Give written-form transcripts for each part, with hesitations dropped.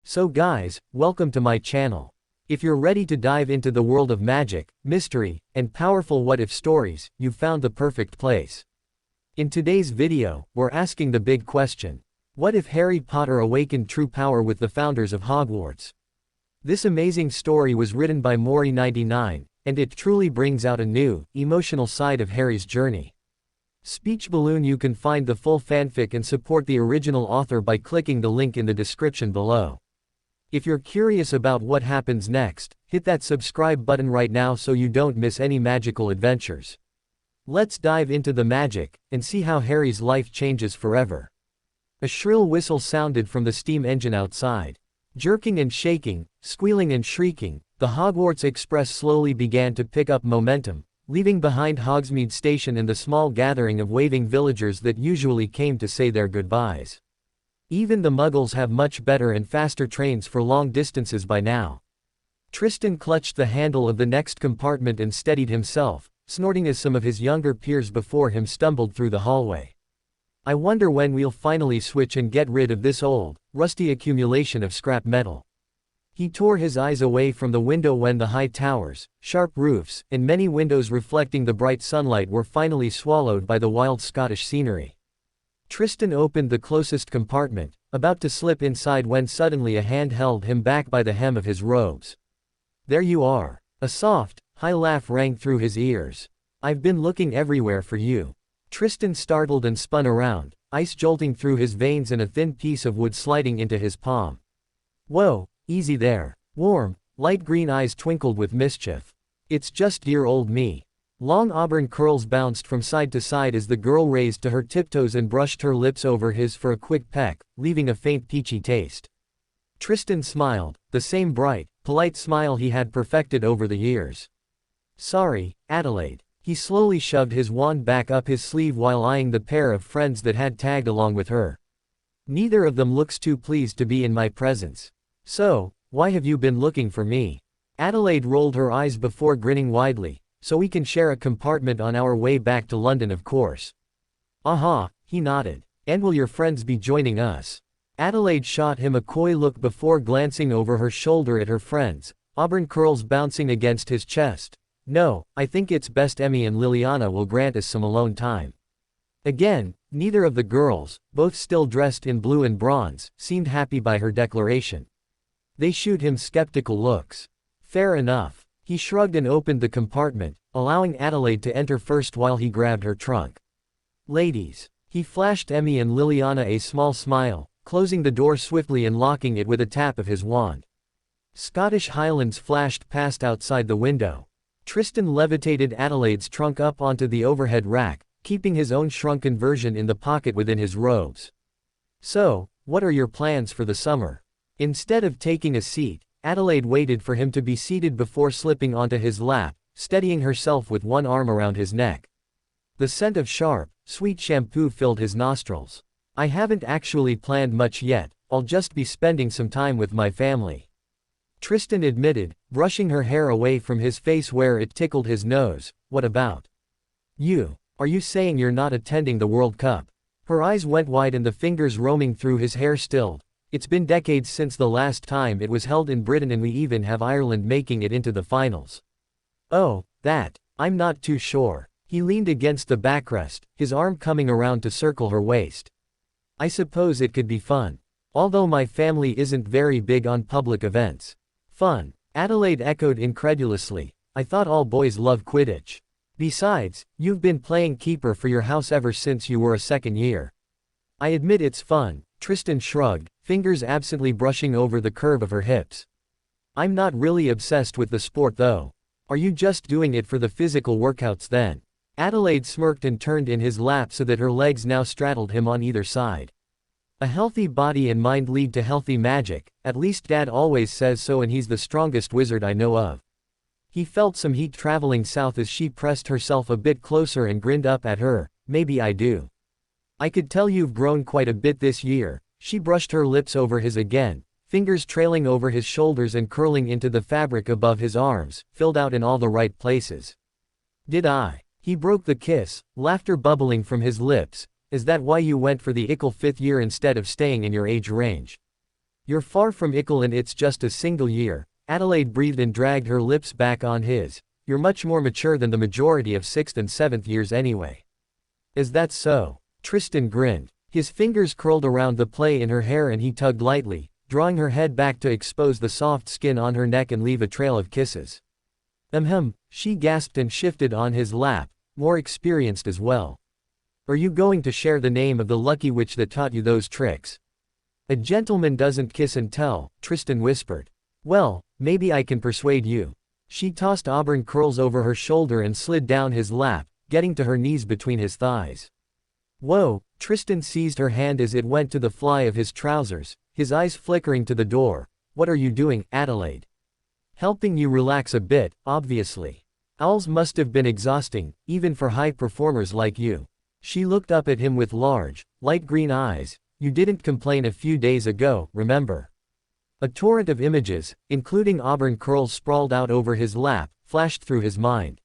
So guys, welcome to my channel. If you're ready to dive into the world of magic, mystery, and powerful what-if stories, you've found the perfect place. In today's video, we're asking the big question. What if Harry Potter awakened true power with the founders of Hogwarts? This amazing story was written by Mori99, and it truly brings out a new, emotional side of Harry's journey. Speech Balloon. You can find the full fanfic and support the original author by clicking the link in the description below. If you're curious about what happens next, hit that subscribe button right now so you don't miss any magical adventures. Let's dive into the magic, and see how Harry's life changes forever. A shrill whistle sounded from the steam engine outside. Jerking and shaking, squealing and shrieking, the Hogwarts Express slowly began to pick up momentum, leaving behind Hogsmeade Station and the small gathering of waving villagers that usually came to say their goodbyes. Even the Muggles have much better and faster trains for long distances by now. Tristan clutched the handle of the next compartment and steadied himself, snorting as some of his younger peers before him stumbled through the hallway. I wonder when we'll finally switch and get rid of this old, rusty accumulation of scrap metal. He tore his eyes away from the window when the high towers, sharp roofs, and many windows reflecting the bright sunlight were finally swallowed by the wild Scottish scenery. Tristan opened the closest compartment, about to slip inside when suddenly a hand held him back by the hem of his robes. "There you are." A soft, high laugh rang through his ears. "I've been looking everywhere for you." Tristan startled and spun around, ice jolting through his veins and a thin piece of wood sliding into his palm. "Whoa, easy there." Warm, light green eyes twinkled with mischief. "It's just dear old me." Long auburn curls bounced from side to side as the girl raised to her tiptoes and brushed her lips over his for a quick peck, leaving a faint peachy taste. Tristan smiled, the same bright, polite smile he had perfected over the years. "Sorry, Adelaide." He slowly shoved his wand back up his sleeve while eyeing the pair of friends that had tagged along with her. "Neither of them looks too pleased to be in my presence. So, why have you been looking for me?" Adelaide rolled her eyes before grinning widely. "So we can share a compartment on our way back to London, of course." "Aha," he nodded. "And will your friends be joining us?" Adelaide shot him a coy look before glancing over her shoulder at her friends, auburn curls bouncing against his chest. "No, I think it's best Emmy and Liliana will grant us some alone time." Again, neither of the girls, both still dressed in blue and bronze, seemed happy by her declaration. They shoot him skeptical looks. "Fair enough." He shrugged and opened the compartment, allowing Adelaide to enter first while he grabbed her trunk. "Ladies." He flashed Emmy and Liliana a small smile, closing the door swiftly and locking it with a tap of his wand. Scottish Highlands flashed past outside the window. Tristan levitated Adelaide's trunk up onto the overhead rack, keeping his own shrunken version in the pocket within his robes. "So, what are your plans for the summer?" Instead of taking a seat, Adelaide waited for him to be seated before slipping onto his lap, steadying herself with one arm around his neck. The scent of sharp, sweet shampoo filled his nostrils. "I haven't actually planned much yet, I'll just be spending some time with my family," Tristan admitted, brushing her hair away from his face where it tickled his nose. "What about you? Are you saying you're not attending the World Cup?" Her eyes went wide and the fingers roaming through his hair stilled. "It's been decades since the last time it was held in Britain, and we even have Ireland making it into the finals." "Oh, that. I'm not too sure." He leaned against the backrest, his arm coming around to circle her waist. "I suppose it could be fun. Although my family isn't very big on public events." "Fun?" Adelaide echoed incredulously. "I thought all boys love Quidditch. Besides, you've been playing keeper for your house ever since you were a second year." "I admit it's fun," Tristan shrugged, fingers absently brushing over the curve of her hips. "I'm not really obsessed with the sport though." "Are you just doing it for the physical workouts then?" Adelaide smirked and turned in his lap so that her legs now straddled him on either side. "A healthy body and mind lead to healthy magic, at least Dad always says so, and he's the strongest wizard I know of." He felt some heat traveling south as she pressed herself a bit closer and grinned up at her. "Maybe I do. I could tell you've grown quite a bit this year." She brushed her lips over his again, fingers trailing over his shoulders and curling into the fabric above his arms, filled out in all the right places. "Did I?" He broke the kiss, laughter bubbling from his lips. "Is that why you went for the ickle 5th year instead of staying in your age range?" You're far from ickle and it's just a single year. Adelaide breathed and dragged her lips back on his. You're much more mature than the majority of 6th and 7th years anyway. Is that so? Tristan grinned. His fingers curled around the play in her hair and he tugged lightly, drawing her head back to expose the soft skin on her neck and leave a trail of kisses. She gasped and shifted on his lap, more experienced as well. Are you going to share the name of the lucky witch that taught you those tricks? A gentleman doesn't kiss and tell, Tristan whispered. Well, maybe I can persuade you. She tossed auburn curls over her shoulder and slid down his lap, getting to her knees between his thighs. Whoa, Tristan seized her hand as it went to the fly of his trousers, his eyes flickering to the door. What are you doing, Adelaide? Helping you relax a bit, obviously. Owls must have been exhausting, even for high performers like you. She looked up at him with large, light green eyes. You didn't complain a few days ago, remember? A torrent of images, including auburn curls sprawled out over his lap, flashed through his mind.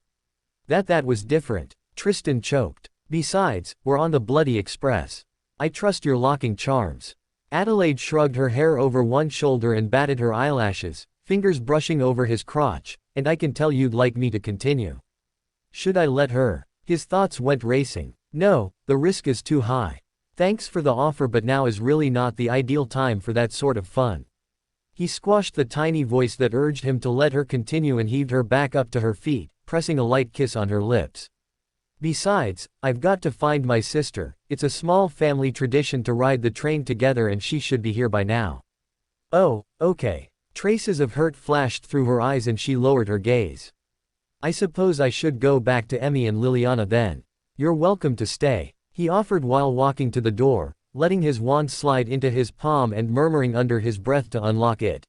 That was different, Tristan choked. Besides, we're on the bloody express. I trust your locking charms. Adelaide shrugged her hair over one shoulder and batted her eyelashes, fingers brushing over his crotch, and I can tell you'd like me to continue. Should I let her? His thoughts went racing. No, the risk is too high. Thanks for the offer, but now is really not the ideal time for that sort of fun. He squashed the tiny voice that urged him to let her continue and heaved her back up to her feet, pressing a light kiss on her lips. Besides, I've got to find my sister. It's a small family tradition to ride the train together and she should be here by now. Oh, okay. Traces of hurt flashed through her eyes and she lowered her gaze. I suppose I should go back to Emmy and Liliana then. You're welcome to stay, he offered while walking to the door, letting his wand slide into his palm and murmuring under his breath to unlock it.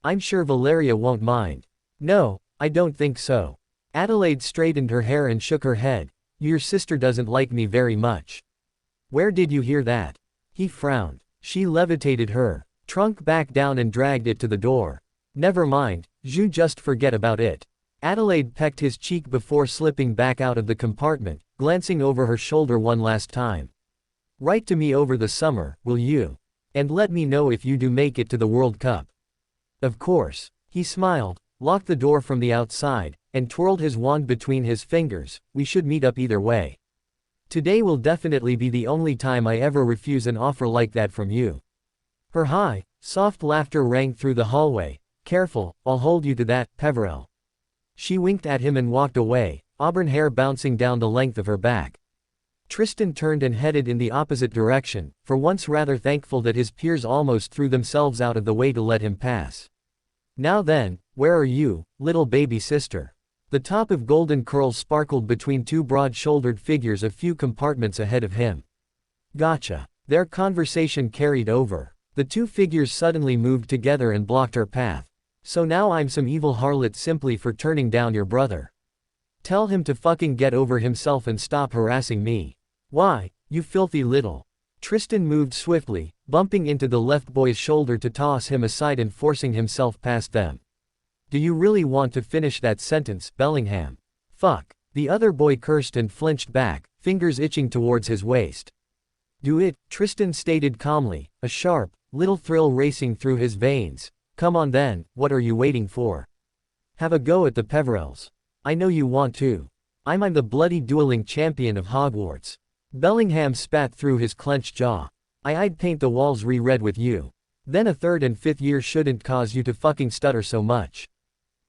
I'm sure Valeria won't mind. No, I don't think so. Adelaide straightened her hair and shook her head. Your sister doesn't like me very much. Where did you hear that? He frowned. She levitated her trunk back down and dragged it to the door. Never mind, you just forget about it. Adelaide pecked his cheek before slipping back out of the compartment, glancing over her shoulder one last time. Write to me over the summer, will you? And let me know if you do make it to the World Cup. Of course. He smiled, locked the door from the outside, and twirled his wand between his fingers. We should meet up either way. Today will definitely be the only time I ever refuse an offer like that from you. Her high, soft laughter rang through the hallway. Careful, I'll hold you to that, Peverell. She winked at him and walked away, auburn hair bouncing down the length of her back. Tristan turned and headed in the opposite direction, for once rather thankful that his peers almost threw themselves out of the way to let him pass. Now then, where are you, little baby sister? The top of golden curls sparkled between two broad-shouldered figures a few compartments ahead of him. Gotcha. Their conversation carried over. The two figures suddenly moved together and blocked her path. So now I'm some evil harlot simply for turning down your brother. Tell him to fucking get over himself and stop harassing me. Why, you filthy little. Tristan moved swiftly, bumping into the left boy's shoulder to toss him aside and forcing himself past them. Do you really want to finish that sentence, Bellingham? Fuck. The other boy cursed and flinched back, fingers itching towards his waist. Do it, Tristan stated calmly, a sharp, little thrill racing through his veins. Come on then, what are you waiting for? Have a go at the Peverells. I know you want to. I'm the bloody dueling champion of Hogwarts. Bellingham spat through his clenched jaw. I'd paint the walls re-red with you. Then a 3rd and 5th year shouldn't cause you to fucking stutter so much.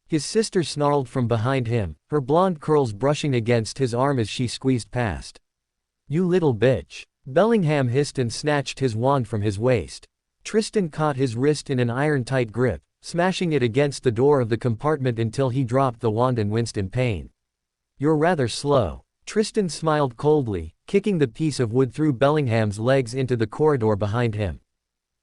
His sister snarled from behind him, her blonde curls brushing against his arm as she squeezed past. You little bitch. Bellingham hissed and snatched his wand from his waist. Tristan caught his wrist in an iron-tight grip, smashing it against the door of the compartment until he dropped the wand and winced in pain. You're rather slow. Tristan smiled coldly, kicking the piece of wood through Bellingham's legs into the corridor behind him.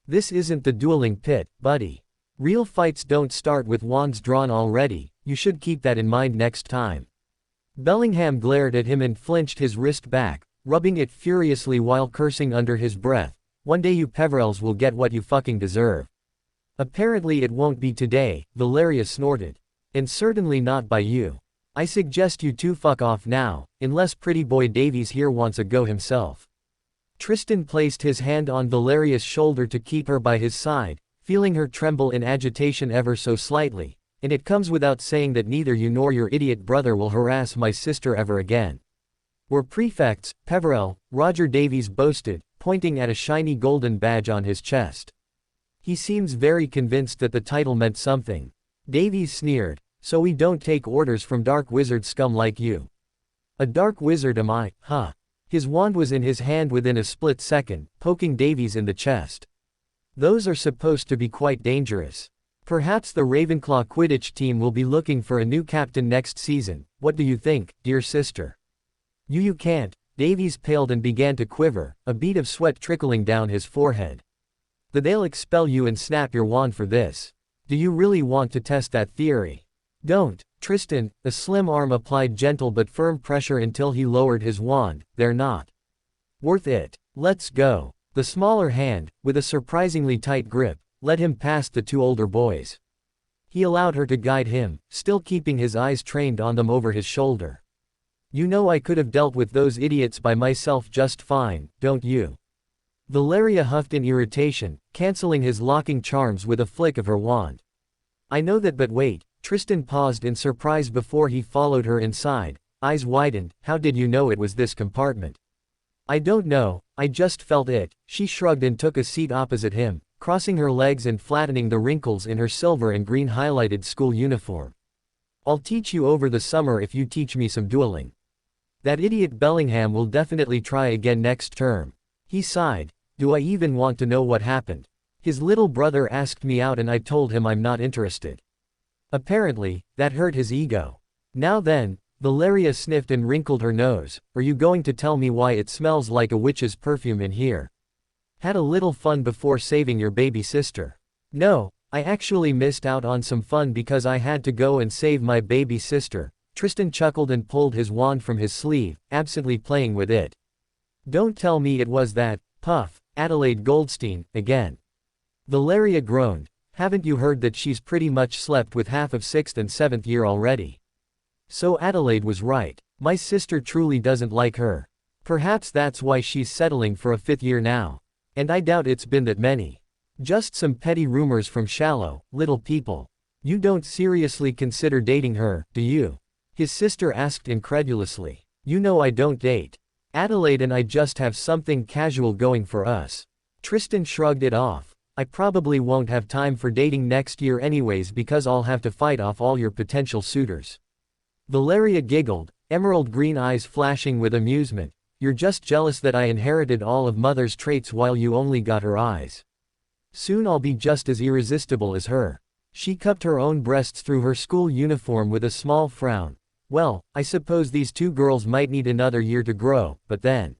This isn't the dueling pit, buddy. Real fights don't start with wands drawn already, you should keep that in mind next time. Bellingham glared at him and flinched his wrist back, rubbing it furiously while cursing under his breath. One day you Peverells will get what you fucking deserve. Apparently it won't be today, Valeria snorted. And certainly not by you. I suggest you two fuck off now, unless pretty boy Davies here wants a go himself. Tristan placed his hand on Valeria's shoulder to keep her by his side, feeling her tremble in agitation ever so slightly. And it comes without saying that neither you nor your idiot brother will harass my sister ever again. We're prefects, Peverell, Roger Davies boasted, pointing at a shiny golden badge on his chest. He seems very convinced that the title meant something. Davies sneered, so we don't take orders from dark wizard scum like you. A dark wizard am I, huh? His wand was in his hand within a split second, poking Davies in the chest. Those are supposed to be quite dangerous. Perhaps the Ravenclaw Quidditch team will be looking for a new captain next season. What do you think, dear sister? You can't. Davies paled and began to quiver, a bead of sweat trickling down his forehead. They'll expel you and snap your wand for this. Do you really want to test that theory? Don't, Tristan. A slim arm applied gentle but firm pressure until he lowered his wand. They're not worth it. Let's go. The smaller hand, with a surprisingly tight grip, led him past the two older boys. He allowed her to guide him, still keeping his eyes trained on them over his shoulder. You know I could have dealt with those idiots by myself just fine, don't you? Valeria huffed in irritation, canceling his locking charms with a flick of her wand. I know that, but wait. Tristan paused in surprise before he followed her inside, eyes widened. How did you know it was this compartment? I don't know, I just felt it. She shrugged and took a seat opposite him, crossing her legs and flattening the wrinkles in her silver and green highlighted school uniform. I'll teach you over the summer if you teach me some dueling. That idiot Bellingham will definitely try again next term. He sighed. Do I even want to know what happened? His little brother asked me out and I told him I'm not interested. Apparently, that hurt his ego. Now then, Valeria sniffed and wrinkled her nose. Are you going to tell me why it smells like a witch's perfume in here? Had a little fun before saving your baby sister. No, I actually missed out on some fun because I had to go and save my baby sister. Tristan chuckled and pulled his wand from his sleeve, absently playing with it. Don't tell me it was that, Puff, Adelaide Goldstein, again. Valeria groaned. Haven't you heard that she's pretty much slept with half of 6th and 7th year already? So Adelaide was right. My sister truly doesn't like her. Perhaps that's why she's settling for a 5th year now. And I doubt it's been that many. Just some petty rumors from shallow, little people. You don't seriously consider dating her, do you? His sister asked incredulously. You know I don't date. Adelaide and I just have something casual going for us. Tristan shrugged it off. I probably won't have time for dating next year anyways because I'll have to fight off all your potential suitors. Valeria giggled, emerald green eyes flashing with amusement. You're just jealous that I inherited all of Mother's traits while you only got her eyes. Soon I'll be just as irresistible as her. She cupped her own breasts through her school uniform with a small frown. Well, I suppose these two girls might need another year to grow, but then.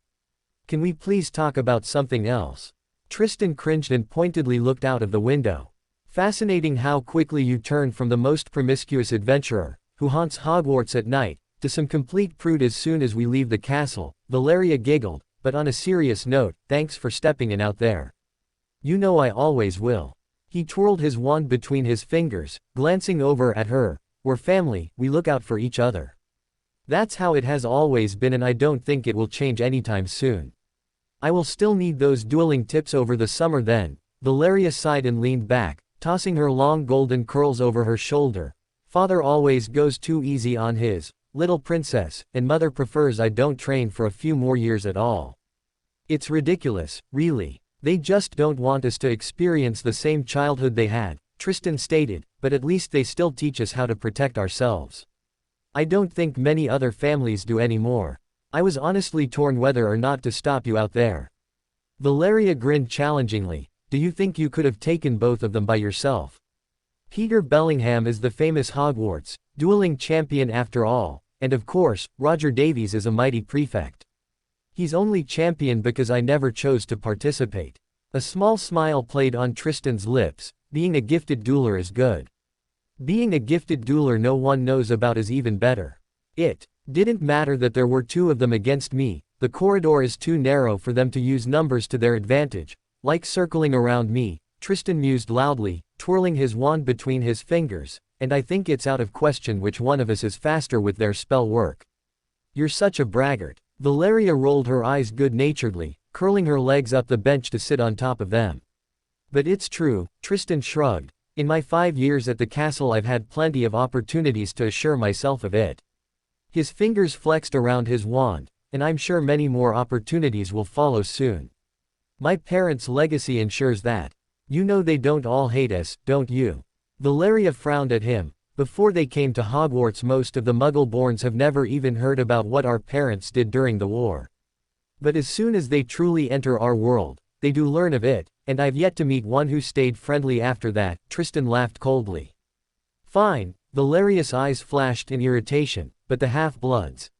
Can we please talk about something else? Tristan cringed and pointedly looked out of the window. Fascinating how quickly you turn from the most promiscuous adventurer, who haunts Hogwarts at night, to some complete prude as soon as we leave the castle. Valeria giggled, but on a serious note, thanks for stepping in out there. You know I always will. He twirled his wand between his fingers, glancing over at her. We're family, we look out for each other. That's how it has always been and I don't think it will change anytime soon. I will still need those dueling tips over the summer then. Valeria sighed and leaned back, tossing her long golden curls over her shoulder. Father always goes too easy on his little princess, and Mother prefers I don't train for a few more years at all. It's ridiculous, really. They just don't want us to experience the same childhood they had, Tristan stated, but at least they still teach us how to protect ourselves. I don't think many other families do anymore. I was honestly torn whether or not to stop you out there. Valeria grinned challengingly. Do you think you could have taken both of them by yourself? Peter Bellingham is the famous Hogwarts dueling champion after all, and of course, Roger Davies is a mighty prefect. He's only champion because I never chose to participate. A small smile played on Tristan's lips. Being a gifted dueler is good. Being a gifted dueler no one knows about is even better. It didn't matter that there were two of them against me. The corridor is too narrow for them to use numbers to their advantage. Like circling around me, Tristan mused loudly, twirling his wand between his fingers, and I think it's out of question which one of us is faster with their spell work. You're such a braggart. Valeria rolled her eyes good-naturedly, curling her legs up the bench to sit on top of them. But it's true, Tristan shrugged. In my 5 years at the castle I've had plenty of opportunities to assure myself of it. His fingers flexed around his wand, and I'm sure many more opportunities will follow soon. My parents' legacy ensures that. You know they don't all hate us, don't you? Valeria frowned at him. Before they came to Hogwarts most of the Muggle-borns have never even heard about what our parents did during the war. But as soon as they truly enter our world, they do learn of it, and I've yet to meet one who stayed friendly after that. Tristan laughed coldly. Fine, Valeria's eyes flashed in irritation, but the half-bloods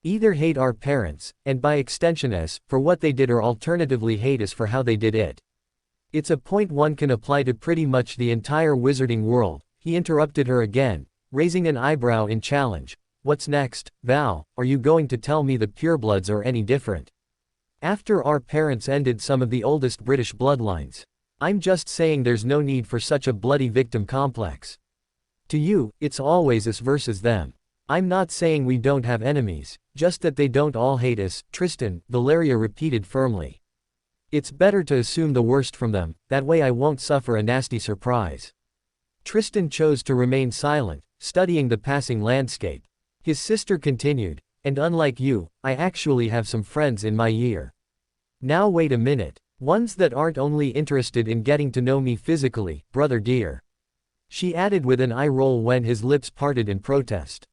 either hate our parents, and by extension us, for what they did or alternatively hate us for how they did it. It's a point one can apply to pretty much the entire wizarding world. He interrupted her again, raising an eyebrow in challenge. What's next, Val? Are you going to tell me the purebloods are any different? After our parents ended some of the oldest British bloodlines. I'm just saying there's no need for such a bloody victim complex. To you, it's always us versus them. I'm not saying we don't have enemies, just that they don't all hate us, Tristan, Valeria repeated firmly. It's better to assume the worst from them, that way I won't suffer a nasty surprise. Tristan chose to remain silent, studying the passing landscape. His sister continued, and unlike you, I actually have some friends in my year. Now wait a minute. Ones that aren't only interested in getting to know me physically, brother dear. She added with an eye roll when his lips parted in protest.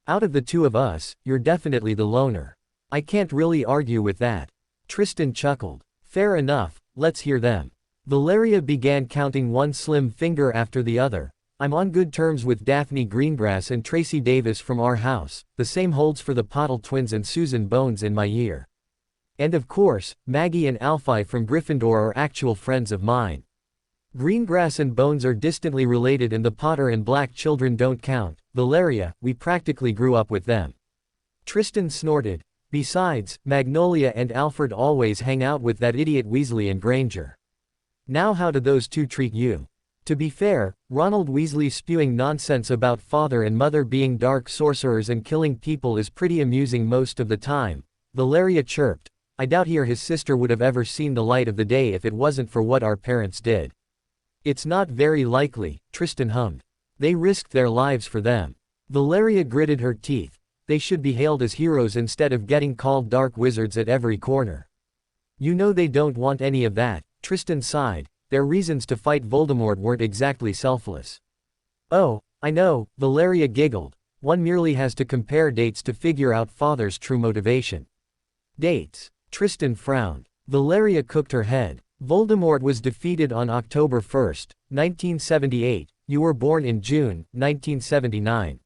Out of the two of us, you're definitely the loner. I can't really argue with that. Tristan chuckled. Fair enough, let's hear them. Valeria began counting one slim finger after the other. I'm on good terms with Daphne Greengrass and Tracy Davis from our house. The same holds for the Pottle twins and Susan Bones in my year. And of course, Maggie and Alfie from Gryffindor are actual friends of mine. Greengrass and Bones are distantly related and the Potter and Black children don't count. Valeria, we practically grew up with them. Tristan snorted. Besides, Magnolia and Alfred always hang out with that idiot Weasley and Granger. Now how do those two treat you? To be fair, Ronald Weasley spewing nonsense about father and mother being dark sorcerers and killing people is pretty amusing most of the time. Valeria chirped. I doubt his sister would have ever seen the light of the day if it wasn't for what our parents did. It's not very likely, Tristan hummed. They risked their lives for them. Valeria gritted her teeth. They should be hailed as heroes instead of getting called dark wizards at every corner. You know they don't want any of that. Tristan sighed. Their reasons to fight Voldemort weren't exactly selfless. Oh, I know, Valeria giggled. One merely has to compare dates to figure out father's true motivation. Dates? Tristan frowned. Valeria cooked her head. Voldemort was defeated on October 1, 1978. You were born in June, 1979.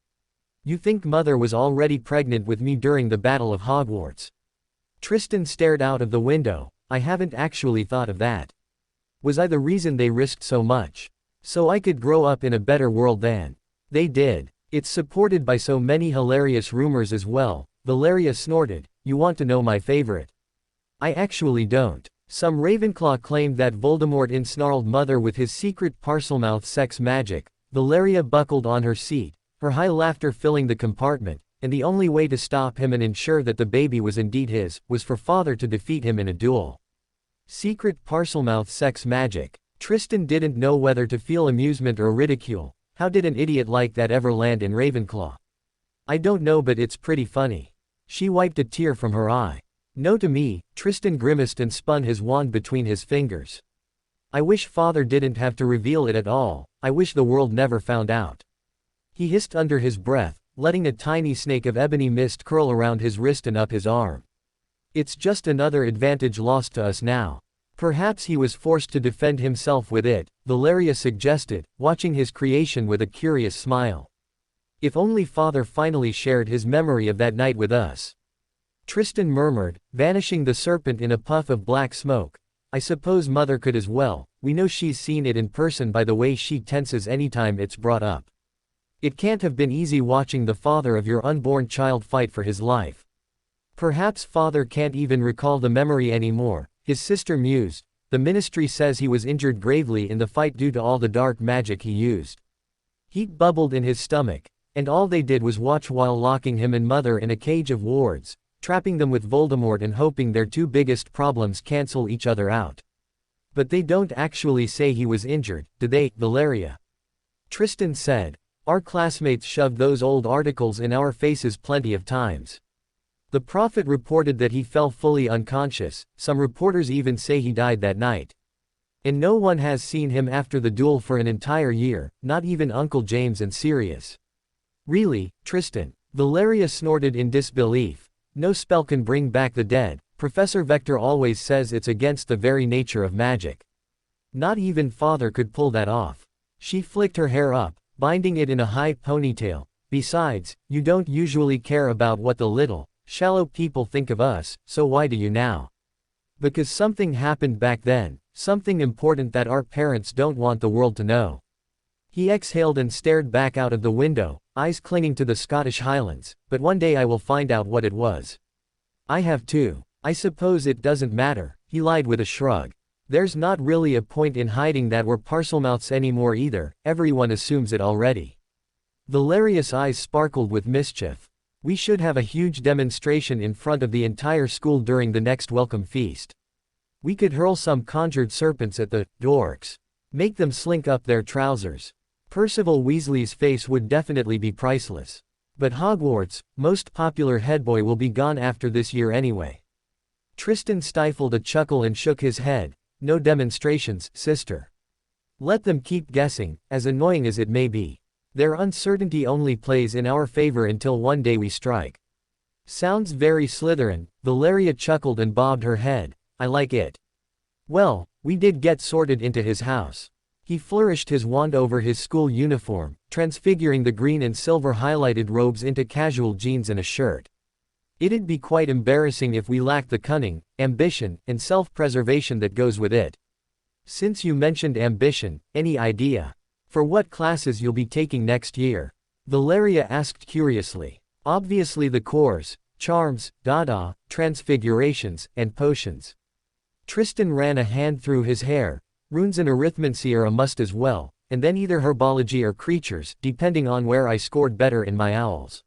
You think mother was already pregnant with me during the Battle of Hogwarts? Tristan stared out of the window. I haven't actually thought of that. Was I the reason they risked so much? So I could grow up in a better world than they did. It's supported by so many hilarious rumors as well. Valeria snorted. You want to know my favorite? I actually don't. Some Ravenclaw claimed that Voldemort ensnarled mother with his secret Parselmouth sex magic. Valeria buckled on her seat, her high laughter filling the compartment, and the only way to stop him and ensure that the baby was indeed his, was for father to defeat him in a duel. Secret Parselmouth sex magic. Tristan didn't know whether to feel amusement or ridicule. How did an idiot like that ever land in Ravenclaw? I don't know, but it's pretty funny. She wiped a tear from her eye. No to me, Tristan grimaced and spun his wand between his fingers. I wish father didn't have to reveal it at all. I wish the world never found out. He hissed under his breath, letting a tiny snake of ebony mist curl around his wrist and up his arm. It's just another advantage lost to us now. Perhaps he was forced to defend himself with it, Valeria suggested, watching his creation with a curious smile. If only father finally shared his memory of that night with us. Tristan murmured, vanishing the serpent in a puff of black smoke. I suppose mother could as well. We know she's seen it in person by the way she tenses anytime it's brought up. It can't have been easy watching the father of your unborn child fight for his life. Perhaps father can't even recall the memory anymore, his sister mused. The ministry says he was injured gravely in the fight due to all the dark magic he used. Heat bubbled in his stomach, and all they did was watch while locking him and mother in a cage of wards, trapping them with Voldemort and hoping their two biggest problems cancel each other out. But they don't actually say he was injured, do they, Valeria? Tristan said. Our classmates shoved those old articles in our faces plenty of times. The prophet reported that he fell fully unconscious, some reporters even say he died that night. And no one has seen him after the duel for an entire year, not even Uncle James and Sirius. Really, Tristan? Valeria snorted in disbelief. No spell can bring back the dead. Professor Vector always says it's against the very nature of magic. Not even Father could pull that off. She flicked her hair up, binding it in a high ponytail. Besides, you don't usually care about what the little, shallow people think of us, so why do you now? Because something happened back then, something important that our parents don't want the world to know. He exhaled and stared back out of the window, eyes clinging to the Scottish Highlands, but one day I will find out what it was. I have too. I suppose it doesn't matter, he lied with a shrug. There's not really a point in hiding that we're Parselmouths anymore either, everyone assumes it already. Valeria's eyes sparkled with mischief. We should have a huge demonstration in front of the entire school during the next welcome feast. We could hurl some conjured serpents at the dorks. Make them slink up their trousers. Percival Weasley's face would definitely be priceless. But Hogwarts' most popular headboy will be gone after this year anyway. Tristan stifled a chuckle and shook his head. No demonstrations, sister. Let them keep guessing, as annoying as it may be. Their uncertainty only plays in our favor until one day we strike. Sounds very Slytherin, Valeria chuckled and bobbed her head. I like it. Well, we did get sorted into his house. He flourished his wand over his school uniform, transfiguring the green and silver highlighted robes into casual jeans and a shirt. It'd be quite embarrassing if we lacked the cunning, ambition, and self-preservation that goes with it. Since you mentioned ambition, any idea for what classes you'll be taking next year? Valeria asked curiously. Obviously the cores, charms, dada, transfigurations, and potions. Tristan ran a hand through his hair. Runes and arithmancy are a must as well, and then either herbology or creatures, depending on where I scored better in my owls.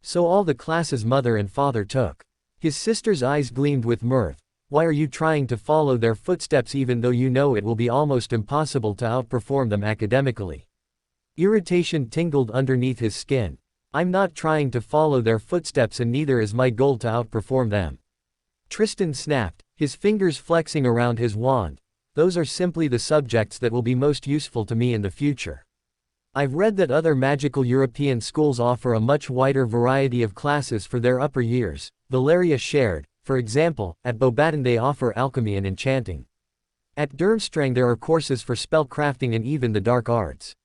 So all the classes mother and father took. His sister's eyes gleamed with mirth. Why are you trying to follow their footsteps even though you know it will be almost impossible to outperform them academically? Irritation tingled underneath his skin. I'm not trying to follow their footsteps and neither is my goal to outperform them. Tristan snapped, his fingers flexing around his wand. Those are simply the subjects that will be most useful to me in the future. I've read that other magical European schools offer a much wider variety of classes for their upper years, Valeria shared. For example, at Beauxbaton they offer alchemy and enchanting. At Durmstrang there are courses for spell crafting and even the dark arts.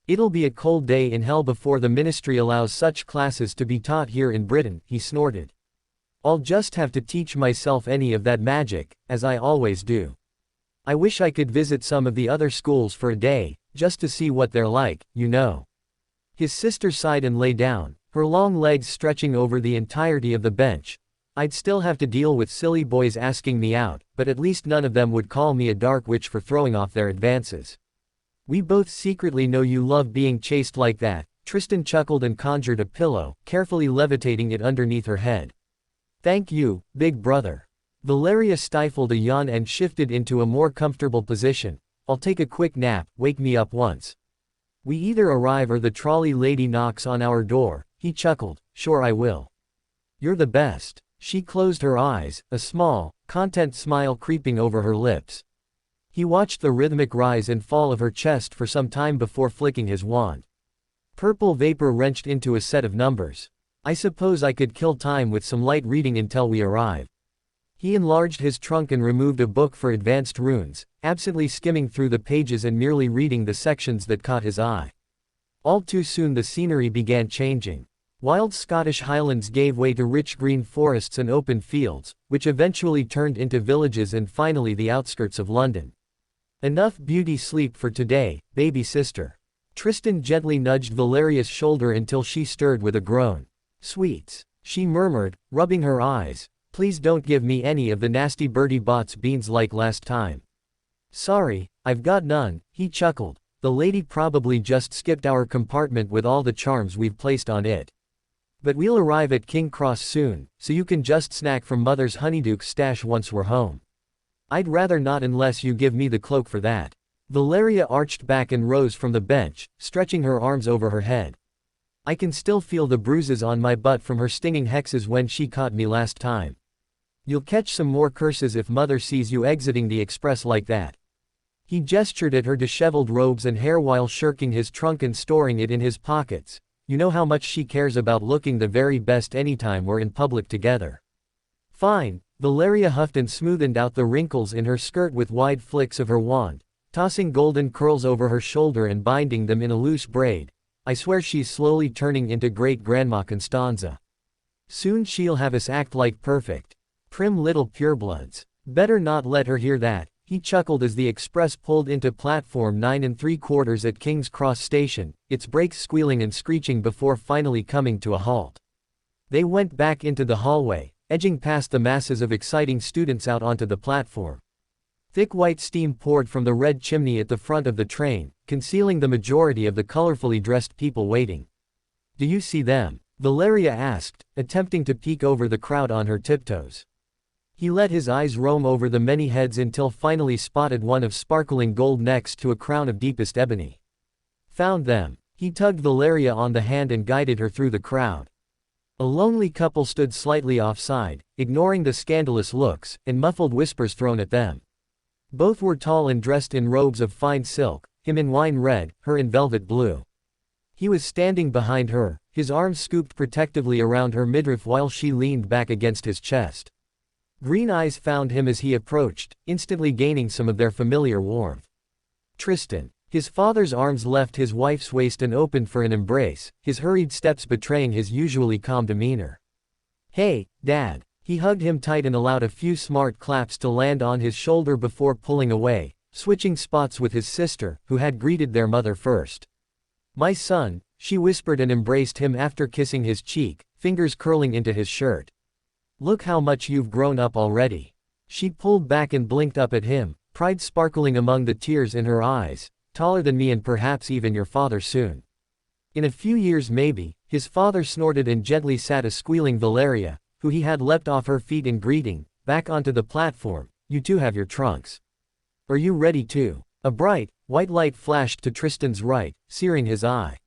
It'll be a cold day in hell before the ministry allows such classes to be taught here in Britain, he snorted. I'll just have to teach myself any of that magic, as I always do. I wish I could visit some of the other schools for a day, just to see what they're like, you know. His sister sighed and lay down, her long legs stretching over the entirety of the bench. I'd still have to deal with silly boys asking me out, but at least none of them would call me a dark witch for throwing off their advances. We both secretly know you love being chased like that. Tristan chuckled and conjured a pillow, carefully levitating it underneath her head. Thank you, big brother. Valeria stifled a yawn and shifted into a more comfortable position. I'll take a quick nap, wake me up once we either arrive or the trolley lady knocks on our door, he chuckled. Sure I will. You're the best. She closed her eyes, a small, content smile creeping over her lips. He watched the rhythmic rise and fall of her chest for some time before flicking his wand. Purple vapor wrenched into a set of numbers. I suppose I could kill time with some light reading until we arrive. He enlarged his trunk and removed a book for advanced runes, absently skimming through the pages and merely reading the sections that caught his eye. All too soon the scenery began changing. Wild Scottish highlands gave way to rich green forests and open fields, which eventually turned into villages and finally the outskirts of London. Enough beauty sleep for today, baby sister. Tristan gently nudged Valeria's shoulder until she stirred with a groan. Sweets, she murmured, rubbing her eyes. Please don't give me any of the nasty Bertie Bott's beans like last time. Sorry, I've got none, he chuckled. The lady probably just skipped our compartment with all the charms we've placed on it. But we'll arrive at King Cross soon, so you can just snack from Mother's honeydew stash once we're home. I'd rather not unless you give me the cloak for that. Valeria arched back and rose from the bench, stretching her arms over her head. I can still feel the bruises on my butt from her stinging hexes when she caught me last time. You'll catch some more curses if Mother sees you exiting the Express like that. He gestured at her disheveled robes and hair while shirking his trunk and storing it in his pockets. You know how much she cares about looking the very best anytime we're in public together. Fine, Valeria huffed and smoothed out the wrinkles in her skirt with wide flicks of her wand, tossing golden curls over her shoulder and binding them in a loose braid. I swear she's slowly turning into Great-Grandma Constanza. Soon she'll have us act like perfect, prim little purebloods. Better not let her hear that, he chuckled as the express pulled into platform 9 3/4 at King's Cross Station, its brakes squealing and screeching before finally coming to a halt. They went back into the hallway, edging past the masses of exciting students out onto the platform. Thick white steam poured from the red chimney at the front of the train, concealing the majority of the colorfully dressed people waiting. Do you see them? Valeria asked, attempting to peek over the crowd on her tiptoes. He let his eyes roam over the many heads until finally spotted one of sparkling gold next to a crown of deepest ebony. Found them. He tugged Valeria on the hand and guided her through the crowd. A lonely couple stood slightly offside, ignoring the scandalous looks and muffled whispers thrown at them. Both were tall and dressed in robes of fine silk, him in wine red, her in velvet blue. He was standing behind her, his arms scooped protectively around her midriff while she leaned back against his chest. Green eyes found him as he approached, instantly gaining some of their familiar warmth. Tristan. His father's arms left his wife's waist and opened for an embrace, his hurried steps betraying his usually calm demeanor. Hey, Dad. He hugged him tight and allowed a few smart claps to land on his shoulder before pulling away, switching spots with his sister, who had greeted their mother first. My son, she whispered and embraced him after kissing his cheek, fingers curling into his shirt. Look how much you've grown up already. She pulled back and blinked up at him, pride sparkling among the tears in her eyes. Taller than me and perhaps even your father soon. In a few years maybe, his father snorted and gently sat a squealing Valeria, who he had leapt off her feet in greeting, back onto the platform. You two have your trunks. Are you ready too? A bright, white light flashed to Tristan's right, searing his eye.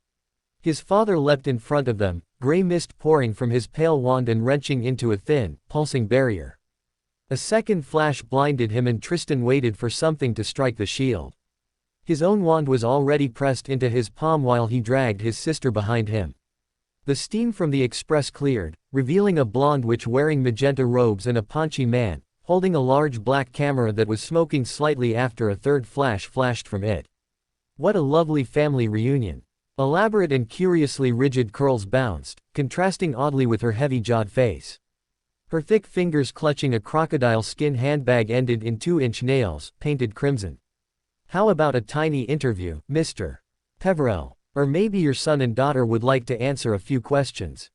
His father leapt in front of them, gray mist pouring from his pale wand and wrenching into a thin, pulsing barrier. A second flash blinded him and Tristan waited for something to strike the shield. His own wand was already pressed into his palm while he dragged his sister behind him. The steam from the express cleared, revealing a blonde witch wearing magenta robes and a paunchy man, holding a large black camera that was smoking slightly after a third flash flashed from it. What a lovely family reunion. Elaborate and curiously rigid curls bounced, contrasting oddly with her heavy-jawed face. Her thick fingers clutching a crocodile skin handbag ended in 2-inch nails, painted crimson. How about a tiny interview, Mr. Peverell? Or maybe your son and daughter would like to answer a few questions.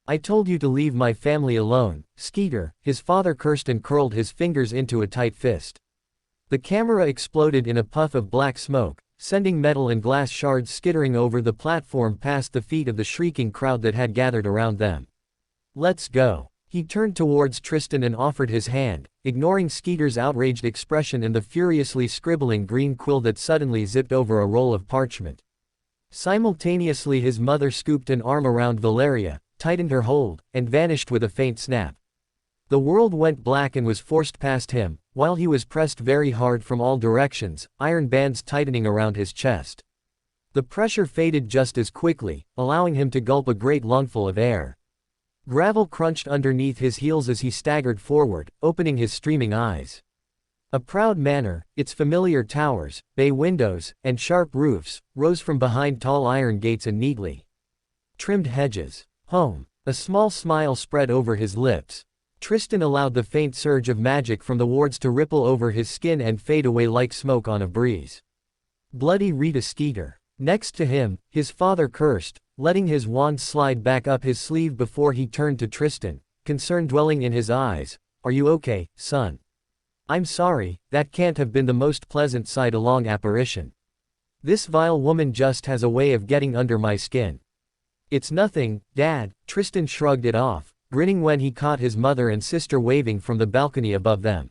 I told you to leave my family alone, Skeeter. His father cursed and curled his fingers into a tight fist. The camera exploded in a puff of black smoke, sending metal and glass shards skittering over the platform past the feet of the shrieking crowd that had gathered around them. Let's go. He turned towards Tristan and offered his hand, ignoring Skeeter's outraged expression and the furiously scribbling green quill that suddenly zipped over a roll of parchment. Simultaneously his mother scooped an arm around Valeria, tightened her hold, and vanished with a faint snap. The world went black and was forced past him, while he was pressed very hard from all directions, iron bands tightening around his chest. The pressure faded just as quickly, allowing him to gulp a great lungful of air. Gravel crunched underneath his heels as he staggered forward, opening his streaming eyes. A proud manor, its familiar towers, bay windows, and sharp roofs, rose from behind tall iron gates and neatly trimmed hedges. Home. A small smile spread over his lips. Tristan allowed the faint surge of magic from the wards to ripple over his skin and fade away like smoke on a breeze. Bloody Rita Skeeter. Next to him, his father cursed, letting his wand slide back up his sleeve before he turned to Tristan, concern dwelling in his eyes. Are you okay, son? I'm sorry, that can't have been the most pleasant sight along Apparition. This vile woman just has a way of getting under my skin. It's nothing, Dad. Tristan shrugged it off, grinning when he caught his mother and sister waving from the balcony above them.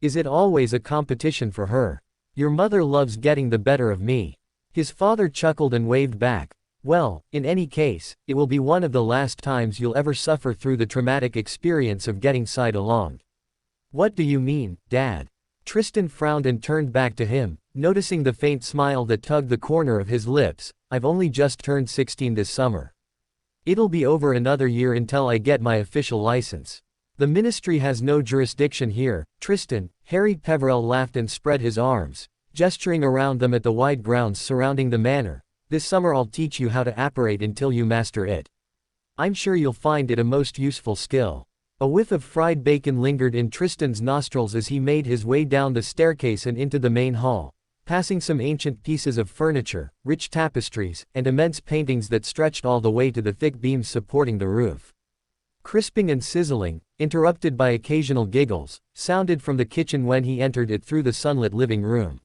Is it always a competition for her? Your mother loves getting the better of me. His father chuckled and waved back. Well, in any case, it will be one of the last times you'll ever suffer through the traumatic experience of getting sidealonged. What do you mean, Dad? Tristan frowned and turned back to him, noticing the faint smile that tugged the corner of his lips. I've only just turned 16 this summer. It'll be over another year until I get my official license. The ministry has no jurisdiction here, Tristan. Harry Peverell laughed and spread his arms, gesturing around them at the wide grounds surrounding the manor. This summer I'll teach you how to apparate until you master it. I'm sure you'll find it a most useful skill. A whiff of fried bacon lingered in Tristan's nostrils as he made his way down the staircase and into the main hall, passing some ancient pieces of furniture, rich tapestries, and immense paintings that stretched all the way to the thick beams supporting the roof. Crisping and sizzling, interrupted by occasional giggles, sounded from the kitchen when he entered it through the sunlit living room.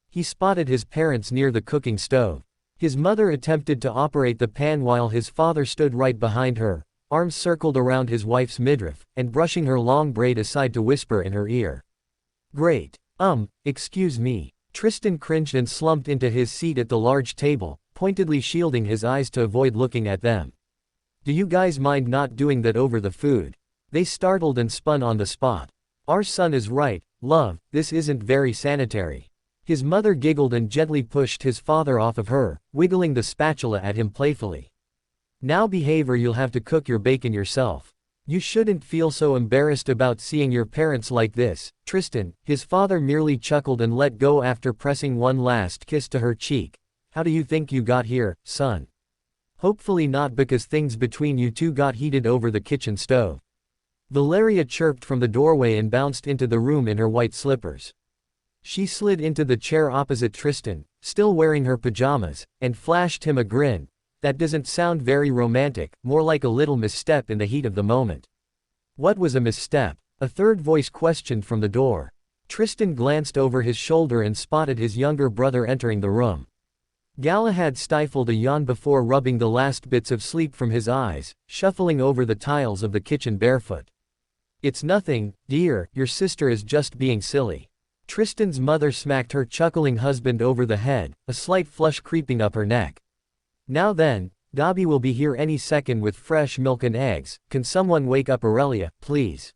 He spotted his parents near the cooking stove. His mother attempted to operate the pan while his father stood right behind her, arms circled around his wife's midriff, and brushing her long braid aside to whisper in her ear. Great. Excuse me. Tristan cringed and slumped into his seat at the large table, pointedly shielding his eyes to avoid looking at them. Do you guys mind not doing that over the food? They startled and spun on the spot. Our son is right, love, this isn't very sanitary. His mother giggled and gently pushed his father off of her, wiggling the spatula at him playfully. Now behave or you'll have to cook your bacon yourself. You shouldn't feel so embarrassed about seeing your parents like this, Tristan. His father merely chuckled and let go after pressing one last kiss to her cheek. How do you think you got here, son? Hopefully not because things between you two got heated over the kitchen stove. Valeria chirped from the doorway and bounced into the room in her white slippers. She slid into the chair opposite Tristan, still wearing her pajamas, and flashed him a grin. That doesn't sound very romantic, more like a little misstep in the heat of the moment. What was a misstep? A third voice questioned from the door. Tristan glanced over his shoulder and spotted his younger brother entering the room. Galahad stifled a yawn before rubbing the last bits of sleep from his eyes, shuffling over the tiles of the kitchen barefoot. It's nothing, dear, your sister is just being silly. Tristan's mother smacked her chuckling husband over the head, a slight flush creeping up her neck. Now then, Dobby will be here any second with fresh milk and eggs. Can someone wake up Aurelia, please?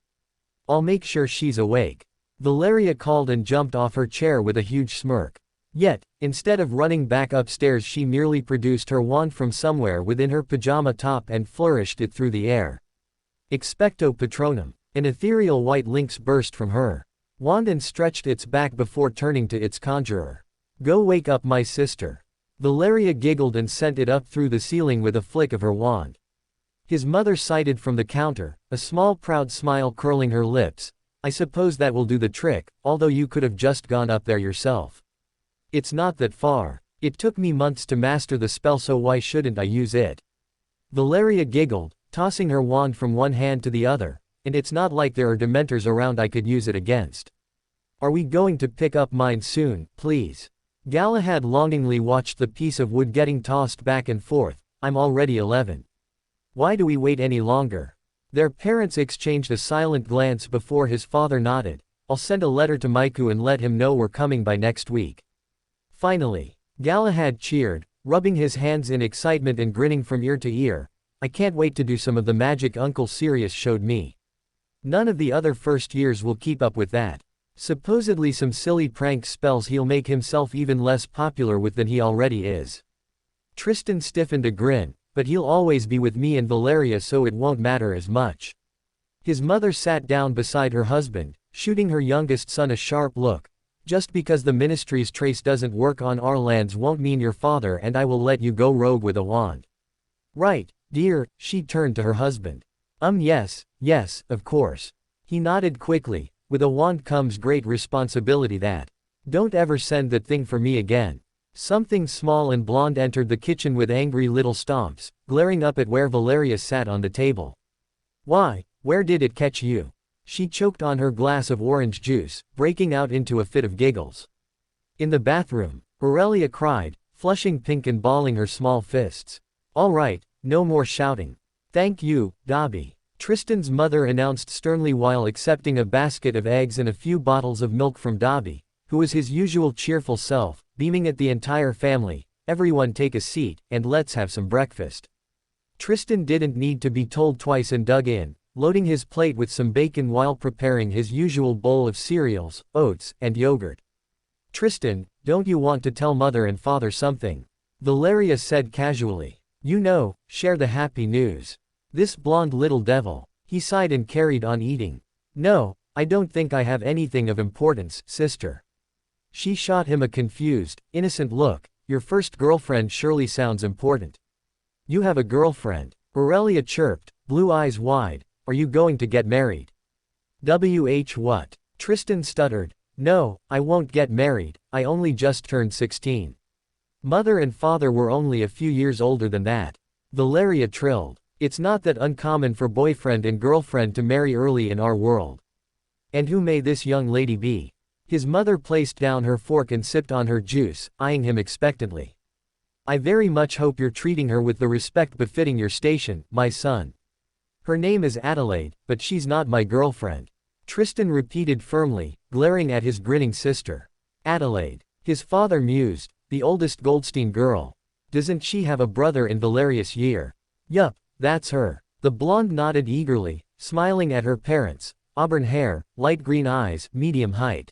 I'll make sure she's awake. Valeria called and jumped off her chair with a huge smirk. Yet, instead of running back upstairs, she merely produced her wand from somewhere within her pajama top and flourished it through the air. Expecto Patronum. An ethereal white lynx burst from her wand and stretched its back before turning to its conjurer. Go wake up my sister. Valeria giggled and sent it up through the ceiling with a flick of her wand. His mother sighted from the counter, a small proud smile curling her lips. I suppose that will do the trick, although you could have just gone up there yourself. It's not that far. It took me months to master the spell, so why shouldn't I use it? Valeria giggled, tossing her wand from one hand to the other, and it's not like there are dementors around I could use it against. Are we going to pick up mine soon, please? Galahad longingly watched the piece of wood getting tossed back and forth. I'm already 11. Why do we wait any longer? Their parents exchanged a silent glance before his father nodded. I'll send a letter to Maiku and let him know we're coming by next week. Finally, Galahad cheered, rubbing his hands in excitement and grinning from ear to ear. I can't wait to do some of the magic Uncle Sirius showed me. None of the other first years will keep up with that. Supposedly some silly prank spells he'll make himself even less popular with than he already is. Tristan stiffened a grin, but he'll always be with me and Valeria, so it won't matter as much. His mother sat down beside her husband, shooting her youngest son a sharp look. Just because the ministry's trace doesn't work on our lands won't mean your father and I will let you go rogue with a wand. Right, dear, she turned to her husband. Yes, of course. He nodded quickly. With a wand comes great responsibility. That. Don't ever send that thing for me again. Something small and blonde entered the kitchen with angry little stomps, glaring up at where Valeria sat on the table. Why, where did it catch you? She choked on her glass of orange juice, breaking out into a fit of giggles. In the bathroom, Aurelia cried, flushing pink and balling her small fists. All right, no more shouting. Thank you, Dobby. Tristan's mother announced sternly while accepting a basket of eggs and a few bottles of milk from Dobby, who was his usual cheerful self, beaming at the entire family. Everyone take a seat, and let's have some breakfast. Tristan didn't need to be told twice and dug in, loading his plate with some bacon while preparing his usual bowl of cereals, oats, and yogurt. Tristan, don't you want to tell mother and father something? Valeria said casually. You know, share the happy news. This blonde little devil. He sighed and carried on eating. No, I don't think I have anything of importance, sister. She shot him a confused, innocent look. Your first girlfriend surely sounds important. You have a girlfriend? Aurelia chirped, blue eyes wide. Are you going to get married? What? Tristan stuttered. No, I won't get married, I only just turned 16. Mother and father were only a few years older than that. Valeria trilled. It's not that uncommon for boyfriend and girlfriend to marry early in our world. And who may this young lady be? His mother placed down her fork and sipped on her juice, eyeing him expectantly. I very much hope you're treating her with the respect befitting your station, my son. Her name is Adelaide, but she's not my girlfriend. Tristan repeated firmly, glaring at his grinning sister. Adelaide. His father mused, the oldest Goldstein girl. Doesn't she have a brother in Valerius' year? Yup, that's her. The blonde nodded eagerly, smiling at her parents. Auburn hair, light green eyes, medium height.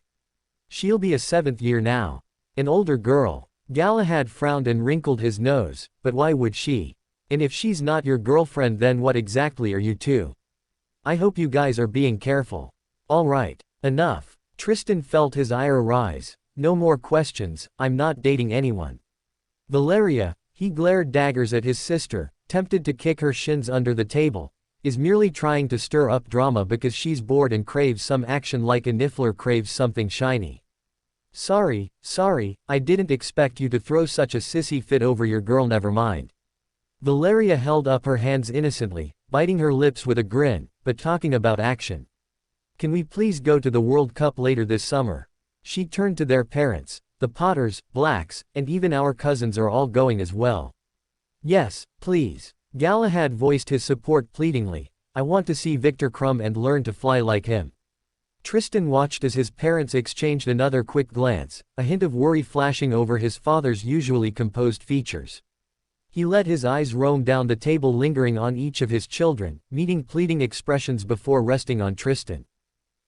She'll be a 7th year now. An older girl. Galahad frowned and wrinkled his nose, but why would she? And if she's not your girlfriend, then what exactly are you two? I hope you guys are being careful. All right, enough. Tristan felt his ire rise. No more questions, I'm not dating anyone. Valeria, he glared daggers at his sister, tempted to kick her shins under the table, is merely trying to stir up drama because she's bored and craves some action like a niffler craves something shiny. Sorry, I didn't expect you to throw such a sissy fit over your girl, never mind. Valeria held up her hands innocently, biting her lips with a grin, but talking about action. Can we please go to the World Cup later this summer? She turned to their parents. The Potters, Blacks, and even our cousins are all going as well. Yes, please. Galahad voiced his support pleadingly. I want to see Victor Crumb and learn to fly like him. Tristan watched as his parents exchanged another quick glance, a hint of worry flashing over his father's usually composed features. He let his eyes roam down the table, lingering on each of his children, meeting pleading expressions before resting on Tristan.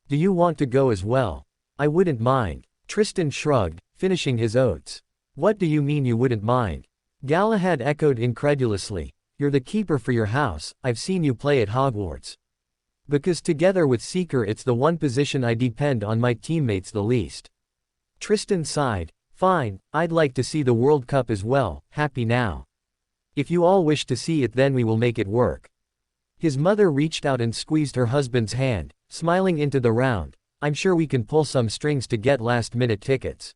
Do you want to go as well? I wouldn't mind. Tristan shrugged, finishing his oats. What do you mean you wouldn't mind? Galahad echoed incredulously. You're the keeper for your house, I've seen you play at Hogwarts. Because together with Seeker it's the one position I depend on my teammates the least. Tristan sighed. Fine, I'd like to see the World Cup as well, happy now. If you all wish to see it, then we will make it work. His mother reached out and squeezed her husband's hand, smiling into the round. I'm sure we can pull some strings to get last-minute tickets.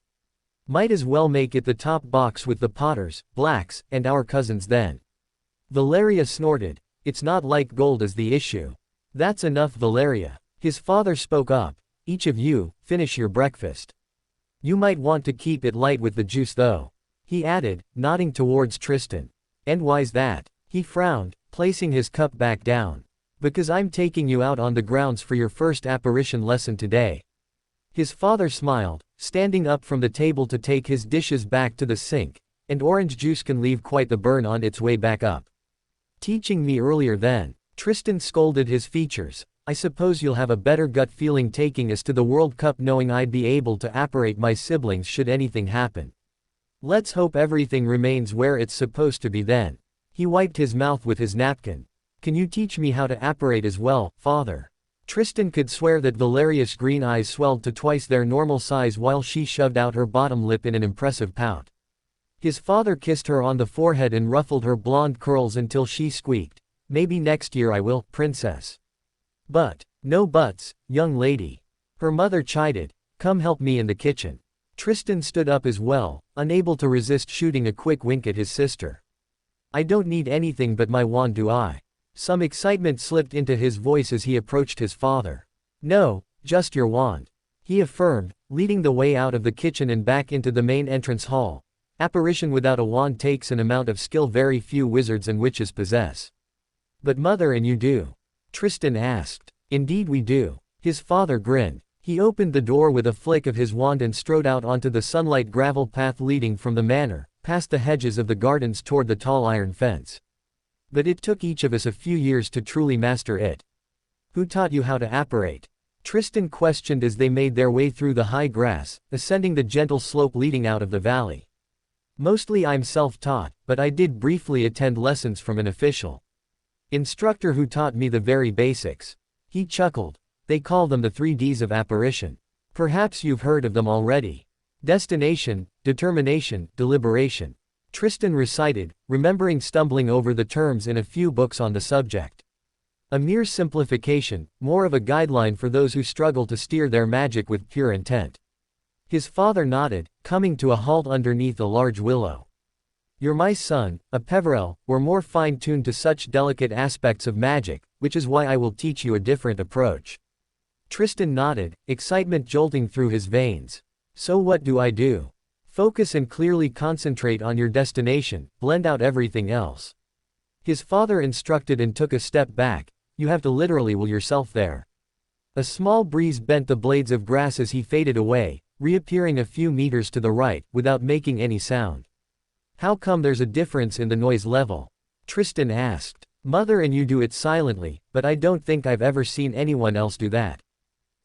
Might as well make it the top box with the Potters, Blacks, and our cousins then. Valeria snorted. It's not like gold is the issue. That's enough, Valeria. His father spoke up. Each of you, finish your breakfast. You might want to keep it light with the juice though. He added, nodding towards Tristan. And why's that? He frowned, placing his cup back down. Because I'm taking you out on the grounds for your first apparition lesson today. His father smiled, standing up from the table to take his dishes back to the sink, and orange juice can leave quite the burn on its way back up. Teaching me earlier then. Tristan scolded his features. I suppose you'll have a better gut feeling taking us to the World Cup knowing I'd be able to apparate my siblings should anything happen. Let's hope everything remains where it's supposed to be then. He wiped his mouth with his napkin. Can you teach me how to apparate as well, father? Tristan could swear that Valeria's green eyes swelled to twice their normal size while she shoved out her bottom lip in an impressive pout. His father kissed her on the forehead and ruffled her blonde curls until she squeaked. Maybe next year I will, princess. But, no buts, young lady. Her mother chided. Come help me in the kitchen. Tristan stood up as well, unable to resist shooting a quick wink at his sister. I don't need anything but my wand, do I? Some excitement slipped into his voice as he approached his father. No, just your wand. He affirmed, leading the way out of the kitchen and back into the main entrance hall. Apparition without a wand takes an amount of skill very few wizards and witches possess. But mother, and you do. Tristan asked. Indeed we do. His father grinned. He opened the door with a flick of his wand and strode out onto the sunlight gravel path leading from the manor, past the hedges of the gardens toward the tall iron fence. But it took each of us a few years to truly master it. Who taught you how to apparate? Tristan questioned as they made their way through the high grass, ascending the gentle slope leading out of the valley. Mostly I'm self-taught, but I did briefly attend lessons from an official instructor who taught me the very basics. He chuckled. They call them the 3 Ds of apparition. Perhaps you've heard of them already. Destination, determination, deliberation. Tristan recited, remembering stumbling over the terms in a few books on the subject. A mere simplification, more of a guideline for those who struggle to steer their magic with pure intent. His father nodded, coming to a halt underneath a large willow. You're my son, a Peverell, we're more fine-tuned to such delicate aspects of magic, which is why I will teach you a different approach. Tristan nodded, excitement jolting through his veins. So what do I do? Focus and clearly concentrate on your destination, blend out everything else. His father instructed and took a step back. You have to literally will yourself there. A small breeze bent the blades of grass as he faded away, reappearing a few meters to the right, without making any sound. How come there's a difference in the noise level? Tristan asked. Mother and you do it silently, but I don't think I've ever seen anyone else do that.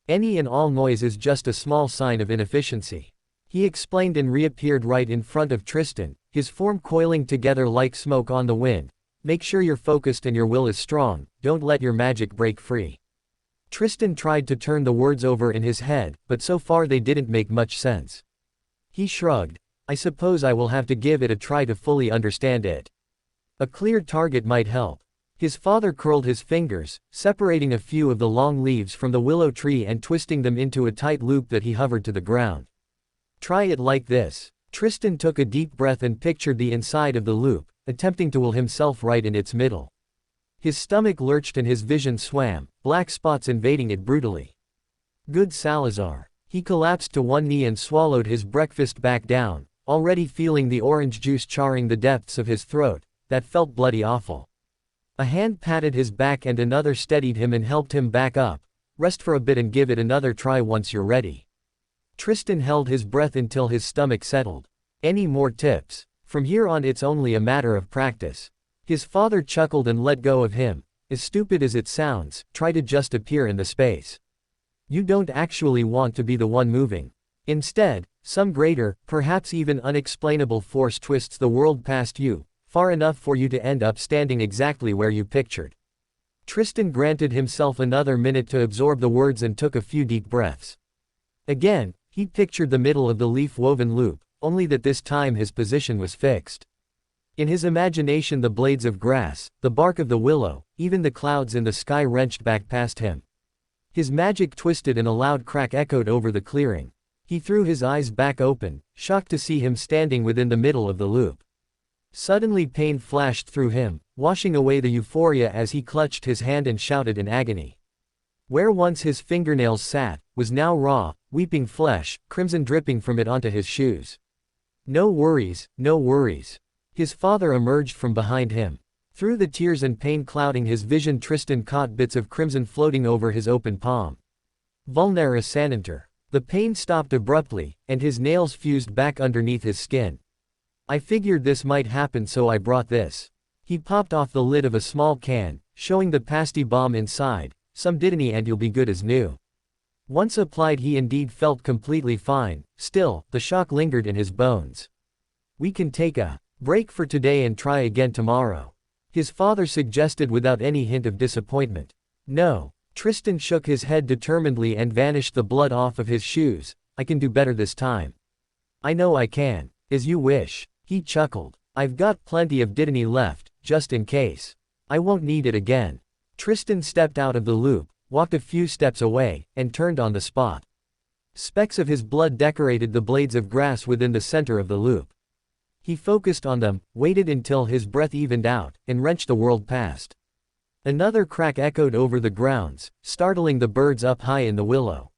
Any and all noise is just a small sign of inefficiency. He explained and reappeared right in front of Tristan, his form coiling together like smoke on the wind. Make sure you're focused and your will is strong, don't let your magic break free. Tristan tried to turn the words over in his head, but so far they didn't make much sense. He shrugged. I suppose I will have to give it a try to fully understand it. A clear target might help. His father curled his fingers, separating a few of the long leaves from the willow tree and twisting them into a tight loop that he hovered to the ground. Try it like this. Tristan took a deep breath and pictured the inside of the loop, attempting to will himself right in its middle. His stomach lurched and his vision swam, black spots invading it brutally. Good Salazar. He collapsed to one knee and swallowed his breakfast back down, already feeling the orange juice charring the depths of his throat. That felt bloody awful. A hand patted his back and another steadied him and helped him back up. Rest for a bit and give it another try once you're ready. Tristan held his breath until his stomach settled. Any more tips? From here on it's only a matter of practice. His father chuckled and let go of him. As stupid as it sounds, try to just appear in the space. You don't actually want to be the one moving. Instead, some greater, perhaps even unexplainable force twists the world past you, far enough for you to end up standing exactly where you pictured. Tristan granted himself another minute to absorb the words and took a few deep breaths. Again, he pictured the middle of the leaf-woven loop, only that this time his position was fixed. In his imagination the blades of grass, the bark of the willow, even the clouds in the sky wrenched back past him. His magic twisted and a loud crack echoed over the clearing. He threw his eyes back open, shocked to see him standing within the middle of the loop. Suddenly pain flashed through him, washing away the euphoria as he clutched his hand and shouted in agony. Where once his fingernails sat, was now raw, weeping flesh, crimson dripping from it onto his shoes. No worries, no worries. His father emerged from behind him. Through the tears and pain clouding his vision Tristan caught bits of crimson floating over his open palm. Vulnera sanenter. The pain stopped abruptly, and his nails fused back underneath his skin. I figured this might happen so I brought this. He popped off the lid of a small can, showing the pasty bomb inside. Some Dittany and you'll be good as new. Once applied he indeed felt completely fine, still, the shock lingered in his bones. We can take a break for today and try again tomorrow. His father suggested without any hint of disappointment. No. Tristan shook his head determinedly and vanished the blood off of his shoes. I can do better this time. I know I can. As you wish. He chuckled. I've got plenty of Dittany left, just in case. I won't need it again. Tristan stepped out of the loop, walked a few steps away, and turned on the spot. Specks of his blood decorated the blades of grass within the center of the loop. He focused on them, waited until his breath evened out, and wrenched the world past. Another crack echoed over the grounds, startling the birds up high in the willow.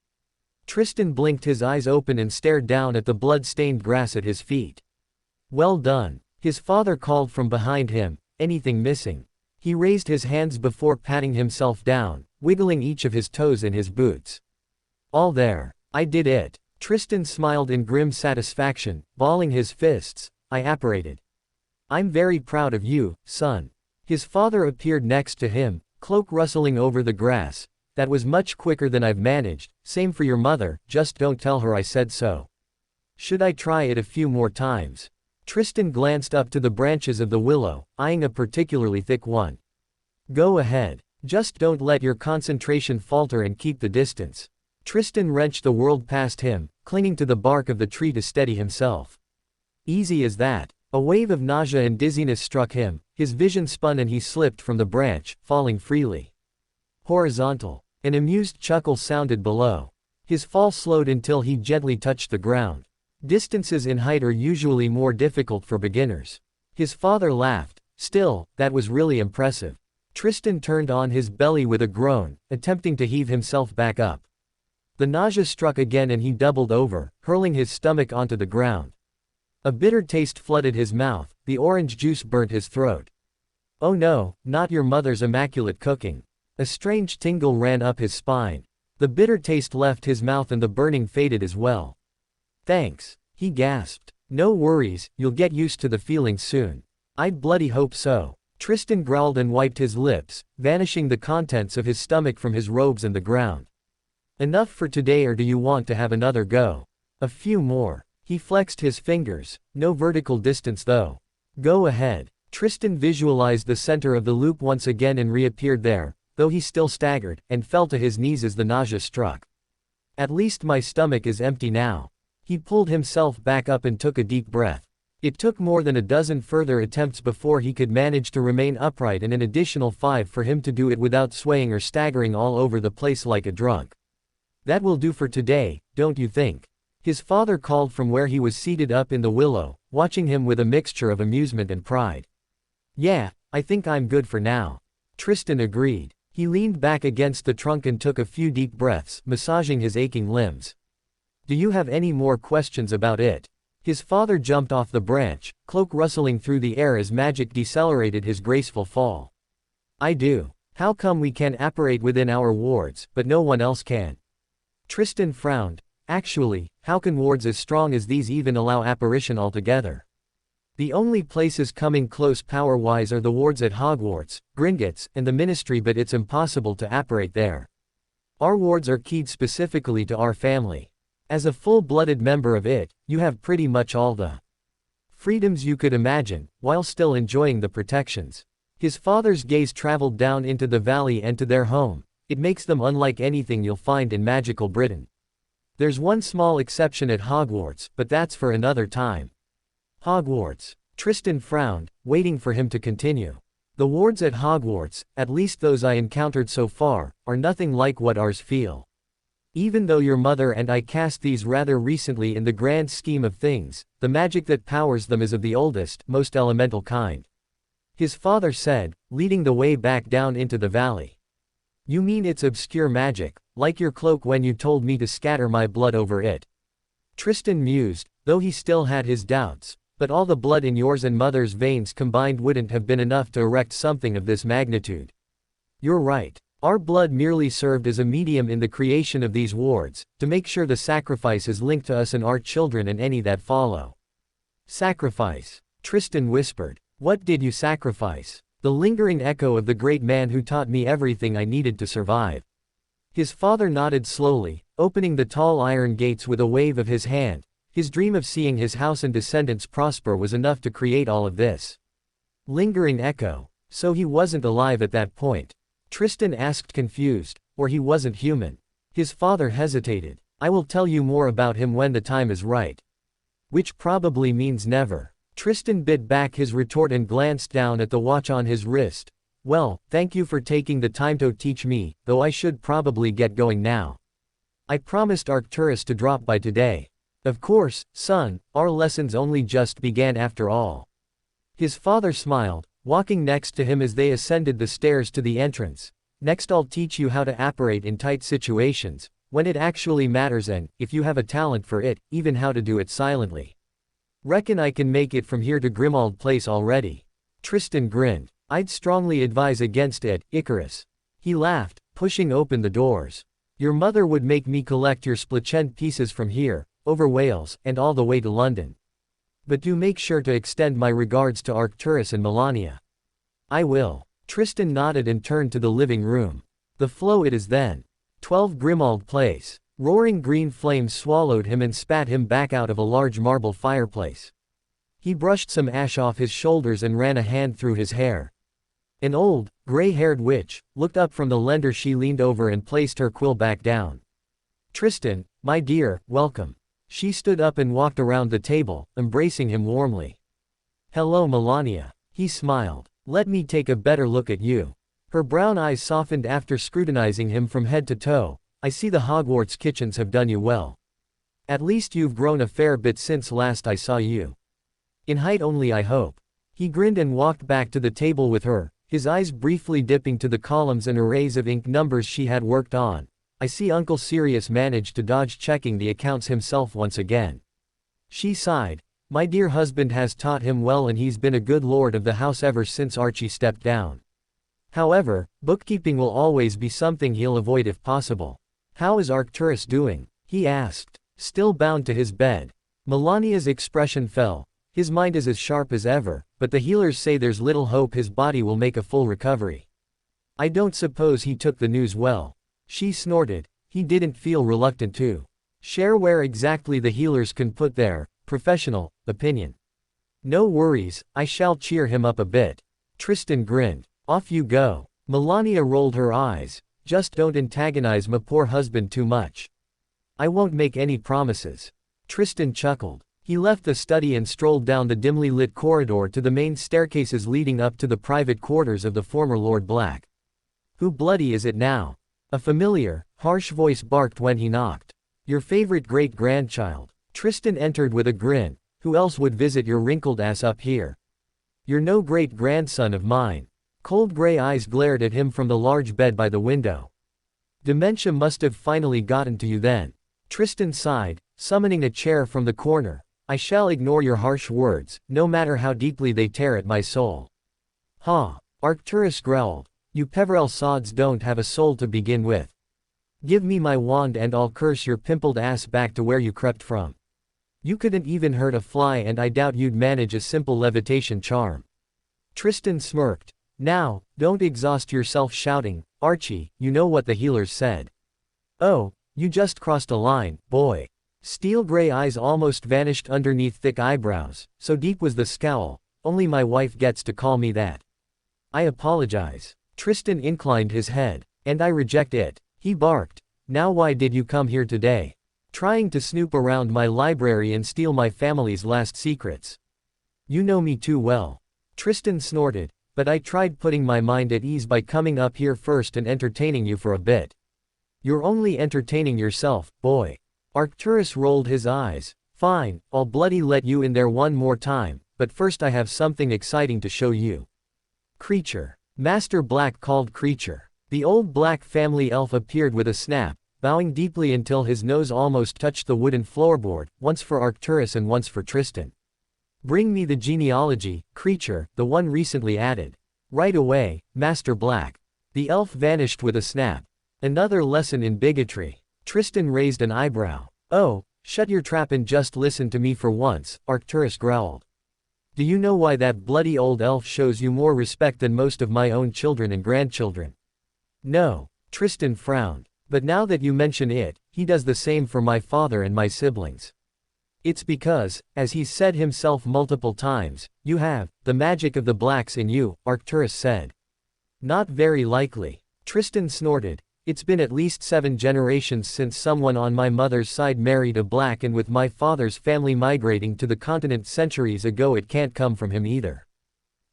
Tristan blinked his eyes open and stared down at the blood-stained grass at his feet. Well done. His father called from behind him. Anything missing? He raised his hands before patting himself down, wiggling each of his toes in his boots. All there. I did it. Tristan smiled in grim satisfaction, balling his fists. I apparated. I'm very proud of you, son. His father appeared next to him, cloak rustling over the grass. That was much quicker than I've managed. Same for your mother, just don't tell her I said so. Should I try it a few more times? Tristan glanced up to the branches of the willow, eyeing a particularly thick one. Go ahead. Just don't let your concentration falter and keep the distance. Tristan wrenched the world past him, clinging to the bark of the tree to steady himself. Easy as that. A wave of nausea and dizziness struck him, his vision spun and he slipped from the branch, falling freely. Horizontal. An amused chuckle sounded below. His fall slowed until he gently touched the ground. Distances in height are usually more difficult for beginners. His father laughed. Still, that was really impressive. Tristan turned on his belly with a groan, attempting to heave himself back up. The nausea struck again and he doubled over, hurling his stomach onto the ground. A bitter taste flooded his mouth, the orange juice burnt his throat. Oh no, not your mother's immaculate cooking. A strange tingle ran up his spine. The bitter taste left his mouth and the burning faded as well. Thanks, he gasped. No worries, you'll get used to the feeling soon. I'd bloody hope so. Tristan growled and wiped his lips, vanishing the contents of his stomach from his robes and the ground. Enough for today, or do you want to have another go? A few more. He flexed his fingers. No vertical distance though. Go ahead. Tristan visualized the center of the loop once again and reappeared there, though he still staggered, and fell to his knees as the nausea struck. At least my stomach is empty now. He pulled himself back up and took a deep breath. It took more than a dozen further attempts before he could manage to remain upright, and an additional 5 for him to do it without swaying or staggering all over the place like a drunk. That will do for today, don't you think? His father called from where he was seated up in the willow, watching him with a mixture of amusement and pride. Yeah, I think I'm good for now. Tristan agreed. He leaned back against the trunk and took a few deep breaths, massaging his aching limbs. Do you have any more questions about it? His father jumped off the branch, cloak rustling through the air as magic decelerated his graceful fall. I do. How come we can apparate within our wards, but no one else can? Tristan frowned. Actually, how can wards as strong as these even allow apparition altogether? The only places coming close power-wise are the wards at Hogwarts, Gringotts, and the Ministry, but it's impossible to apparate there. Our wards are keyed specifically to our family. As a full-blooded member of it, you have pretty much all the freedoms you could imagine, while still enjoying the protections. His father's gaze traveled down into the valley and to their home. It makes them unlike anything you'll find in magical Britain. There's one small exception at Hogwarts, but that's for another time. Hogwarts. Tristan frowned, waiting for him to continue. The wards at Hogwarts, at least those I encountered so far, are nothing like what ours feel. Even though your mother and I cast these rather recently, in the grand scheme of things, the magic that powers them is of the oldest, most elemental kind. His father said, leading the way back down into the valley. You mean it's obscure magic, like your cloak when you told me to scatter my blood over it? Tristan mused, though he still had his doubts. But all the blood in yours and mother's veins combined wouldn't have been enough to erect something of this magnitude. You're right. Our blood merely served as a medium in the creation of these wards, to make sure the sacrifice is linked to us and our children and any that follow. Sacrifice. Tristan whispered. What did you sacrifice? The lingering echo of the great man who taught me everything I needed to survive. His father nodded slowly, opening the tall iron gates with a wave of his hand. His dream of seeing his house and descendants prosper was enough to create all of this. Lingering echo. So he wasn't alive at that point? Tristan asked, confused. Or he wasn't human? His father hesitated. I will tell you more about him when the time is right. Which probably means never. Tristan bit back his retort and glanced down at the watch on his wrist. Well, thank you for taking the time to teach me, though I should probably get going now. I promised Arcturus to drop by today. Of course, son, our lessons only just began after all. His father smiled, walking next to him as they ascended the stairs to the entrance. Next I'll teach you how to apparate in tight situations, when it actually matters, and, if you have a talent for it, even how to do it silently. Reckon I can make it from here to Grimmauld Place already. Tristan grinned. I'd strongly advise against it, Icarus. He laughed, pushing open the doors. Your mother would make me collect your splachent pieces from here, over Wales, and all the way to London. But do make sure to extend my regards to Arcturus and Melania. I will. Tristan nodded and turned to the living room. The flow it is then. 12 Grimmauld Place. Roaring green flames swallowed him and spat him back out of a large marble fireplace. He brushed some ash off his shoulders and ran a hand through his hair. An old, gray-haired witch looked up from the lender. She leaned over and placed her quill back down. Tristan, my dear, welcome. She stood up and walked around the table, embracing him warmly. Hello, Melania. He smiled. Let me take a better look at you. Her brown eyes softened after scrutinizing him from head to toe. I see the Hogwarts kitchens have done you well. At least you've grown a fair bit since last I saw you. In height only, I hope. He grinned and walked back to the table with her, his eyes briefly dipping to the columns and arrays of ink numbers she had worked on. I see Uncle Sirius managed to dodge checking the accounts himself once again. She sighed. My dear husband has taught him well and he's been a good lord of the house ever since Archie stepped down. However, bookkeeping will always be something he'll avoid if possible. How is Arcturus doing? He asked, still bound to his bed. Melania's expression fell. His mind is as sharp as ever, but the healers say there's little hope his body will make a full recovery. I don't suppose he took the news well. She snorted. He didn't feel reluctant to share where exactly the healers can put their professional opinion. No worries, I shall cheer him up a bit. Tristan grinned. Off you go. Melania rolled her eyes. Just don't antagonize my poor husband too much. I won't make any promises. Tristan chuckled. He left the study and strolled down the dimly lit corridor to the main staircases leading up to the private quarters of the former Lord Black. Who bloody is it now? A familiar, harsh voice barked when he knocked. Your favorite great-grandchild. Tristan entered with a grin. Who else would visit your wrinkled ass up here? You're no great-grandson of mine. Cold gray eyes glared at him from the large bed by the window. Dementia must have finally gotten to you then. Tristan sighed, summoning a chair from the corner. I shall ignore your harsh words, no matter how deeply they tear at my soul. Ha! Arcturus growled. You Peverell sods don't have a soul to begin with. Give me my wand and I'll curse your pimpled ass back to where you crept from. You couldn't even hurt a fly and I doubt you'd manage a simple levitation charm. Tristan smirked. Now, don't exhaust yourself shouting, Archie, you know what the healers said. Oh, you just crossed a line, boy. Steel gray eyes almost vanished underneath thick eyebrows, so deep was the scowl. Only my wife gets to call me that. I apologize. Tristan inclined his head. And I reject it. He barked. Now why did you come here today? Trying to snoop around my library and steal my family's last secrets. You know me too well. Tristan snorted. But I tried putting my mind at ease by coming up here first and entertaining you for a bit. You're only entertaining yourself, boy. Arcturus rolled his eyes. Fine, I'll bloody let you in there one more time, but first I have something exciting to show you. Creature. Master Black called creature. The old black family elf appeared with a snap, bowing deeply until his nose almost touched the wooden floorboard, once for Arcturus and once for Tristan. Bring me the genealogy, creature, the one recently added. Right away, Master Black. The elf vanished with a snap. Another lesson in bigotry. Tristan raised an eyebrow. Oh, shut your trap and just listen to me for once, Arcturus growled. Do you know why that bloody old elf shows you more respect than most of my own children and grandchildren? No, Tristan frowned. But now that you mention it, he does the same for my father and my siblings. It's because, as he's said himself multiple times, you have the magic of the blacks in you, Arcturus said. Not very likely. Tristan snorted. It's been at least 7 generations since someone on my mother's side married a black, and with my father's family migrating to the continent centuries ago, it can't come from him either.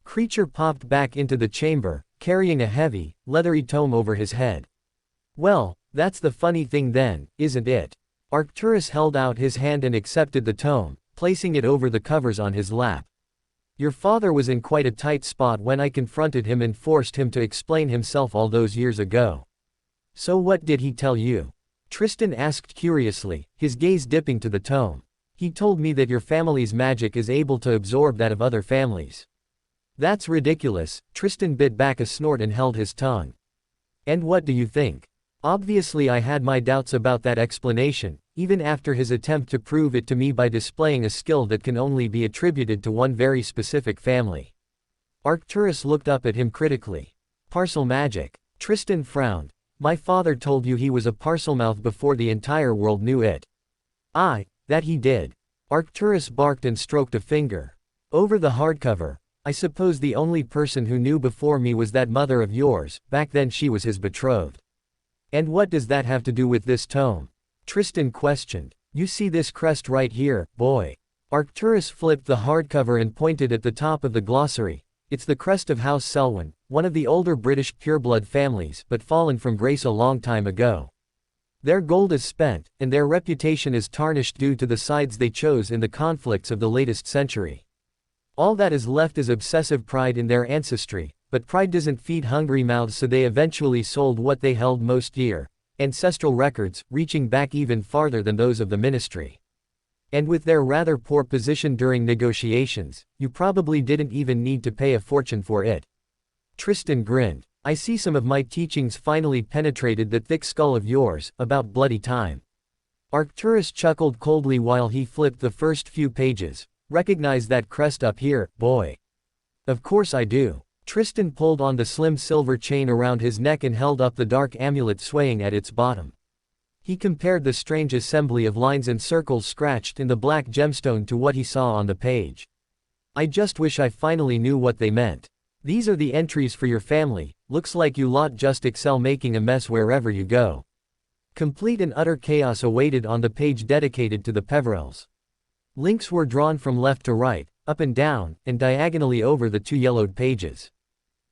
Creature popped back into the chamber, carrying a heavy, leathery tome over his head. Well, that's the funny thing then, isn't it? Arcturus held out his hand and accepted the tome, placing it over the covers on his lap. Your father was in quite a tight spot when I confronted him and forced him to explain himself all those years ago. So what did he tell you? Tristan asked curiously, his gaze dipping to the tome. He told me that your family's magic is able to absorb that of other families. That's ridiculous, Tristan bit back a snort and held his tongue. And what do you think? Obviously I had my doubts about that explanation, even after his attempt to prove it to me by displaying a skill that can only be attributed to one very specific family. Arcturus looked up at him critically. Parcel magic. Tristan frowned. My father told you he was a Parselmouth before the entire world knew it. Aye, that he did. Arcturus barked and stroked a finger. Over the hardcover. I suppose the only person who knew before me was that mother of yours, back then she was his betrothed. And what does that have to do with this tome? Tristan questioned. You see this crest right here, boy. Arcturus flipped the hardcover and pointed at the top of the glossary. It's the crest of House Selwyn, one of the older British pureblood families, but fallen from grace a long time ago. Their gold is spent, and their reputation is tarnished due to the sides they chose in the conflicts of the latest century. All that is left is obsessive pride in their ancestry, but pride doesn't feed hungry mouths, so they eventually sold what they held most dear, ancestral records, reaching back even farther than those of the ministry. And with their rather poor position during negotiations, you probably didn't even need to pay a fortune for it. Tristan grinned. I see some of my teachings finally penetrated that thick skull of yours, about bloody time. Arcturus chuckled coldly while he flipped the first few pages. Recognize that crest up here, boy. Of course I do. Tristan pulled on the slim silver chain around his neck and held up the dark amulet swaying at its bottom. He compared the strange assembly of lines and circles scratched in the black gemstone to what he saw on the page. I just wish I finally knew what they meant. These are the entries for your family, looks like you lot just excel making a mess wherever you go. Complete and utter chaos awaited on the page dedicated to the Peverells. Links were drawn from left to right, up and down, and diagonally over the two yellowed pages.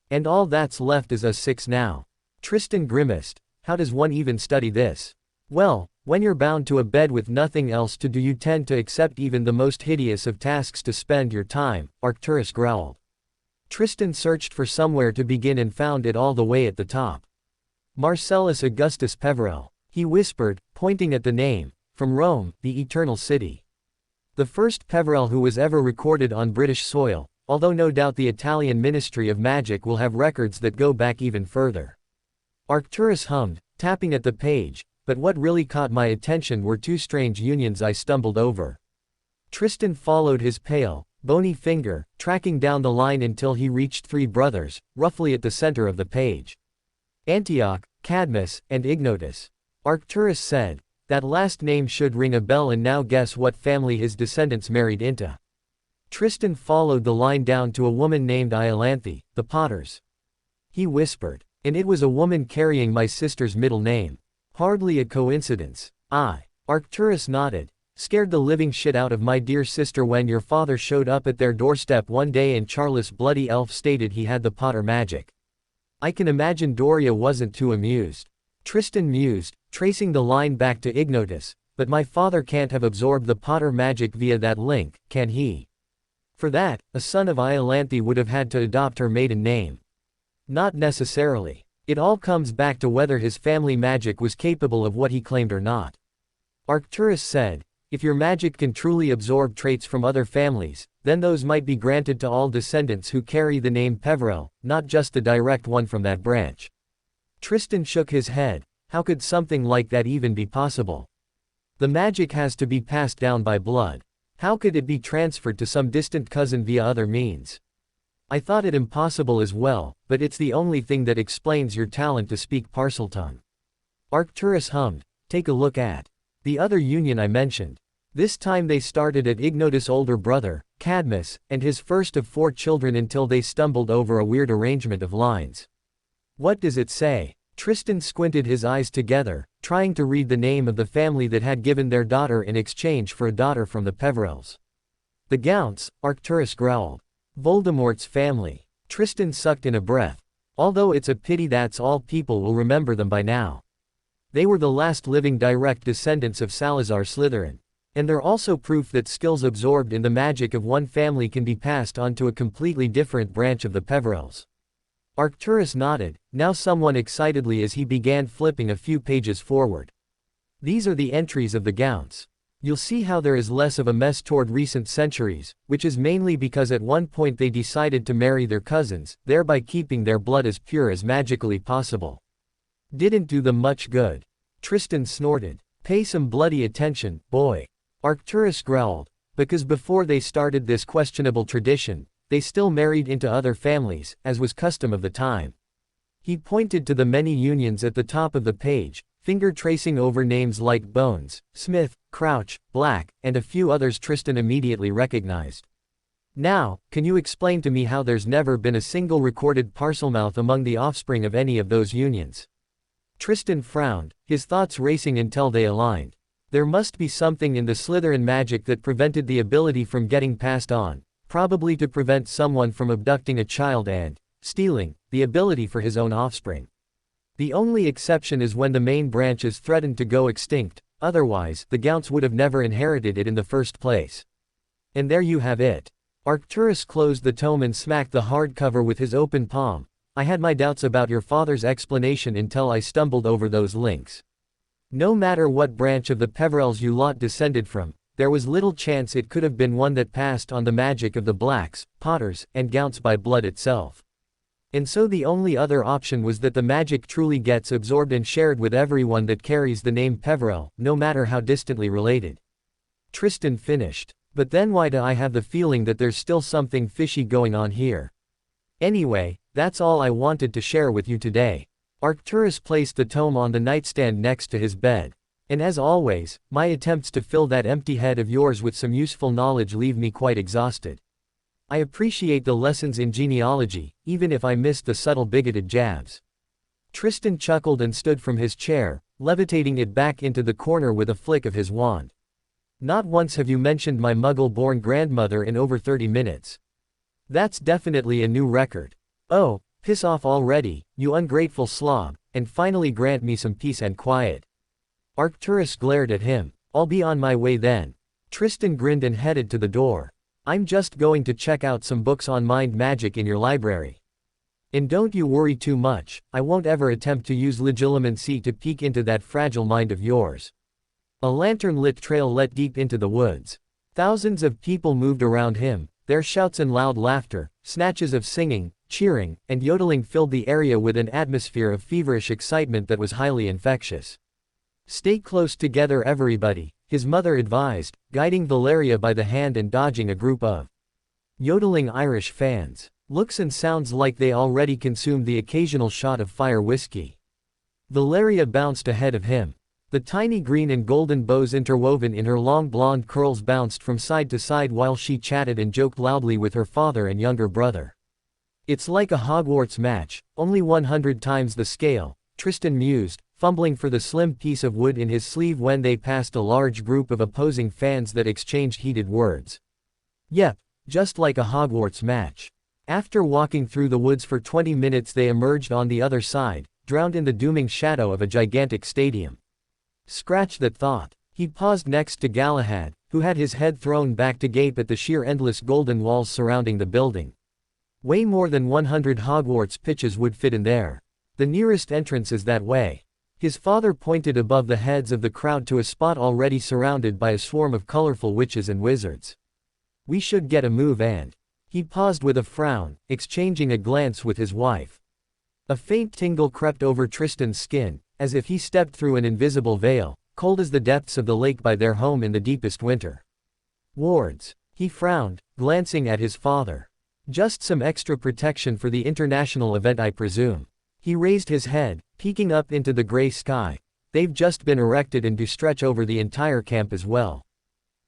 And all that's left is us six now. Tristan grimaced. How does one even study this? Well, when you're bound to a bed with nothing else to do, you tend to accept even the most hideous of tasks to spend your time, Arcturus growled. Tristan searched for somewhere to begin and found it all the way at the top. Marcellus Augustus Peverell, he whispered, pointing at the name, from Rome, the Eternal City. The first Peverell who was ever recorded on British soil, although no doubt the Italian Ministry of Magic will have records that go back even further. Arcturus hummed, tapping at the page, but what really caught my attention were two strange unions I stumbled over. Tristan followed his pale, bony finger, tracking down the line until he reached three brothers, roughly at the center of the page. Antioch, Cadmus, and Ignotus. Arcturus said, that last name should ring a bell, and now guess what family his descendants married into. Tristan followed the line down to a woman named Iolanthe, the Potters. He whispered, and it was a woman carrying my sister's middle name. Hardly a coincidence. Arcturus nodded. Scared the living shit out of my dear sister when your father showed up at their doorstep one day and Charles Bloody Elf stated he had the Potter magic. I can imagine Doria wasn't too amused. Tristan mused, tracing the line back to Ignotus, but my father can't have absorbed the Potter magic via that link, can he? For that, a son of Iolanthe would have had to adopt her maiden name. Not necessarily. It all comes back to whether his family magic was capable of what he claimed or not. Arcturus said, if your magic can truly absorb traits from other families, then those might be granted to all descendants who carry the name Peverell, not just the direct one from that branch. Tristan shook his head. How could something like that even be possible? The magic has to be passed down by blood. How could it be transferred to some distant cousin via other means? I thought it impossible as well, but it's the only thing that explains your talent to speak Parseltongue. Arcturus hummed. Take a look at the other union I mentioned. This time they started at Ignotus' older brother, Cadmus, and his first of 4 children until they stumbled over a weird arrangement of lines. What does it say? Tristan squinted his eyes together, trying to read the name of the family that had given their daughter in exchange for a daughter from the Peverells. The Gounts, Arcturus growled. Voldemort's family. Tristan sucked in a breath. Although it's a pity that's all people will remember them by now. They were the last living direct descendants of Salazar Slytherin. And they're also proof that skills absorbed in the magic of one family can be passed on to a completely different branch of the Peverells. Arcturus nodded, now somewhat excitedly as he began flipping a few pages forward. These are the entries of the Gounts. You'll see how there is less of a mess toward recent centuries, which is mainly because at one point they decided to marry their cousins, thereby keeping their blood as pure as magically possible. Didn't do them much good. Tristan snorted. Pay some bloody attention, boy. Arcturus growled. Because before they started this questionable tradition, they still married into other families, as was custom of the time. He pointed to the many unions at the top of the page, finger tracing over names like Bones, Smith, Crouch, Black, and a few others Tristan immediately recognized. Now, can you explain to me how there's never been a single recorded Parselmouth among the offspring of any of those unions? Tristan frowned, his thoughts racing until they aligned. There must be something in the Slytherin magic that prevented the ability from getting passed on, probably to prevent someone from abducting a child and stealing the ability for his own offspring. The only exception is when the main branch is threatened to go extinct, otherwise, the Gounts would have never inherited it in the first place. And there you have it. Arcturus closed the tome and smacked the hardcover with his open palm. I had my doubts about your father's explanation until I stumbled over those links. No matter what branch of the Peverells you lot descended from, there was little chance it could have been one that passed on the magic of the Blacks, Potters, and Gounts by blood itself. And so the only other option was that the magic truly gets absorbed and shared with everyone that carries the name Peverell, no matter how distantly related. Tristan finished. But then why do I have the feeling that there's still something fishy going on here? Anyway, that's all I wanted to share with you today. Arcturus placed the tome on the nightstand next to his bed. And as always, my attempts to fill that empty head of yours with some useful knowledge leave me quite exhausted. I appreciate the lessons in genealogy, even if I missed the subtle bigoted jabs. Tristan chuckled and stood from his chair, levitating it back into the corner with a flick of his wand. Not once have you mentioned my Muggle-born grandmother in over 30 minutes. That's definitely a new record. Oh, piss off already, you ungrateful slob, and finally grant me some peace and quiet. Arcturus glared at him. I'll be on my way then. Tristan grinned and headed to the door. I'm just going to check out some books on mind magic in your library. And don't you worry too much, I won't ever attempt to use legilimency to peek into that fragile mind of yours. A lantern-lit trail led deep into the woods. Thousands of people moved around him, their shouts and loud laughter, snatches of singing, cheering, and yodeling filled the area with an atmosphere of feverish excitement that was highly infectious. Stay close together everybody, his mother advised, guiding Valeria by the hand and dodging a group of yodeling Irish fans. Looks and sounds like they already consumed the occasional shot of fire whiskey. Valeria bounced ahead of him. The tiny green and golden bows interwoven in her long blonde curls bounced from side to side while she chatted and joked loudly with her father and younger brother. It's like a Hogwarts match, only 100 times the scale, Tristan mused, fumbling for the slim piece of wood in his sleeve when they passed a large group of opposing fans that exchanged heated words. Yep, just like a Hogwarts match. After walking through the woods for 20 minutes they emerged on the other side, drowned in the dooming shadow of a gigantic stadium. Scratch that thought. He paused next to Galahad, who had his head thrown back to gape at the sheer endless golden walls surrounding the building. Way more than 100 Hogwarts pitches would fit in there. The nearest entrance is that way. His father pointed above the heads of the crowd to a spot already surrounded by a swarm of colorful witches and wizards. We should get a move and... He paused with a frown, exchanging a glance with his wife. A faint tingle crept over Tristan's skin, as if he stepped through an invisible veil, cold as the depths of the lake by their home in the deepest winter. Wards. He frowned, glancing at his father. Just some extra protection for the international event I presume. He raised his head, peeking up into the gray sky. They've just been erected and do stretch over the entire camp as well.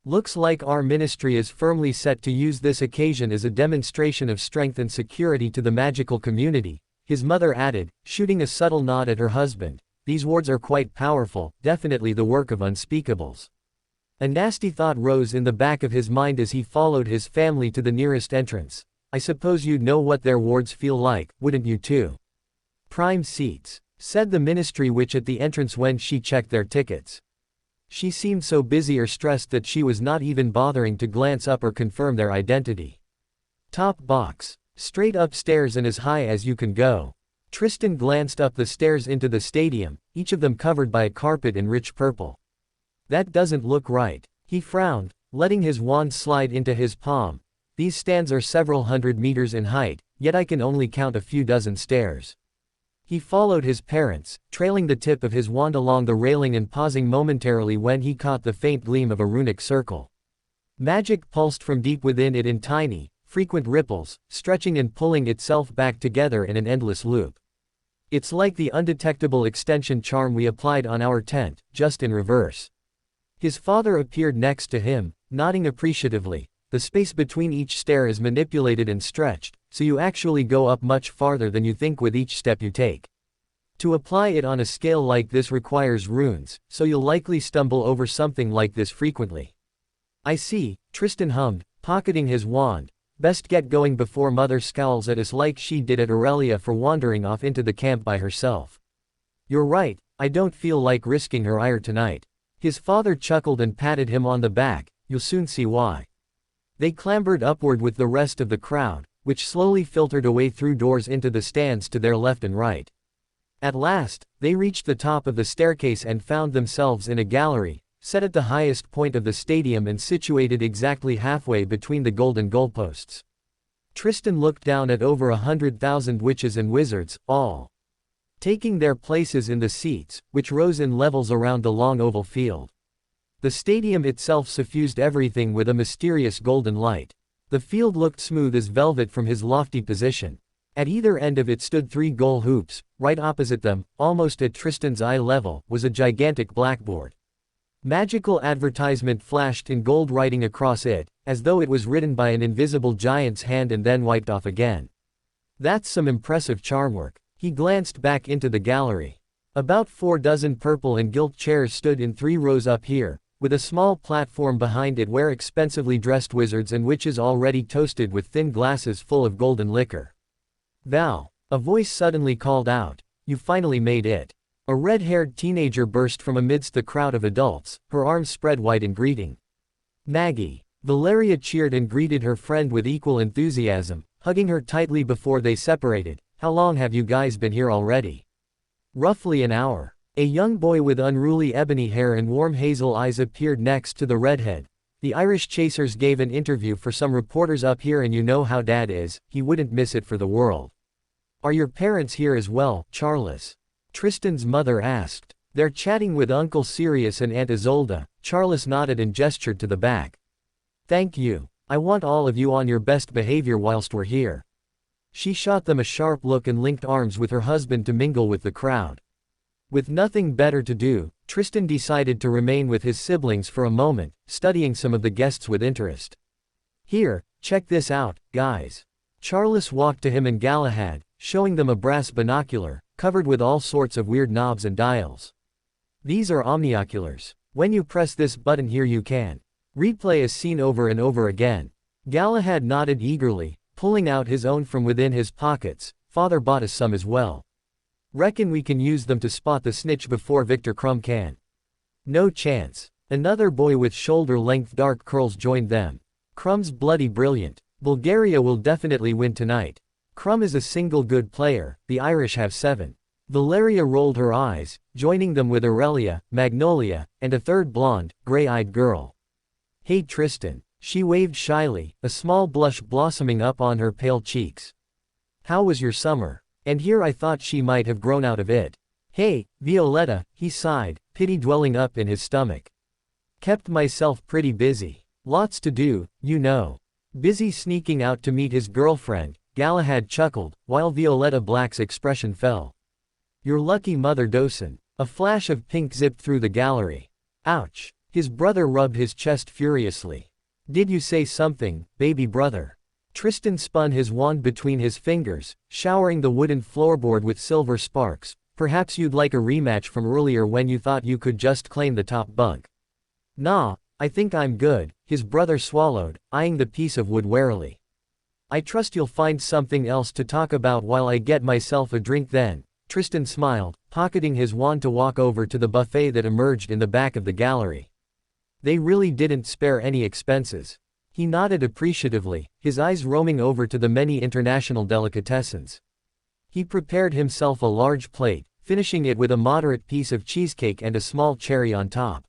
Looks like our ministry is firmly set to use this occasion as a demonstration of strength and security to the magical community, his mother added, shooting a subtle nod at her husband. These wards are quite powerful, definitely the work of unspeakables. A nasty thought rose in the back of his mind as he followed his family to the nearest entrance. I suppose you'd know what their wards feel like, wouldn't you too? Prime seats, said the ministry witch at the entrance when she checked their tickets. She seemed so busy or stressed that she was not even bothering to glance up or confirm their identity. Top box. Straight upstairs and as high as you can go. Tristan glanced up the stairs into the stadium, each of them covered by a carpet in rich purple. That doesn't look right. He frowned, letting his wand slide into his palm. These stands are several hundred meters in height, yet I can only count a few dozen stairs. He followed his parents, trailing the tip of his wand along the railing and pausing momentarily when he caught the faint gleam of a runic circle. Magic pulsed from deep within it in tiny, frequent ripples, stretching and pulling itself back together in an endless loop. It's like the undetectable extension charm we applied on our tent, just in reverse. His father appeared next to him, nodding appreciatively. The space between each stair is manipulated and stretched, so you actually go up much farther than you think with each step you take. To apply it on a scale like this requires runes, so you'll likely stumble over something like this frequently. I see, Tristan hummed, pocketing his wand. Best get going before Mother scowls at us like she did at Aurelia for wandering off into the camp by herself. You're right, I don't feel like risking her ire tonight. His father chuckled and patted him on the back. You'll soon see why. They clambered upward with the rest of the crowd, which slowly filtered away through doors into the stands to their left and right. At last, they reached the top of the staircase and found themselves in a gallery, set at the highest point of the stadium and situated exactly halfway between the golden goalposts. Tristan looked down at over 100,000 witches and wizards, all taking their places in the seats, which rose in levels around the long oval field. The stadium itself suffused everything with a mysterious golden light. The field looked smooth as velvet from his lofty position. At either end of it stood 3 goal hoops. Right opposite them, almost at Tristan's eye level, was a gigantic blackboard. Magical advertisement flashed in gold writing across it, as though it was written by an invisible giant's hand and then wiped off again. That's some impressive charm work. He glanced back into the gallery. About 4 dozen purple and gilt chairs stood in 3 rows up here, with a small platform behind it where expensively dressed wizards and witches already toasted with thin glasses full of golden liquor. Val, a voice suddenly called out, you finally made it. A red-haired teenager burst from amidst the crowd of adults, her arms spread wide in greeting. Maggie. Valeria cheered and greeted her friend with equal enthusiasm, hugging her tightly before they separated. How long have you guys been here already? Roughly an hour. A young boy with unruly ebony hair and warm hazel eyes appeared next to the redhead. The Irish chasers gave an interview for some reporters up here and you know how Dad is, he wouldn't miss it for the world. Are your parents here as well, Charles? Tristan's mother asked. They're chatting with Uncle Sirius and Aunt Isolde. Charles nodded and gestured to the back. Thank you. I want all of you on your best behavior whilst we're here. She shot them a sharp look and linked arms with her husband to mingle with the crowd. With nothing better to do, Tristan decided to remain with his siblings for a moment, studying some of the guests with interest. Here, check this out, guys. Charles walked to him and Galahad, showing them a brass binocular, covered with all sorts of weird knobs and dials. These are omnioculars. When you press this button here you can replay a scene over and over again. Galahad nodded eagerly, pulling out his own from within his pockets. Father bought us some as well. Reckon we can use them to spot the snitch before Victor Crumb can. No chance. Another boy with shoulder-length dark curls joined them. Crumb's bloody brilliant. Bulgaria will definitely win tonight. Crumb is a single good player, the Irish have 7. Valeria rolled her eyes, joining them with Aurelia, Magnolia, and a third blonde, gray-eyed girl. Hey Tristan. She waved shyly, a small blush blossoming up on her pale cheeks. How was your summer? And here I thought she might have grown out of it. Hey, Violetta, he sighed, pity dwelling up in his stomach. Kept myself pretty busy. Lots to do, you know. Busy sneaking out to meet his girlfriend, Galahad chuckled, while Violetta Black's expression fell. Your lucky mother Dosen. A flash of pink zipped through the gallery. Ouch. His brother rubbed his chest furiously. Did you say something, baby brother? Tristan spun his wand between his fingers, showering the wooden floorboard with silver sparks. Perhaps you'd like a rematch from earlier when you thought you could just claim the top bunk. Nah, I think I'm good, his brother swallowed, eyeing the piece of wood warily. I trust you'll find something else to talk about while I get myself a drink then. Tristan smiled, pocketing his wand to walk over to the buffet that emerged in the back of the gallery. They really didn't spare any expenses. He nodded appreciatively, his eyes roaming over to the many international delicatessens. He prepared himself a large plate, finishing it with a moderate piece of cheesecake and a small cherry on top.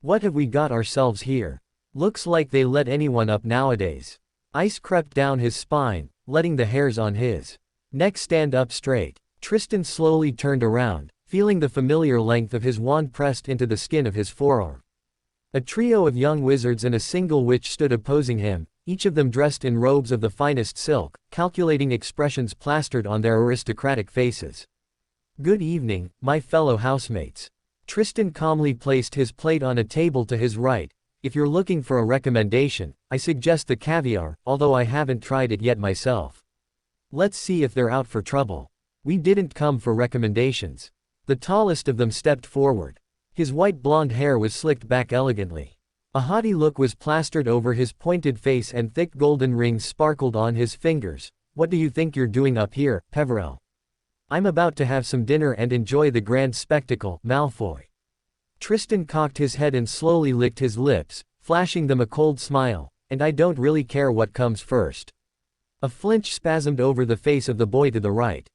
What have we got ourselves here? Looks like they let anyone up nowadays. Ice crept down his spine, letting the hairs on his neck stand up straight. Tristan slowly turned around, feeling the familiar length of his wand pressed into the skin of his forearm. A trio of young wizards and a single witch stood opposing him, each of them dressed in robes of the finest silk, calculating expressions plastered on their aristocratic faces. "Good evening, my fellow housemates." Tristan calmly placed his plate on a table to his right. "If you're looking for a recommendation, I suggest the caviar, although I haven't tried it yet myself. Let's see if they're out for trouble." "We didn't come for recommendations." The tallest of them stepped forward. His white blonde hair was slicked back elegantly. A haughty look was plastered over his pointed face and thick golden rings sparkled on his fingers. "What do you think you're doing up here, Peverell?" "I'm about to have some dinner and enjoy the grand spectacle, Malfoy." Tristan cocked his head and slowly licked his lips, flashing them a cold smile. "And I don't really care what comes first." A flinch spasmed over the face of the boy to the right.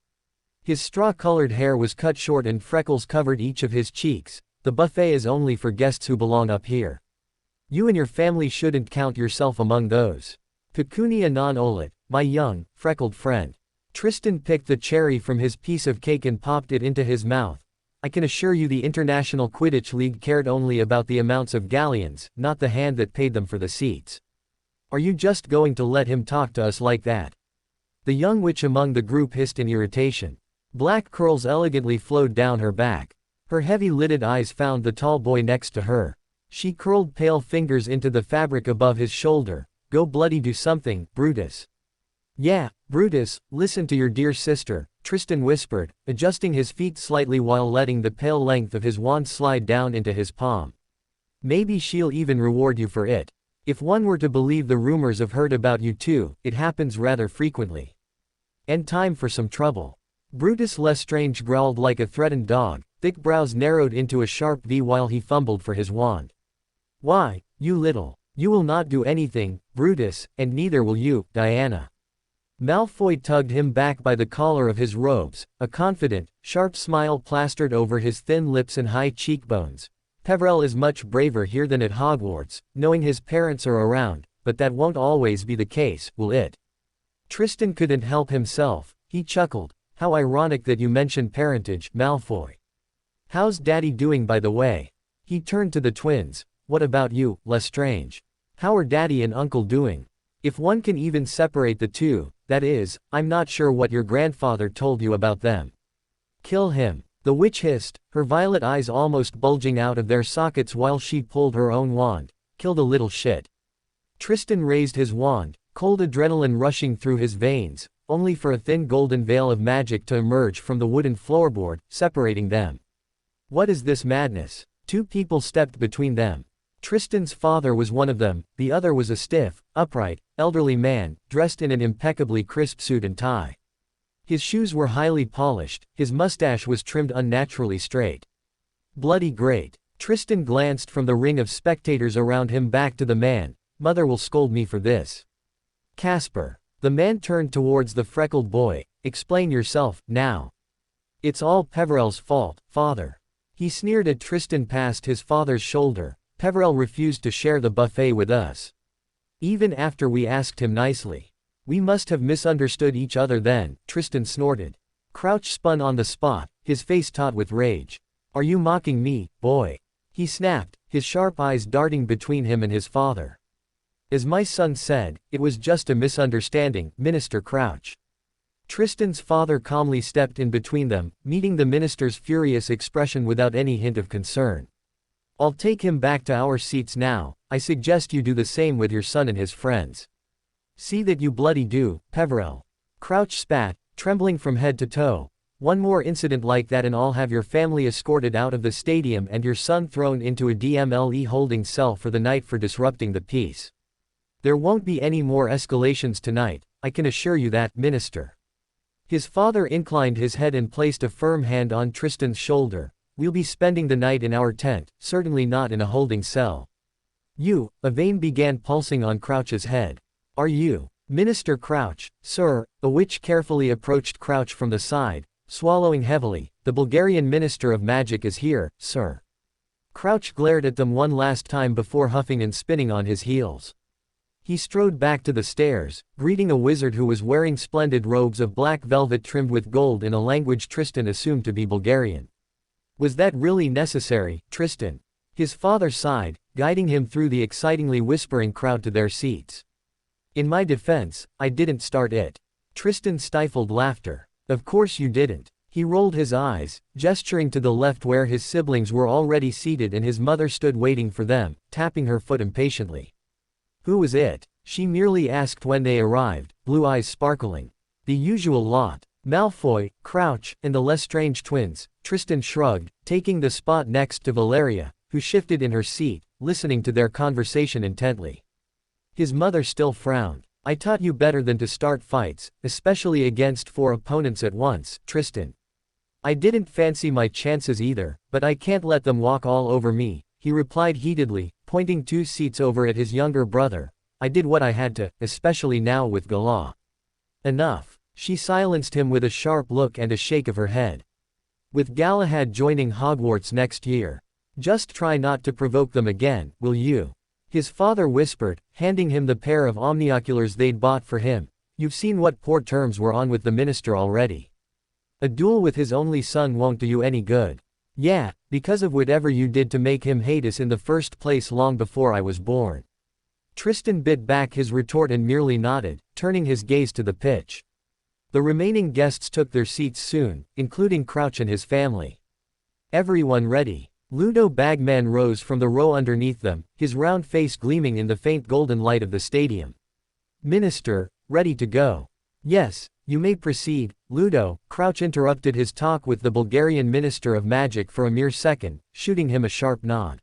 His straw-colored hair was cut short and freckles covered each of his cheeks. "The buffet is only for guests who belong up here. You and your family shouldn't count yourself among those. Pecunia non olet, my young, freckled friend." Tristan picked the cherry from his piece of cake and popped it into his mouth. "I can assure you the International Quidditch League cared only about the amounts of galleons, not the hand that paid them for the seats. Are you just going to let him talk to us like that?" The young witch among the group hissed in irritation. Black curls elegantly flowed down her back. Her heavy-lidded eyes found the tall boy next to her. She curled pale fingers into the fabric above his shoulder. "Go bloody do something, Brutus." "Yeah, Brutus, listen to your dear sister," Tristan whispered, adjusting his feet slightly while letting the pale length of his wand slide down into his palm. "Maybe she'll even reward you for it. If one were to believe the rumors I've heard about you two, it happens rather frequently. And time for some trouble." Brutus Lestrange growled like a threatened dog, thick brows narrowed into a sharp V while he fumbled for his wand. "Why, you will not do anything, Brutus, and neither will you, Diana." Malfoy tugged him back by the collar of his robes, a confident, sharp smile plastered over his thin lips and high cheekbones. "Peverell is much braver here than at Hogwarts, knowing his parents are around, but that won't always be the case, will it?" Tristan couldn't help himself. He chuckled. "How ironic that you mentioned parentage, Malfoy. How's Daddy doing by the way?" He turned to the twins. "What about you, Lestrange? How are Daddy and Uncle doing? If one can even separate the two, that is, I'm not sure what your grandfather told you about them." "Kill him," the witch hissed, her violet eyes almost bulging out of their sockets while she pulled her own wand. "Kill the little shit." Tristan raised his wand, cold adrenaline rushing through his veins, only for a thin golden veil of magic to emerge from the wooden floorboard, separating them. "What is this madness?" Two people stepped between them. Tristan's father was one of them, the other was a stiff, upright, elderly man, dressed in an impeccably crisp suit and tie. His shoes were highly polished, his mustache was trimmed unnaturally straight. "Bloody great." Tristan glanced from the ring of spectators around him back to the man. "Mother will scold me for this." "Casper." The man turned towards the freckled boy. "Explain yourself, now." "It's all Peverell's fault, father." He sneered at Tristan past his father's shoulder. "Peverell refused to share the buffet with us. Even after we asked him nicely. We must have misunderstood each other then," Tristan snorted. Crouch spun on the spot, his face taut with rage. "Are you mocking me, boy?" he snapped, his sharp eyes darting between him and his father. "As my son said, it was just a misunderstanding, Minister Crouch." Tristan's father calmly stepped in between them, meeting the minister's furious expression without any hint of concern. "I'll take him back to our seats now. I suggest you do the same with your son and his friends. See that you bloody do, Peverell." Crouch spat, trembling from head to toe. "One more incident like that and I'll have your family escorted out of the stadium and your son thrown into a DMLE holding cell for the night for disrupting the peace. There won't be any more escalations tonight, I can assure you that, Minister." His father inclined his head and placed a firm hand on Tristan's shoulder. "We'll be spending the night in our tent, certainly not in a holding cell." "You," a vein began pulsing on Crouch's head. "Are you Minister Crouch, sir?" A witch carefully approached Crouch from the side, swallowing heavily. "The Bulgarian Minister of Magic is here, sir." Crouch glared at them one last time before huffing and spinning on his heels. He strode back to the stairs, greeting a wizard who was wearing splendid robes of black velvet trimmed with gold in a language Tristan assumed to be Bulgarian. Was that really necessary, Tristan? His father sighed, guiding him through the excitingly whispering crowd to their seats. In my defense, I didn't start it. Tristan stifled laughter. Of course you didn't. He rolled his eyes, gesturing to the left where his siblings were already seated and his mother stood waiting for them, tapping her foot impatiently. Who was it? She merely asked when they arrived, blue eyes sparkling. The usual lot. Malfoy, Crouch, and the Lestrange twins. Tristan shrugged, taking the spot next to Valeria, who shifted in her seat, listening to their conversation intently. His mother still frowned. I taught you better than to start fights, especially against 4 opponents at once, Tristan. I didn't fancy my chances either, but I can't let them walk all over me, he replied heatedly, pointing 2 seats over at his younger brother. I did what I had to, especially now with Galah. Enough. She silenced him with a sharp look and a shake of her head. With Galahad joining Hogwarts next year. Just try not to provoke them again, will you? His father whispered, handing him the pair of omnioculars they'd bought for him. You've seen what poor terms we're on with the minister already. A duel with his only son won't do you any good. Yeah, because of whatever you did to make him hate us in the first place long before I was born. Tristan bit back his retort and merely nodded, turning his gaze to the pitch. The remaining guests took their seats soon, including Crouch and his family. Everyone ready. Ludo Bagman rose from the row underneath them, his round face gleaming in the faint golden light of the stadium. Minister, ready to go. Yes, you may proceed, Ludo. Crouch interrupted his talk with the Bulgarian Minister of Magic for a mere second, shooting him a sharp nod.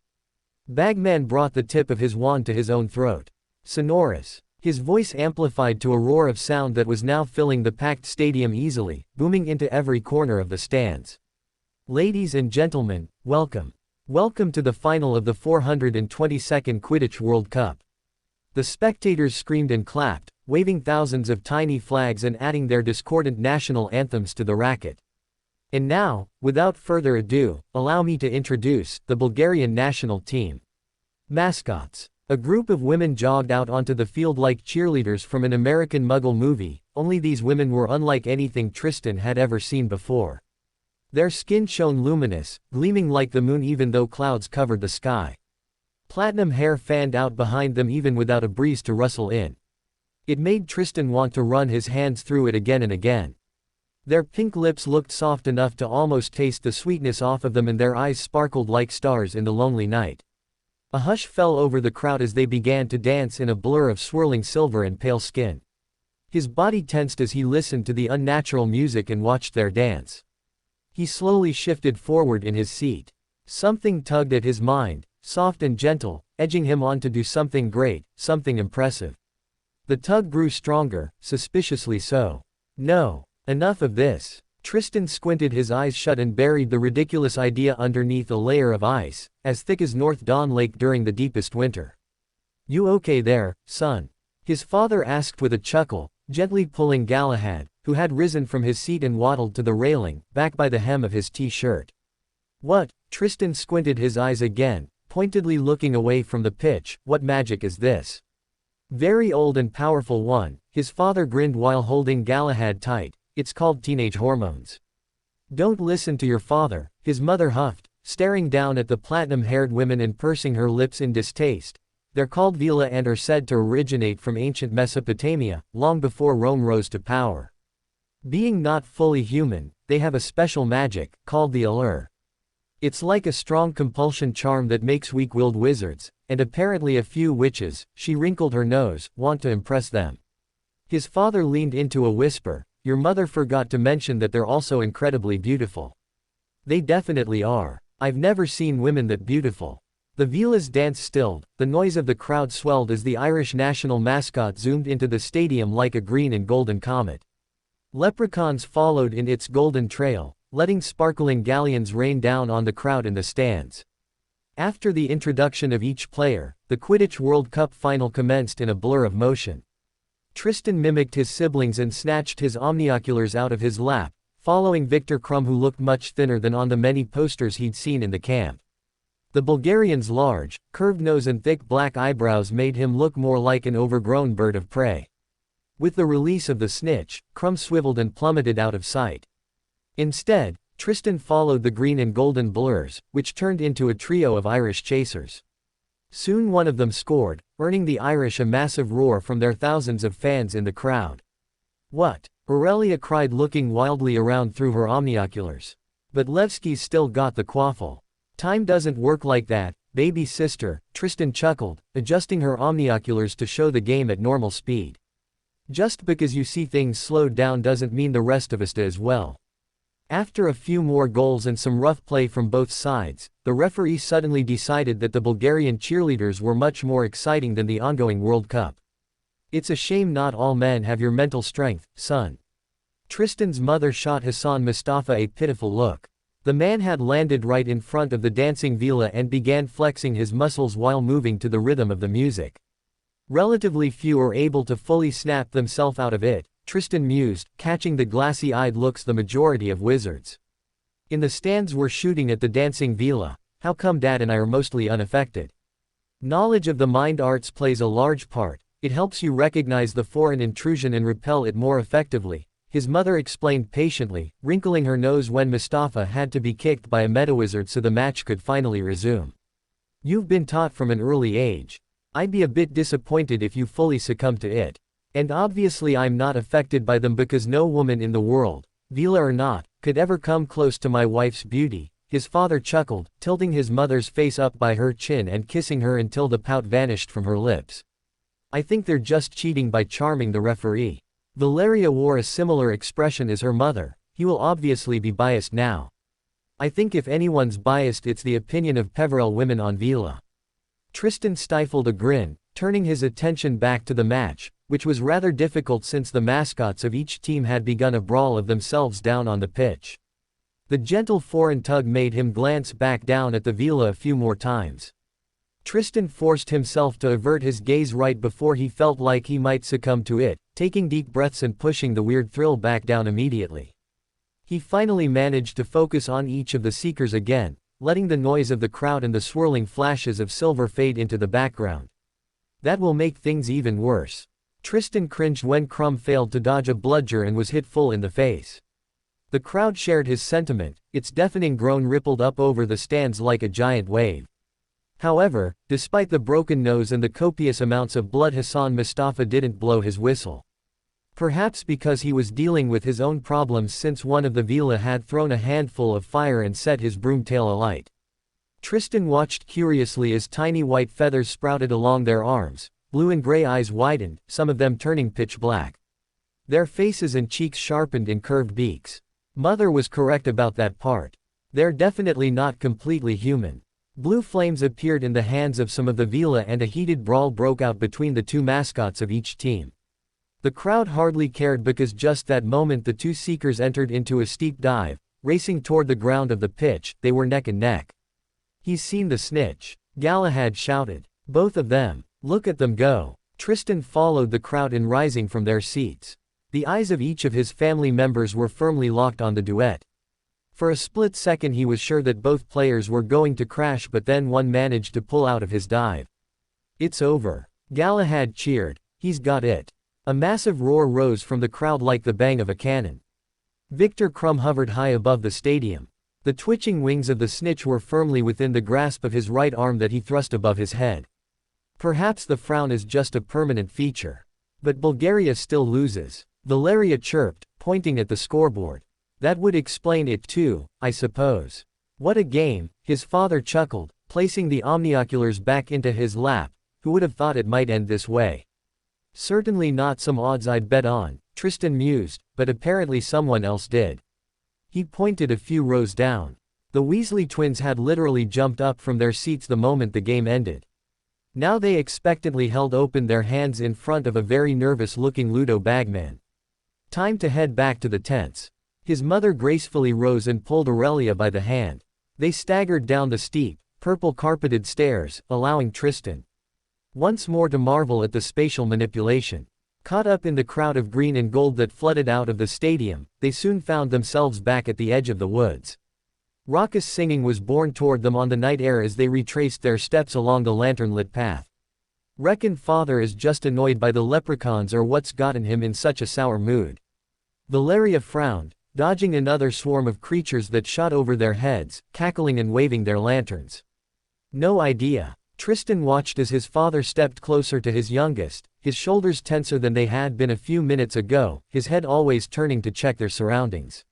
Bagman brought the tip of his wand to his own throat. Sonorous. His voice amplified to a roar of sound that was now filling the packed stadium easily, booming into every corner of the stands. Ladies and gentlemen, welcome. Welcome to the final of the 422nd Quidditch World Cup. The spectators screamed and clapped, waving thousands of tiny flags and adding their discordant national anthems to the racket. And now, without further ado, allow me to introduce the Bulgarian national team. Mascots. A group of women jogged out onto the field like cheerleaders from an American Muggle movie, only these women were unlike anything Tristan had ever seen before. Their skin shone luminous, gleaming like the moon even though clouds covered the sky. Platinum hair fanned out behind them even without a breeze to rustle in. It made Tristan want to run his hands through it again and again. Their pink lips looked soft enough to almost taste the sweetness off of them and their eyes sparkled like stars in the lonely night. A hush fell over the crowd as they began to dance in a blur of swirling silver and pale skin. His body tensed as he listened to the unnatural music and watched their dance. He slowly shifted forward in his seat. Something tugged at his mind, soft and gentle, edging him on to do something great, something impressive. The tug grew stronger, suspiciously so. No. Enough of this. Tristan squinted his eyes shut and buried the ridiculous idea underneath a layer of ice, as thick as North Dawn Lake during the deepest winter. You okay there, son? His father asked with a chuckle, gently pulling Galahad, who had risen from his seat and waddled to the railing, back by the hem of his t-shirt. What? Tristan squinted his eyes again, pointedly looking away from the pitch. What magic is this? Very old and powerful one, his father grinned while holding Galahad tight. It's called teenage hormones. Don't listen to your father, his mother huffed, staring down at the platinum-haired women and pursing her lips in distaste. They're called Vila and are said to originate from ancient Mesopotamia, long before Rome rose to power. Being not fully human, they have a special magic, called the allure. It's like a strong compulsion charm that makes weak-willed wizards, and apparently a few witches, she wrinkled her nose, want to impress them. His father leaned into a whisper. Your mother forgot to mention that they're also incredibly beautiful. They definitely are. I've never seen women that beautiful. The Vila's dance stilled, the noise of the crowd swelled as the Irish national mascot zoomed into the stadium like a green and golden comet. Leprechauns followed in its golden trail, letting sparkling galleons rain down on the crowd in the stands. After the introduction of each player, the Quidditch World Cup final commenced in a blur of motion. Tristan mimicked his siblings and snatched his omnioculars out of his lap, following Victor Crumb who looked much thinner than on the many posters he'd seen in the camp. The Bulgarian's large, curved nose and thick black eyebrows made him look more like an overgrown bird of prey. With the release of the snitch, Crumb swiveled and plummeted out of sight. Instead, Tristan followed the green and golden blurs, which turned into a trio of Irish chasers. Soon one of them scored, earning the Irish a massive roar from their thousands of fans in the crowd. "What?" Aurelia cried, looking wildly around through her omnioculars. "But Levski's still got the quaffle." "Time doesn't work like that, baby sister," Tristan chuckled, adjusting her omnioculars to show the game at normal speed. "Just because you see things slowed down doesn't mean the rest of us do as well." After a few more goals and some rough play from both sides, the referee suddenly decided that the Bulgarian cheerleaders were much more exciting than the ongoing World Cup. "It's a shame not all men have your mental strength, son." Tristan's mother shot Hassan Mustafa a pitiful look. The man had landed right in front of the dancing villa and began flexing his muscles while moving to the rhythm of the music. Relatively few are able to fully snap themselves out of it, Tristan mused, catching the glassy-eyed looks the majority of wizards in the stands were shooting at the dancing villa. How come Dad and I are mostly unaffected? Knowledge of the mind arts plays a large part. It helps you recognize the foreign intrusion and repel it more effectively, his mother explained patiently, wrinkling her nose when Mustafa had to be kicked by a metawizard so the match could finally resume. "You've been taught from an early age. I'd be a bit disappointed if you fully succumb to it. And obviously I'm not affected by them because no woman in the world, Vila or not, could ever come close to my wife's beauty," his father chuckled, tilting his mother's face up by her chin and kissing her until the pout vanished from her lips. "I think they're just cheating by charming the referee." Valeria wore a similar expression as her mother. "He will obviously be biased now. I think if anyone's biased it's the opinion of Peverell women on Vila." Tristan stifled a grin, turning his attention back to the match, which was rather difficult since the mascots of each team had begun a brawl of themselves down on the pitch. The gentle foreign tug made him glance back down at the villa a few more times. Tristan forced himself to avert his gaze right before he felt like he might succumb to it, taking deep breaths and pushing the weird thrill back down immediately. He finally managed to focus on each of the seekers again, letting the noise of the crowd and the swirling flashes of silver fade into the background. "That will make things even worse." Tristan cringed when Crumb failed to dodge a bludger and was hit full in the face. The crowd shared his sentiment, its deafening groan rippled up over the stands like a giant wave. However, despite the broken nose and the copious amounts of blood, Hassan Mustafa didn't blow his whistle. Perhaps because he was dealing with his own problems since one of the Vila had thrown a handful of fire and set his broomtail alight. Tristan watched curiously as tiny white feathers sprouted along their arms, blue and gray eyes widened, some of them turning pitch black. Their faces and cheeks sharpened in curved beaks. Mother was correct about that part. They're definitely not completely human. Blue flames appeared in the hands of some of the Vila and a heated brawl broke out between the two mascots of each team. The crowd hardly cared because just that moment the two seekers entered into a steep dive, racing toward the ground of the pitch. They were neck and neck. "He's seen the snitch," Galahad shouted. "Both of them. Look at them go." Tristan followed the crowd in rising from their seats. The eyes of each of his family members were firmly locked on the duet. For a split second he was sure that both players were going to crash, but then one managed to pull out of his dive. "It's over." Galahad cheered. "He's got it." A massive roar rose from the crowd like the bang of a cannon. Victor Crumb hovered high above the stadium. The twitching wings of the snitch were firmly within the grasp of his right arm that he thrust above his head. "Perhaps the frown is just a permanent feature. But Bulgaria still loses," Valeria chirped, pointing at the scoreboard. "That would explain it too, I suppose." "What a game," his father chuckled, placing the omnioculars back into his lap. "Who would have thought it might end this way?" "Certainly not some odds I'd bet on," Tristan mused, but apparently someone else did. He pointed a few rows down. The Weasley twins had literally jumped up from their seats the moment the game ended. Now they expectantly held open their hands in front of a very nervous-looking Ludo Bagman. "Time to head back to the tents." His mother gracefully rose and pulled Aurelia by the hand. They staggered down the steep, purple-carpeted stairs, allowing Tristan once more to marvel at the spatial manipulation. Caught up in the crowd of green and gold that flooded out of the stadium, they soon found themselves back at the edge of the woods. Raucous singing was borne toward them on the night air as they retraced their steps along the lantern-lit path. "Reckon father is just annoyed by the leprechauns or what's gotten him in such a sour mood." Valeria frowned, dodging another swarm of creatures that shot over their heads, cackling and waving their lanterns. "No idea." Tristan watched as his father stepped closer to his youngest, his shoulders tenser than they had been a few minutes ago, his head always turning to check their surroundings.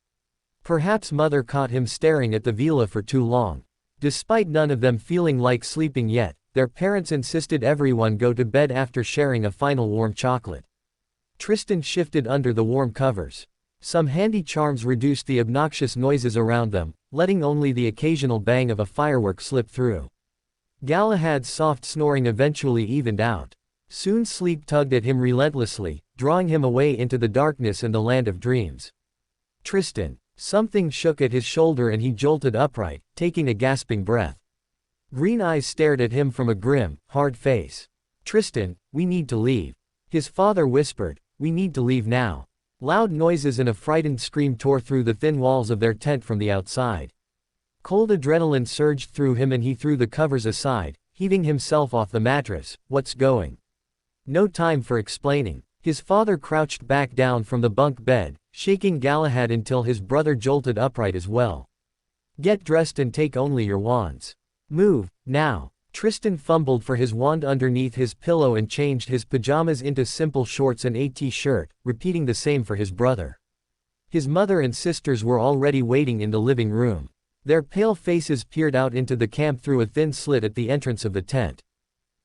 Perhaps mother caught him staring at the villa for too long. Despite none of them feeling like sleeping yet, their parents insisted everyone go to bed after sharing a final warm chocolate. Tristan shifted under the warm covers. Some handy charms reduced the obnoxious noises around them, letting only the occasional bang of a firework slip through. Galahad's soft snoring eventually evened out. Soon sleep tugged at him relentlessly, drawing him away into the darkness and the land of dreams. "Tristan." Something shook at his shoulder and he jolted upright, taking a gasping breath. Green eyes stared at him from a grim, hard face. "Tristan, we need to leave." His father whispered, "We need to leave now." Loud noises and a frightened scream tore through the thin walls of their tent from the outside. Cold adrenaline surged through him and he threw the covers aside, heaving himself off the mattress. "What's going?" No time for explaining. His father crouched back down from the bunk bed, shaking Galahad until his brother jolted upright as well. "Get dressed and take only your wands. Move, now." Tristan fumbled for his wand underneath his pillow and changed his pajamas into simple shorts and a t-shirt, repeating the same for his brother. His mother and sisters were already waiting in the living room. Their pale faces peered out into the camp through a thin slit at the entrance of the tent.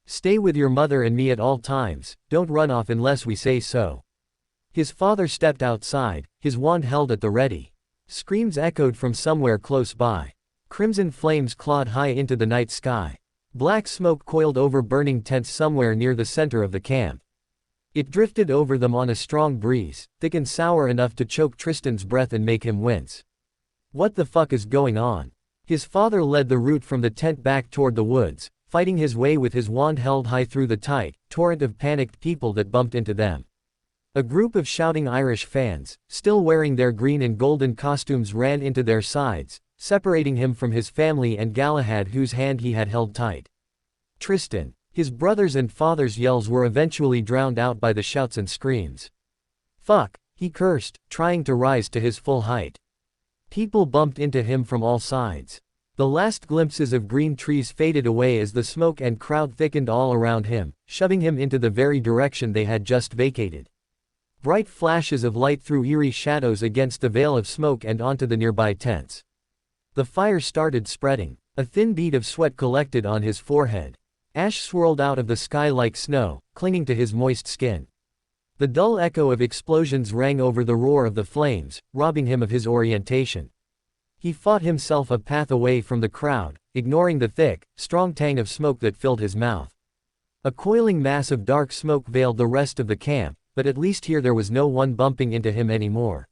"Stay with your mother and me at all times, don't run off unless we say so." His father stepped outside, his wand held at the ready. Screams echoed from somewhere close by. Crimson flames clawed high into the night sky. Black smoke coiled over burning tents somewhere near the center of the camp. It drifted over them on a strong breeze, thick and sour enough to choke Tristan's breath and make him wince. "What the fuck is going on?" His father led the route from the tent back toward the woods, fighting his way with his wand held high through the tight torrent of panicked people that bumped into them. A group of shouting Irish fans, still wearing their green and golden costumes, ran into their sides, separating him from his family and Galahad, whose hand he had held tight. Tristan. His brothers' and father's yells were eventually drowned out by the shouts and screams. "Fuck," he cursed, trying to rise to his full height. People bumped into him from all sides. The last glimpses of green trees faded away as the smoke and crowd thickened all around him, shoving him into the very direction they had just vacated. Bright flashes of light threw eerie shadows against the veil of smoke and onto the nearby tents. The fire started spreading. A thin bead of sweat collected on his forehead. Ash swirled out of the sky like snow, clinging to his moist skin. The dull echo of explosions rang over the roar of the flames, robbing him of his orientation. He fought himself a path away from the crowd, ignoring the thick, strong tang of smoke that filled his mouth. A coiling mass of dark smoke veiled the rest of the camp, but at least here there was no one bumping into him anymore.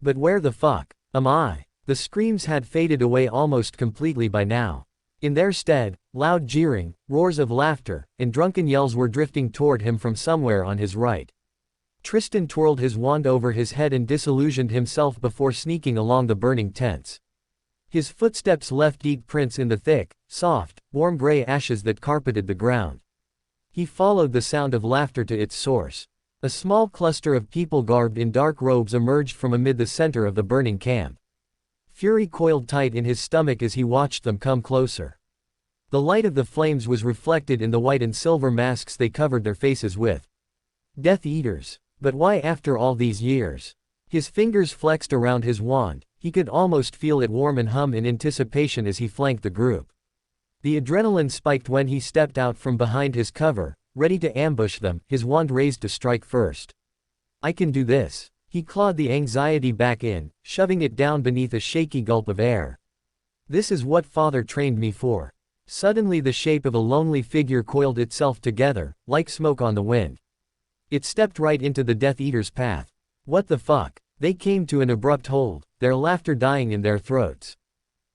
But where the fuck am I? The screams had faded away almost completely by now. In their stead, loud jeering, roars of laughter, and drunken yells were drifting toward him from somewhere on his right. Tristan twirled his wand over his head and disillusioned himself before sneaking along the burning tents. His footsteps left deep prints in the thick, soft, warm gray ashes that carpeted the ground. He followed the sound of laughter to its source. A small cluster of people garbed in dark robes emerged from amid the center of the burning camp. Fury coiled tight in his stomach as he watched them come closer. The light of the flames was reflected in the white and silver masks they covered their faces with. Death Eaters. But why after all these years? His fingers flexed around his wand, he could almost feel it warm and hum in anticipation as he flanked the group. The adrenaline spiked when he stepped out from behind his cover, ready to ambush them, his wand raised to strike first. "I can do this." He clawed the anxiety back in, shoving it down beneath a shaky gulp of air. "This is what father trained me for." Suddenly the shape of a lonely figure coiled itself together, like smoke on the wind. It stepped right into the Death Eater's path. What the fuck? They came to an abrupt hold, their laughter dying in their throats.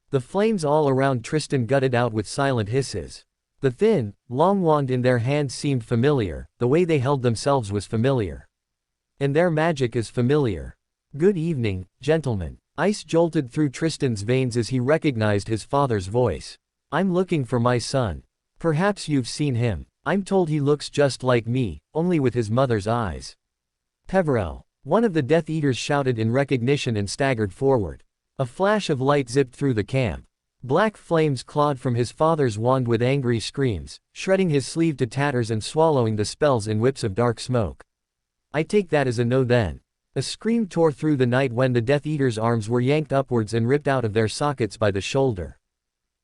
The flames all around Tristan gutted out with silent hisses. The thin, long wand in their hands seemed familiar, the way they held themselves was familiar. And their magic is familiar. "Good evening, gentlemen." Ice jolted through Tristan's veins as he recognized his father's voice. "I'm looking for my son. Perhaps you've seen him. I'm told he looks just like me, only with his mother's eyes." "Peverell," one of the Death Eaters shouted in recognition and staggered forward. A flash of light zipped through the camp. Black flames clawed from his father's wand with angry screams, shredding his sleeve to tatters and swallowing the spells in whips of dark smoke. "I take that as a no then." A scream tore through the night when the Death Eater's arms were yanked upwards and ripped out of their sockets by the shoulder.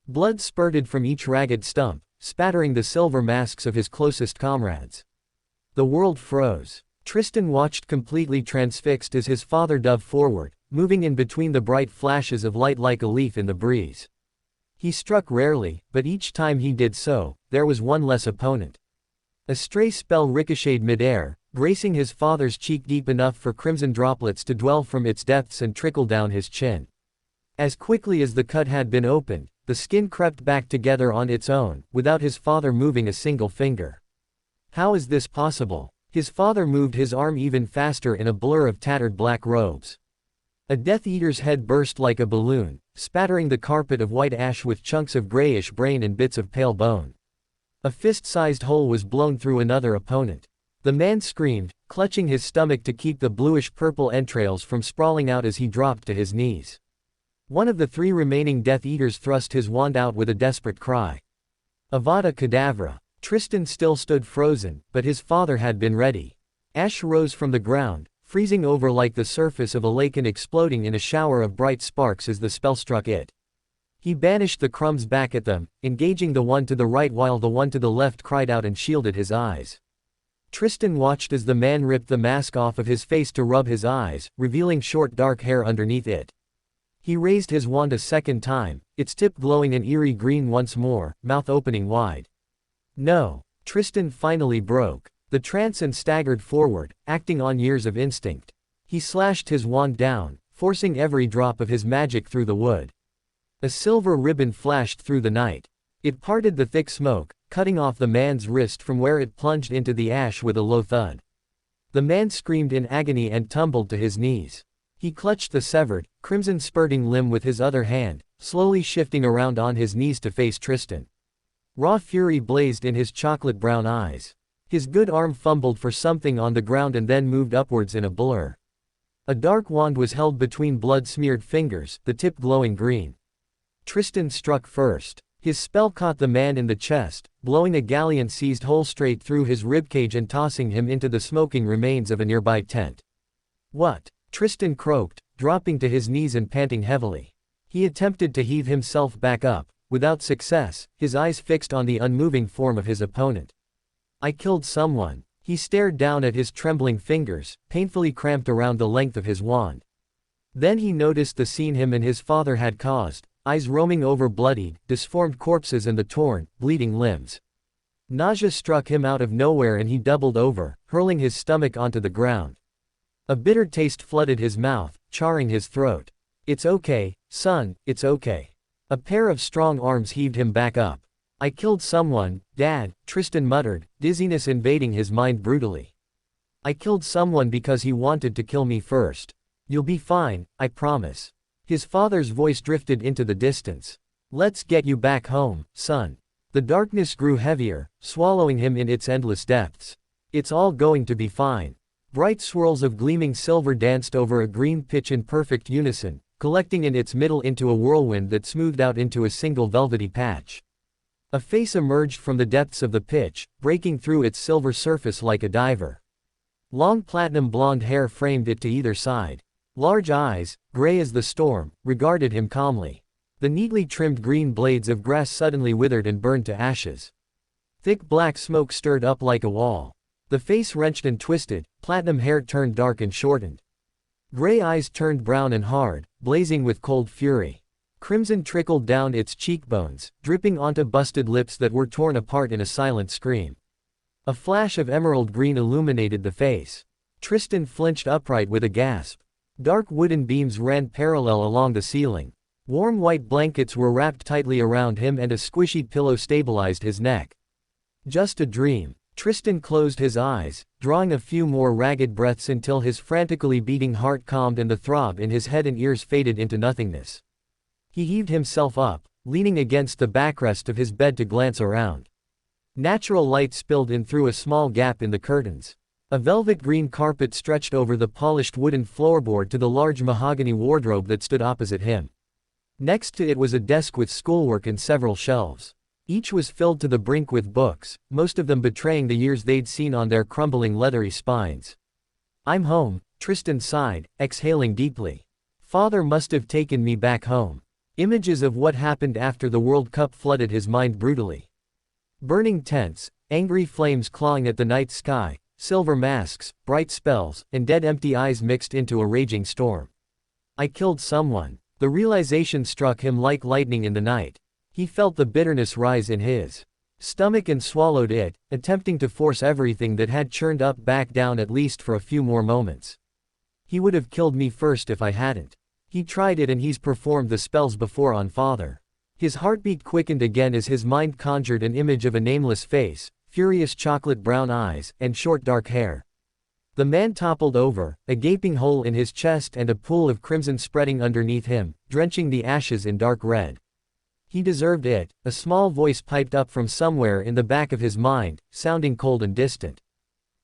Blood spurted from each ragged stump, spattering the silver masks of his closest comrades. The world froze. Tristan watched completely transfixed as his father dove forward, moving in between the bright flashes of light like a leaf in the breeze. He struck rarely, but each time he did so, there was one less opponent. A stray spell ricocheted midair, bracing his father's cheek deep enough for crimson droplets to dwell from its depths and trickle down his chin. As quickly as the cut had been opened, the skin crept back together on its own, without his father moving a single finger. How is this possible? His father moved his arm even faster in a blur of tattered black robes. A Death Eater's head burst like a balloon, spattering the carpet of white ash with chunks of grayish brain and bits of pale bone. A fist-sized hole was blown through another opponent. The man screamed, clutching his stomach to keep the bluish-purple entrails from sprawling out as he dropped to his knees. One of the three remaining Death Eaters thrust his wand out with a desperate cry. Avada Kedavra. Tristan still stood frozen, but his father had been ready. Ash rose from the ground, freezing over like the surface of a lake and exploding in a shower of bright sparks as the spell struck it. He banished the crumbs back at them, engaging the one to the right while the one to the left cried out and shielded his eyes. Tristan watched as the man ripped the mask off of his face to rub his eyes, revealing short dark hair underneath it. He raised his wand a second time, its tip glowing an eerie green once more, mouth opening wide. "No." Tristan finally broke the trance and staggered forward, acting on years of instinct. He slashed his wand down, forcing every drop of his magic through the wood. A silver ribbon flashed through the night. It parted the thick smoke, cutting off the man's wrist from where it plunged into the ash with a low thud. The man screamed in agony and tumbled to his knees. He clutched the severed, crimson-spurting limb with his other hand, slowly shifting around on his knees to face Tristan. Raw fury blazed in his chocolate-brown eyes. His good arm fumbled for something on the ground and then moved upwards in a blur. A dark wand was held between blood-smeared fingers, the tip glowing green. Tristan struck first. His spell caught the man in the chest, blowing a galleon-seized hole straight through his ribcage and tossing him into the smoking remains of a nearby tent. "What?" Tristan croaked, dropping to his knees and panting heavily. He attempted to heave himself back up, without success, his eyes fixed on the unmoving form of his opponent. "I killed someone." He stared down at his trembling fingers, painfully cramped around the length of his wand. Then he noticed the scene him and his father had caused, eyes roaming over bloodied, disformed corpses and the torn, bleeding limbs. Nausea struck him out of nowhere and he doubled over, hurling his stomach onto the ground. A bitter taste flooded his mouth, charring his throat. "It's okay, son, it's okay." A pair of strong arms heaved him back up. "I killed someone, Dad," Tristan muttered, dizziness invading his mind brutally. "I killed someone because he wanted to kill me first. You'll be fine, I promise." His father's voice drifted into the distance. "Let's get you back home, son." The darkness grew heavier, swallowing him in its endless depths. "It's all going to be fine." Bright swirls of gleaming silver danced over a green pitch in perfect unison, collecting in its middle into a whirlwind that smoothed out into a single velvety patch. A face emerged from the depths of the pitch, breaking through its silver surface like a diver. Long platinum blonde hair framed it to either side. Large eyes, gray as the storm, regarded him calmly. The neatly trimmed green blades of grass suddenly withered and burned to ashes. Thick black smoke stirred up like a wall. The face wrenched and twisted, platinum hair turned dark and shortened. Gray eyes turned brown and hard, blazing with cold fury. Crimson trickled down its cheekbones, dripping onto busted lips that were torn apart in a silent scream. A flash of emerald green illuminated the face. Tristan flinched upright with a gasp. Dark wooden beams ran parallel along the ceiling. Warm white blankets were wrapped tightly around him and a squishy pillow stabilized his neck. Just a dream. Tristan closed his eyes, drawing a few more ragged breaths until his frantically beating heart calmed and the throb in his head and ears faded into nothingness. He heaved himself up, leaning against the backrest of his bed to glance around. Natural light spilled in through a small gap in the curtains. A velvet green carpet stretched over the polished wooden floorboard to the large mahogany wardrobe that stood opposite him. Next to it was a desk with schoolwork and several shelves. Each was filled to the brink with books, most of them betraying the years they'd seen on their crumbling leathery spines. "I'm home," Tristan sighed, exhaling deeply. "Father must have taken me back home." Images of what happened after the World Cup flooded his mind brutally. Burning tents, angry flames clawing at the night sky, silver masks, bright spells, and dead empty eyes mixed into a raging storm. "I killed someone." The realization struck him like lightning in the night. He felt the bitterness rise in his stomach and swallowed it, attempting to force everything that had churned up back down at least for a few more moments. "He would have killed me first if I hadn't. He tried it and he's performed the spells before on Father." His heartbeat quickened again as his mind conjured an image of a nameless face, furious chocolate brown eyes, and short dark hair. The man toppled over, a gaping hole in his chest and a pool of crimson spreading underneath him, drenching the ashes in dark red. He deserved it, a small voice piped up from somewhere in the back of his mind, sounding cold and distant.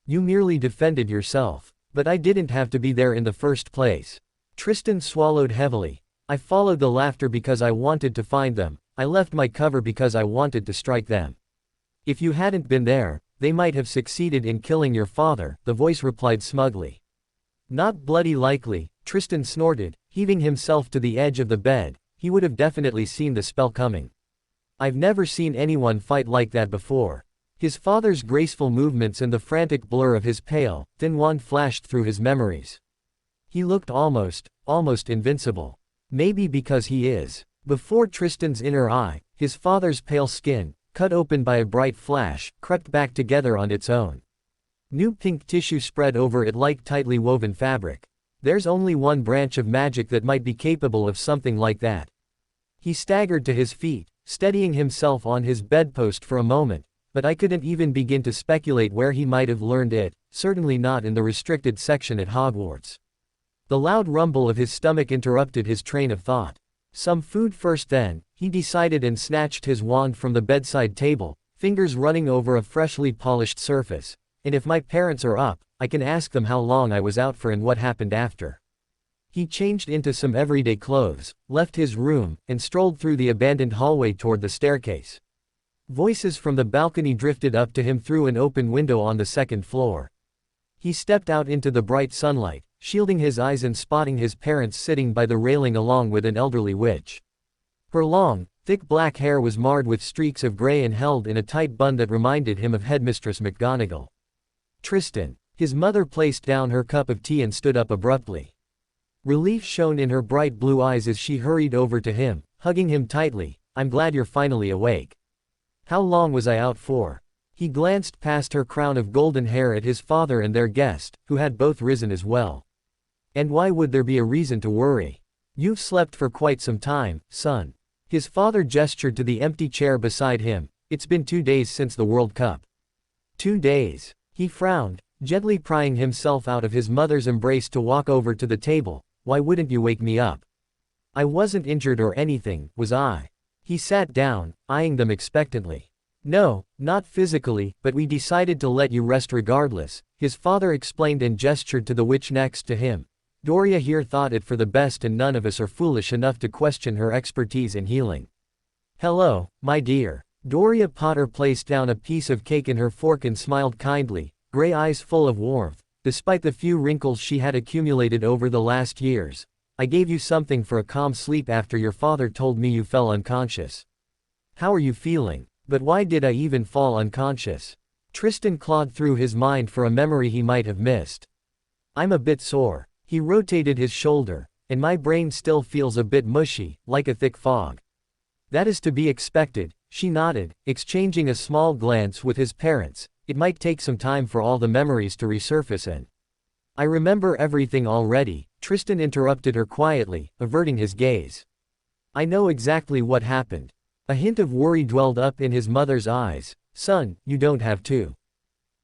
"You merely defended yourself. But I didn't have to be there in the first place." Tristan swallowed heavily. "I followed the laughter because I wanted to find them. I left my cover because I wanted to strike them. If you hadn't been there, they might have succeeded in killing your father," the voice replied smugly. "Not bloody likely," Tristan snorted, heaving himself to the edge of the bed. He would have definitely seen the spell coming. "I've never seen anyone fight like that before." His father's graceful movements and the frantic blur of his pale, thin wand flashed through his memories. He looked almost invincible. Maybe because he is. Before Tristan's inner eye, his father's pale skin, cut open by a bright flash, crept back together on its own. New pink tissue spread over it like tightly woven fabric. There's only one branch of magic that might be capable of something like that. He staggered to his feet, steadying himself on his bedpost for a moment, but I couldn't even begin to speculate where he might have learned it, certainly not in the restricted section at Hogwarts. The loud rumble of his stomach interrupted his train of thought. Some food first then, he decided and snatched his wand from the bedside table, fingers running over a freshly polished surface. "And if my parents are up, I can ask them how long I was out for and what happened after." He changed into some everyday clothes, left his room, and strolled through the abandoned hallway toward the staircase. Voices from the balcony drifted up to him through an open window on the second floor. He stepped out into the bright sunlight, shielding his eyes and spotting his parents sitting by the railing along with an elderly witch. Her long, thick black hair was marred with streaks of gray and held in a tight bun that reminded him of Headmistress McGonagall. "Tristan." His mother placed down her cup of tea and stood up abruptly. Relief shone in her bright blue eyes as she hurried over to him, hugging him tightly. "I'm glad you're finally awake. How long was I out for?" He glanced past her crown of golden hair at his father and their guest, who had both risen as well. "And why would there be a reason to worry? You've slept for quite some time, son." His father gestured to the empty chair beside him. "It's been 2 days since the World Cup." 2 days. He frowned, gently prying himself out of his mother's embrace to walk over to the table. "Why wouldn't you wake me up? I wasn't injured or anything, was I?" He sat down, eyeing them expectantly. "No, not physically, but we decided to let you rest regardless," his father explained and gestured to the witch next to him. "Doria here thought it for the best and none of us are foolish enough to question her expertise in healing." "Hello, my dear." Doria Potter placed down a piece of cake in her fork and smiled kindly, gray eyes full of warmth, despite the few wrinkles she had accumulated over the last years. "I gave you something for a calm sleep after your father told me you fell unconscious. How are you feeling? But why did I even fall unconscious?" Tristan clawed through his mind for a memory he might have missed. "I'm a bit sore." He rotated his shoulder, "and my brain still feels a bit mushy, like a thick fog." "That is to be expected," she nodded, exchanging a small glance with his parents. "It might take some time for all the memories to resurface and—" "I remember everything already," Tristan interrupted her quietly, averting his gaze. "I know exactly what happened." A hint of worry welled up in his mother's eyes. "Son, you don't have to."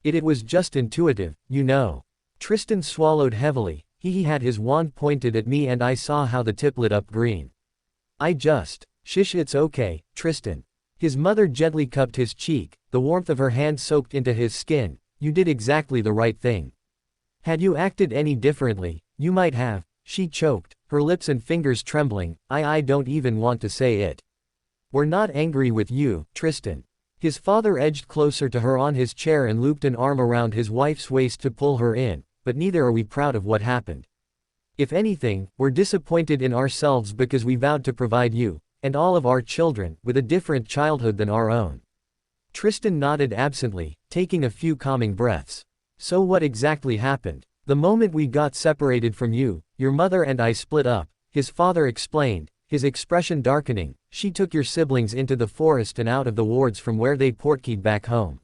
It was just intuitive, you know. Tristan swallowed heavily. He had his wand pointed at me and I saw how the tip lit up green. I just, shish, it's okay, Tristan. His mother gently cupped his cheek, the warmth of her hand soaked into his skin. You did exactly the right thing. Had you acted any differently, you might have, she choked, her lips and fingers trembling. I don't even want to say it. We're not angry with you, Tristan. His father edged closer to her on his chair and looped an arm around his wife's waist to pull her in, but neither are we proud of what happened. If anything, we're disappointed in ourselves because we vowed to provide you, and all of our children, with a different childhood than our own. Tristan nodded absently, taking a few calming breaths. So what exactly happened? The moment we got separated from you, your mother and I split up, his father explained, his expression darkening. She took your siblings into the forest and out of the wards from where they portkeyed back home.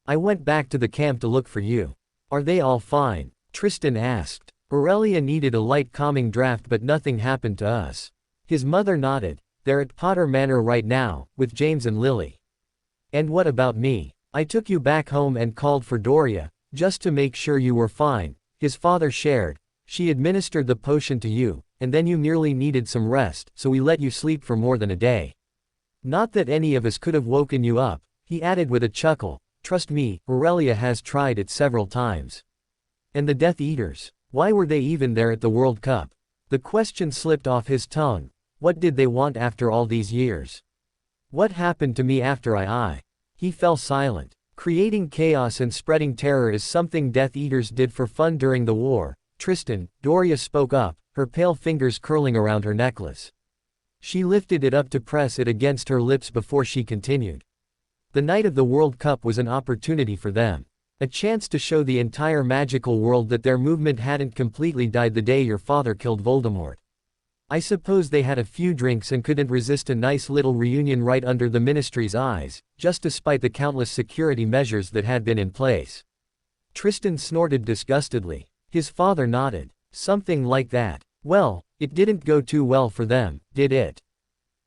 I went back to the camp to look for you. Are they all fine? Tristan asked. Aurelia needed a light calming draft but nothing happened to us. His mother nodded. They're at Potter Manor right now, with James and Lily. And what about me? I took you back home and called for Doria, just to make sure you were fine, his father shared. She administered the potion to you, and then you merely needed some rest, so we let you sleep for more than a day. Not that any of us could have woken you up, he added with a chuckle. Trust me, Aurelia has tried it several times. And the Death Eaters? Why were they even there at the World Cup? The question slipped off his tongue. What did they want after all these years? What happened to me after I? He fell silent. Creating chaos and spreading terror is something Death Eaters did for fun during the war. Tristan, Doria spoke up, her pale fingers curling around her necklace. She lifted it up to press it against her lips before she continued. The night of the World Cup was an opportunity for them. A chance to show the entire magical world that their movement hadn't completely died the day your father killed Voldemort. I suppose they had a few drinks and couldn't resist a nice little reunion right under the Ministry's eyes, just despite the countless security measures that had been in place. Tristan snorted disgustedly. His father nodded. Something like that. Well, it didn't go too well for them, did it?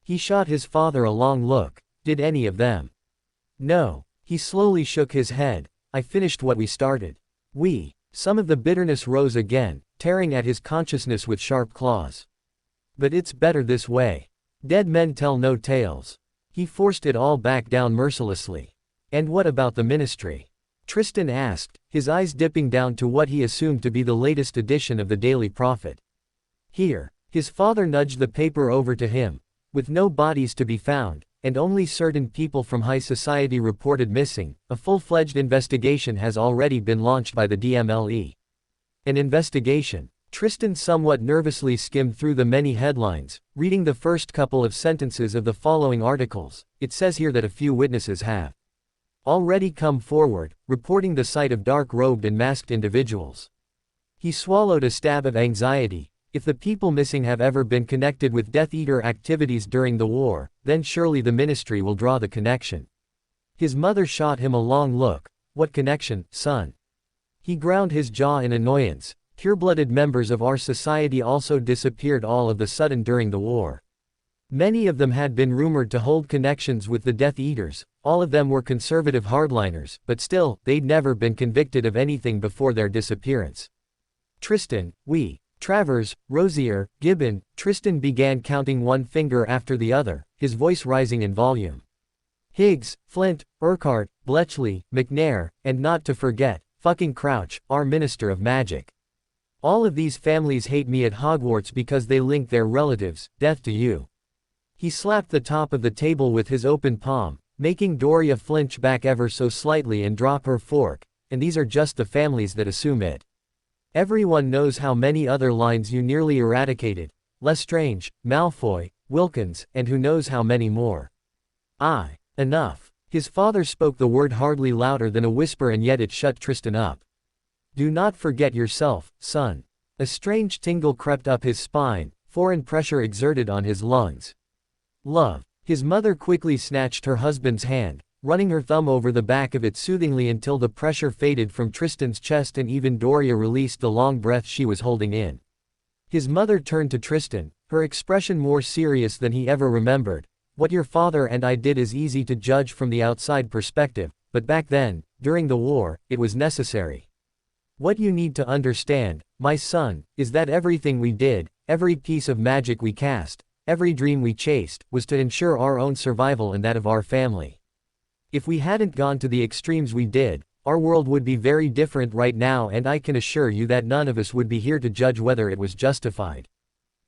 He shot his father a long look. Did any of them? No. He slowly shook his head. I finished what we started. Some of the bitterness rose again, tearing at his consciousness with sharp claws. But it's better this way. Dead men tell no tales. He forced it all back down mercilessly. And what about the Ministry? Tristan asked, his eyes dipping down to what he assumed to be the latest edition of the Daily Prophet. Here, his father nudged the paper over to him. With no bodies to be found, and only certain people from high society reported missing, a full-fledged investigation has already been launched by the DMLE. An investigation? Tristan somewhat nervously skimmed through the many headlines, reading the first couple of sentences of the following articles. It says here that a few witnesses have already come forward, reporting the sight of dark-robed and masked individuals. He swallowed a stab of anxiety. If the people missing have ever been connected with Death Eater activities during the war, then surely the Ministry will draw the connection. His mother shot him a long look. What connection, son? He ground his jaw in annoyance. Pure-blooded members of our society also disappeared all of a sudden during the war. Many of them had been rumored to hold connections with the Death Eaters. All of them were conservative hardliners, but still, they'd never been convicted of anything before their disappearance. Tristan, Travers, Rosier, Gibbon. Tristan began counting one finger after the other, his voice rising in volume. Higgs, Flint, Urquhart, Bletchley, McNair, and not to forget, fucking Crouch, our Minister of Magic. All of these families hate me at Hogwarts because they link their relatives' death to you. He slapped the top of the table with his open palm, making Doria flinch back ever so slightly and drop her fork, and these are just the families that assume it. Everyone knows how many other lines you nearly eradicated. Lestrange, Malfoy, Wilkins, and who knows how many more. Enough. His father spoke the word hardly louder than a whisper and yet it shut Tristan up. Do not forget yourself, son. A strange tingle crept up his spine, foreign pressure exerted on his lungs. Love. His mother quickly snatched her husband's hand, running her thumb over the back of it soothingly until the pressure faded from Tristan's chest and even Doria released the long breath she was holding in. His mother turned to Tristan, her expression more serious than he ever remembered. What your father and I did is easy to judge from the outside perspective, but back then, during the war, it was necessary. What you need to understand, my son, is that everything we did, every piece of magic we cast, every dream we chased, was to ensure our own survival and that of our family. If we hadn't gone to the extremes we did, our world would be very different right now, and I can assure you that none of us would be here to judge whether it was justified.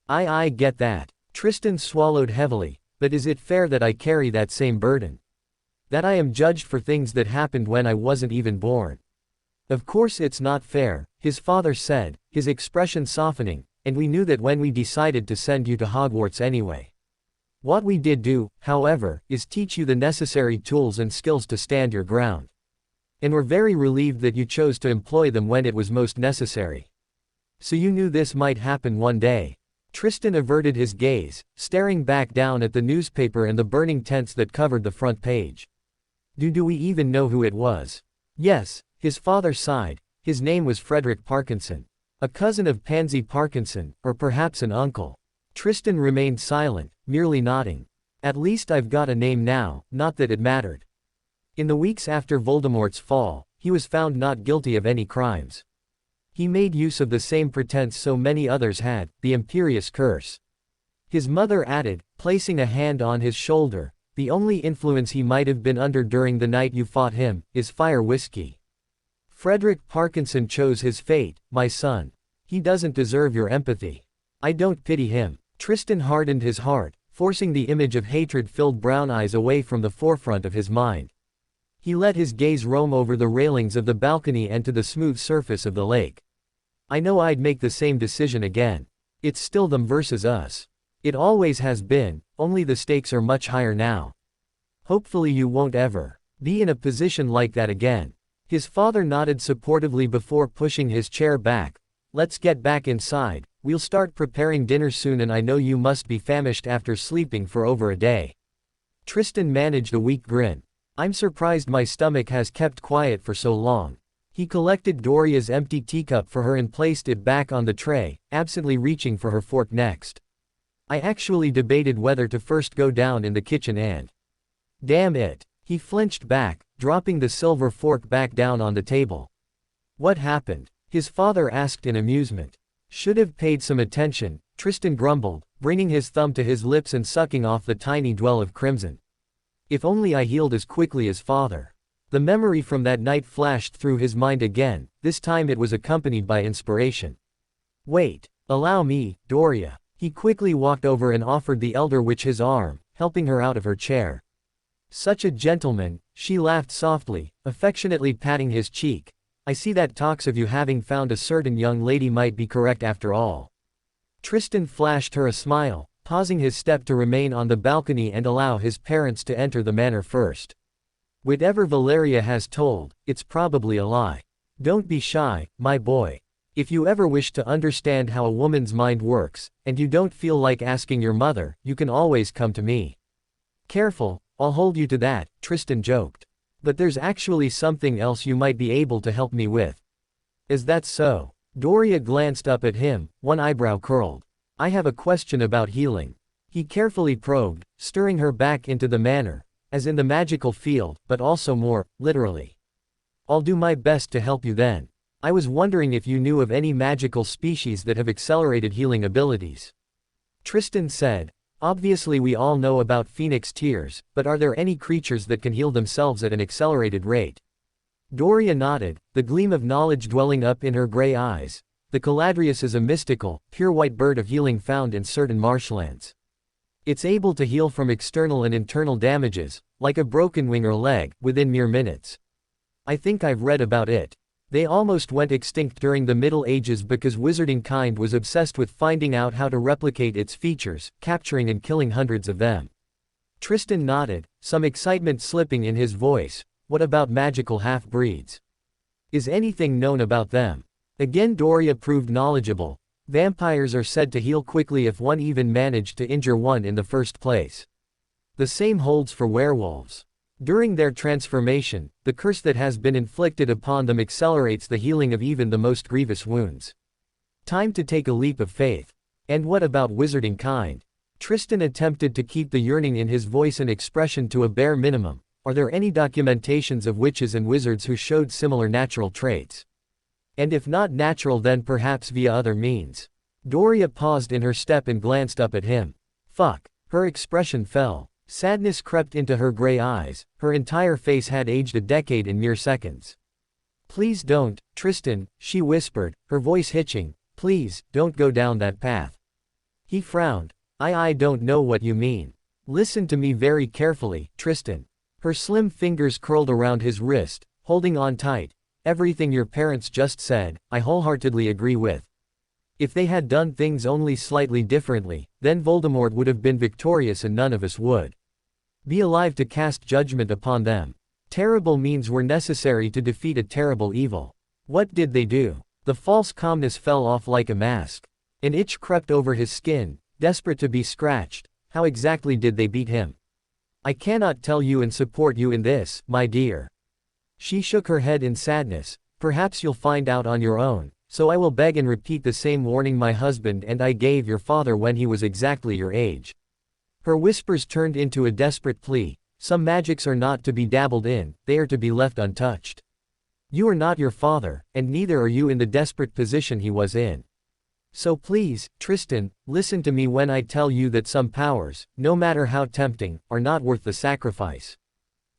I get that. Tristan swallowed heavily, but is it fair that I carry that same burden? That I am judged for things that happened when I wasn't even born? Of course it's not fair, his father said, his expression softening, and we knew that when we decided to send you to Hogwarts anyway. What we did do, however, is teach you the necessary tools and skills to stand your ground. And we're very relieved that you chose to employ them when it was most necessary. So you knew this might happen one day. Tristan averted his gaze, staring back down at the newspaper and the burning tents that covered the front page. Do we even know who it was? Yes, his father sighed. His name was Frederick Parkinson. A cousin of Pansy Parkinson, or perhaps an uncle. Tristan remained silent, merely nodding. At least I've got a name now, not that it mattered. In the weeks after Voldemort's fall, he was found not guilty of any crimes. He made use of the same pretense so many others had, the imperious curse. His mother added, placing a hand on his shoulder, the only influence he might have been under during the night you fought him, is fire whiskey. Frederick Parkinson chose his fate, my son. He doesn't deserve your empathy. I don't pity him. Tristan hardened his heart, forcing the image of hatred-filled brown eyes away from the forefront of his mind. He let his gaze roam over the railings of the balcony and to the smooth surface of the lake. I know I'd make the same decision again. It's still them versus us. It always has been, only the stakes are much higher now. Hopefully you won't ever be in a position like that again. His father nodded supportively before pushing his chair back. Let's get back inside, we'll start preparing dinner soon, and I know you must be famished after sleeping for over a day. Tristan managed a weak grin. I'm surprised my stomach has kept quiet for so long. He collected Doria's empty teacup for her and placed it back on the tray, absently reaching for her fork next. I actually debated whether to first go down in the kitchen and... Damn it! He flinched back, dropping the silver fork back down on the table. What happened? His father asked in amusement. Should have paid some attention, Tristan grumbled, bringing his thumb to his lips and sucking off the tiny dwell of crimson. If only I healed as quickly as father. The memory from that night flashed through his mind again, this time it was accompanied by inspiration. Wait, allow me, Doria. He quickly walked over and offered the elder witch his arm, helping her out of her chair. Such a gentleman, she laughed softly, affectionately patting his cheek. I see that talks of you having found a certain young lady might be correct after all. Tristan flashed her a smile, pausing his step to remain on the balcony and allow his parents to enter the manor first. Whatever Valeria has told, it's probably a lie. Don't be shy, my boy. If you ever wish to understand how a woman's mind works, and you don't feel like asking your mother, you can always come to me. Careful, I'll hold you to that, Tristan joked. But there's actually something else you might be able to help me with. Is that so? Doria glanced up at him, one eyebrow curled. I have a question about healing. He carefully probed, stirring her back into the manor, as in the magical field, but also more, literally. I'll do my best to help you then. I was wondering if you knew of any magical species that have accelerated healing abilities. Tristan said, obviously we all know about phoenix tears, but are there any creatures that can heal themselves at an accelerated rate? Doria nodded, the gleam of knowledge dwelling up in her gray eyes. The Caladrius is a mystical, pure white bird of healing found in certain marshlands. It's able to heal from external and internal damages, like a broken wing or leg, within mere minutes. I think I've read about it. They almost went extinct during the Middle Ages because wizarding kind was obsessed with finding out how to replicate its features, capturing and killing hundreds of them. Tristan nodded, some excitement slipping in his voice. What about magical half-breeds? Is anything known about them? Again Doria proved knowledgeable. Vampires are said to heal quickly if one even managed to injure one in the first place. The same holds for werewolves. During their transformation, the curse that has been inflicted upon them accelerates the healing of even the most grievous wounds. Time to take a leap of faith. And what about wizarding kind? Tristan attempted to keep the yearning in his voice and expression to a bare minimum, Are there any documentations of witches and wizards who showed similar natural traits? And if not natural, then perhaps via other means. Doria paused in her step and glanced up at him. Fuck. Her expression fell. Sadness crept into her gray eyes. Her entire face had aged a decade in mere seconds. Please don't, Tristan, she whispered, her voice hitching. Please, don't go down that path. He frowned. I don't know what you mean. Listen to me very carefully, Tristan. Her slim fingers curled around his wrist, holding on tight. Everything your parents just said, I wholeheartedly agree with. If they had done things only slightly differently, then Voldemort would have been victorious and none of us would be alive to cast judgment upon them. Terrible means were necessary to defeat a terrible evil. What did they do? The false calmness fell off like a mask. An itch crept over his skin, desperate to be scratched. How exactly did they beat him? I cannot tell you and support you in this, my dear. She shook her head in sadness. Perhaps you'll find out on your own, so I will beg and repeat the same warning my husband and I gave your father when he was exactly your age. Her whispers turned into a desperate plea. Some magics are not to be dabbled in, they are to be left untouched. You are not your father, and neither are you in the desperate position he was in. So please, Tristan, listen to me when I tell you that some powers, no matter how tempting, are not worth the sacrifice.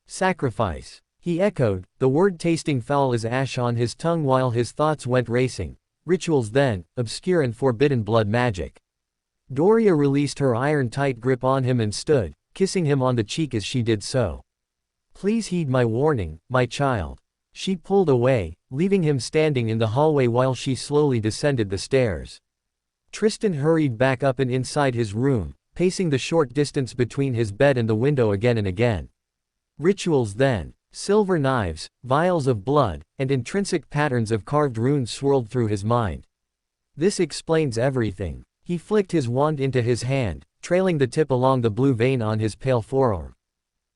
Sacrifice. He echoed, the word tasting foul as ash on his tongue while his thoughts went racing. Rituals then, obscure and forbidden blood magic. Doria released her iron-tight grip on him and stood, kissing him on the cheek as she did so. Please heed my warning, my child. She pulled away, leaving him standing in the hallway while she slowly descended the stairs. Tristan hurried back up and inside his room, pacing the short distance between his bed and the window again and again. Rituals then. Silver knives, vials of blood, and intrinsic patterns of carved runes swirled through his mind. This explains everything. He flicked his wand into his hand, trailing the tip along the blue vein on his pale forearm.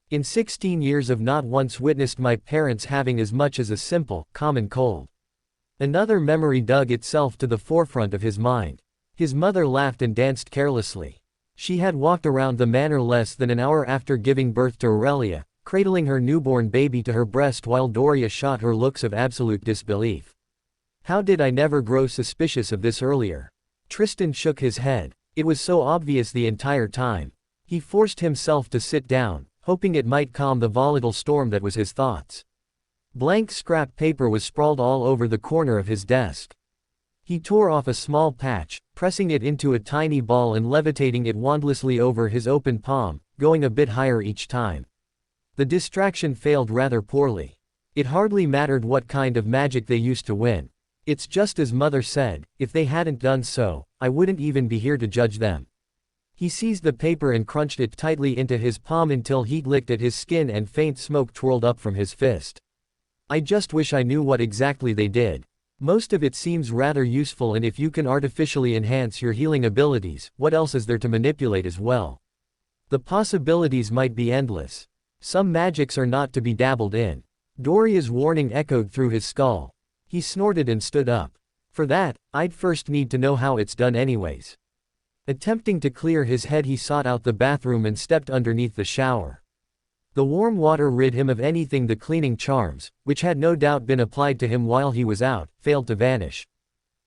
In 16 years of not once witnessed my parents having as much as a simple, common cold. Another memory dug itself to the forefront of his mind. His mother laughed and danced carelessly. She had walked around the manor less than an hour after giving birth to Aurelia, cradling her newborn baby to her breast while Doria shot her looks of absolute disbelief. How did I never grow suspicious of this earlier? Tristan shook his head. It was so obvious the entire time. He forced himself to sit down, hoping it might calm the volatile storm that was his thoughts. Blank scrap paper was sprawled all over the corner of his desk. He tore off a small patch, pressing it into a tiny ball and levitating it wandlessly over his open palm, going a bit higher each time. The distraction failed rather poorly. It hardly mattered what kind of magic they used to win. It's just as Mother said, if they hadn't done so, I wouldn't even be here to judge them. He seized the paper and crunched it tightly into his palm until heat licked at his skin and faint smoke twirled up from his fist. I just wish I knew what exactly they did. Most of it seems rather useful, and if you can artificially enhance your healing abilities, what else is there to manipulate as well? The possibilities might be endless. Some magics are not to be dabbled in. Doria's warning echoed through his skull. He snorted and stood up. For that, I'd first need to know how it's done anyways. Attempting to clear his head, he sought out the bathroom and stepped underneath the shower. The warm water rid him of anything the cleaning charms, which had no doubt been applied to him while he was out, failed to vanish.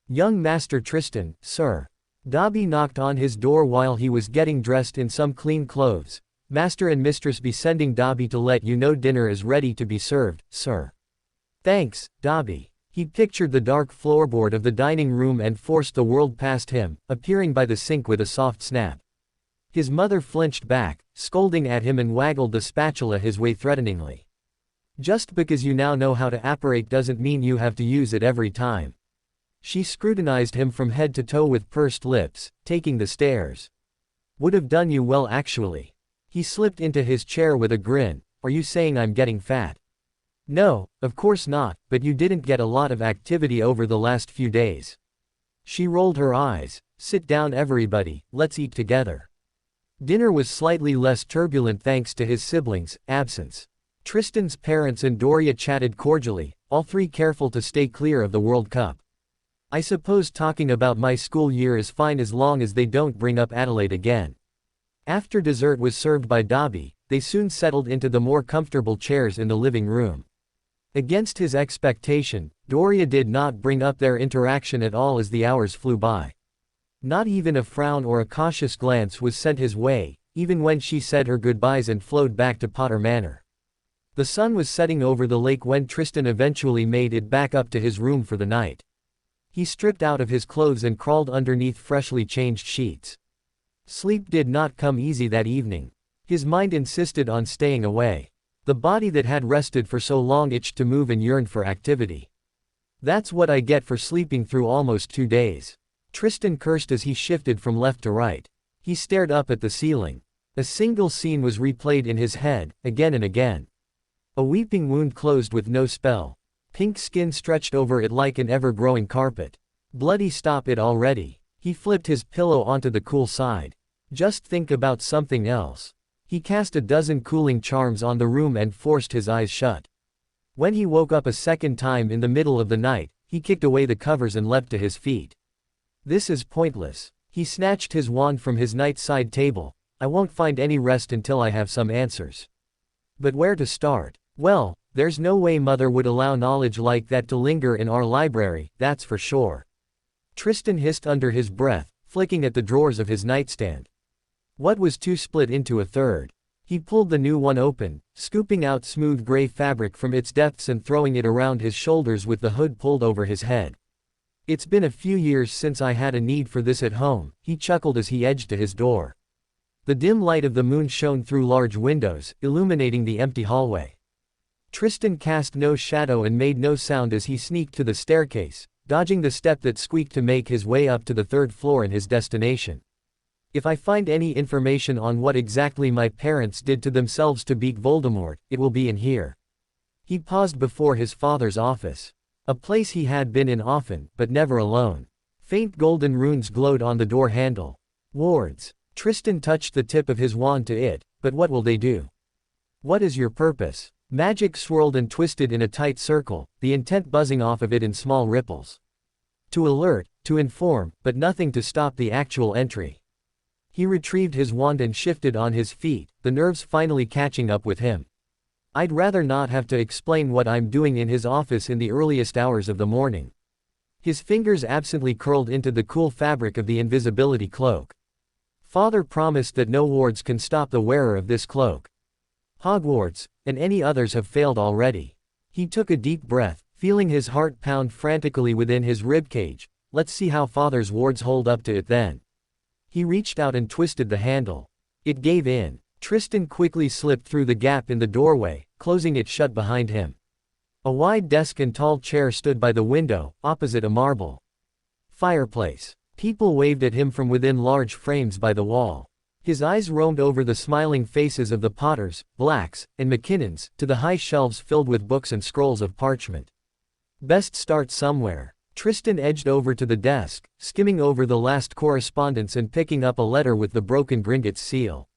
Young Master Tristan, sir. Dobby knocked on his door while he was getting dressed in some clean clothes. Master and Mistress be sending Dobby to let you know dinner is ready to be served, sir. Thanks, Dobby. He pictured the dark floorboard of the dining room and forced the world past him, appearing by the sink with a soft snap. His mother flinched back, scolding at him, and waggled the spatula his way threateningly. Just because you now know how to apparate doesn't mean you have to use it every time. She scrutinized him from head to toe with pursed lips, taking the stairs. Would have done you well actually. He slipped into his chair with a grin. Are you saying I'm getting fat? No, of course not, but you didn't get a lot of activity over the last few days. She rolled her eyes. Sit down everybody, let's eat together. Dinner was slightly less turbulent thanks to his siblings' absence. Tristan's parents and Doria chatted cordially, all three careful to stay clear of the World Cup. I suppose talking about my school year is fine as long as they don't bring up Adelaide again. After dessert was served by Dobby, they soon settled into the more comfortable chairs in the living room. Against his expectation, Doria did not bring up their interaction at all as the hours flew by. Not even a frown or a cautious glance was sent his way, even when she said her goodbyes and flowed back to Potter Manor. The sun was setting over the lake when Tristan eventually made it back up to his room for the night. He stripped out of his clothes and crawled underneath freshly changed sheets. Sleep did not come easy that evening. His mind insisted on staying away. The body that had rested for so long itched to move and yearned for activity. "That's what I get for sleeping through almost 2 days." Tristan cursed as he shifted from left to right. He stared up at the ceiling. A single scene was replayed in his head, again and again. A weeping wound closed with no spell. Pink skin stretched over it like an ever-growing carpet. Bloody, stop it already. He flipped his pillow onto the cool side. Just think about something else. He cast a dozen cooling charms on the room and forced his eyes shut. When he woke up a second time in the middle of the night, he kicked away the covers and leapt to his feet. This is pointless. He snatched his wand from his nightside table. I won't find any rest until I have some answers. But where to start? Well, there's no way Mother would allow knowledge like that to linger in our library, that's for sure. Tristan hissed under his breath, flicking at the drawers of his nightstand. What was two split into a third? He pulled the new one open, scooping out smooth gray fabric from its depths and throwing it around his shoulders with the hood pulled over his head. It's been a few years since I had a need for this at home, he chuckled as he edged to his door. The dim light of the moon shone through large windows, illuminating the empty hallway. Tristan cast no shadow and made no sound as he sneaked to the staircase, dodging the step that squeaked to make his way up to the 3rd floor and his destination. If I find any information on what exactly my parents did to themselves to beat Voldemort, it will be in here. He paused before his father's office. A place he had been in often, but never alone. Faint golden runes glowed on the door handle. Wards. Tristan touched the tip of his wand to it, but what will they do? What is your purpose? Magic swirled and twisted in a tight circle, the intent buzzing off of it in small ripples. To alert, to inform, but nothing to stop the actual entry. He retrieved his wand and shifted on his feet, the nerves finally catching up with him. I'd rather not have to explain what I'm doing in his office in the earliest hours of the morning. His fingers absently curled into the cool fabric of the invisibility cloak. Father promised that no wards can stop the wearer of this cloak. Hogwarts, and any others have failed already. He took a deep breath, feeling his heart pound frantically within his ribcage. Let's see how Father's wards hold up to it then. He reached out and twisted the handle. It gave in. Tristan quickly slipped through the gap in the doorway, closing it shut behind him. A wide desk and tall chair stood by the window, opposite a marble fireplace. People waved at him from within large frames by the wall. His eyes roamed over the smiling faces of the Potters, Blacks, and McKinnons, to the high shelves filled with books and scrolls of parchment. Best start somewhere. Tristan edged over to the desk, skimming over the last correspondence and picking up a letter with the broken Gringotts seal.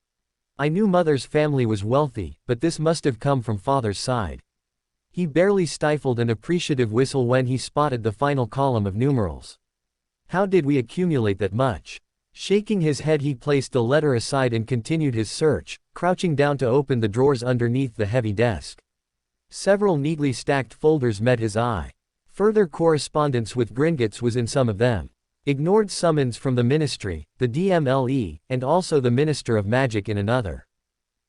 I knew Mother's family was wealthy, but this must have come from Father's side. He barely stifled an appreciative whistle when he spotted the final column of numerals. How did we accumulate that much? Shaking his head, he placed the letter aside and continued his search, crouching down to open the drawers underneath the heavy desk. Several neatly stacked folders met his eye. Further correspondence with Gringotts was in some of them. Ignored summons from the Ministry, the DMLE, and also the Minister of Magic in another.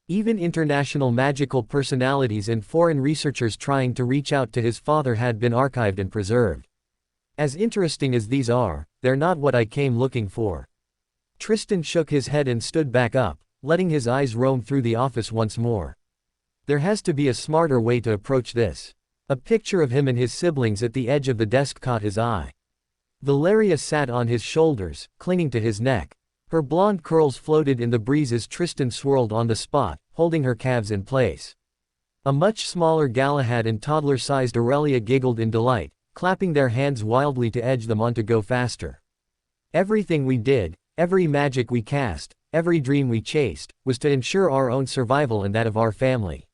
Even international magical personalities and foreign researchers trying to reach out to his father had been archived and preserved. As interesting as these are, they're not what I came looking for. Tristan shook his head and stood back up, letting his eyes roam through the office once more. There has to be a smarter way to approach this. A picture of him and his siblings at the edge of the desk caught his eye. Valeria sat on his shoulders, clinging to his neck. Her blonde curls floated in the breeze as Tristan swirled on the spot, holding her calves in place. A much smaller Galahad and toddler-sized Aurelia giggled in delight, clapping their hands wildly to edge them on to go faster. Everything we did, every magic we cast, every dream we chased, was to ensure our own survival and that of our family.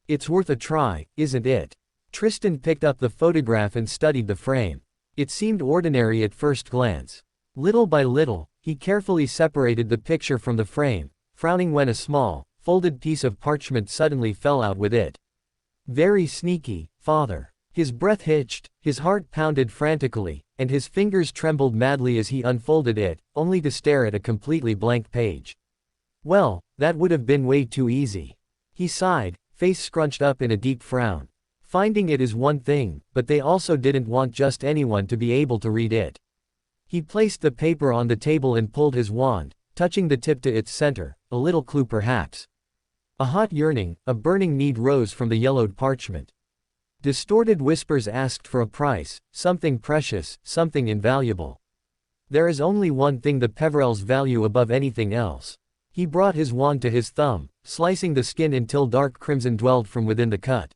It's worth a try, isn't it? Tristan picked up the photograph and studied the frame. It seemed ordinary at first glance. Little by little, he carefully separated the picture from the frame, frowning when a small, folded piece of parchment suddenly fell out with it. Very sneaky, father. His breath hitched, his heart pounded frantically, and his fingers trembled madly as he unfolded it, only to stare at a completely blank page. Well, that would have been way too easy. He sighed, face scrunched up in a deep frown. Finding it is one thing, but they also didn't want just anyone to be able to read it. He placed the paper on the table and pulled his wand, touching the tip to its center, a little clue perhaps. A hot yearning, a burning need rose from the yellowed parchment. Distorted whispers asked for a price, something precious, something invaluable. There is only one thing the Peverells value above anything else. He brought his wand to his thumb, slicing the skin until dark crimson welled from within the cut.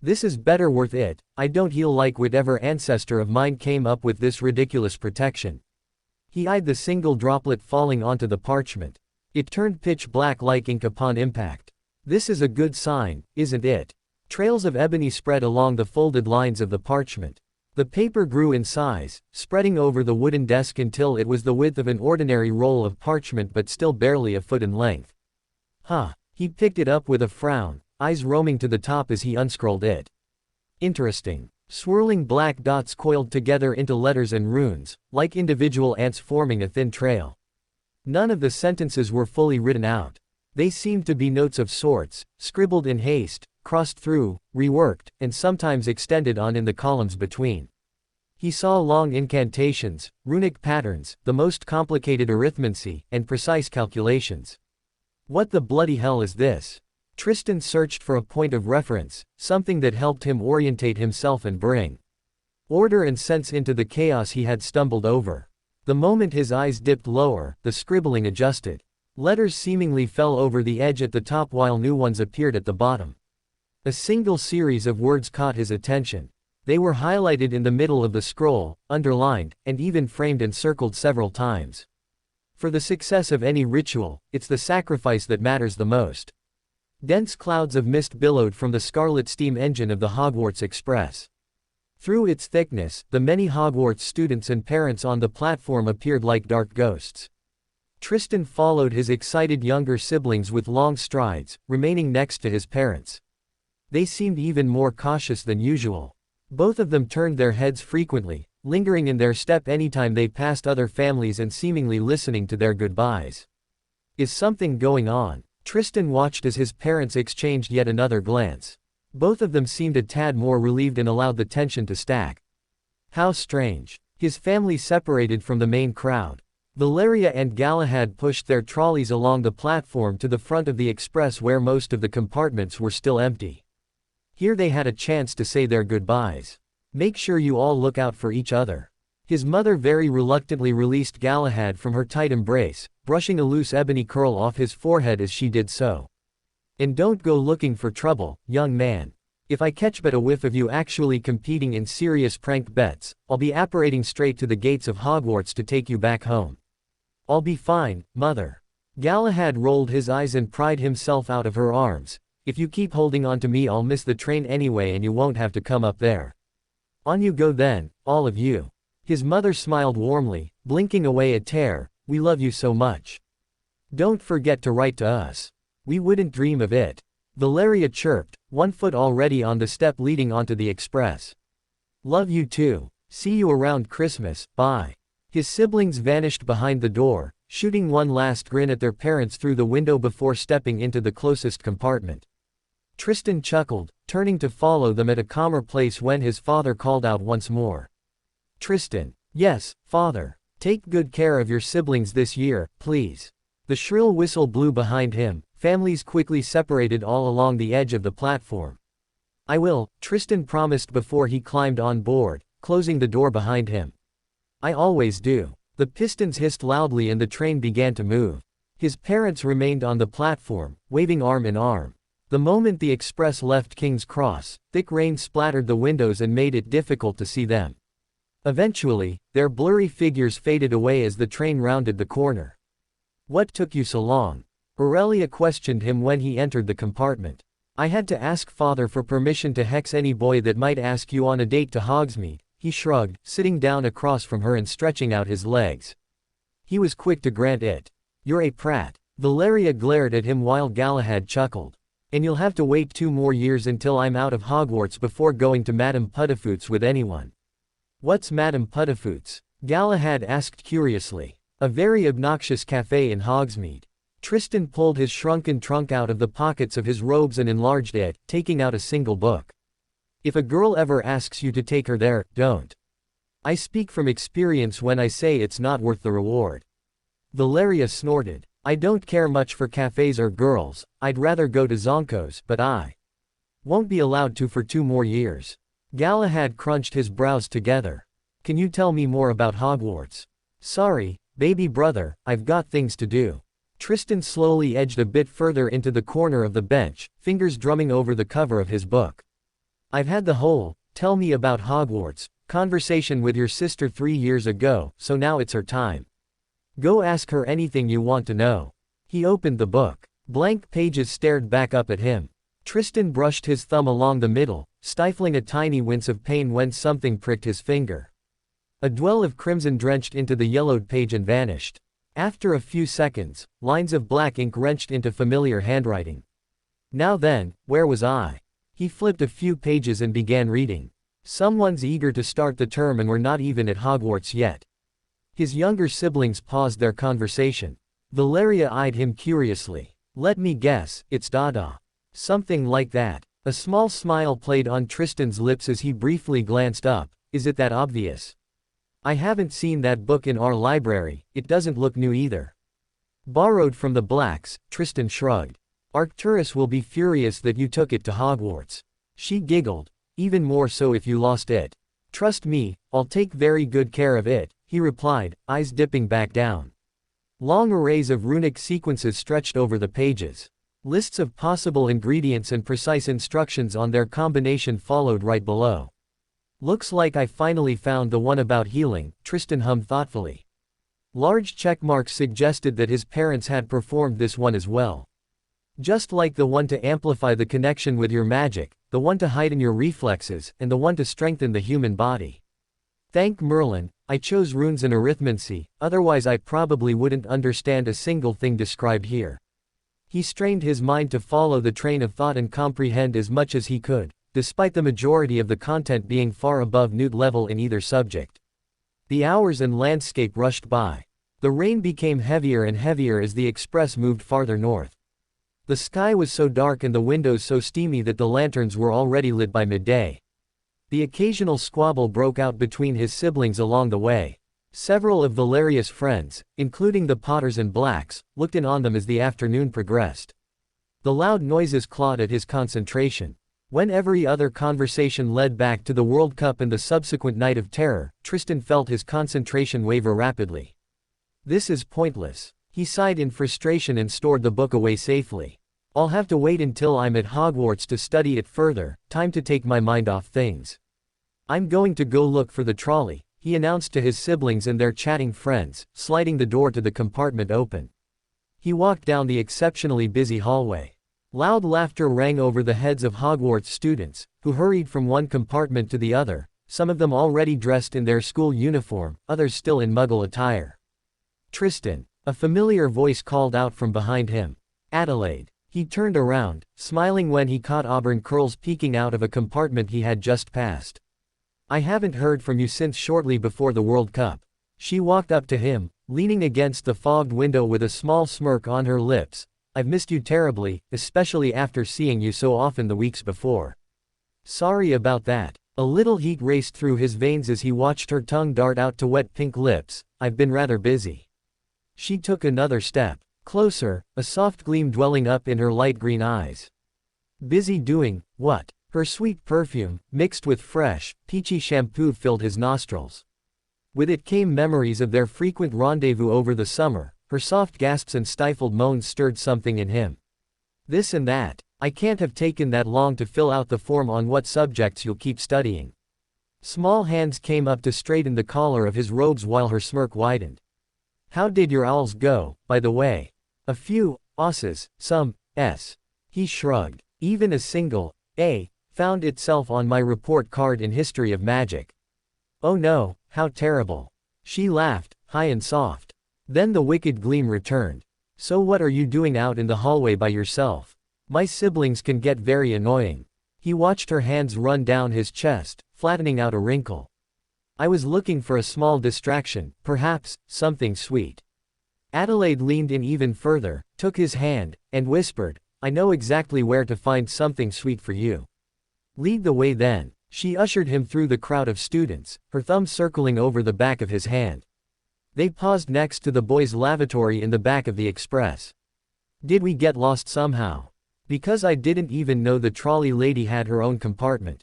This is better worth it. I don't heal like whatever ancestor of mine came up with this ridiculous protection. He eyed the single droplet falling onto the parchment. It turned pitch black like ink upon impact. This is a good sign, isn't it? Trails of ebony spread along the folded lines of the parchment. The paper grew in size, spreading over the wooden desk until it was the width of an ordinary roll of parchment but still barely a foot in length. Huh. He picked it up with a frown, eyes roaming to the top as he unscrolled it. Interesting. Swirling black dots coiled together into letters and runes, like individual ants forming a thin trail. None of the sentences were fully written out. They seemed to be notes of sorts, scribbled in haste, crossed through, reworked, and sometimes extended on in the columns between. He saw long incantations, runic patterns, the most complicated arithmancy, and precise calculations. What the bloody hell is this? Tristan searched for a point of reference, something that helped him orientate himself and bring order and sense into the chaos he had stumbled over. The moment his eyes dipped lower, the scribbling adjusted. Letters seemingly fell over the edge at the top while new ones appeared at the bottom. A single series of words caught his attention. They were highlighted in the middle of the scroll, underlined, and even framed and circled several times. For the success of any ritual, it's the sacrifice that matters the most. Dense clouds of mist billowed from the scarlet steam engine of the Hogwarts Express. Through its thickness, the many Hogwarts students and parents on the platform appeared like dark ghosts. Tristan followed his excited younger siblings with long strides, remaining next to his parents. They seemed even more cautious than usual. Both of them turned their heads frequently, lingering in their step anytime they passed other families and seemingly listening to their goodbyes. Is something going on? Tristan watched as his parents exchanged yet another glance. Both of them seemed a tad more relieved and allowed the tension to stack. How strange. His family separated from the main crowd. Valeria and Galahad pushed their trolleys along the platform to the front of the express where most of the compartments were still empty. Here they had a chance to say their goodbyes. Make sure you all look out for each other. His mother very reluctantly released Galahad from her tight embrace, brushing a loose ebony curl off his forehead as she did so. And don't go looking for trouble, young man. If I catch but a whiff of you actually competing in serious prank bets, I'll be apparating straight to the gates of Hogwarts to take you back home. I'll be fine, mother. Galahad rolled his eyes and pried himself out of her arms. If you keep holding on to me I'll miss the train anyway and you won't have to come up there. On you go then, all of you. His mother smiled warmly, blinking away a tear. We love you so much. Don't forget to write to us. We wouldn't dream of it. Valeria chirped, one foot already on the step leading onto the express. Love you too. See you around Christmas, bye. His siblings vanished behind the door, shooting one last grin at their parents through the window before stepping into the closest compartment. Tristan chuckled, turning to follow them at a calmer place when his father called out once more. Tristan. Yes, father. Take good care of your siblings this year, please. The shrill whistle blew behind him. Families quickly separated all along the edge of the platform. I will, Tristan promised before he climbed on board, closing the door behind him. I always do. The pistons hissed loudly and the train began to move. His parents remained on the platform, waving arm in arm. The moment the express left King's Cross, thick rain splattered the windows and made it difficult to see them. Eventually, their blurry figures faded away as the train rounded the corner. What took you so long? Aurelia questioned him when he entered the compartment. I had to ask father for permission to hex any boy that might ask you on a date to Hogsmeade, he shrugged, sitting down across from her and stretching out his legs. He was quick to grant it. You're a prat. Valeria glared at him while Galahad chuckled. And you'll have to wait 2 more years until I'm out of Hogwarts before going to Madame Puddifoot's with anyone. What's Madame Puddifoot's? Galahad asked curiously. A very obnoxious cafe in Hogsmeade. Tristan pulled his shrunken trunk out of the pockets of his robes and enlarged it, taking out a single book. If a girl ever asks you to take her there, don't. I speak from experience when I say it's not worth the reward. Valeria snorted. I don't care much for cafes or girls, I'd rather go to Zonko's, but I won't be allowed to for 2 more years. Galahad crunched his brows together. Can you tell me more about Hogwarts? Sorry, baby brother, I've got things to do. Tristan slowly edged a bit further into the corner of the bench, fingers drumming over the cover of his book. I've had the whole, tell me about Hogwarts, conversation with your sister 3 years ago, so now it's her time. Go ask her anything you want to know. He opened the book. Blank pages stared back up at him. Tristan brushed his thumb along the middle, stifling a tiny wince of pain when something pricked his finger. A dwell of crimson drenched into the yellowed page and vanished. After a few seconds, lines of black ink wrenched into familiar handwriting. Now then, where was I? He flipped a few pages and began reading. Someone's eager to start the term and we're not even at Hogwarts yet. His younger siblings paused their conversation. Valeria eyed him curiously. Let me guess, it's Dada. Something like that. A small smile played on Tristan's lips as he briefly glanced up. Is it that obvious? I haven't seen that book in our library, it doesn't look new either. Borrowed from the Blacks, Tristan shrugged. Arcturus will be furious that you took it to Hogwarts. She giggled. Even more so if you lost it. Trust me, I'll take very good care of it, he replied, eyes dipping back down. Long arrays of runic sequences stretched over the pages. Lists of possible ingredients and precise instructions on their combination followed right below. Looks like I finally found the one about healing, Tristan hummed thoughtfully. Large check marks suggested that his parents had performed this one as well. Just like the one to amplify the connection with your magic, the one to heighten your reflexes, and the one to strengthen the human body. Thank Merlin, I chose runes and arithmancy, otherwise I probably wouldn't understand a single thing described here. He strained his mind to follow the train of thought and comprehend as much as he could, despite the majority of the content being far above Newt level in either subject. The hours and landscape rushed by. The rain became heavier and heavier as the express moved farther north. The sky was so dark and the windows so steamy that the lanterns were already lit by midday. The occasional squabble broke out between his siblings along the way. Several of Valeria's friends, including the Potters and Blacks, looked in on them as the afternoon progressed. The loud noises clawed at his concentration. When every other conversation led back to the World Cup and the subsequent Night of Terror, Tristan felt his concentration waver rapidly. This is pointless. He sighed in frustration and stored the book away safely. I'll have to wait until I'm at Hogwarts to study it further, time to take my mind off things. I'm going to go look for the trolley, he announced to his siblings and their chatting friends, sliding the door to the compartment open. He walked down the exceptionally busy hallway. Loud laughter rang over the heads of Hogwarts students, who hurried from one compartment to the other, some of them already dressed in their school uniform, others still in Muggle attire. Tristan, a familiar voice called out from behind him. Adelaide. He turned around, smiling when he caught auburn curls peeking out of a compartment he had just passed. I haven't heard from you since shortly before the World Cup. She walked up to him, leaning against the fogged window with a small smirk on her lips. I've missed you terribly, especially after seeing you so often the weeks before. Sorry about that. A little heat raced through his veins as he watched her tongue dart out to wet pink lips. I've been rather busy. She took another step. Closer, a soft gleam dwelling up in her light green eyes. Busy doing what? Her sweet perfume, mixed with fresh, peachy shampoo filled his nostrils. With it came memories of their frequent rendezvous over the summer. Her soft gasps and stifled moans stirred something in him. This and that. I can't have taken that long to fill out the form on what subjects you'll keep studying. Small hands came up to straighten the collar of his robes while her smirk widened. How did your owls go, by the way? A few S's, some S. He shrugged. Even a single A found itself on my report card in History of Magic. Oh no, how terrible. She laughed, high and soft. Then the wicked gleam returned. So what are you doing out in the hallway by yourself? My siblings can get very annoying. He watched her hands run down his chest, flattening out a wrinkle. I was looking for a small distraction, perhaps, something sweet. Adelaide leaned in even further, took his hand, and whispered, I know exactly where to find something sweet for you. Lead the way then. She ushered him through the crowd of students, her thumb circling over the back of his hand. They paused next to the boys' lavatory in the back of the express. Did we get lost somehow? Because I didn't even know the trolley lady had her own compartment.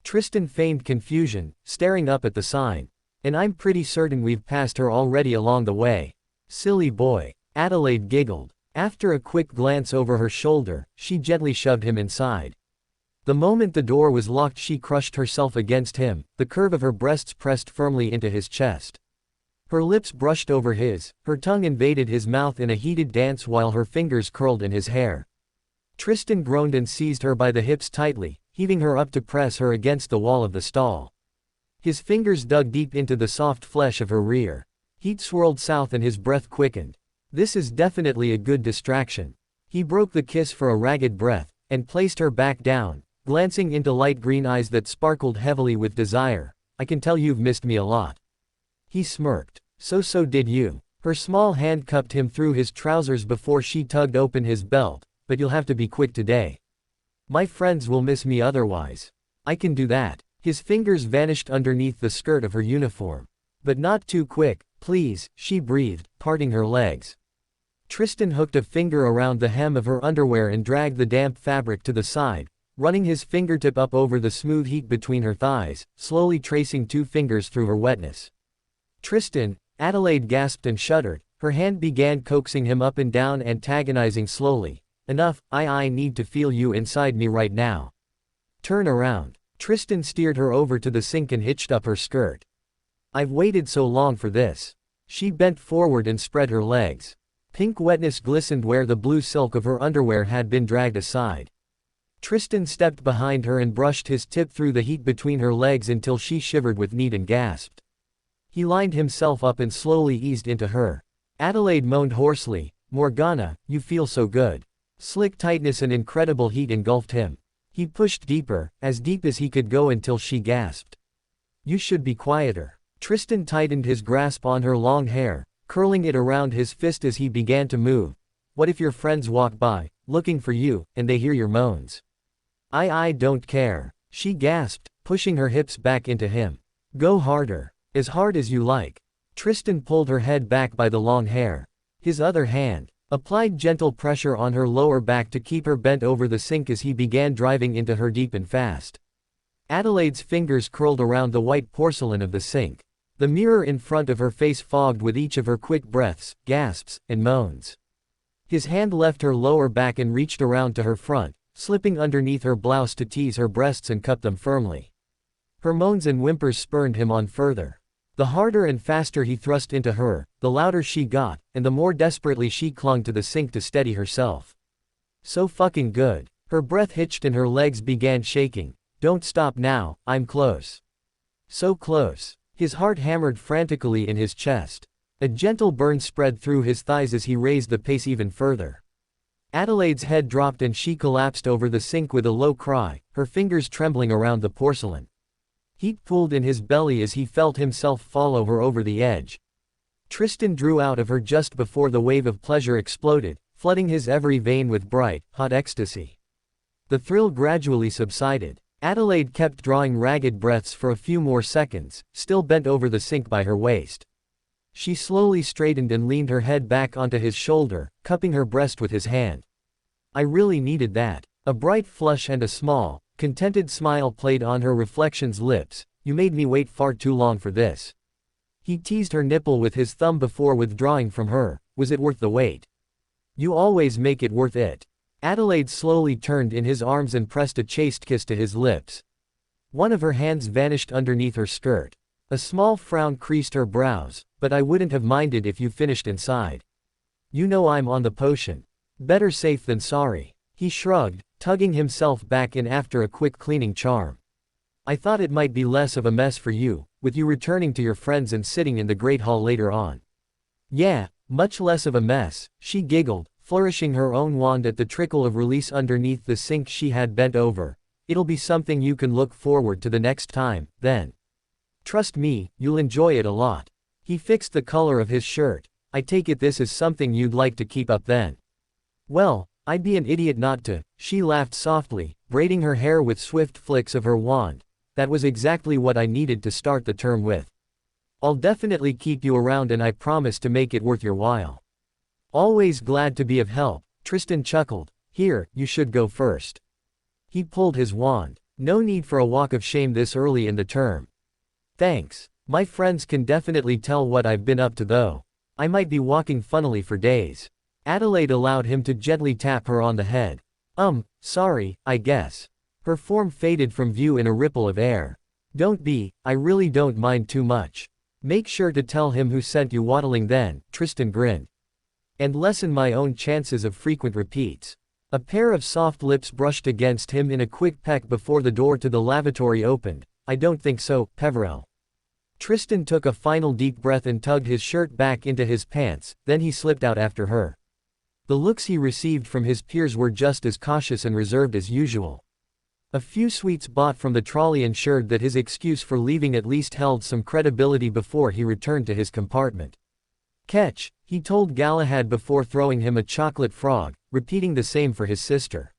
Tristan feigned confusion, staring up at the sign. And I'm pretty certain we've passed her already along the way. Silly boy. Adelaide giggled. After a quick glance over her shoulder, she gently shoved him inside. The moment the door was locked, she crushed herself against him, the curve of her breasts pressed firmly into his chest. Her lips brushed over his, her tongue invaded his mouth in a heated dance while her fingers curled in his hair. Tristan groaned and seized her by the hips tightly, heaving her up to press her against the wall of the stall. His fingers dug deep into the soft flesh of her rear. Heat swirled south and his breath quickened. This is definitely a good distraction. He broke the kiss for a ragged breath, and placed her back down, glancing into light green eyes that sparkled heavily with desire. I can tell you've missed me a lot. He smirked. So did you. Her small hand cupped him through his trousers before she tugged open his belt, but you'll have to be quick today. My friends will miss me otherwise. I can do that. His fingers vanished underneath the skirt of her uniform. But not too quick, please, she breathed, parting her legs. Tristan hooked a finger around the hem of her underwear and dragged the damp fabric to the side, running his fingertip up over the smooth heat between her thighs, slowly tracing 2 fingers through her wetness. Tristan, Adelaide gasped and shuddered, her hand began coaxing him up and down, antagonizing slowly. Enough, I need to feel you inside me right now. Turn around. Tristan steered her over to the sink and hitched up her skirt. I've waited so long for this. She bent forward and spread her legs. Pink wetness glistened where the blue silk of her underwear had been dragged aside. Tristan stepped behind her and brushed his tip through the heat between her legs until she shivered with need and gasped. He lined himself up and slowly eased into her. Adelaide moaned hoarsely, Morgana, you feel so good. Slick tightness and incredible heat engulfed him. He pushed deeper, as deep as he could go until she gasped. You should be quieter. Tristan tightened his grasp on her long hair, curling it around his fist as he began to move. What if your friends walk by, looking for you, and they hear your moans? I don't care. She gasped, pushing her hips back into him. Go harder. As hard as you like. Tristan pulled her head back by the long hair. His other hand applied gentle pressure on her lower back to keep her bent over the sink as he began driving into her deep and fast. Adelaide's fingers curled around the white porcelain of the sink. The mirror in front of her face fogged with each of her quick breaths, gasps, and moans. His hand left her lower back and reached around to her front, slipping underneath her blouse to tease her breasts and cup them firmly. Her moans and whimpers spurred him on further. The harder and faster he thrust into her, the louder she got, and the more desperately she clung to the sink to steady herself. So fucking good. Her breath hitched and her legs began shaking. Don't stop now, I'm close. So close. His heart hammered frantically in his chest. A gentle burn spread through his thighs as he raised the pace even further. Adelaide's head dropped and she collapsed over the sink with a low cry, her fingers trembling around the porcelain. Heat pooled in his belly as he felt himself follow her over the edge. Tristan drew out of her just before the wave of pleasure exploded, flooding his every vein with bright, hot ecstasy. The thrill gradually subsided. Adelaide kept drawing ragged breaths for a few more seconds, still bent over the sink by her waist. She slowly straightened and leaned her head back onto his shoulder, cupping her breast with his hand. I really needed that. A bright flush and a small, contented smile played on her reflection's lips. You made me wait far too long for this. He teased her nipple with his thumb before withdrawing from her. Was it worth the wait? You always make it worth it. Adelaide slowly turned in his arms and pressed a chaste kiss to his lips. One of her hands vanished underneath her skirt. A small frown creased her brows, but I wouldn't have minded if you finished inside. You know I'm on the potion. Better safe than sorry. He shrugged, tugging himself back in after a quick cleaning charm. I thought it might be less of a mess for you, with you returning to your friends and sitting in the Great Hall later on. Yeah, Much less of a mess, she giggled, flourishing her own wand at the trickle of release underneath the sink she had bent over. It'll be something you can look forward to the next time, then. Trust me, you'll enjoy it a lot. He fixed the color of his shirt. I take it this is something you'd like to keep up then. Well, I'd be an idiot not to, she laughed softly, braiding her hair with swift flicks of her wand. That was exactly what I needed to start the term with. I'll definitely keep you around and I promise to make it worth your while. Always glad to be of help, Tristan chuckled. Here, you should go first. He pulled his wand. No need for a walk of shame this early in the term. Thanks. My friends can definitely tell what I've been up to though. I might be walking funnily for days. Adelaide allowed him to gently tap her on the head. Sorry, I guess. Her form faded from view in a ripple of air. Don't be, I really don't mind too much. Make sure to tell him who sent you waddling then, Tristan grinned. And lessen my own chances of frequent repeats. A pair of soft lips brushed against him in a quick peck before the door to the lavatory opened. I don't think so, Peverell. Tristan took a final deep breath and tugged his shirt back into his pants, then he slipped out after her. The looks he received from his peers were just as cautious and reserved as usual. A few sweets bought from the trolley ensured that his excuse for leaving at least held some credibility before he returned to his compartment. Catch, he told Galahad before throwing him a chocolate frog, repeating the same for his sister.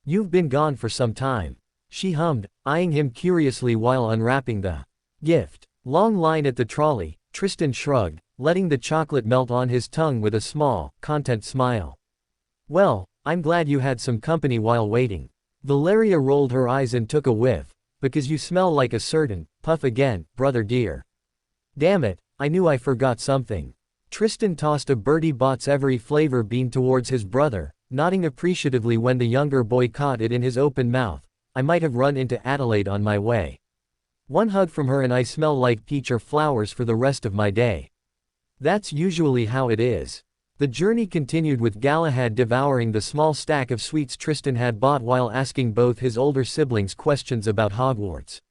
You've been gone for some time. She hummed, eyeing him curiously while unwrapping the gift. Long line at the trolley, Tristan shrugged, letting the chocolate melt on his tongue with a small, content smile. Well, I'm glad you had some company while waiting. Valeria rolled her eyes and took a whiff. Because you smell like a certain, puff again, brother dear. Damn it, I knew I forgot something. Tristan tossed a Bertie Bott's every flavor bean towards his brother, nodding appreciatively when the younger boy caught it in his open mouth. I might have run into Adelaide on my way. One hug from her and I smell like peach or flowers for the rest of my day. That's usually how it is. The journey continued with Galahad devouring the small stack of sweets Tristan had bought while asking both his older siblings questions about Hogwarts.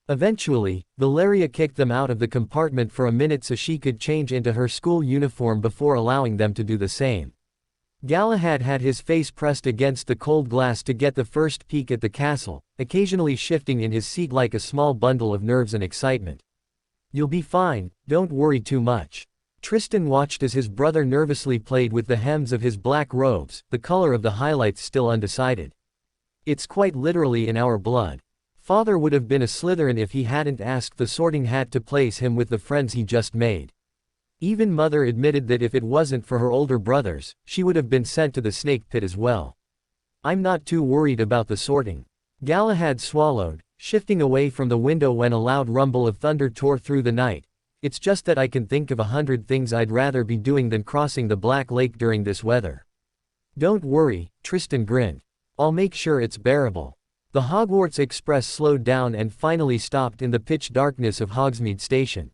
Eventually, Valeria kicked them out of the compartment for a minute so she could change into her school uniform before allowing them to do the same. Galahad had his face pressed against the cold glass to get the first peek at the castle, occasionally shifting in his seat like a small bundle of nerves and excitement. You'll be fine, don't worry too much. Tristan watched as his brother nervously played with the hems of his black robes, the color of the highlights still undecided. It's quite literally in our blood. Father would have been a Slytherin if he hadn't asked the Sorting Hat to place him with the friends he just made. Even Mother admitted that if it wasn't for her older brothers, she would have been sent to the snake pit as well. I'm not too worried about the sorting. Galahad swallowed, shifting away from the window when a loud rumble of thunder tore through the night. It's just that I can think of 100 things I'd rather be doing than crossing the Black Lake during this weather. Don't worry, Tristan grinned. I'll make sure it's bearable. The Hogwarts Express slowed down and finally stopped in the pitch darkness of Hogsmeade Station.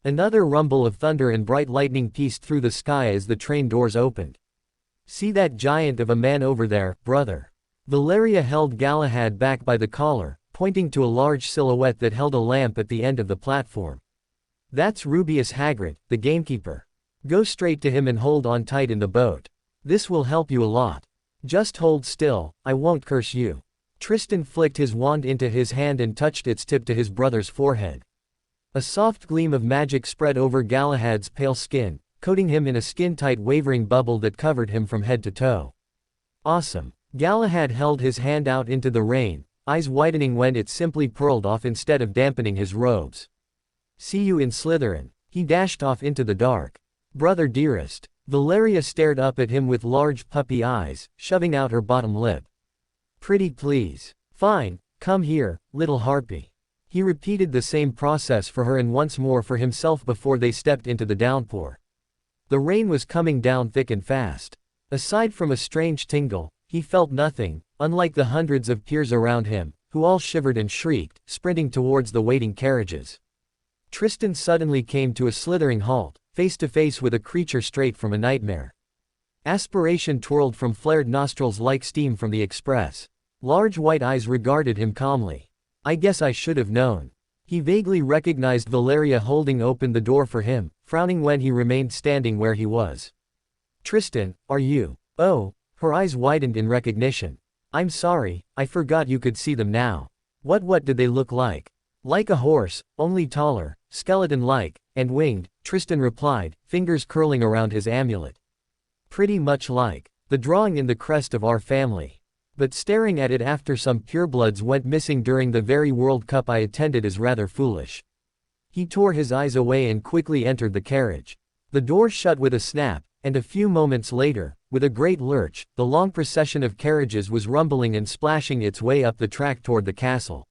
Another rumble of thunder and bright lightning pieced through the sky as the train doors opened. See that giant of a man over there, brother? Valeria held Galahad back by the collar, pointing to a large silhouette that held a lamp at the end of the platform. That's Rubeus Hagrid, the gamekeeper. Go straight to him and hold on tight in the boat. This will help you a lot. Just hold still, I won't curse you. Tristan flicked his wand into his hand and touched its tip to his brother's forehead. A soft gleam of magic spread over Galahad's pale skin, coating him in a skin-tight wavering bubble that covered him from head to toe. Awesome. Galahad held his hand out into the rain, eyes widening when it simply pearled off instead of dampening his robes. See you in Slytherin. He dashed off into the dark. Brother dearest. Valeria stared up at him with large puppy eyes, shoving out her bottom lip. Pretty please. Fine, come here, little harpy. He repeated the same process for her and once more for himself before they stepped into the downpour. The rain was coming down thick and fast. Aside from a strange tingle, he felt nothing, unlike the hundreds of peers around him, who all shivered and shrieked, sprinting towards the waiting carriages. Tristan suddenly came to a slithering halt, face to face with a creature straight from a nightmare. Aspiration twirled from flared nostrils like steam from the express. Large white eyes regarded him calmly. I guess I should have known. He vaguely recognized Valeria holding open the door for him, frowning when he remained standing where he was. "Tristan, are you?" "Oh." Her eyes widened in recognition. "I'm sorry, I forgot you could see them now. What did they look like?" "Like a horse, only taller, skeleton-like, and winged," Tristan replied, fingers curling around his amulet. "Pretty much like the drawing in the crest of our family. But staring at it after some purebloods went missing during the very World Cup I attended is rather foolish." He tore his eyes away and quickly entered the carriage. The door shut with a snap, and a few moments later, with a great lurch, the long procession of carriages was rumbling and splashing its way up the track toward the castle.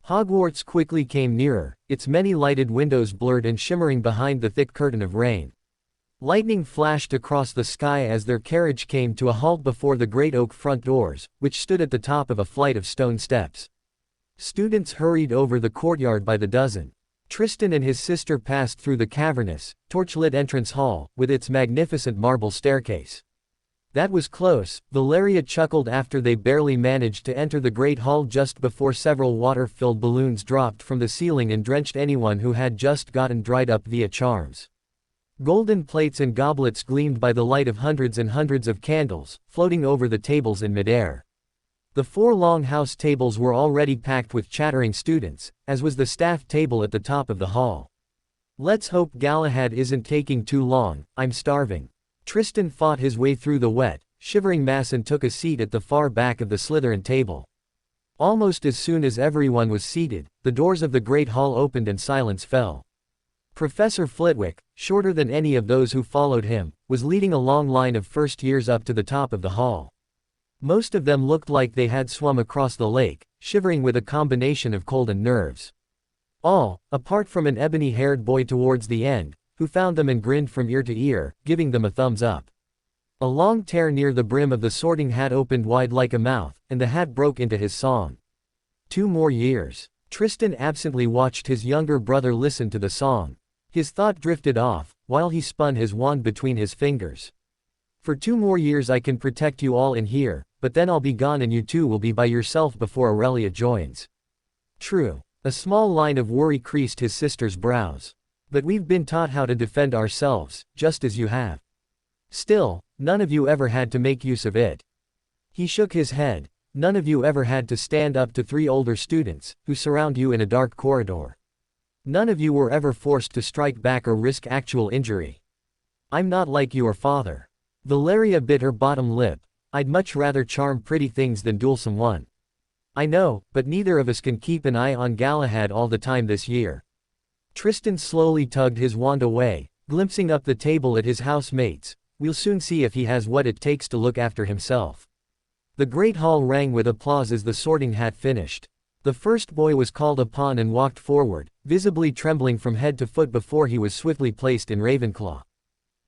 Hogwarts quickly came nearer, its many lighted windows blurred and shimmering behind the thick curtain of rain. Lightning flashed across the sky as their carriage came to a halt before the great oak front doors, which stood at the top of a flight of stone steps. Students hurried over the courtyard by the dozen. Tristan and his sister passed through the cavernous, torch-lit entrance hall, with its magnificent marble staircase. "That was close," Valeria chuckled after they barely managed to enter the great hall just before several water-filled balloons dropped from the ceiling and drenched anyone who had just gotten dried up via charms. Golden plates and goblets gleamed by the light of hundreds and hundreds of candles, floating over the tables in midair. The 4 long house tables were already packed with chattering students, as was the staff table at the top of the hall. "Let's hope Galahad isn't taking too long, I'm starving." Tristan fought his way through the wet, shivering mass and took a seat at the far back of the Slytherin table. Almost as soon as everyone was seated, the doors of the great hall opened and silence fell. Professor Flitwick, shorter than any of those who followed him, was leading a long line of first years up to the top of the hall. Most of them looked like they had swum across the lake, shivering with a combination of cold and nerves. All, apart from an ebony-haired boy towards the end, who found them and grinned from ear to ear, giving them a thumbs up. A long tear near the brim of the sorting hat opened wide like a mouth, and the hat broke into his song. 2 more years. Tristan absently watched his younger brother listen to the song. His thought drifted off, while he spun his wand between his fingers. "For 2 more years I can protect you all in here, but then I'll be gone and you two will be by yourself before Aurelia joins." "True." A small line of worry creased his sister's brows. "But we've been taught how to defend ourselves, just as you have. Still, none of you ever had to make use of it." He shook his head. "None of you ever had to stand up to 3 older students, who surround you in a dark corridor. None of you were ever forced to strike back or risk actual injury. I'm not like your father." Valeria bit her bottom lip. "I'd much rather charm pretty things than duel someone." "I know, but neither of us can keep an eye on Galahad all the time this year." Tristan slowly tugged his wand away, glimpsing up the table at his housemates. "We'll soon see if he has what it takes to look after himself." The great hall rang with applause as the sorting hat finished. The first boy was called upon and walked forward, visibly trembling from head to foot before he was swiftly placed in Ravenclaw.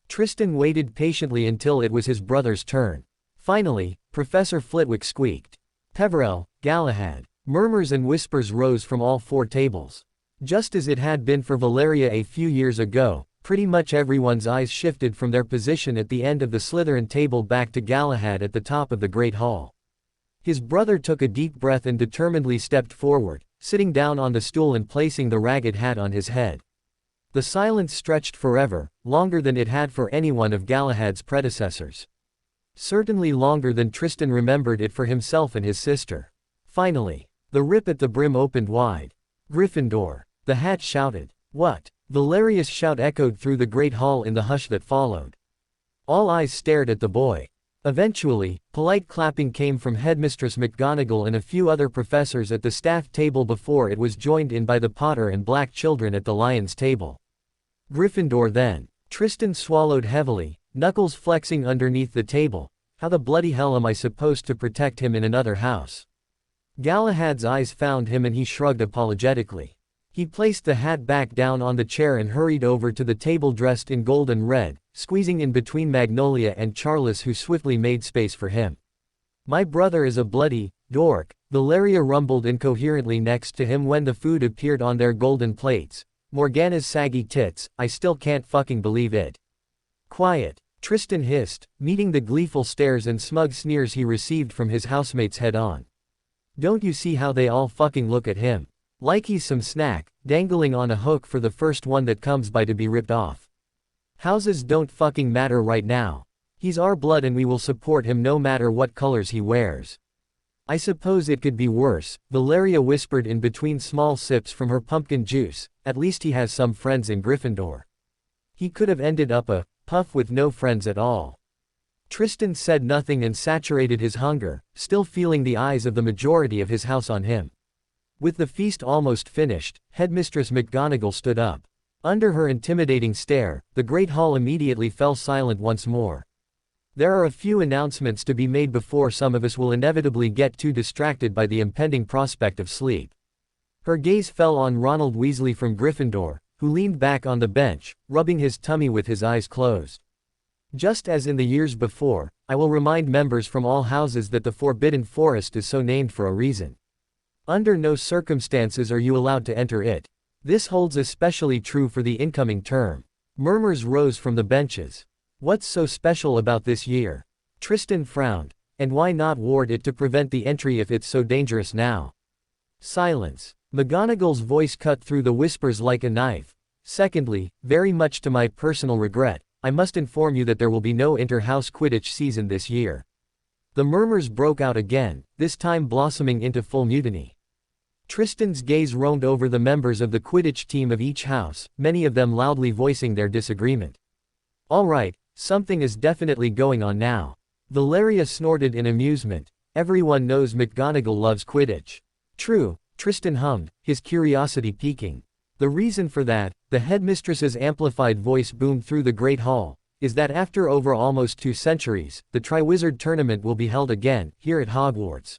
Tristan waited patiently until it was his brother's turn. Finally, Professor Flitwick squeaked, "Peverell, Galahad." Murmurs and whispers rose from all 4 tables. Just as it had been for Valeria a few years ago, pretty much everyone's eyes shifted from their position at the end of the Slytherin table back to Galahad at the top of the Great Hall. His brother took a deep breath and determinedly stepped forward, sitting down on the stool and placing the ragged hat on his head. The silence stretched forever, longer than it had for any one of Galahad's predecessors. Certainly longer than Tristan remembered it for himself and his sister. Finally, the rip at the brim opened wide. "Gryffindor!" the hat shouted. "What?" Valeria's shout echoed through the great hall in the hush that followed. All eyes stared at the boy. Eventually, polite clapping came from Headmistress McGonagall and a few other professors at the staff table before it was joined in by the Potter and Black children at the Lion's table. "Gryffindor then." Tristan swallowed heavily, knuckles flexing underneath the table. "How the bloody hell am I supposed to protect him in another house?" Galahad's eyes found him and he shrugged apologetically. He placed the hat back down on the chair and hurried over to the table dressed in gold and red, squeezing in between Magnolia and Charles, who swiftly made space for him. "My brother is a bloody dork," Valeria rumbled incoherently next to him when the food appeared on their golden plates. "Morgana's saggy tits, I still can't fucking believe it." "Quiet," Tristan hissed, meeting the gleeful stares and smug sneers he received from his housemates head on. "Don't you see how they all fucking look at him? Like he's some snack, dangling on a hook for the first one that comes by to be ripped off." Houses don't fucking matter right now. He's our blood and we will support him no matter what colors he wears. I suppose it could be worse, Valeria whispered in between small sips from her pumpkin juice. At least he has some friends in Gryffindor. He could have ended up a puff with no friends at all. Tristan said nothing and saturated his hunger, still feeling the eyes of the majority of his house on him. With the feast almost finished, Headmistress McGonagall stood up. Under her intimidating stare, the Great Hall immediately fell silent once more. There are a few announcements to be made before some of us will inevitably get too distracted by the impending prospect of sleep. Her gaze fell on Ronald Weasley from Gryffindor, who leaned back on the bench, rubbing his tummy with his eyes closed. Just as in the years before, I will remind members from all houses that the Forbidden Forest is so named for a reason. Under no circumstances are you allowed to enter it. This holds especially true for the incoming term. Murmurs rose from the benches. What's so special about this year? Tristan frowned. And why not ward it to prevent the entry if it's so dangerous now? Silence. McGonagall's voice cut through the whispers like a knife. Secondly, very much to my personal regret, I must inform you that there will be no inter-house Quidditch season this year. The murmurs broke out again, this time blossoming into full mutiny. Tristan's gaze roamed over the members of the Quidditch team of each house, many of them loudly voicing their disagreement. All right, something is definitely going on now. Valeria snorted in amusement. Everyone knows McGonagall loves Quidditch. True, Tristan hummed, his curiosity piquing. The reason for that, the headmistress's amplified voice boomed through the Great Hall, is that after over almost 2 centuries, the Triwizard Tournament will be held again, here at Hogwarts.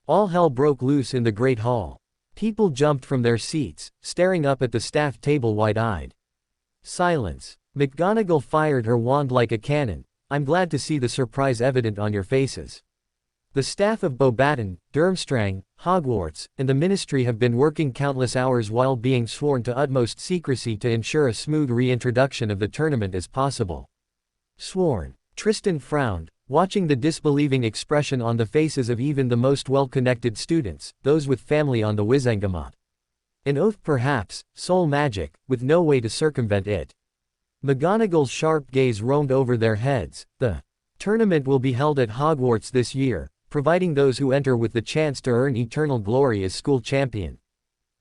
All hell broke loose in the Great Hall. People jumped from their seats, staring up at the staff table wide-eyed. Silence. McGonagall fired her wand like a cannon. I'm glad to see the surprise evident on your faces. The staff of Beauxbaton, Durmstrang, Hogwarts, and the Ministry have been working countless hours while being sworn to utmost secrecy to ensure a smooth reintroduction of the tournament as possible. Sworn. Tristan frowned, watching the disbelieving expression on the faces of even the most well-connected students, those with family on the Wizengamot. An oath perhaps, soul magic, with no way to circumvent it. McGonagall's sharp gaze roamed over their heads. The tournament will be held at Hogwarts this year, providing those who enter with the chance to earn eternal glory as school champion.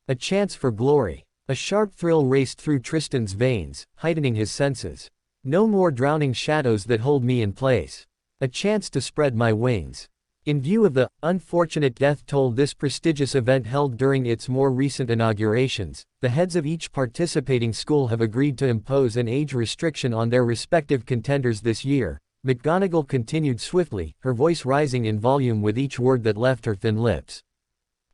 A chance for glory. A sharp thrill raced through Tristan's veins, heightening his senses. No more drowning shadows that hold me in place. A chance to spread my wings. In view of the unfortunate death toll this prestigious event held during its more recent inaugurations, the heads of each participating school have agreed to impose an age restriction on their respective contenders this year. McGonagall continued swiftly, her voice rising in volume with each word that left her thin lips.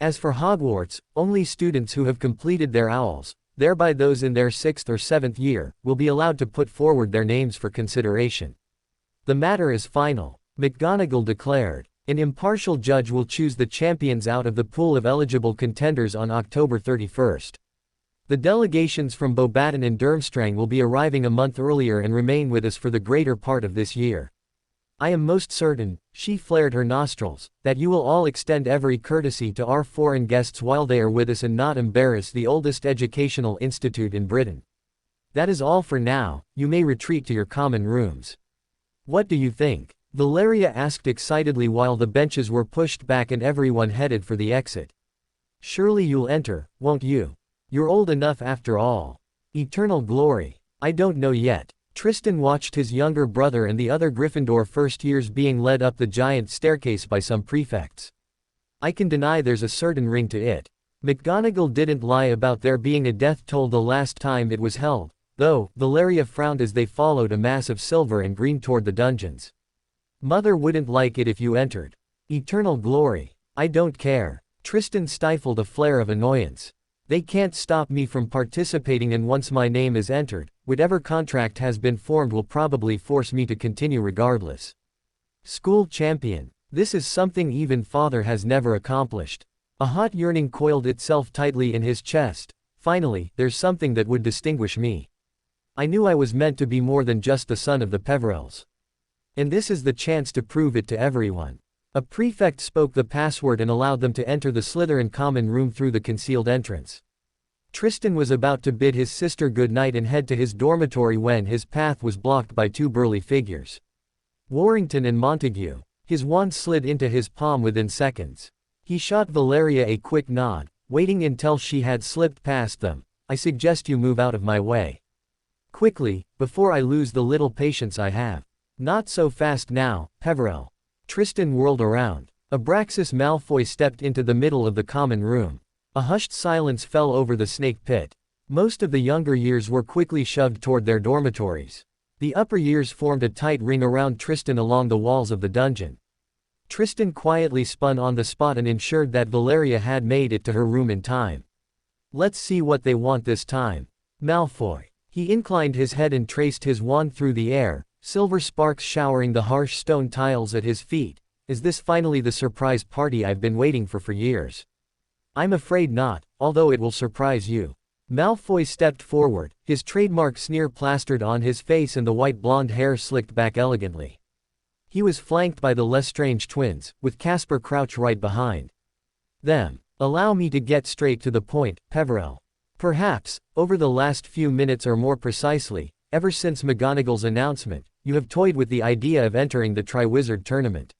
As for Hogwarts, only students who have completed their OWLs, thereby those in their 6th or 7th year, will be allowed to put forward their names for consideration. The matter is final, McGonagall declared. An impartial judge will choose the champions out of the pool of eligible contenders on October 31st. The delegations from Beauxbaton and Durmstrang will be arriving a month earlier and remain with us for the greater part of this year. I am most certain, she flared her nostrils, that you will all extend every courtesy to our foreign guests while they are with us and not embarrass the oldest educational institute in Britain. That is all for now, you may retreat to your common rooms. What do you think? Valeria asked excitedly while the benches were pushed back and everyone headed for the exit. Surely you'll enter, won't you? You're old enough after all. Eternal glory. I don't know yet. Tristan watched his younger brother and the other Gryffindor first years being led up the giant staircase by some prefects. I can deny there's a certain ring to it. McGonagall didn't lie about there being a death toll the last time it was held, though. Valeria frowned as they followed a mass of silver and green toward the dungeons. Mother wouldn't like it if you entered. Eternal glory. I don't care. Tristan stifled a flare of annoyance. They can't stop me from participating, and once my name is entered, whatever contract has been formed will probably force me to continue regardless. School champion. This is something even father has never accomplished. A hot yearning coiled itself tightly in his chest. Finally, there's something that would distinguish me. I knew I was meant to be more than just the son of the Peverells. And this is the chance to prove it to everyone. A prefect spoke the password and allowed them to enter the Slytherin common room through the concealed entrance. Tristan was about to bid his sister goodnight and head to his dormitory when his path was blocked by two burly figures. Warrington and Montague. His wand slid into his palm within seconds. He shot Valeria a quick nod, waiting until she had slipped past them. "I suggest you move out of my way. Quickly, before I lose the little patience I have." "Not so fast now, Peverell." Tristan whirled around. Abraxas Malfoy stepped into the middle of the common room. A hushed silence fell over the snake pit. Most of the younger years were quickly shoved toward their dormitories. The upper years formed a tight ring around Tristan along the walls of the dungeon. Tristan quietly spun on the spot and ensured that Valeria had made it to her room in time. "Let's see what they want this time. Malfoy." He inclined his head and traced his wand through the air, silver sparks showering the harsh stone tiles at his feet. "Is this finally the surprise party I've been waiting for years?" "I'm afraid not, although it will surprise you." Malfoy stepped forward, his trademark sneer plastered on his face and the white blonde hair slicked back elegantly. He was flanked by the Lestrange twins, with Casper Crouch right behind them. "Allow me to get straight to the point, Peverell. Perhaps, over the last few minutes or more precisely, ever since McGonagall's announcement, you have toyed with the idea of entering the Triwizard Tournament."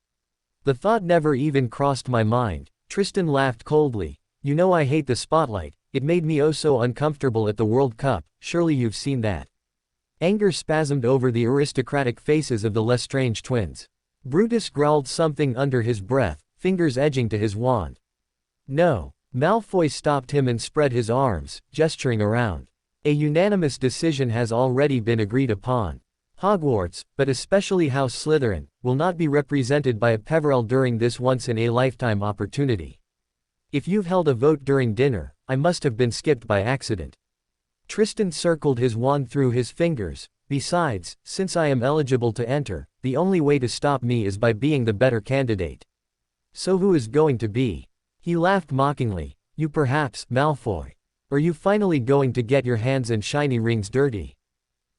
"The thought never even crossed my mind." Tristan laughed coldly. "You know I hate the spotlight, it made me oh so uncomfortable at the World Cup, surely you've seen that." Anger spasmed over the aristocratic faces of the Lestrange twins. Brutus growled something under his breath, fingers edging to his wand. "No." Malfoy stopped him and spread his arms, gesturing around. "A unanimous decision has already been agreed upon. Hogwarts, but especially House Slytherin, will not be represented by a Peverell during this once-in-a-lifetime opportunity. If you've held a vote during dinner, I must have been skipped by accident." Tristan circled his wand through his fingers. "Besides, since I am eligible to enter, the only way to stop me is by being the better candidate." "So who is going to be?" He laughed mockingly. "You perhaps, Malfoy. Are you finally going to get your hands and shiny rings dirty?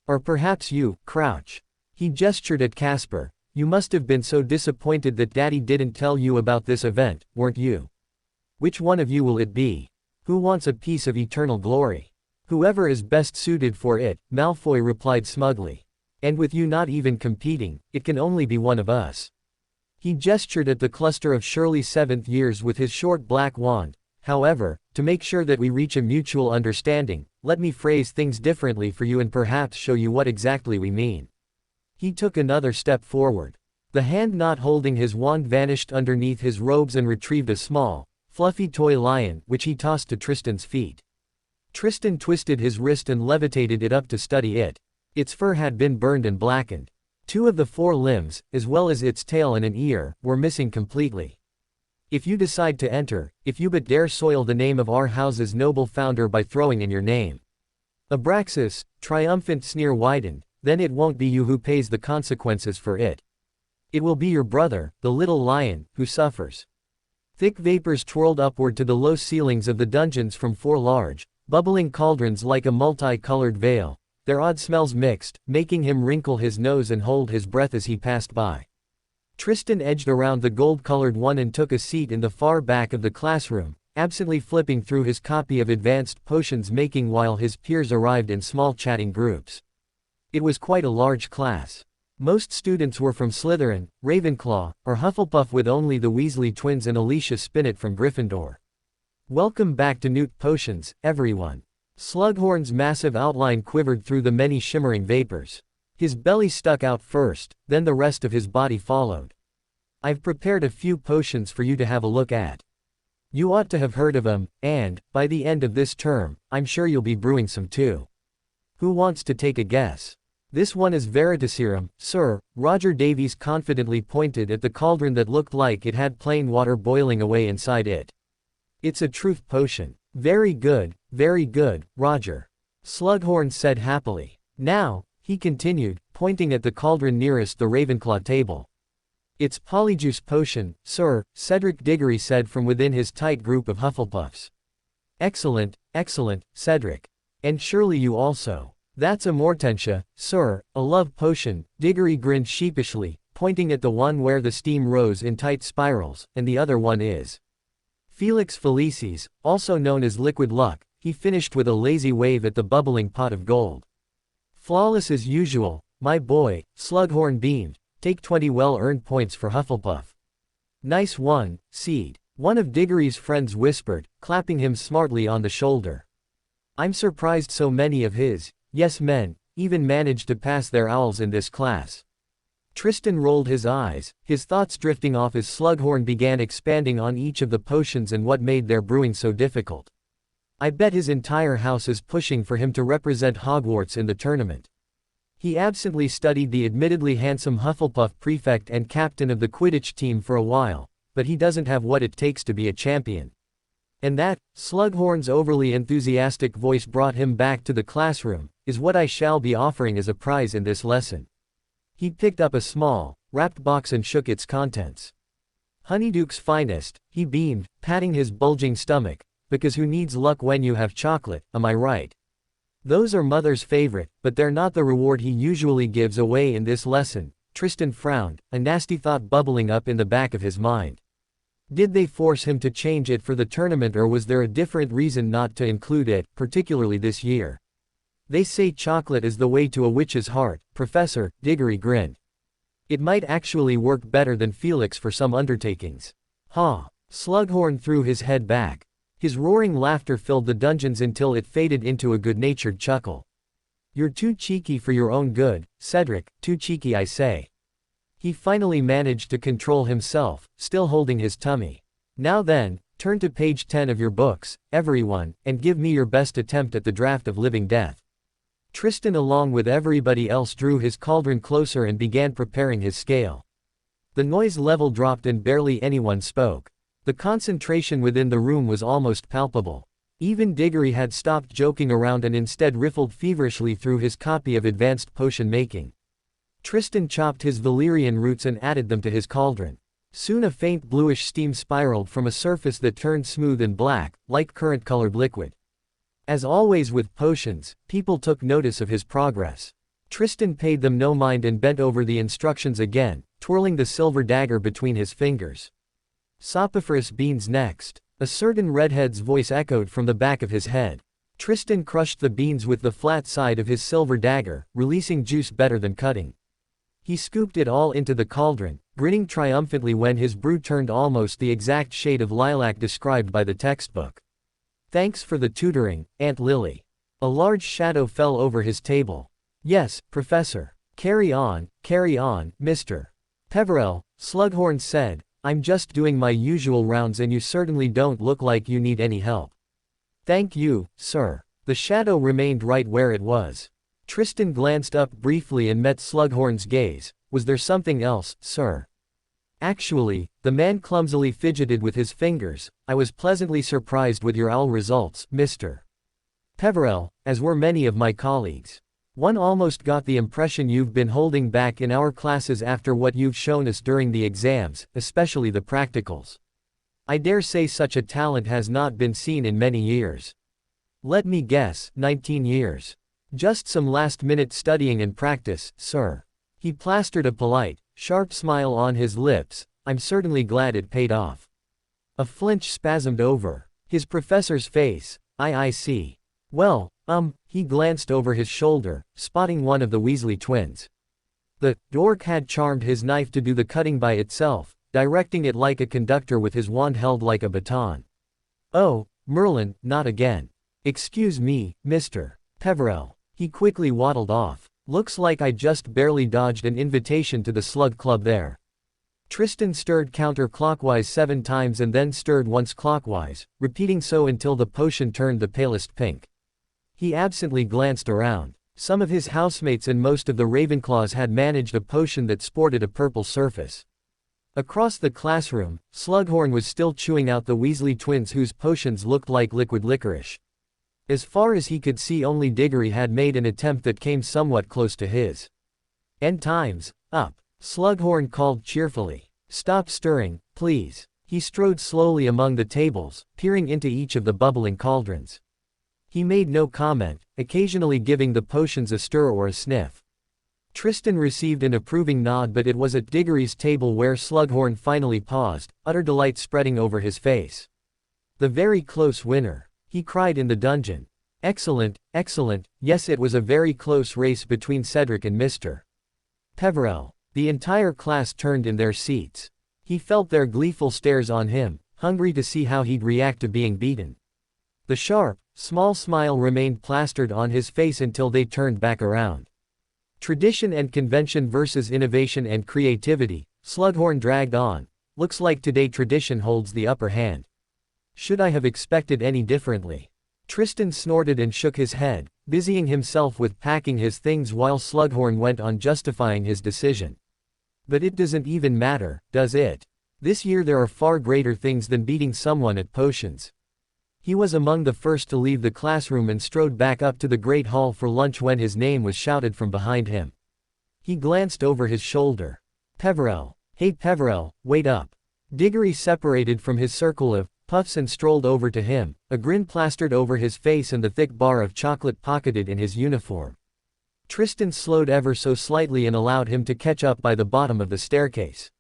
Or perhaps you, Crouch." He gestured at Casper. "You must have been so disappointed that Daddy didn't tell you about this event, weren't you? Which one of you will it be? Who wants a piece of eternal glory?" "Whoever is best suited for it," Malfoy replied smugly. "And with you not even competing, it can only be one of us." He gestured at the cluster of Shirley's seventh years with his short black wand. "However, to make sure that we reach a mutual understanding, let me phrase things differently for you and perhaps show you what exactly we mean." He took another step forward. The hand not holding his wand vanished underneath his robes and retrieved a small, fluffy toy lion, which he tossed to Tristan's feet. Tristan twisted his wrist and levitated it up to study it. Its fur had been burned and blackened. Two of the four limbs, as well as its tail and an ear, were missing completely. "If you decide to enter, if you but dare soil the name of our house's noble founder by throwing in your name." Abraxas' triumphant sneer widened. "Then it won't be you who pays the consequences for it. It will be your brother, the little lion, who suffers." Thick vapors twirled upward to the low ceilings of the dungeons from four large, bubbling cauldrons like a multi-colored veil. Their odd smells mixed, making him wrinkle his nose and hold his breath as he passed by. Tristan edged around the gold-colored one and took a seat in the far back of the classroom, absently flipping through his copy of Advanced Potions Making while his peers arrived in small chatting groups. It was quite a large class. Most students were from Slytherin, Ravenclaw, or Hufflepuff, with only the Weasley twins and Alicia Spinnet from Gryffindor. "Welcome back to Newt Potions, everyone." Slughorn's massive outline quivered through the many shimmering vapors. His belly stuck out first, then the rest of his body followed. "I've prepared a few potions for you to have a look at. You ought to have heard of them, and, by the end of this term, I'm sure you'll be brewing some too. Who wants to take a guess?" "This one is Veritaserum, sir." Roger Davies confidently pointed at the cauldron that looked like it had plain water boiling away inside it. "It's a truth potion." Very good, Roger," Slughorn said happily. "Now," he continued, pointing at the cauldron nearest the Ravenclaw table. "It's Polyjuice potion, sir," Cedric Diggory said from within his tight group of Hufflepuffs. Excellent, Cedric. "And surely you also." "That's a Mortentia, sir, a love potion," Diggory grinned sheepishly, pointing at the one where the steam rose in tight spirals, "and the other one is Felix Felicis, also known as Liquid Luck. he finished with a lazy wave at the bubbling pot of gold. Flawless as usual, my boy, Slughorn beamed. Take 20 well-earned points for Hufflepuff. Nice one, Seed. One of Diggory's friends whispered, clapping him smartly on the shoulder. I'm surprised so many of his, yes men, even managed to pass their owls in this class. Tristan rolled his eyes, his thoughts drifting off as Slughorn began expanding on each of the potions and what made their brewing so difficult. I bet his entire house is pushing for him to represent Hogwarts in the tournament. He absently studied the admittedly handsome Hufflepuff prefect and captain of the Quidditch team for a while, but he doesn't have what it takes to be a champion. And that, Slughorn's overly enthusiastic voice brought him back to the classroom, is what I shall be offering as a prize in this lesson. He picked up a small, wrapped box and shook its contents. Honeyduke's finest, he beamed, patting his bulging stomach, because who needs luck when you have chocolate, am I right? Those are Mother's favorite, but they're not the reward he usually gives away in this lesson. Tristan frowned, a nasty thought bubbling up in the back of his mind. Did they force him to change it for the tournament, or was there a different reason not to include it, particularly this year? They say chocolate is the way to a witch's heart, Professor, Diggory grinned. It might actually work better than Felix for some undertakings. Ha! Slughorn threw his head back. His roaring laughter filled the dungeons until it faded into a good-natured chuckle. You're too cheeky for your own good, Cedric, too cheeky I say. He finally managed to control himself, still holding his tummy. Now then, turn to page 10 of your books, everyone, and give me your best attempt at the draft of living death. Tristan along with everybody else drew his cauldron closer and began preparing his scale. The noise level dropped and barely anyone spoke. The concentration within the room was almost palpable. Even Diggory had stopped joking around and instead riffled feverishly through his copy of Advanced Potion Making. Tristan chopped his valerian roots and added them to his cauldron. Soon a faint bluish steam spiraled from a surface that turned smooth and black, like currant-colored liquid. As always with potions, people took notice of his progress. Tristan paid them no mind and bent over the instructions again, twirling the silver dagger between his fingers. Sopiferous beans next. A certain redhead's voice echoed from the back of his head. Tristan crushed the beans with the flat side of his silver dagger, releasing juice better than cutting. He scooped it all into the cauldron, grinning triumphantly when his brew turned almost the exact shade of lilac described by the textbook. Thanks for the tutoring, Aunt Lily. A large shadow fell over his table. Yes, Professor. Carry on, Mr. Peverell, Slughorn said. I'm just doing my usual rounds and you certainly don't look like you need any help. Thank you, sir. The shadow remained right where it was. Tristan glanced up briefly and met Slughorn's gaze. Was there something else, sir? Actually, the man clumsily fidgeted with his fingers. I was pleasantly surprised with your owl results, Mr. Peverell, as were many of my colleagues. One almost got the impression you've been holding back in our classes after what you've shown us during the exams, especially the practicals. I dare say such a talent has not been seen in many years. Let me guess, 19 years. Just some last-minute studying and practice, sir. He plastered a polite, sharp smile on his lips. I'm certainly glad it paid off. A flinch spasmed over his professor's face. I see. Well, he glanced over his shoulder, spotting one of the Weasley twins. The dork had charmed his knife to do the cutting by itself, directing it like a conductor with his wand held like a baton. Oh, Merlin, not again. Excuse me, Mr. Peverell. He quickly waddled off. Looks like I just barely dodged an invitation to the Slug Club there. Tristan stirred counterclockwise 7 times and then stirred once clockwise, repeating so until the potion turned the palest pink. He absently glanced around. Some of his housemates and most of the Ravenclaws had managed a potion that sported a purple surface. Across the classroom, Slughorn was still chewing out the Weasley twins whose potions looked like liquid licorice. As far as he could see, only Diggory had made an attempt that came somewhat close to his. End time's up. Slughorn called cheerfully. Stop stirring, please. He strode slowly among the tables, peering into each of the bubbling cauldrons. He made no comment, occasionally giving the potions a stir or a sniff. Tristan received an approving nod, but it was at Diggory's table where Slughorn finally paused, utter delight spreading over his face. The very close winner. he cried in the dungeon. Excellent, excellent, yes, it was a very close race between Cedric and Mr. Peverell. The entire class turned in their seats. He felt their gleeful stares on him, hungry to see how he'd react to being beaten. The sharp, small smile remained plastered on his face until they turned back around. Tradition and convention versus innovation and creativity, Slughorn dragged on. Looks like today tradition holds the upper hand. Should I have expected any differently? Tristan snorted and shook his head, busying himself with packing his things while Slughorn went on justifying his decision. But it doesn't even matter, does it? This year there are far greater things than beating someone at potions. He was among the first to leave the classroom and strode back up to the Great Hall for lunch when his name was shouted from behind him. He glanced over his shoulder. Peverell. Hey Peverell, wait up. Diggory separated from his circle of puffs and strolled over to him, a grin plastered over his face and the thick bar of chocolate pocketed in his uniform. Tristan slowed ever so slightly and allowed him to catch up by the bottom of the staircase.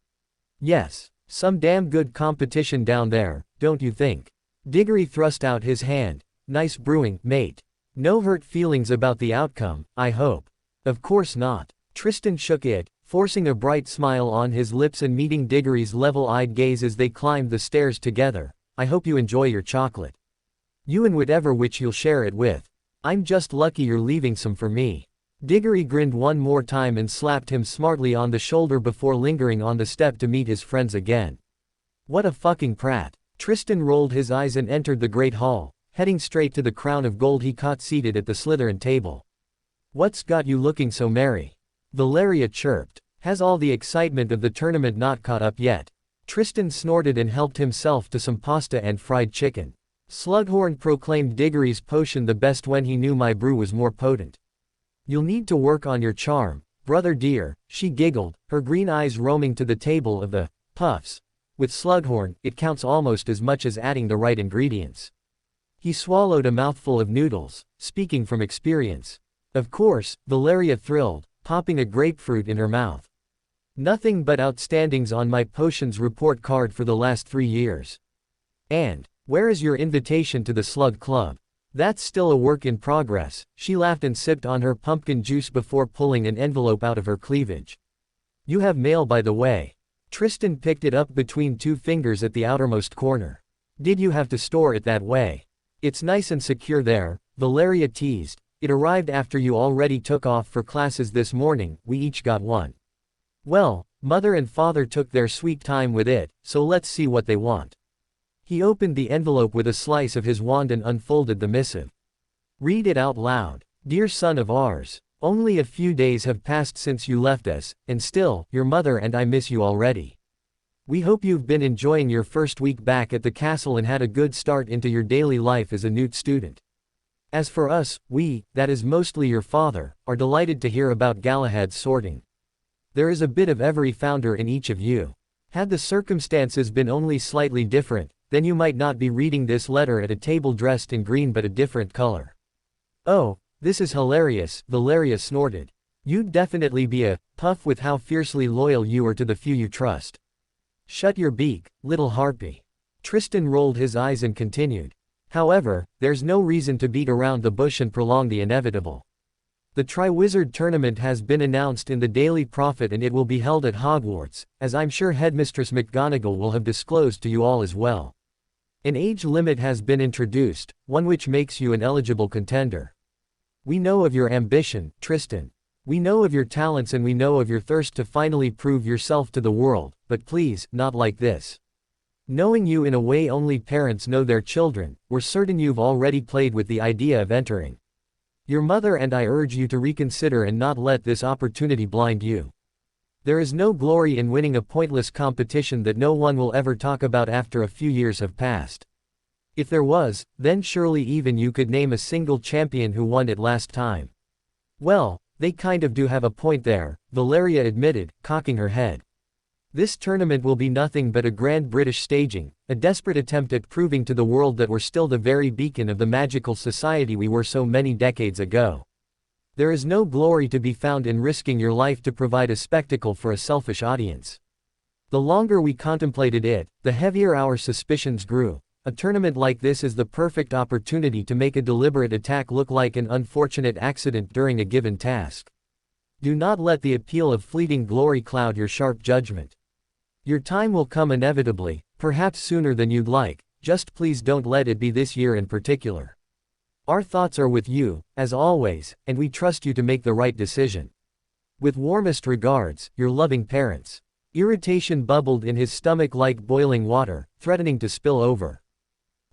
Yes, some damn good competition down there, don't you think? Diggory thrust out his hand. Nice brewing, mate. No hurt feelings about the outcome, I hope. Of course not. Tristan shook it, forcing a bright smile on his lips and meeting Diggory's level-eyed gaze as they climbed the stairs together. I hope you enjoy your chocolate. You and whatever which you'll share it with. I'm just lucky you're leaving some for me. Diggory grinned one more time and slapped him smartly on the shoulder before lingering on the step to meet his friends again. What a fucking prat. Tristan rolled his eyes and entered the Great Hall, heading straight to the crown of gold he caught seated at the Slytherin table. What's got you looking so merry? Valeria chirped. Has all the excitement of the tournament not caught up yet? Tristan snorted and helped himself to some pasta and fried chicken. Slughorn proclaimed Diggory's potion the best when he knew my brew was more potent. You'll need to work on your charm, brother dear, she giggled, her green eyes roaming to the table of the puffs. With Slughorn, it counts almost as much as adding the right ingredients. He swallowed a mouthful of noodles, speaking from experience. Of course, Valeria thrilled, popping a grapefruit in her mouth. Nothing but outstandings on my potions report card for the last 3 years. And, where is your invitation to the Slug Club? That's still a work in progress, she laughed and sipped on her pumpkin juice before pulling an envelope out of her cleavage. You have mail by the way. Tristan picked it up between 2 fingers at the outermost corner. Did you have to store it that way? It's nice and secure there, Valeria teased. It arrived after you already took off for classes this morning, we each got one. Well, mother and father took their sweet time with it, so let's see what they want. He opened the envelope with a slice of his wand and unfolded the missive. Read it out loud. Dear son of ours. Only a few days have passed since you left us, and still, your mother and I miss you already. We hope you've been enjoying your first week back at the castle and had a good start into your daily life as a Newt student. As for us, we, that is mostly your father, are delighted to hear about Galahad's sorting. There is a bit of every founder in each of you. Had the circumstances been only slightly different, then you might not be reading this letter at a table dressed in green but a different color. Oh, this is hilarious, Valeria snorted. You'd definitely be a puff with how fiercely loyal you are to the few you trust. Shut your beak, little harpy. Tristan rolled his eyes and continued. However, there's no reason to beat around the bush and prolong the inevitable. The Triwizard Tournament has been announced in the Daily Prophet and it will be held at Hogwarts, as I'm sure Headmistress McGonagall will have disclosed to you all as well. An age limit has been introduced, one which makes you an eligible contender. We know of your ambition, Tristan. We know of your talents and we know of your thirst to finally prove yourself to the world, but please, not like this. Knowing you in a way only parents know their children, we're certain you've already played with the idea of entering. Your mother and I urge you to reconsider and not let this opportunity blind you. There is no glory in winning a pointless competition that no one will ever talk about after a few years have passed. If there was, then surely even you could name a single champion who won it last time. Well, they kind of do have a point there, Valeria admitted, cocking her head. This tournament will be nothing but a grand British staging, a desperate attempt at proving to the world that we're still the very beacon of the magical society we were so many decades ago. There is no glory to be found in risking your life to provide a spectacle for a selfish audience. The longer we contemplated it, the heavier our suspicions grew. A tournament like this is the perfect opportunity to make a deliberate attack look like an unfortunate accident during a given task. Do not let the appeal of fleeting glory cloud your sharp judgment. Your time will come inevitably, perhaps sooner than you'd like, just please don't let it be this year in particular. Our thoughts are with you, as always, and we trust you to make the right decision. With warmest regards, your loving parents. Irritation bubbled in his stomach like boiling water, threatening to spill over.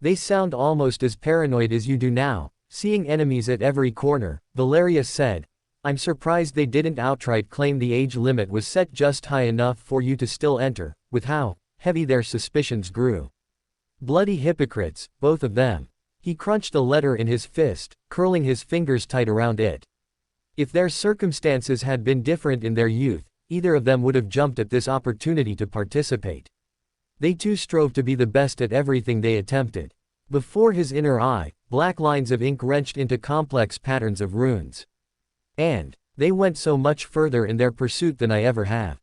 They sound almost as paranoid as you do now, seeing enemies at every corner, Valeria said. I'm surprised they didn't outright claim the age limit was set just high enough for you to still enter, with how heavy their suspicions grew. Bloody hypocrites, both of them. He crunched a letter in his fist, curling his fingers tight around it. If their circumstances had been different in their youth, either of them would have jumped at this opportunity to participate. They too strove to be the best at everything they attempted. Before his inner eye, black lines of ink wrenched into complex patterns of runes. And they went so much further in their pursuit than I ever have.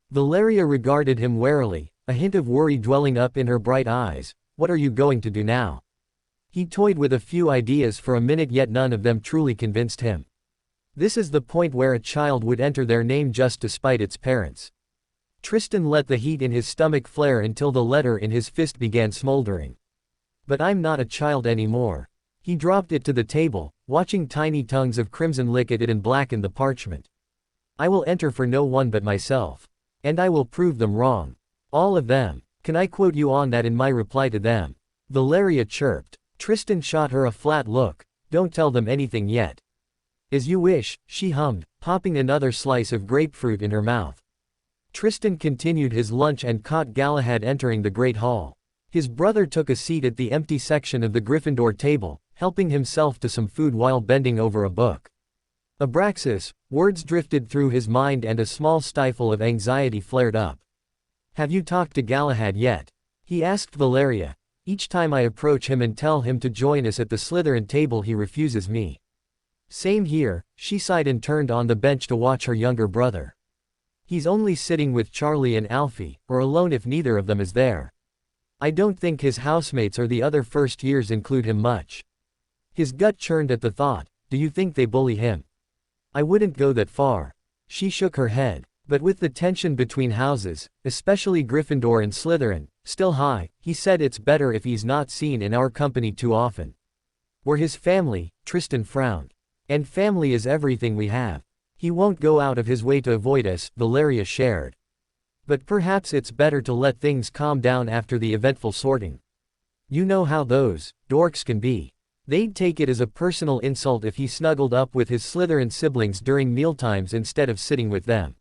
Valeria regarded him warily, a hint of worry dwelling up in her bright eyes. What are you going to do now? He toyed with a few ideas for a minute, yet none of them truly convinced him. This is the point where a child would enter their name just to spite its parents. Tristan let the heat in his stomach flare until the letter in his fist began smoldering. But I'm not a child anymore. He dropped it to the table, watching tiny tongues of crimson lick at it and blacken the parchment. I will enter for no one but myself. And I will prove them wrong. All of them. Can I quote you on that in my reply to them? Valeria chirped. Tristan shot her a flat look. Don't tell them anything yet. As you wish, she hummed, popping another slice of grapefruit in her mouth. Tristan continued his lunch and caught Galahad entering the great hall. His brother took a seat at the empty section of the Gryffindor table, helping himself to some food while bending over a book. Abraxas, words drifted through his mind and a small stifle of anxiety flared up. Have you talked to Galahad yet? He asked Valeria. Each time I approach him and tell him to join us at the Slytherin table he refuses me. Same here, she sighed and turned on the bench to watch her younger brother. He's only sitting with Charlie and Alfie, or alone if neither of them is there. I don't think his housemates or the other first years include him much. His gut churned at the thought. Do you think they bully him? I wouldn't go that far. She shook her head. But with the tension between houses, especially Gryffindor and Slytherin, still high, he said it's better if he's not seen in our company too often. We're his family, Tristan frowned. And family is everything we have. He won't go out of his way to avoid us, Valeria shared. But perhaps it's better to let things calm down after the eventful sorting. You know how those dorks can be. They'd take it as a personal insult if he snuggled up with his Slytherin siblings during mealtimes instead of sitting with them.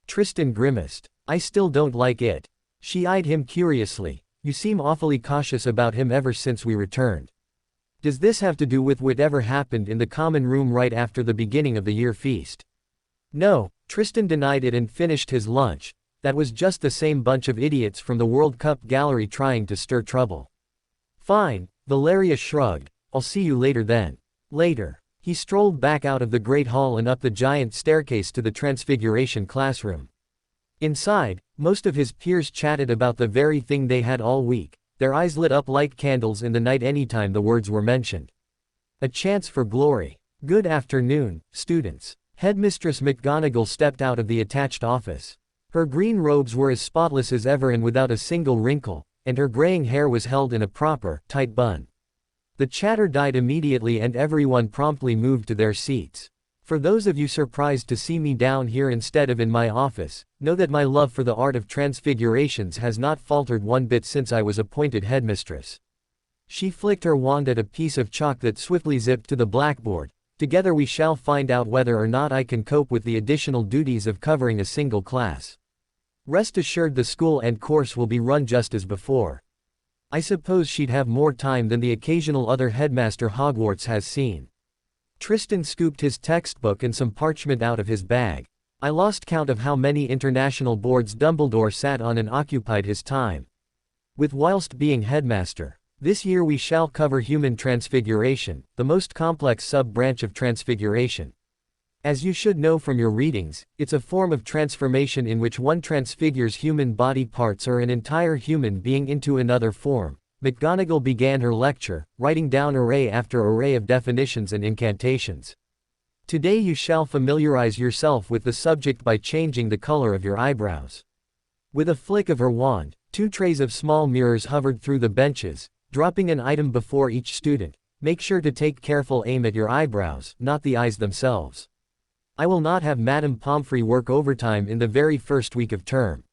Tristan grimaced. I still don't like it. She eyed him curiously. You seem awfully cautious about him ever since we returned. Does this have to do with whatever happened in the common room right after the beginning of the year feast? No, Tristan denied it and finished his lunch. That was just the same bunch of idiots from the World Cup gallery trying to stir trouble. Fine, Valeria shrugged. I'll see you later then. Later. He strolled back out of the great hall and up the giant staircase to the Transfiguration classroom. Inside, most of his peers chatted about the very thing they had all week, their eyes lit up like candles in the night anytime the words were mentioned. A chance for glory. Good afternoon, students. Headmistress McGonagall stepped out of the attached office. Her green robes were as spotless as ever and without a single wrinkle, and her graying hair was held in a proper, tight bun. The chatter died immediately and everyone promptly moved to their seats. For those of you surprised to see me down here instead of in my office, know that my love for the art of transfigurations has not faltered one bit since I was appointed headmistress. She flicked her wand at a piece of chalk that swiftly zipped to the blackboard. Together we shall find out whether or not I can cope with the additional duties of covering a single class. Rest assured the school and course will be run just as before. I suppose she'd have more time than the occasional other headmaster Hogwarts has seen. Tristan scooped his textbook and some parchment out of his bag. I lost count of how many international boards Dumbledore sat on and occupied his time with whilst being headmaster. This year we shall cover human transfiguration, the most complex sub-branch of transfiguration. As you should know from your readings, it's a form of transformation in which one transfigures human body parts or an entire human being into another form, McGonagall began her lecture, writing down array after array of definitions and incantations. Today you shall familiarize yourself with the subject by changing the color of your eyebrows. With a flick of her wand, 2 trays of small mirrors hovered through the benches, dropping an item before each student. Make sure to take careful aim at your eyebrows, not the eyes themselves. I will not have Madame Pomfrey work overtime in the very first week of term.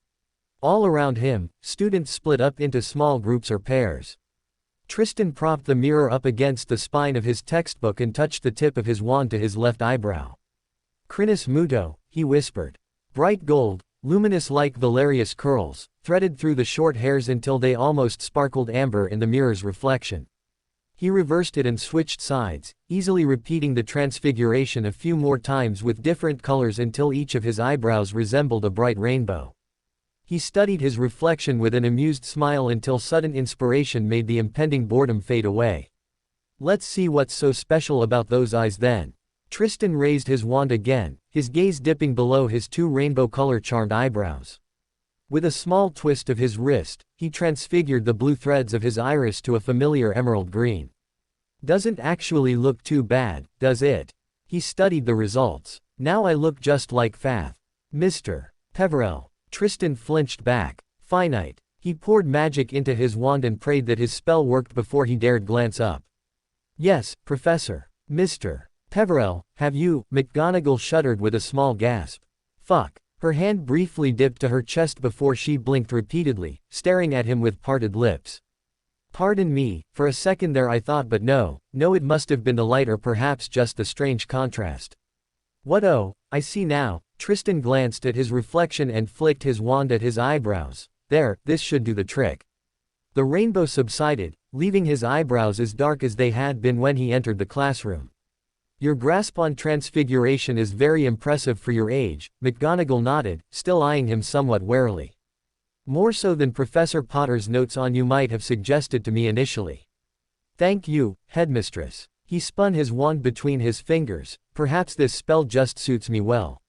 All around him, students split up into small groups or pairs. Tristan propped the mirror up against the spine of his textbook and touched the tip of his wand to his left eyebrow. Crinus muto, he whispered. Bright gold, luminous like Valerius curls, threaded through the short hairs until they almost sparkled amber in the mirror's reflection. He reversed it and switched sides, easily repeating the transfiguration a few more times with different colors until each of his eyebrows resembled a bright rainbow. He studied his reflection with an amused smile until sudden inspiration made the impending boredom fade away. Let's see what's so special about those eyes then. Tristan raised his wand again, his gaze dipping below his 2 rainbow-color-charmed eyebrows. With a small twist of his wrist, he transfigured the blue threads of his iris to a familiar emerald green. Doesn't actually look too bad, does it? He studied the results. Now I look just like Fath. Mr. Peverell. Tristan flinched back. Finite. He poured magic into his wand and prayed that his spell worked before he dared glance up. Yes, Professor. Mr. Peverell, have you? McGonagall shuddered with a small gasp. Fuck. Her hand briefly dipped to her chest before she blinked repeatedly, staring at him with parted lips. Pardon me, for a second there I thought, but no, it must have been the light or perhaps just the strange contrast. What? Oh, I see now. Tristan glanced at his reflection and flicked his wand at his eyebrows. There, this should do the trick. The rainbow subsided, leaving his eyebrows as dark as they had been when he entered the classroom. Your grasp on transfiguration is very impressive for your age, McGonagall nodded, still eyeing him somewhat warily. More so than Professor Potter's notes on you might have suggested to me initially. Thank you, Headmistress. He spun his wand between his fingers. Perhaps this spell just suits me well.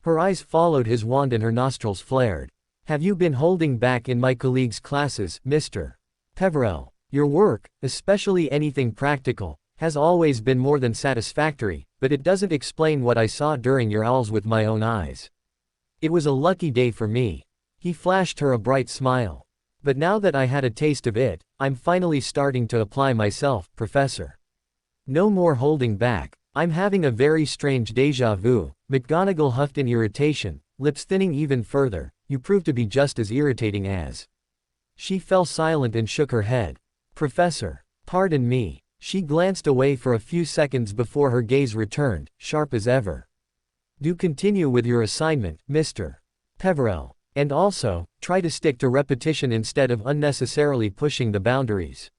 Her eyes followed his wand and her nostrils flared. Have you been holding back in my colleagues' classes, Mr. Peverell? Your work, especially anything practical, has always been more than satisfactory, but it doesn't explain what I saw during your owls with my own eyes. It was a lucky day for me. He flashed her a bright smile. But now that I had a taste of it, I'm finally starting to apply myself, Professor. No more holding back. I'm having a very strange déjà vu. McGonagall huffed in irritation, lips thinning even further. You prove to be just as irritating as. She fell silent and shook her head. Professor, pardon me. She glanced away for a few seconds before her gaze returned, sharp as ever. Do continue with your assignment, Mr. Peverell. And also, try to stick to repetition instead of unnecessarily pushing the boundaries.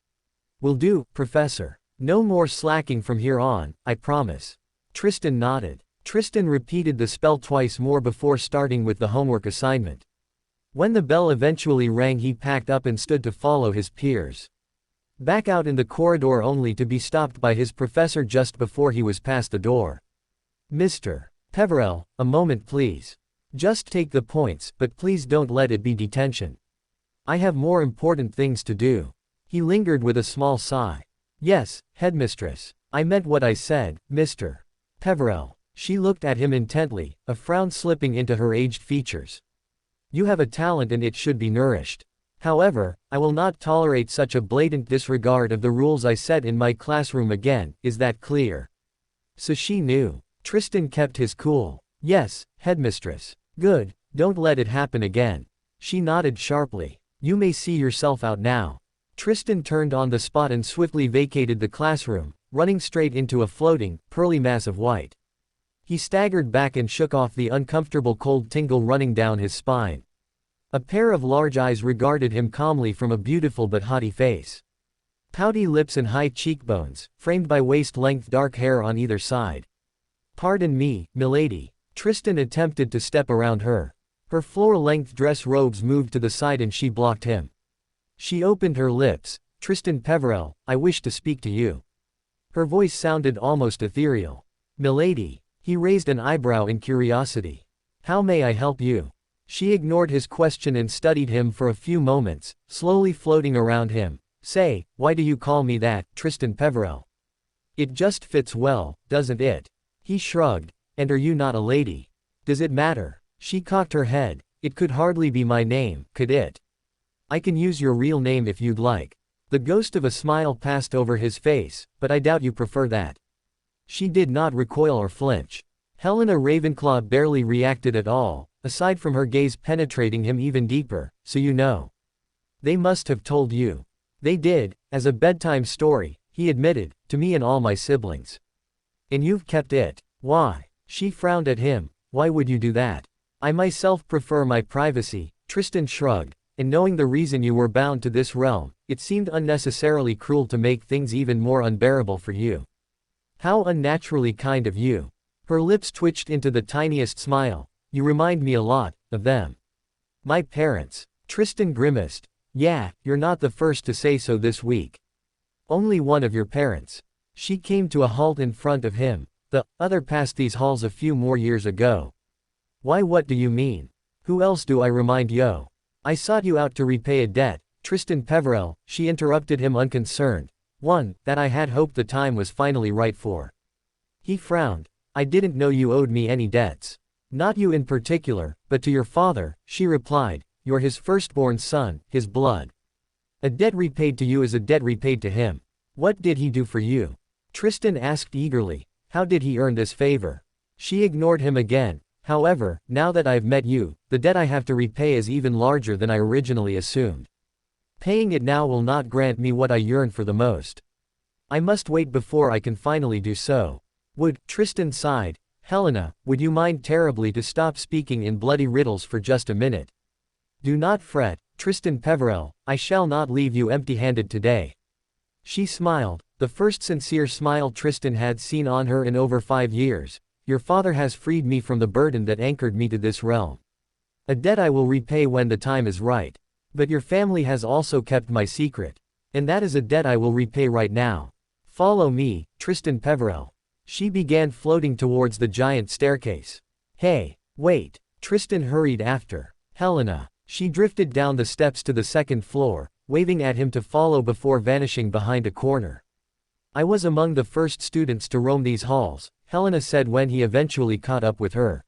Will do, Professor. No more slacking from here on, I promise. Tristan nodded. Tristan repeated the spell twice more before starting with the homework assignment. When the bell eventually rang, he packed up and stood to follow his peers. Back out in the corridor only to be stopped by his professor just before he was past the door. Mr. Peverell, a moment please. Just take the points, but please don't let it be detention. I have more important things to do. He lingered with a small sigh. Yes, Headmistress. I meant what I said, Mr. Peverell. She looked at him intently, a frown slipping into her aged features. You have a talent and it should be nourished. However, I will not tolerate such a blatant disregard of the rules I set in my classroom again, is that clear? So she knew. Tristan kept his cool. Yes, Headmistress. Good, don't let it happen again. She nodded sharply. You may see yourself out now. Tristan turned on the spot and swiftly vacated the classroom, running straight into a floating, pearly mass of white. He staggered back and shook off the uncomfortable cold tingle running down his spine. A pair of large eyes regarded him calmly from a beautiful but haughty face. Pouty lips and high cheekbones, framed by waist-length dark hair on either side. Pardon me, milady. Tristan attempted to step around her. Her floor-length dress robes moved to the side and she blocked him. She opened her lips. Tristan Peverell, I wish to speak to you. Her voice sounded almost ethereal. Milady. He raised an eyebrow in curiosity. How may I help you? She ignored his question and studied him for a few moments, slowly floating around him, Say, why do you call me that, Tristan Peverell? It just fits well, doesn't it? He shrugged. And are you not a lady? Does it matter? She cocked her head. It could hardly be my name, could it? I can use your real name if you'd like. The ghost of a smile passed over his face, but I doubt you prefer that. She did not recoil or flinch. Helena Ravenclaw barely reacted at all, aside from her gaze penetrating him even deeper. So you know. They must have told you. They did, as a bedtime story, he admitted, to me and all my siblings. And you've kept it. Why? She frowned at him. Why would you do that? I myself prefer my privacy, Tristan shrugged, and knowing the reason you were bound to this realm, it seemed unnecessarily cruel to make things even more unbearable for you. How unnaturally kind of you. Her lips twitched into the tiniest smile. You remind me a lot of them. My parents. Tristan grimaced. Yeah, you're not the first to say so this week. Only one of your parents. She came to a halt in front of him. The other passed these halls a few more years ago. Why, what do you mean? Who else do I remind yo? I sought you out to repay a debt, Tristan Peverell, she interrupted him unconcerned. One, that I had hoped the time was finally right for. He frowned. I didn't know you owed me any debts. Not you in particular, but to your father, she replied. You're his firstborn son, his blood. A debt repaid to you is a debt repaid to him. What did he do for you? Tristan asked eagerly. How did he earn this favor? She ignored him again. However, now that I've met you, the debt I have to repay is even larger than I originally assumed. Paying it now will not grant me what I yearn for the most. I must wait before I can finally do so. Tristan sighed. Helena, would you mind terribly to stop speaking in bloody riddles for just a minute? Do not fret, Tristan Peverell, I shall not leave you empty-handed today. She smiled, the first sincere smile Tristan had seen on her in over 5 years. Your father has freed me from the burden that anchored me to this realm. A debt I will repay when the time is right. But your family has also kept my secret. And that is a debt I will repay right now. Follow me, Tristan Peverell. She began floating towards the giant staircase. Hey, wait. Tristan hurried after. Helena. She drifted down the steps to the second floor, waving at him to follow before vanishing behind a corner. I was among the first students to roam these halls, Helena said when he eventually caught up with her.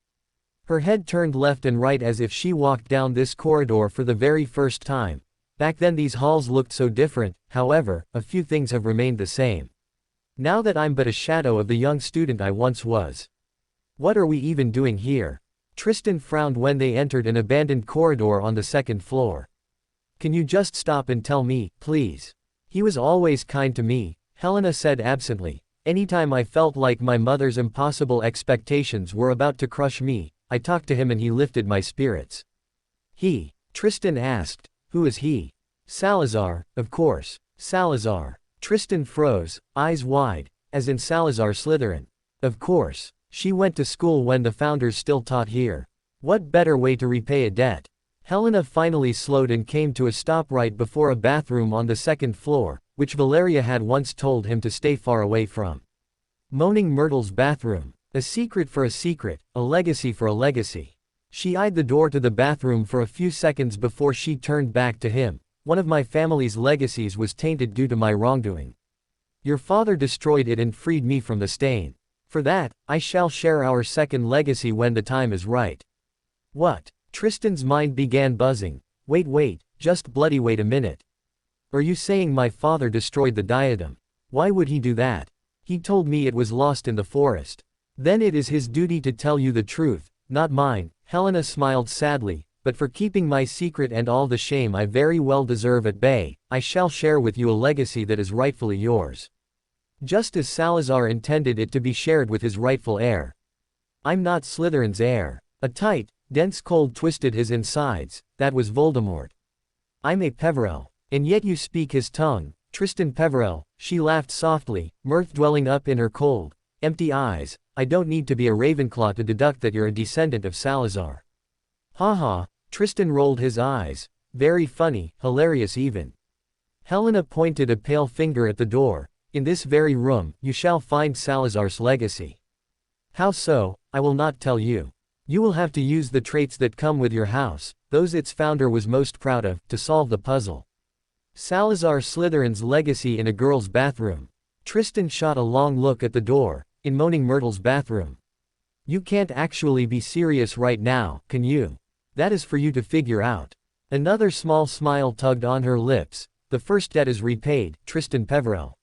Her head turned left and right as if she walked down this corridor for the very first time. Back then these halls looked so different, however, a few things have remained the same. Now that I'm but a shadow of the young student I once was. What are we even doing here? Tristan frowned when they entered an abandoned corridor on the second floor. Can you just stop and tell me, please? He was always kind to me, Helena said absently. Anytime I felt like my mother's impossible expectations were about to crush me, I talked to him and he lifted my spirits. He? Tristan asked. Who is he? Salazar, of course. Salazar. Tristan froze, eyes wide, as in Salazar Slytherin. Of course. She went to school when the founders still taught here. What better way to repay a debt? Helena finally slowed and came to a stop right before a bathroom on the second floor, which Valeria had once told him to stay far away from. Moaning Myrtle's bathroom. A secret for a secret, a legacy for a legacy. She eyed the door to the bathroom for a few seconds before she turned back to him. One of my family's legacies was tainted due to my wrongdoing. Your father destroyed it and freed me from the stain. For that, I shall share our second legacy when the time is right. What? Tristan's mind began buzzing. Wait, just bloody wait a minute. Are you saying my father destroyed the diadem? Why would he do that? He told me it was lost in the forest. Then it is his duty to tell you the truth, not mine. Helena smiled sadly, but for keeping my secret and all the shame I very well deserve at bay, I shall share with you a legacy that is rightfully yours. Just as Salazar intended it to be shared with his rightful heir. I'm not Slytherin's heir. A tight, dense cold twisted his insides. That was Voldemort. I'm a Peverell. And yet you speak his tongue, Tristan Peverell. She laughed softly, mirth dwelling up in her cold, empty eyes. I don't need to be a Ravenclaw to deduct that you're a descendant of Salazar. Ha. Tristan rolled his eyes. Very funny, hilarious even. Helena pointed a pale finger at the door. In this very room, you shall find Salazar's legacy. How so? I will not tell you. You will have to use the traits that come with your house, those its founder was most proud of, to solve the puzzle. Salazar Slytherin's legacy in a girl's bathroom. Tristan shot a long look at the door, in Moaning Myrtle's bathroom. You can't actually be serious right now, can you? That is for you to figure out. Another small smile tugged on her lips. The first debt is repaid, Tristan Peverell.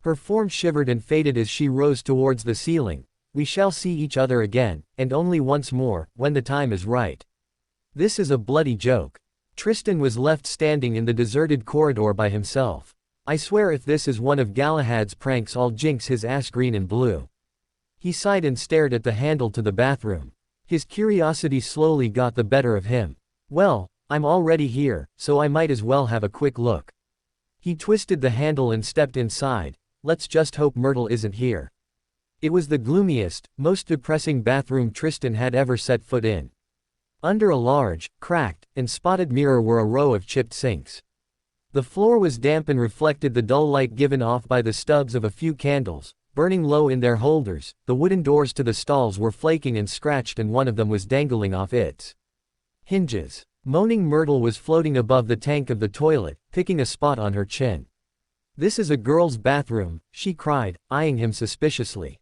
Her form shivered and faded as she rose towards the ceiling. We shall see each other again, and only once more, when the time is right. This is a bloody joke. Tristan was left standing in the deserted corridor by himself. I swear if this is one of Galahad's pranks I'll jinx his ass green and blue. He sighed and stared at the handle to the bathroom. His curiosity slowly got the better of him. Well, I'm already here, so I might as well have a quick look. He twisted the handle and stepped inside. Let's just hope Myrtle isn't here. It was the gloomiest, most depressing bathroom Tristan had ever set foot in. Under a large, cracked, and spotted mirror were a row of chipped sinks. The floor was damp and reflected the dull light given off by the stubs of a few candles, burning low in their holders. The wooden doors to the stalls were flaking and scratched and one of them was dangling off its hinges. Moaning Myrtle was floating above the tank of the toilet, picking a spot on her chin. This is a girl's bathroom, she cried, eyeing him suspiciously.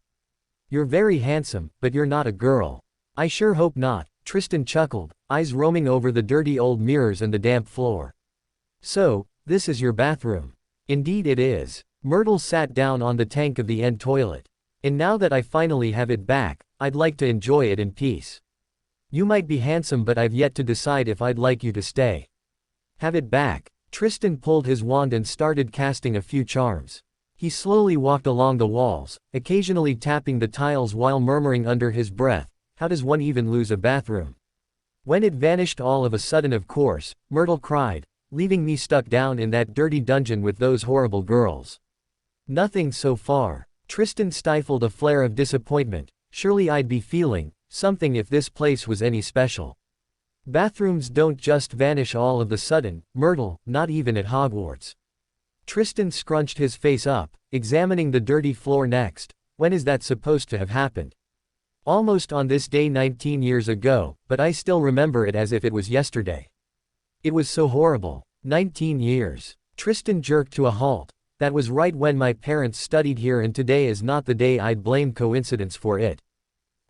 You're very handsome, but you're not a girl. I sure hope not, Tristan chuckled, eyes roaming over the dirty old mirrors and the damp floor. So, this is your bathroom. Indeed it is. Myrtle sat down on the tank of the end toilet. And now that I finally have it back, I'd like to enjoy it in peace. You might be handsome but I've yet to decide if I'd like you to stay. Have it back. Tristan pulled his wand and started casting a few charms. He slowly walked along the walls, occasionally tapping the tiles while murmuring under his breath, how does one even lose a bathroom? When it vanished all of a sudden of course, Myrtle cried, leaving me stuck down in that dirty dungeon with those horrible girls. Nothing so far. Tristan stifled a flare of disappointment. Surely I'd be feeling something if this place was any special. Bathrooms don't just vanish all of a sudden, Myrtle, not even at Hogwarts. Tristan scrunched his face up, examining the dirty floor next. When is that supposed to have happened? Almost on this day 19 years ago, but I still remember it as if it was yesterday. It was so horrible. 19 years. Tristan jerked to a halt. That was right when my parents studied here and today is not the day I'd blame coincidence for it.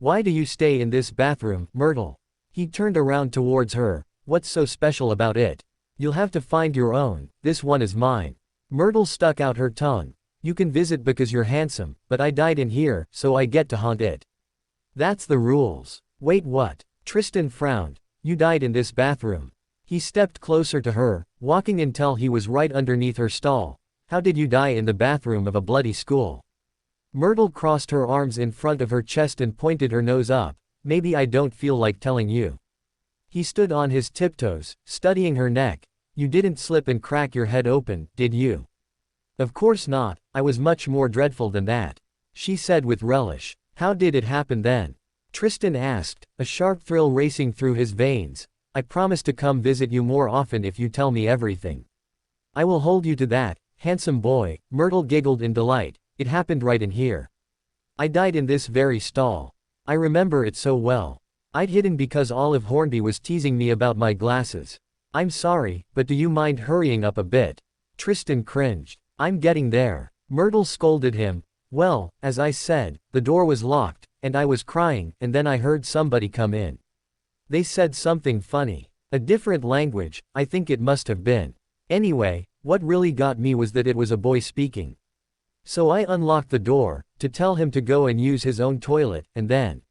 Why do you stay in this bathroom, Myrtle? He turned around towards her. What's so special about it? You'll have to find your own, this one is mine. Myrtle stuck out her tongue. You can visit because you're handsome, but I died in here, so I get to haunt it. That's the rules. Wait, what? Tristan frowned. You died in this bathroom. He stepped closer to her, walking until he was right underneath her stall. How did you die in the bathroom of a bloody school? Myrtle crossed her arms in front of her chest and pointed her nose up. Maybe I don't feel like telling you. He stood on his tiptoes, studying her neck. You didn't slip and crack your head open, did you? Of course not, I was much more dreadful than that. She said with relish. How did it happen then? Tristan asked, a sharp thrill racing through his veins. I promise to come visit you more often if you tell me everything. I will hold you to that, handsome boy. Myrtle giggled in delight. It happened right in here. I died in this very stall. I remember it so well. I'd hidden because Olive Hornby was teasing me about my glasses. I'm sorry, but do you mind hurrying up a bit? Tristan cringed. I'm getting there. Myrtle scolded him. Well, as I said, the door was locked, and I was crying, and then I heard somebody come in. They said something funny. A different language, I think it must have been. Anyway, what really got me was that it was a boy speaking. So I unlocked the door, to tell him to go and use his own toilet, and then.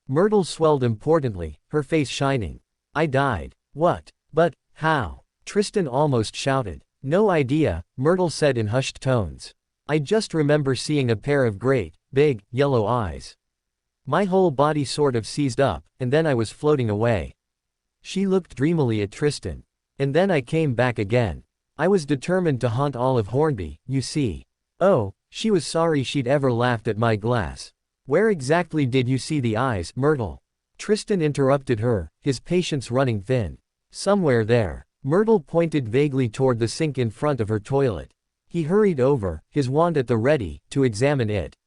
Myrtle swelled importantly, her face shining. I died. What? But, how? Tristan almost shouted. No idea, Myrtle said in hushed tones. I just remember seeing a pair of great, big, yellow eyes. My whole body sort of seized up, and then I was floating away. She looked dreamily at Tristan. And then I came back again. I was determined to haunt Olive Hornby, you see. Oh, she was sorry she'd ever laughed at my glass. Where exactly did you see the eyes, Myrtle? Tristan interrupted her, his patience running thin. Somewhere there. Myrtle pointed vaguely toward the sink in front of her toilet. He hurried over, his wand at the ready, to examine it.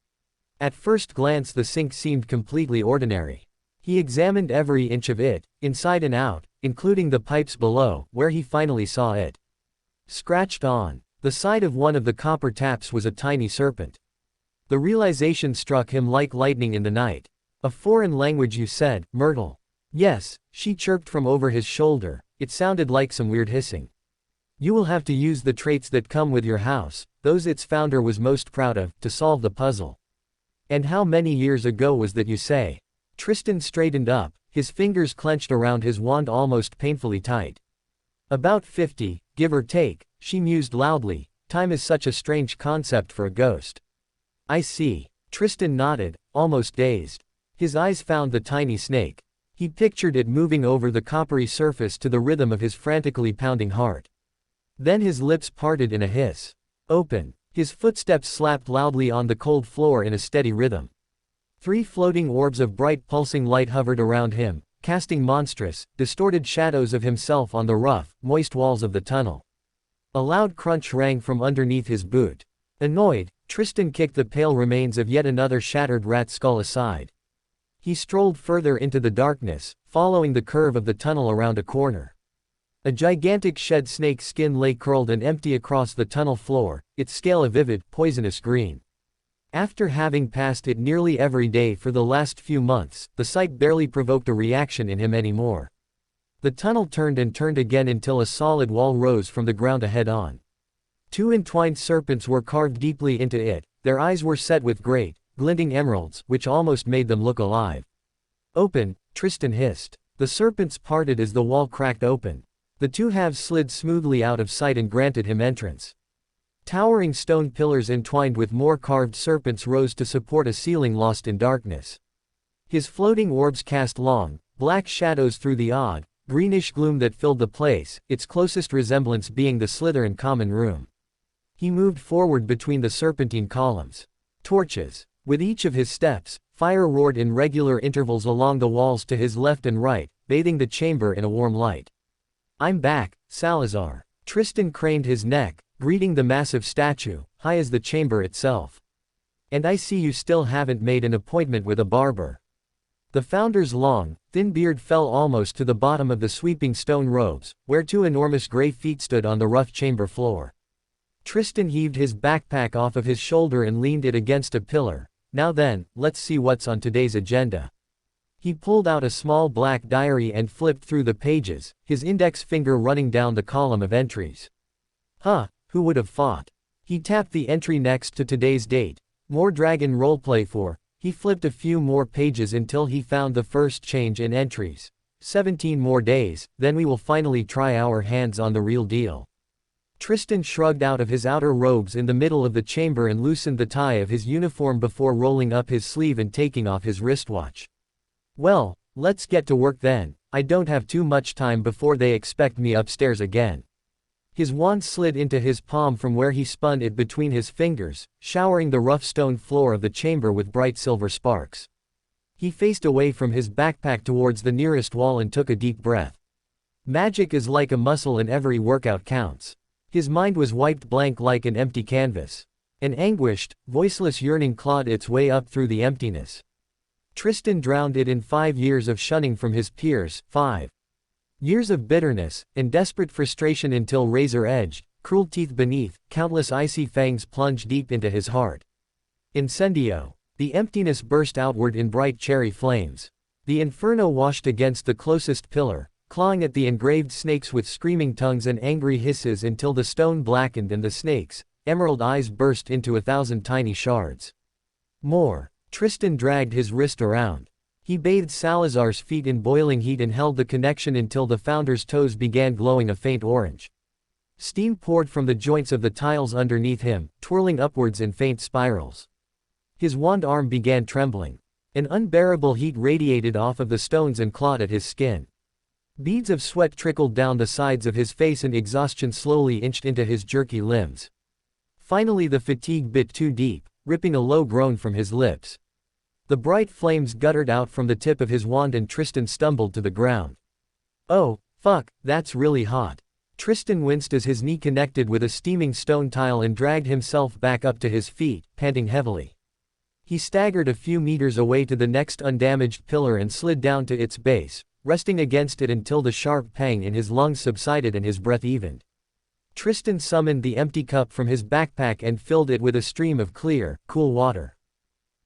At first glance the sink seemed completely ordinary. He examined every inch of it, inside and out, including the pipes below, where he finally saw it. Scratched on the side of one of the copper taps was a tiny serpent. The realization struck him like lightning in the night. A foreign language, you said, Myrtle. Yes, she chirped from over his shoulder. It sounded like some weird hissing. You will have to use the traits that come with your house, those its founder was most proud of, to solve the puzzle. And how many years ago was that, you say? Tristan straightened up, his fingers clenched around his wand almost painfully tight. About 50, give or take, she mused loudly. Time is such a strange concept for a ghost. I see. Tristan nodded, almost dazed. His eyes found the tiny snake. He pictured it moving over the coppery surface to the rhythm of his frantically pounding heart. Then his lips parted in a hiss. Open. His footsteps slapped loudly on the cold floor in a steady rhythm. 3 floating orbs of bright pulsing light hovered around him, casting monstrous, distorted shadows of himself on the rough, moist walls of the tunnel. A loud crunch rang from underneath his boot. Annoyed, Tristan kicked the pale remains of yet another shattered rat skull aside. He strolled further into the darkness, following the curve of the tunnel around a corner. A gigantic shed snake skin lay curled and empty across the tunnel floor, its scale a vivid, poisonous green. After having passed it nearly every day for the last few months, the sight barely provoked a reaction in him anymore. The tunnel turned and turned again until a solid wall rose from the ground ahead on. 2 entwined serpents were carved deeply into it, their eyes were set with great, glinting emeralds, which almost made them look alive. Open, Tristan hissed. The serpents parted as the wall cracked open. The 2 halves slid smoothly out of sight and granted him entrance. Towering stone pillars entwined with more carved serpents rose to support a ceiling lost in darkness. His floating orbs cast long, black shadows through the odd, greenish gloom that filled the place, its closest resemblance being the Slytherin common room. He moved forward between the serpentine columns. Torches. With each of his steps, fire roared in regular intervals along the walls to his left and right, bathing the chamber in a warm light. I'm back, Salazar. Tristan craned his neck, greeting the massive statue, high as the chamber itself. And I see you still haven't made an appointment with a barber. The founder's long, thin beard fell almost to the bottom of the sweeping stone robes, where 2 enormous gray feet stood on the rough chamber floor. Tristan heaved his backpack off of his shoulder and leaned it against a pillar. Now then, let's see what's on today's agenda. He pulled out a small black diary and flipped through the pages, his index finger running down the column of entries. Huh, who would have thought? He tapped the entry next to today's date. More dragon roleplay for. He flipped a few more pages until he found the first change in entries. 17 more days, then we will finally try our hands on the real deal. Tristan shrugged out of his outer robes in the middle of the chamber and loosened the tie of his uniform before rolling up his sleeve and taking off his wristwatch. Well, let's get to work then. I don't have too much time before they expect me upstairs again. His wand slid into his palm from where he spun it between his fingers, showering the rough stone floor of the chamber with bright silver sparks. He faced away from his backpack towards the nearest wall and took a deep breath. Magic is like a muscle and every workout counts. His mind was wiped blank like an empty canvas. An anguished, voiceless yearning clawed its way up through the emptiness. Tristan drowned it in 5 years of shunning from his peers, 5 years of bitterness, and desperate frustration until razor-edged, cruel teeth beneath, countless icy fangs plunged deep into his heart. Incendio. The emptiness burst outward in bright cherry flames. The inferno washed against the closest pillar, clawing at the engraved snakes with screaming tongues and angry hisses until the stone blackened and the snakes' emerald eyes burst into 1,000 tiny shards. More. Tristan dragged his wrist around. He bathed Salazar's feet in boiling heat and held the connection until the founder's toes began glowing a faint orange. Steam poured from the joints of the tiles underneath him, twirling upwards in faint spirals. His wand arm began trembling. An unbearable heat radiated off of the stones and clawed at his skin. Beads of sweat trickled down the sides of his face and exhaustion slowly inched into his jerky limbs. Finally the fatigue bit too deep, ripping a low groan from his lips. The bright flames guttered out from the tip of his wand and Tristan stumbled to the ground. Oh, fuck, that's really hot. Tristan winced as his knee connected with a steaming stone tile and dragged himself back up to his feet, panting heavily. He staggered a few meters away to the next undamaged pillar and slid down to its base, resting against it until the sharp pang in his lungs subsided and his breath evened. Tristan summoned the empty cup from his backpack and filled it with a stream of clear, cool water.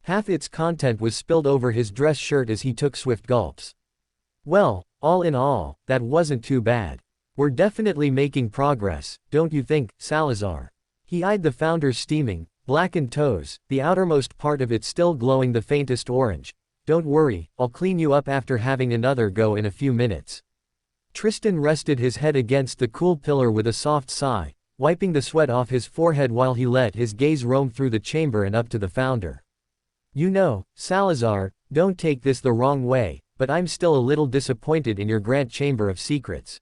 Half its content was spilled over his dress shirt as he took swift gulps. Well, all in all, that wasn't too bad. We're definitely making progress, don't you think, Salazar? He eyed the Founder's steaming, blackened toes, the outermost part of it still glowing the faintest orange. Don't worry, I'll clean you up after having another go in a few minutes. Tristan rested his head against the cool pillar with a soft sigh, wiping the sweat off his forehead while he let his gaze roam through the chamber and up to the Founder. You know, Salazar, don't take this the wrong way, but I'm still a little disappointed in your Grand Chamber of Secrets.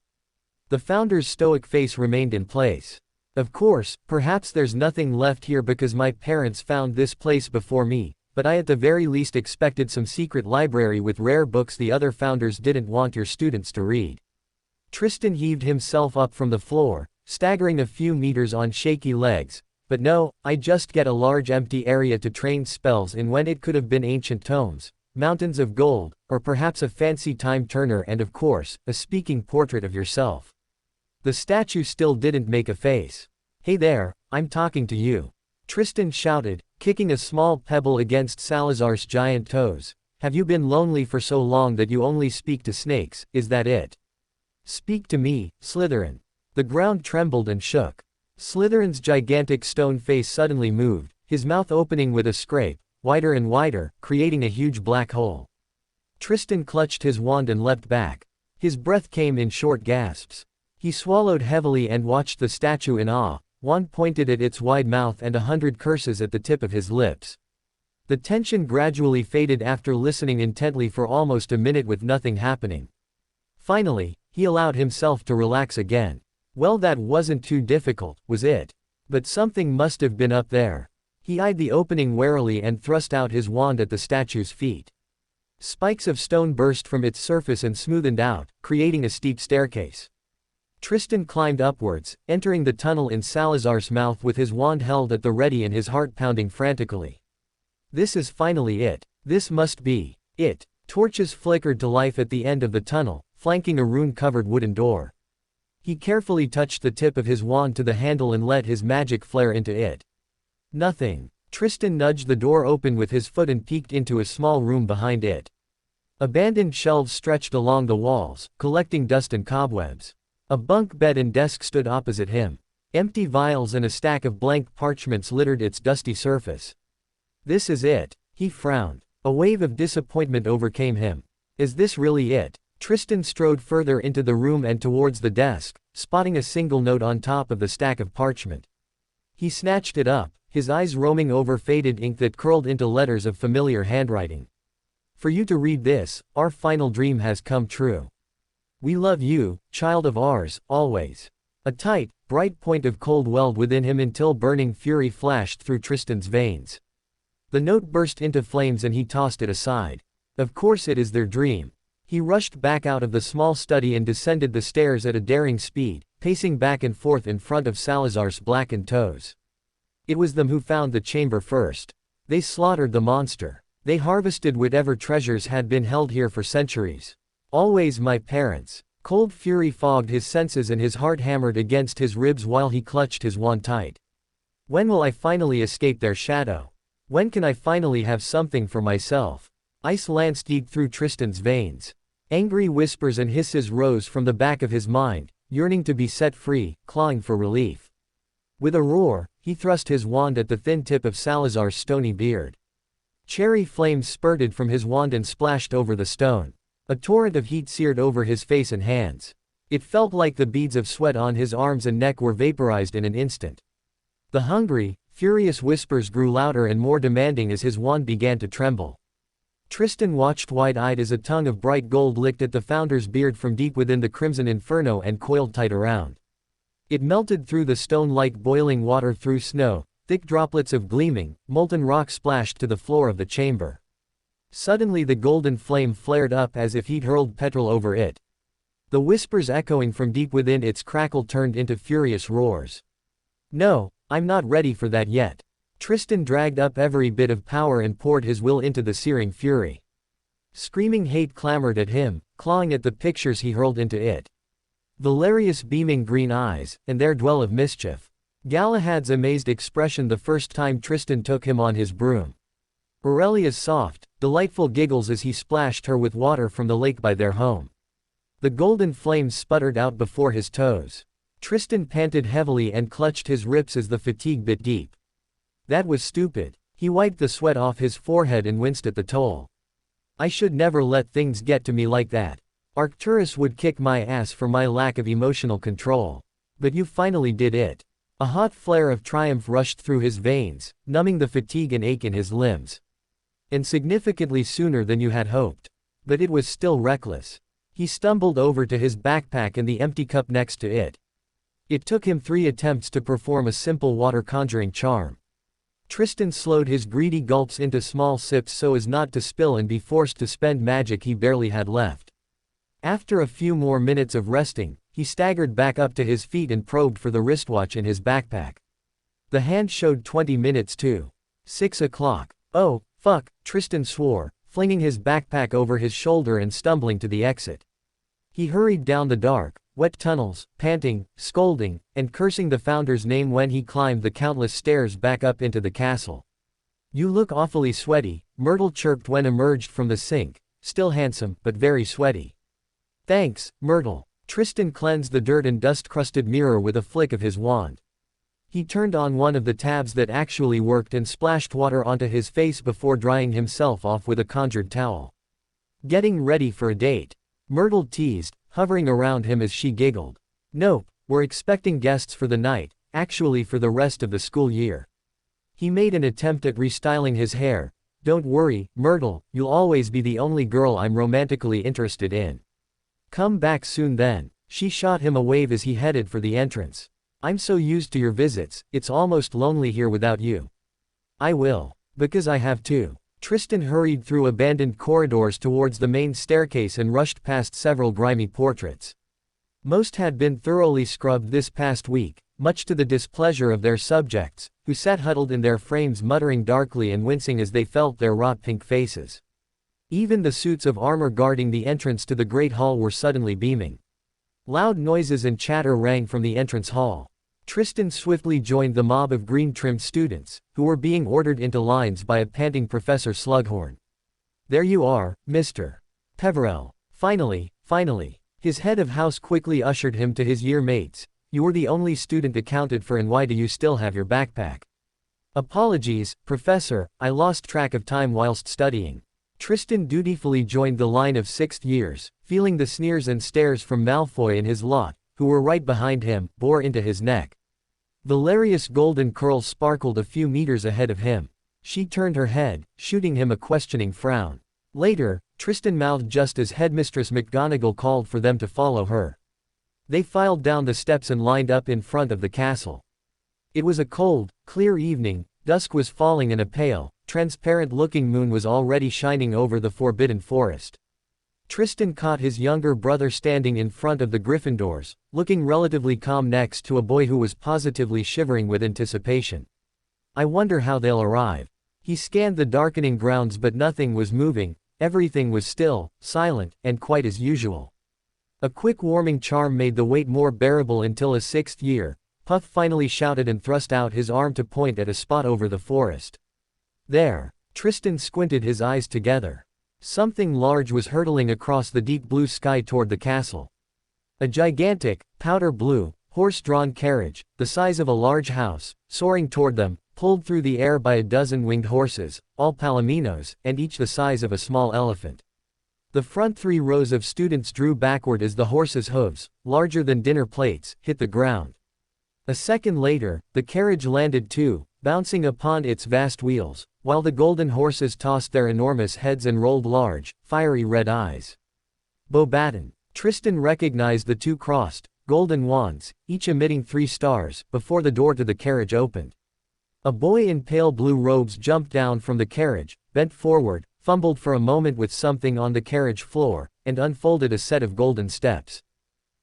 The Founder's stoic face remained in place. Of course, perhaps there's nothing left here because my parents found this place before me, but I at the very least expected some secret library with rare books the other Founders didn't want your students to read. Tristan heaved himself up from the floor, staggering a few meters on shaky legs. But no, I just get a large empty area to train spells in when it could have been ancient tomes, mountains of gold, or perhaps a fancy time-turner and of course, a speaking portrait of yourself. The statue still didn't make a face. Hey there, I'm talking to you. Tristan shouted, kicking a small pebble against Salazar's giant toes. Have you been lonely for so long that you only speak to snakes, is that it? Speak to me, Slytherin. The ground trembled and shook. Slytherin's gigantic stone face suddenly moved, his mouth opening with a scrape, wider and wider, creating a huge black hole. Tristan clutched his wand and leapt back. His breath came in short gasps. He swallowed heavily and watched the statue in awe, wand pointed at its wide mouth and 100 curses at the tip of his lips. The tension gradually faded after listening intently for almost a minute with nothing happening. Finally, he allowed himself to relax again. Well, that wasn't too difficult, was it? But something must have been up there. He eyed the opening warily and thrust out his wand at the statue's feet. Spikes of stone burst from its surface and smoothened out, creating a steep staircase. Tristan climbed upwards, entering the tunnel in Salazar's mouth with his wand held at the ready and his heart pounding frantically. This is finally it. This must be it. Torches flickered to life at the end of the tunnel, flanking a rune-covered wooden door. He carefully touched the tip of his wand to the handle and let his magic flare into it. Nothing. Tristan nudged the door open with his foot and peeked into a small room behind it. Abandoned shelves stretched along the walls, collecting dust and cobwebs. A bunk bed and desk stood opposite him. Empty vials and a stack of blank parchments littered its dusty surface. This is it. He frowned. A wave of disappointment overcame him. Is this really it? Tristan strode further into the room and towards the desk, spotting a single note on top of the stack of parchment. He snatched it up, his eyes roaming over faded ink that curled into letters of familiar handwriting. For you to read this, our final dream has come true. We love you, child of ours, always. A tight, bright point of cold welled within him until burning fury flashed through Tristan's veins. The note burst into flames and he tossed it aside. Of course it is their dream. He rushed back out of the small study and descended the stairs at a daring speed, pacing back and forth in front of Salazar's blackened toes. It was them who found the chamber first. They slaughtered the monster. They harvested whatever treasures had been held here for centuries. Always my parents. Cold fury fogged his senses and his heart hammered against his ribs while he clutched his wand tight. When will I finally escape their shadow? When can I finally have something for myself? Ice lanced deep through Tristan's veins. Angry whispers and hisses rose from the back of his mind, yearning to be set free, clawing for relief. With a roar, he thrust his wand at the thin tip of Salazar's stony beard. Cherry flames spurted from his wand and splashed over the stone. A torrent of heat seared over his face and hands. It felt like the beads of sweat on his arms and neck were vaporized in an instant. The hungry, furious whispers grew louder and more demanding as his wand began to tremble. Tristan watched wide-eyed as a tongue of bright gold licked at the Founder's beard from deep within the crimson inferno and coiled tight around. It melted through the stone like boiling water through snow, thick droplets of gleaming, molten rock splashed to the floor of the chamber. Suddenly the golden flame flared up as if he'd hurled petrol over it. The whispers echoing from deep within its crackle turned into furious roars. No, I'm not ready for that yet. Tristan dragged up every bit of power and poured his will into the searing fury. Screaming hate clamored at him, clawing at the pictures he hurled into it. Valerius' beaming green eyes, and there dwell of mischief. Galahad's amazed expression the first time Tristan took him on his broom. Aurelia's soft, delightful giggles as he splashed her with water from the lake by their home. The golden flames sputtered out before his toes. Tristan panted heavily and clutched his ribs as the fatigue bit deep. That was stupid. He wiped the sweat off his forehead and winced at the toll. I should never let things get to me like that. Arcturus would kick my ass for my lack of emotional control. But you finally did it. A hot flare of triumph rushed through his veins, numbing the fatigue and ache in his limbs. And significantly sooner than you had hoped. But it was still reckless. He stumbled over to his backpack and the empty cup next to it. It took him 3 attempts to perform a simple water conjuring charm. Tristan slowed his greedy gulps into small sips so as not to spill and be forced to spend magic he barely had left. After a few more minutes of resting, he staggered back up to his feet and probed for the wristwatch in his backpack. The hand showed 20 minutes to 6 o'clock. Oh, fuck, Tristan swore, flinging his backpack over his shoulder and stumbling to the exit. He hurried down the dark, wet tunnels, panting, scolding, and cursing the founder's name when he climbed the countless stairs back up into the castle. You look awfully sweaty, Myrtle chirped when emerged from the sink, still handsome, but very sweaty. Thanks, Myrtle. Tristan cleansed the dirt and dust-crusted mirror with a flick of his wand. He turned on one of the tabs that actually worked and splashed water onto his face before drying himself off with a conjured towel. Getting ready for a date? Myrtle teased, hovering around him as she giggled. Nope, we're expecting guests for the night, actually for the rest of the school year. He made an attempt at restyling his hair. Don't worry, Myrtle, you'll always be the only girl I'm romantically interested in. Come back soon then. She shot him a wave as he headed for the entrance. I'm so used to your visits, it's almost lonely here without you. I will. Because I have to. Tristan hurried through abandoned corridors towards the main staircase and rushed past several grimy portraits. Most had been thoroughly scrubbed this past week, much to the displeasure of their subjects, who sat huddled in their frames muttering darkly and wincing as they felt their raw pink faces. Even the suits of armor guarding the entrance to the Great Hall were suddenly beaming. Loud noises and chatter rang from the entrance hall. Tristan swiftly joined the mob of green-trimmed students, who were being ordered into lines by a panting Professor Slughorn. There you are, Mr. Peverell. Finally. His head of house quickly ushered him to his year mates. You were the only student accounted for, and why do you still have your backpack? Apologies, Professor, I lost track of time whilst studying. Tristan dutifully joined the line of 6th years, feeling the sneers and stares from Malfoy and his lot, who were right behind him, bore into his neck. Valerius' golden curls sparkled a few meters ahead of him. She turned her head, shooting him a questioning frown. Later, Tristan mouthed just as Headmistress McGonagall called for them to follow her. They filed down the steps and lined up in front of the castle. It was a cold, clear evening, dusk was falling and a pale, transparent-looking moon was already shining over the forbidden forest. Tristan caught his younger brother standing in front of the Gryffindors, looking relatively calm next to a boy who was positively shivering with anticipation. I wonder how they'll arrive. He scanned the darkening grounds but nothing was moving, everything was still, silent, and quite as usual. A quick warming charm made the wait more bearable until a 6th year, Puff finally shouted and thrust out his arm to point at a spot over the forest. There. Tristan squinted his eyes together. Something large was hurtling across the deep blue sky toward the castle. A gigantic, powder blue, horse-drawn carriage, the size of a large house, soaring toward them, pulled through the air by a dozen winged horses, all palominos, and each the size of a small elephant. The front 3 rows of students drew backward as the horses' hooves, larger than dinner plates, hit the ground. A second later, the carriage landed too, bouncing upon its vast wheels, while the golden horses tossed their enormous heads and rolled large, fiery red eyes. Bobaton. Tristan recognized the 2 crossed, golden wands, each emitting 3 stars, before the door to the carriage opened. A boy in pale blue robes jumped down from the carriage, bent forward, fumbled for a moment with something on the carriage floor, and unfolded a set of golden steps.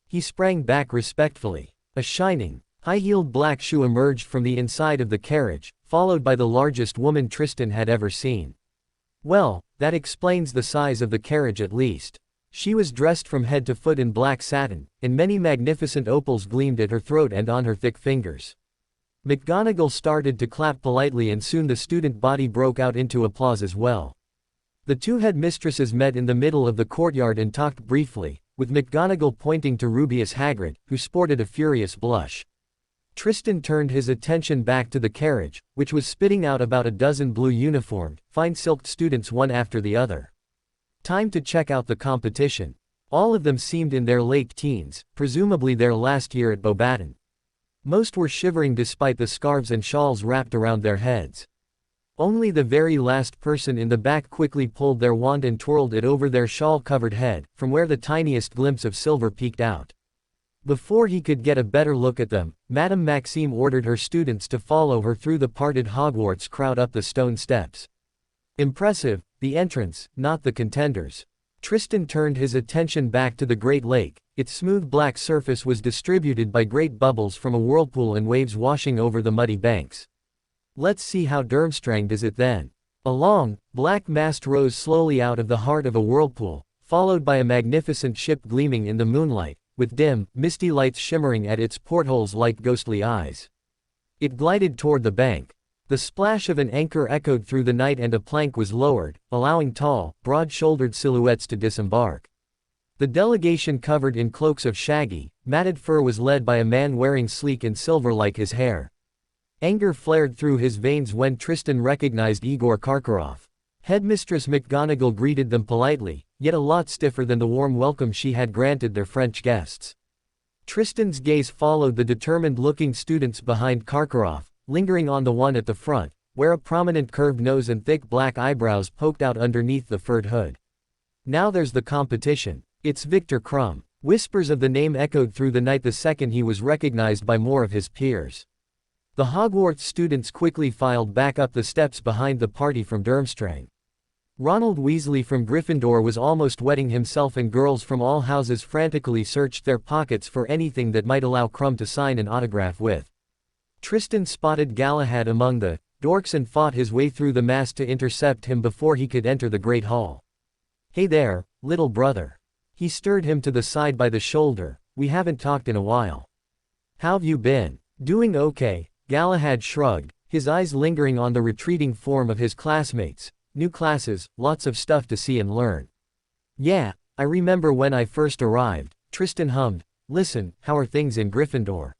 He sprang back respectfully. A shining, high-heeled black shoe emerged from the inside of the carriage, followed by the largest woman Tristan had ever seen. Well, that explains the size of the carriage at least. She was dressed from head to foot in black satin, and many magnificent opals gleamed at her throat and on her thick fingers. McGonagall started to clap politely, and soon the student body broke out into applause as well. The two headmistresses met in the middle of the courtyard and talked briefly, with McGonagall pointing to Rubeus Hagrid, who sported a furious blush. Tristan turned his attention back to the carriage, which was spitting out about a dozen blue uniformed, fine-silked students one after the other. Time to check out the competition. All of them seemed in their late teens, presumably their last year at Beauxbaton. Most were shivering despite the scarves and shawls wrapped around their heads. Only the very last person in the back quickly pulled their wand and twirled it over their shawl-covered head, from where the tiniest glimpse of silver peeked out. Before he could get a better look at them, Madame Maxime ordered her students to follow her through the parted Hogwarts crowd up the stone steps. Impressive, the entrance, not the contenders. Tristan turned his attention back to the Great Lake. Its smooth black surface was distributed by great bubbles from a whirlpool and waves washing over the muddy banks. Let's see how Durmstrang does it then. A long, black mast rose slowly out of the heart of a whirlpool, followed by a magnificent ship gleaming in the moonlight, with dim, misty lights shimmering at its portholes like ghostly eyes. It glided toward the bank. The splash of an anchor echoed through the night and a plank was lowered, allowing tall, broad-shouldered silhouettes to disembark. The delegation, covered in cloaks of shaggy, matted fur, was led by a man wearing sleek and silver like his hair. Anger flared through his veins when Tristan recognized Igor Karkaroff. Headmistress McGonagall greeted them politely, yet a lot stiffer than the warm welcome she had granted their French guests. Tristan's gaze followed the determined-looking students behind Karkaroff, lingering on the one at the front, where a prominent curved nose and thick black eyebrows poked out underneath the furred hood. Now there's the competition. It's Victor Krum. Whispers of the name echoed through the night the second he was recognized by more of his peers. The Hogwarts students quickly filed back up the steps behind the party from Durmstrang. Ronald Weasley from Gryffindor was almost wetting himself, and girls from all houses frantically searched their pockets for anything that might allow Krum to sign an autograph with. Tristan spotted Galahad among the dorks and fought his way through the mass to intercept him before he could enter the Great Hall. "Hey there, little brother." He stirred him to the side by the shoulder. "We haven't talked in a while. How've you been?" "Doing okay," Galahad shrugged, his eyes lingering on the retreating form of his classmates. "New classes, lots of stuff to see and learn." "Yeah, I remember when I first arrived," Tristan hummed. "Listen, how are things in Gryffindor?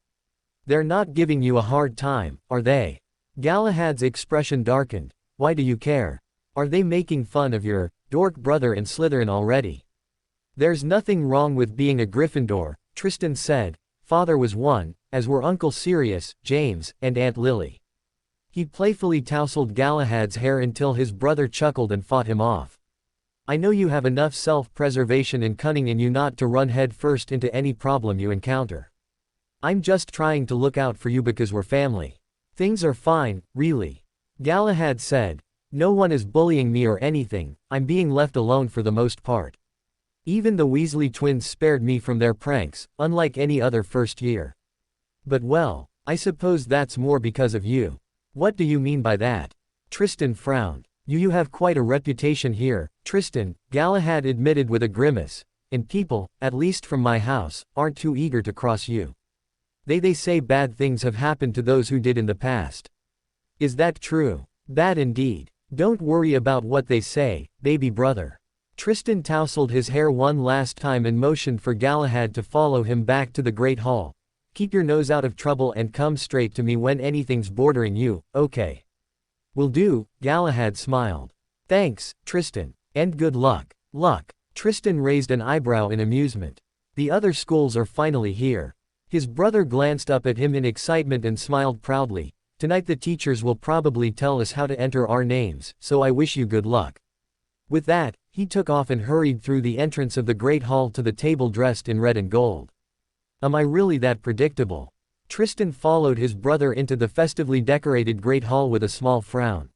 They're not giving you a hard time, are they?" Galahad's expression darkened. "Why do you care? Are they making fun of your dork brother in Slytherin already?" "There's nothing wrong with being a Gryffindor," Tristan said. "Father was one, as were Uncle Sirius, James, and Aunt Lily." He playfully tousled Galahad's hair until his brother chuckled and fought him off. "I know you have enough self-preservation and cunning in you not to run head first into any problem you encounter. I'm just trying to look out for you because we're family." "Things are fine, really," Galahad said. "No one is bullying me or anything, I'm being left alone for the most part. Even the Weasley twins spared me from their pranks, unlike any other first year. But well, I suppose that's more because of you." "What do you mean by that?" Tristan frowned. You have quite a reputation here, Tristan," Galahad admitted with a grimace, "and people, at least from my house, aren't too eager to cross you. They say bad things have happened to those who did in the past." "Is that true?" "Bad indeed. Don't worry about what they say, baby brother." Tristan tousled his hair one last time and motioned for Galahad to follow him back to the Great Hall. "Keep your nose out of trouble and come straight to me when anything's bordering you, okay?" "Will do," Galahad smiled. "Thanks, Tristan. And good luck." "Luck?" Tristan raised an eyebrow in amusement. "The other schools are finally here." His brother glanced up at him in excitement and smiled proudly. "Tonight the teachers will probably tell us how to enter our names, so I wish you good luck." With that, he took off and hurried through the entrance of the Great Hall to the table dressed in red and gold. Am I really that predictable? Tristan followed his brother into the festively decorated Great Hall with a small frown.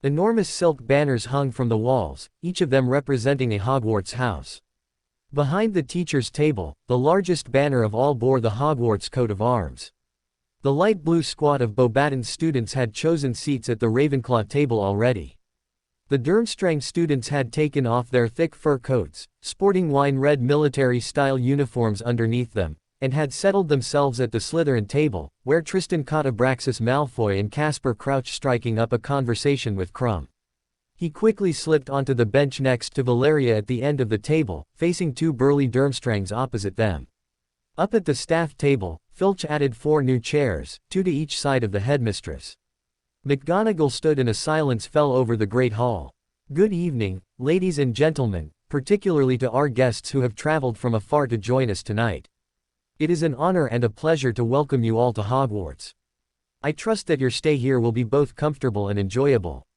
Enormous silk banners hung from the walls, each of them representing a Hogwarts house. Behind the teacher's table, the largest banner of all bore the Hogwarts coat of arms. The light blue squad of Beauxbaton's students had chosen seats at the Ravenclaw table already. The Durmstrang students had taken off their thick fur coats, sporting wine-red military-style uniforms underneath them, and had settled themselves at the Slytherin table, where Tristan caught Abraxas Malfoy and Casper Crouch striking up a conversation with Krum. He quickly slipped onto the bench next to Valeria at the end of the table, facing two burly Durmstrangs opposite them. Up at the staff table, Filch added 4 new chairs, 2 to each side of the headmistress. McGonagall stood and a silence fell over the great hall. "Good evening, ladies and gentlemen, particularly to our guests who have traveled from afar to join us tonight. It is an honor and a pleasure to welcome you all to Hogwarts. I trust that your stay here will be both comfortable and enjoyable."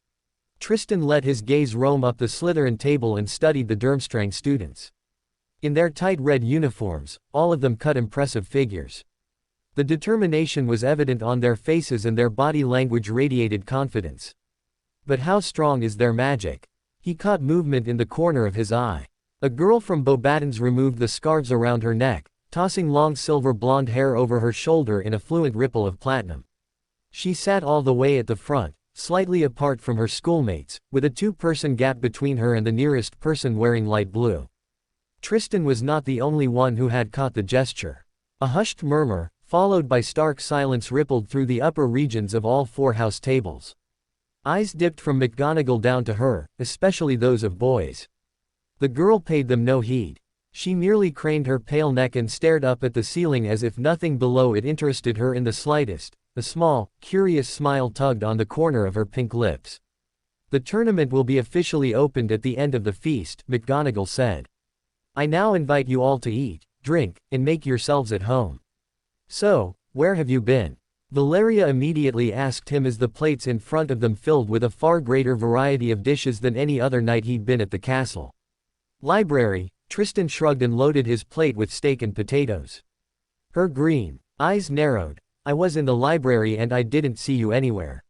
Tristan let his gaze roam up the Slytherin table and studied the Durmstrang students. In their tight red uniforms, all of them cut impressive figures. The determination was evident on their faces and their body language radiated confidence. But how strong is their magic? He caught movement in the corner of his eye. A girl from Beauxbatons removed the scarves around her neck, tossing long silver blonde hair over her shoulder in a fluent ripple of platinum. She sat all the way at the front, slightly apart from her schoolmates, with a 2-person gap between her and the nearest person wearing light blue. Tristan was not the only one who had caught the gesture. A hushed murmur, followed by stark silence, rippled through the upper regions of all 4 house tables. Eyes dipped from McGonagall down to her, especially those of boys. The girl paid them no heed. She merely craned her pale neck and stared up at the ceiling as if nothing below it interested her in the slightest. A small, curious smile tugged on the corner of her pink lips. "The tournament will be officially opened at the end of the feast," McGonagall said. "I now invite you all to eat, drink, and make yourselves at home." "So, where have you been?" Valeria immediately asked him as the plates in front of them filled with a far greater variety of dishes than any other night he'd been at the castle. "Library," Tristan shrugged and loaded his plate with steak and potatoes. Her green eyes narrowed. "I was in the library and I didn't see you anywhere."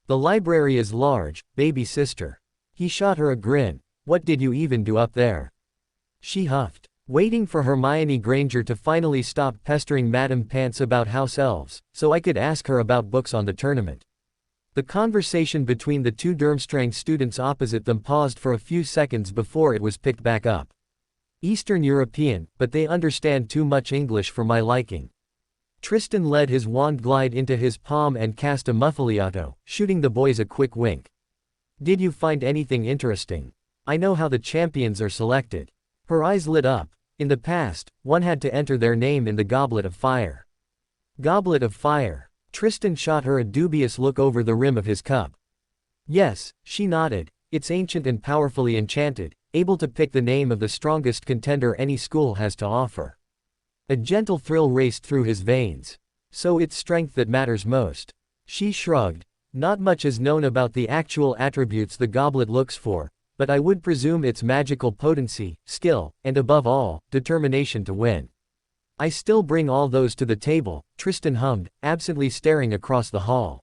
"The library is large, baby sister." He shot her a grin. "What did you even do up there?" She huffed. "Waiting for Hermione Granger to finally stop pestering Madame Pants about house elves, so I could ask her about books on the tournament." The conversation between the 2 Durmstrang students opposite them paused for a few seconds before it was picked back up. "Eastern European, but they understand too much English for my liking." Tristan let his wand glide into his palm and cast a muffaliato, shooting the boys a quick wink. "Did you find anything interesting? I know how the champions are selected." Her eyes lit up. In the past, one had to enter their name in the Goblet of Fire. Goblet of Fire. Tristan shot her a dubious look over the rim of his cup. "Yes," she nodded. "It's ancient and powerfully enchanted, able to pick the name of the strongest contender any school has to offer." A gentle thrill raced through his veins. "So it's strength that matters most." She shrugged. "Not much is known about the actual attributes the goblet looks for, but I would presume its magical potency, skill, and above all, determination to win." "I still bring all those to the table," Tristan hummed, absently staring across the hall.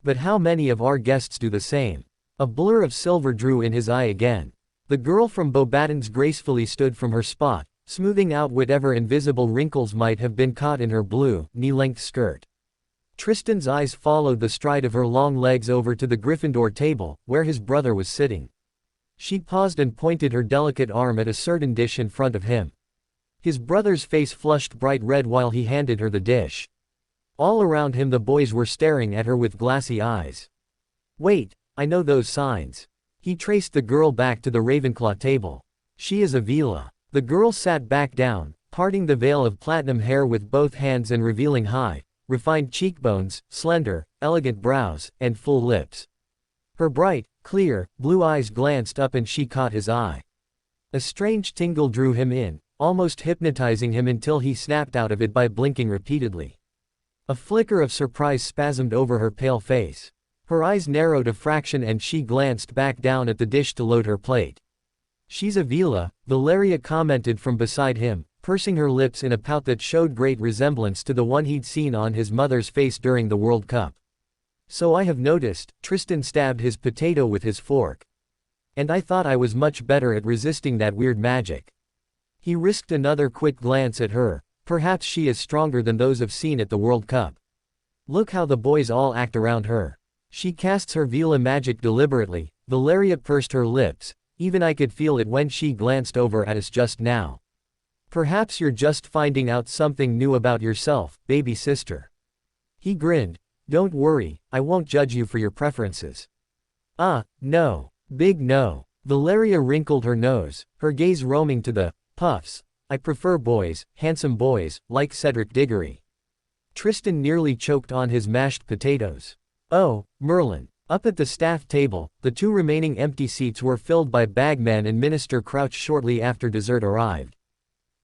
"But how many of our guests do the same?" A blur of silver drew in his eye again. The girl from Beauxbatons gracefully stood from her spot, smoothing out whatever invisible wrinkles might have been caught in her blue, knee-length skirt. Tristan's eyes followed the stride of her long legs over to the Gryffindor table, where his brother was sitting. She paused and pointed her delicate arm at a certain dish in front of him. His brother's face flushed bright red while he handed her the dish. All around him the boys were staring at her with glassy eyes. "Wait, I know those signs." He traced the girl back to the Ravenclaw table. "She is a Vila." The girl sat back down, parting the veil of platinum hair with both hands and revealing high, refined cheekbones, slender, elegant brows, and full lips. Her bright, clear, blue eyes glanced up and she caught his eye. A strange tingle drew him in, almost hypnotizing him until he snapped out of it by blinking repeatedly. A flicker of surprise spasmed over her pale face. Her eyes narrowed a fraction and she glanced back down at the dish to load her plate. "She's a Vila," Valeria commented from beside him, pursing her lips in a pout that showed great resemblance to the one he'd seen on his mother's face during the World Cup. "So I have noticed," Tristan stabbed his potato with his fork. "And I thought I was much better at resisting that weird magic." He risked another quick glance at her. "Perhaps she is stronger than those I've seen at the World Cup. Look how the boys all act around her. She casts her Vila magic deliberately, Valeria pursed her lips. Even I could feel it when she glanced over at us just now. Perhaps you're just finding out something new about yourself, baby sister. He grinned. Don't worry, I won't judge you for your preferences. No. Big no. Valeria wrinkled her nose, her gaze roaming to the puffs. I prefer boys, handsome boys, like Cedric Diggory. Tristan nearly choked on his mashed potatoes. Oh, Merlin. Up at the staff table, the 2 remaining empty seats were filled by Bagman and Minister Crouch shortly after dessert arrived.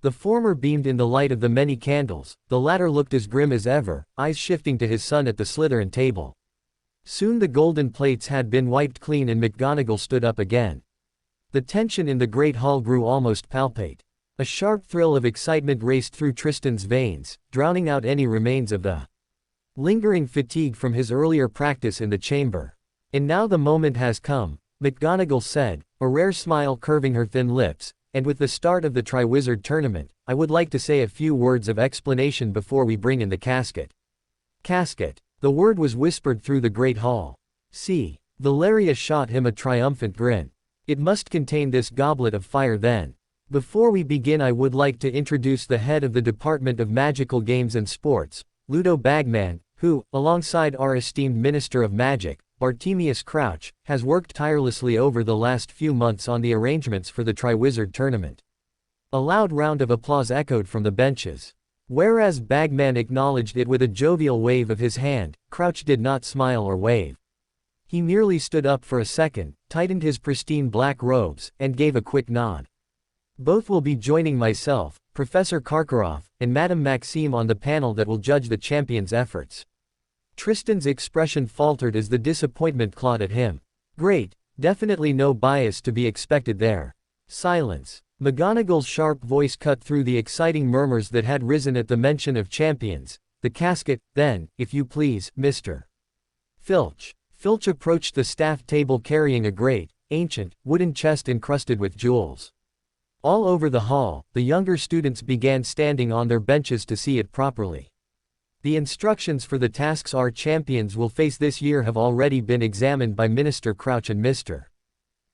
The former beamed in the light of the many candles, the latter looked as grim as ever, eyes shifting to his son at the Slytherin table. Soon the golden plates had been wiped clean and McGonagall stood up again. The tension in the great hall grew almost palpate. A sharp thrill of excitement raced through Tristan's veins, drowning out any remains of the lingering fatigue from his earlier practice in the chamber. And now the moment has come, McGonagall said, a rare smile curving her thin lips, and with the start of the Triwizard Tournament, I would like to say a few words of explanation before we bring in the casket. Casket. The word was whispered through the great hall. See. Valeria shot him a triumphant grin. It must contain this goblet of fire then. Before we begin, I would like to introduce the head of the Department of Magical Games and Sports, Ludo Bagman, who, alongside our esteemed Minister of Magic, Bartemius Crouch, has worked tirelessly over the last few months on the arrangements for the Triwizard Tournament. A loud round of applause echoed from the benches. Whereas Bagman acknowledged it with a jovial wave of his hand, Crouch did not smile or wave. He merely stood up for a second, tightened his pristine black robes, and gave a quick nod. Both will be joining myself, Professor Karkaroff, and Madame Maxime on the panel that will judge the champion's efforts. Tristan's expression faltered as the disappointment clawed at him. Great. Definitely no bias to be expected there. Silence. McGonagall's sharp voice cut through the exciting murmurs that had risen at the mention of champions. The casket, then, if you please, Mr. Filch. Filch approached the staff table carrying a great, ancient, wooden chest encrusted with jewels. All over the hall, the younger students began standing on their benches to see it properly. The instructions for the tasks our champions will face this year have already been examined by Minister Crouch and Mr.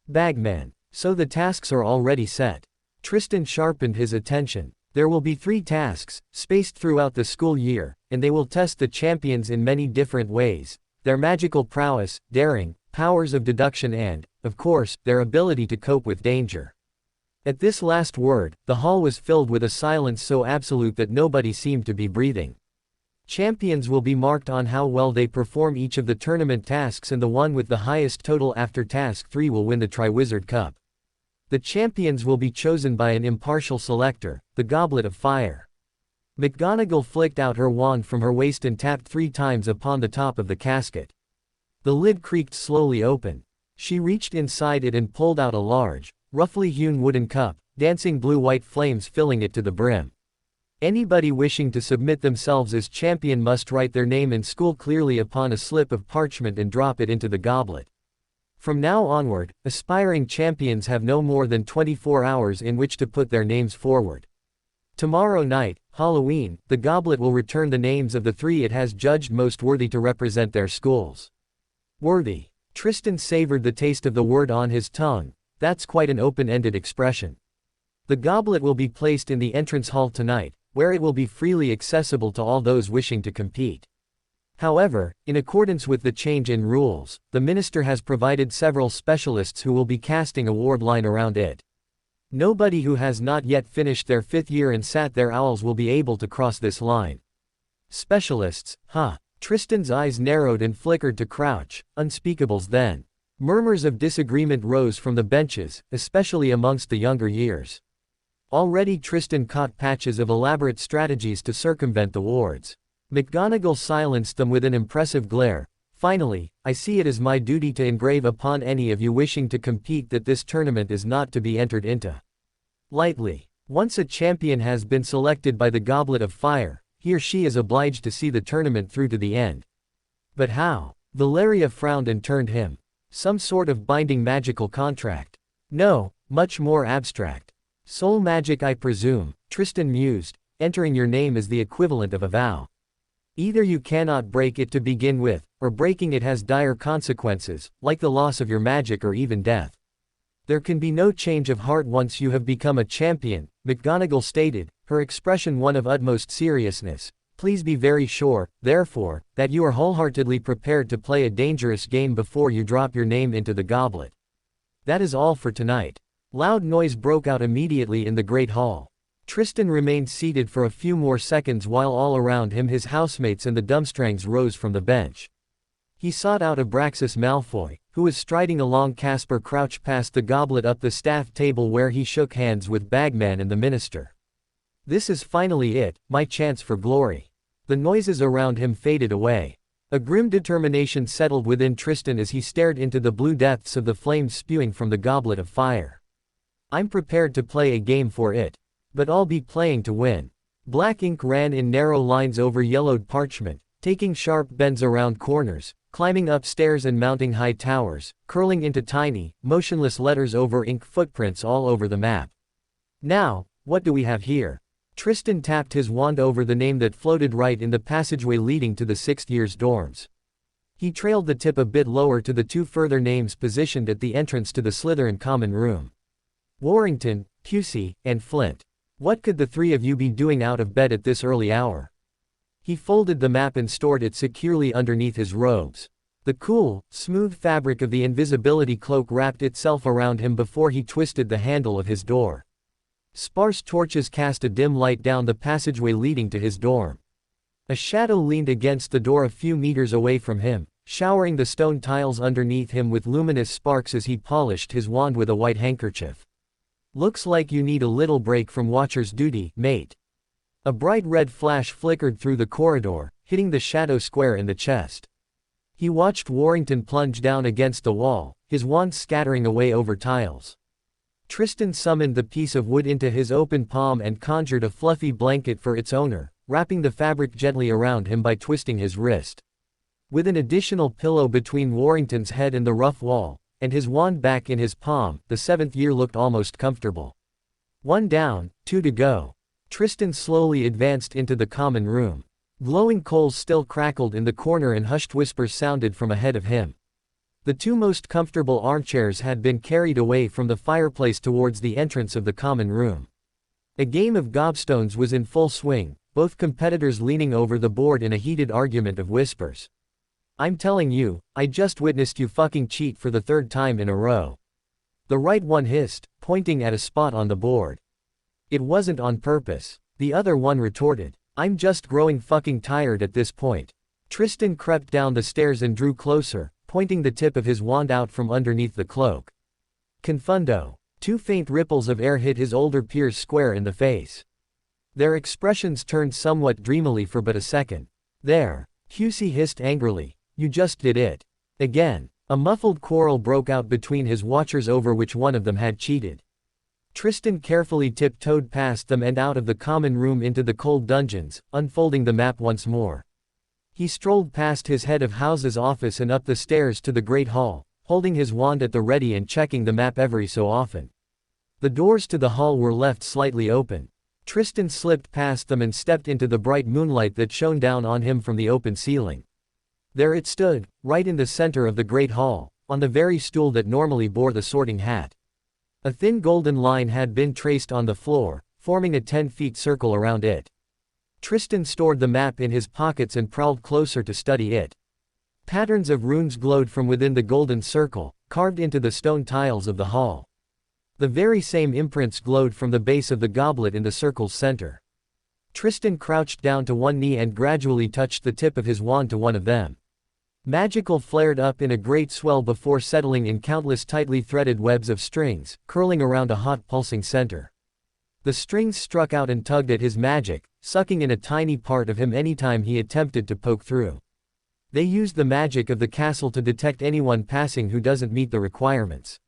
Bagman. So the tasks are already set. Tristan sharpened his attention. There will be 3 tasks, spaced throughout the school year, and they will test the champions in many different ways. Their magical prowess, daring, powers of deduction and, of course, their ability to cope with danger. At this last word, the hall was filled with a silence so absolute that nobody seemed to be breathing. Champions will be marked on how well they perform each of the tournament tasks, and the one with the highest total after task 3 will win the Triwizard Cup. The champions will be chosen by an impartial selector, the Goblet of Fire. McGonagall flicked out her wand from her waist and tapped 3 times upon the top of the casket. The lid creaked slowly open. She reached inside it and pulled out a large, roughly hewn wooden cup, dancing blue-white flames filling it to the brim. Anybody wishing to submit themselves as champion must write their name in school clearly upon a slip of parchment and drop it into the goblet. From now onward, aspiring champions have no more than 24 hours in which to put their names forward. Tomorrow night, Halloween, the goblet will return the names of the 3 it has judged most worthy to represent their schools. Worthy. Tristan savored the taste of the word on his tongue. That's quite an open-ended expression. The goblet will be placed in the entrance hall tonight, where it will be freely accessible to all those wishing to compete. However, in accordance with the change in rules, the minister has provided several specialists who will be casting a ward line around it. Nobody who has not yet finished their 5th year and sat their owls will be able to cross this line. Specialists, huh? Tristan's eyes narrowed and flickered to Crouch. Unspeakables then. Murmurs of disagreement rose from the benches, especially amongst the younger years. Already Tristan caught patches of elaborate strategies to circumvent the wards. McGonagall silenced them with an impressive glare. Finally, I see it as my duty to engrave upon any of you wishing to compete that this tournament is not to be entered into lightly. Once a champion has been selected by the Goblet of Fire, he or she is obliged to see the tournament through to the end. But how? Valeria frowned and turned him. Some sort of binding magical contract. No, much more abstract. Soul magic, I presume, Tristan mused. Entering your name is the equivalent of a vow. Either you cannot break it to begin with, or breaking it has dire consequences, like the loss of your magic or even death. There can be no change of heart once you have become a champion, McGonagall stated, her expression one of utmost seriousness. Please be very sure, therefore, that you are wholeheartedly prepared to play a dangerous game before you drop your name into the goblet. That is all for tonight. Loud noise broke out immediately in the Great Hall. Tristan remained seated for a few more seconds while all around him his housemates and the Durmstrangs rose from the bench. He sought out Abraxas Malfoy, who was striding along. Casper crouched past the goblet up the staff table where he shook hands with Bagman and the minister. This is finally it, my chance for glory. The noises around him faded away. A grim determination settled within Tristan as he stared into the blue depths of the flames spewing from the goblet of fire. I'm prepared to play a game for it. But I'll be playing to win. Black ink ran in narrow lines over yellowed parchment, taking sharp bends around corners, climbing up stairs and mounting high towers, curling into tiny, motionless letters over ink footprints all over the map. Now, what do we have here? Tristan tapped his wand over the name that floated right in the passageway leading to the 6th year's dorms. He trailed the tip a bit lower to the 2 further names positioned at the entrance to the Slytherin common room. Warrington, Pusey, and Flint. What could the 3 of you be doing out of bed at this early hour? He folded the map and stored it securely underneath his robes. The cool, smooth fabric of the invisibility cloak wrapped itself around him before he twisted the handle of his door. Sparse torches cast a dim light down the passageway leading to his dorm. A shadow leaned against the door a few meters away from him, showering the stone tiles underneath him with luminous sparks as he polished his wand with a white handkerchief. Looks like you need a little break from watcher's duty, mate. A bright red flash flickered through the corridor, hitting the shadow square in the chest. He watched Warrington plunge down against the wall, his wand scattering away over tiles. Tristan summoned the piece of wood into his open palm and conjured a fluffy blanket for its owner, wrapping the fabric gently around him by twisting his wrist. With an additional pillow between Warrington's head and the rough wall, and his wand back in his palm, the 7th year looked almost comfortable. 1 down, 2 to go. Tristan slowly advanced into the common room. Glowing coals still crackled in the corner and hushed whispers sounded from ahead of him. The 2 most comfortable armchairs had been carried away from the fireplace towards the entrance of the common room. A game of gobstones was in full swing, both competitors leaning over the board in a heated argument of whispers. I'm telling you, I just witnessed you fucking cheat for the 3rd time in a row. The right one hissed, pointing at a spot on the board. It wasn't on purpose, the other one retorted. I'm just growing fucking tired at this point. Tristan crept down the stairs and drew closer, pointing the tip of his wand out from underneath the cloak. Confundo. 2 faint ripples of air hit his older peers square in the face. Their expressions turned somewhat dreamily for but a second. There. Pusey hissed angrily. You just did it. Again. A muffled quarrel broke out between his watchers over which one of them had cheated. Tristan carefully tiptoed past them and out of the common room into the cold dungeons, unfolding the map once more. He strolled past his head of house's office and up the stairs to the Great Hall, holding his wand at the ready and checking the map every so often. The doors to the hall were left slightly open. Tristan slipped past them and stepped into the bright moonlight that shone down on him from the open ceiling. There it stood, right in the center of the Great Hall, on the very stool that normally bore the sorting hat. A thin golden line had been traced on the floor, forming a 10-foot circle around it. Tristan stored the map in his pockets and prowled closer to study it. Patterns of runes glowed from within the golden circle, carved into the stone tiles of the hall. The very same imprints glowed from the base of the goblet in the circle's center. Tristan crouched down to one knee and gradually touched the tip of his wand to one of them. Magical flared up in a great swell before settling in countless tightly threaded webs of strings, curling around a hot pulsing center. The strings struck out and tugged at his magic, sucking in a tiny part of him anytime he attempted to poke through. They used the magic of the castle to detect anyone passing who doesn't meet the requirements.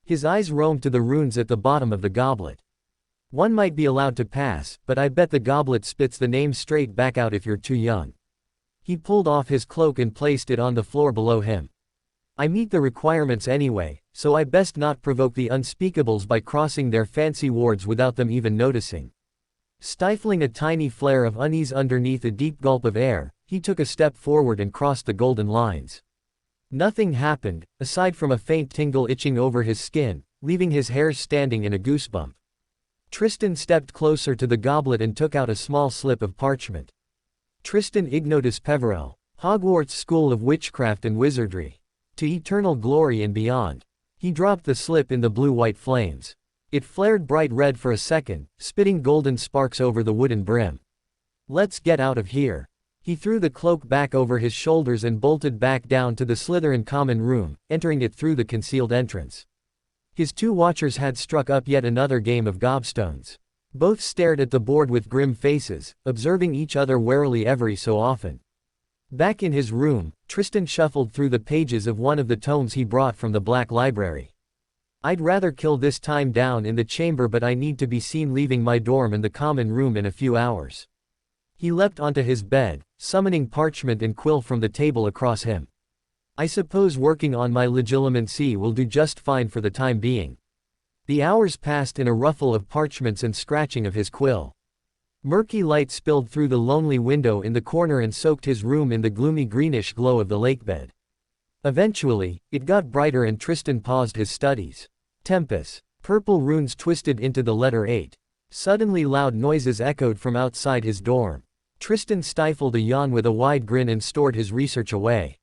His eyes roamed to the runes at the bottom of the goblet. One might be allowed to pass, but I bet the goblet spits the name straight back out if you're too young. He pulled off his cloak and placed it on the floor below him. I meet the requirements anyway, so I best not provoke the unspeakables by crossing their fancy wards without them even noticing. Stifling a tiny flare of unease underneath a deep gulp of air, he took a step forward and crossed the golden lines. Nothing happened, aside from a faint tingle itching over his skin, leaving his hairs standing in a goosebump. Tristan stepped closer to the goblet and took out a small slip of parchment. Tristan Ignotus Peverell, Hogwarts School of Witchcraft and Wizardry. To eternal glory and beyond. He dropped the slip in the blue-white flames. It flared bright red for a second, spitting golden sparks over the wooden brim. Let's get out of here. He threw the cloak back over his shoulders and bolted back down to the Slytherin common room, entering it through the concealed entrance. His two watchers had struck up yet another game of gobstones. Both stared at the board with grim faces, observing each other warily every so often. Back in his room, Tristan shuffled through the pages of one of the tomes he brought from the Black Library. I'd rather kill this time down in the chamber, but I need to be seen leaving my dorm and the common room in a few hours. He leapt onto his bed, summoning parchment and quill from the table across him. I suppose working on my legilimency will do just fine for the time being. The hours passed in a ruffle of parchments and scratching of his quill. Murky light spilled through the lonely window in the corner and soaked his room in the gloomy greenish glow of the lakebed. Eventually, it got brighter and Tristan paused his studies. Tempest. Purple runes twisted into the letter 8. Suddenly loud noises echoed from outside his dorm. Tristan stifled a yawn with a wide grin and stored his research away.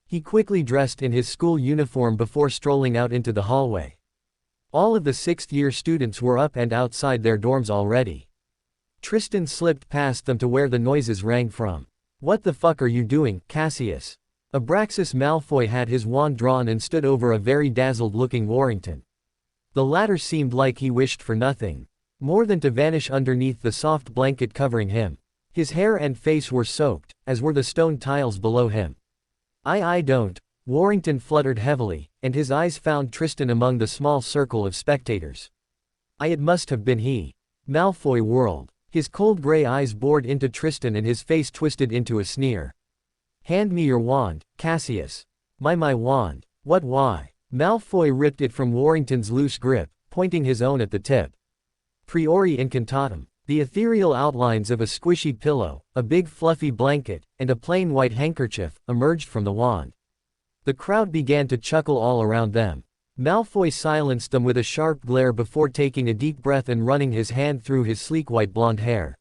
He quickly dressed in his school uniform before strolling out into the hallway. All of the 6th-year students were up and outside their dorms already. Tristan slipped past them to where the noises rang from. What the fuck are you doing, Cassius? Abraxas Malfoy had his wand drawn and stood over a very dazzled-looking Warrington. The latter seemed like he wished for nothing more than to vanish underneath the soft blanket covering him. His hair and face were soaked, as were the stone tiles below him. I don't. Warrington fluttered heavily, and his eyes found Tristan among the small circle of spectators. It must have been he. Malfoy whirled. His cold gray eyes bored into Tristan and his face twisted into a sneer. Hand me your wand, Cassius. My wand. What, why? Malfoy ripped it from Warrington's loose grip, pointing his own at the tip. Priori incantatem. The ethereal outlines of a squishy pillow, a big fluffy blanket, and a plain white handkerchief emerged from the wand. The crowd began to chuckle all around them. Malfoy silenced them with a sharp glare before taking a deep breath and running his hand through his sleek white blonde hair.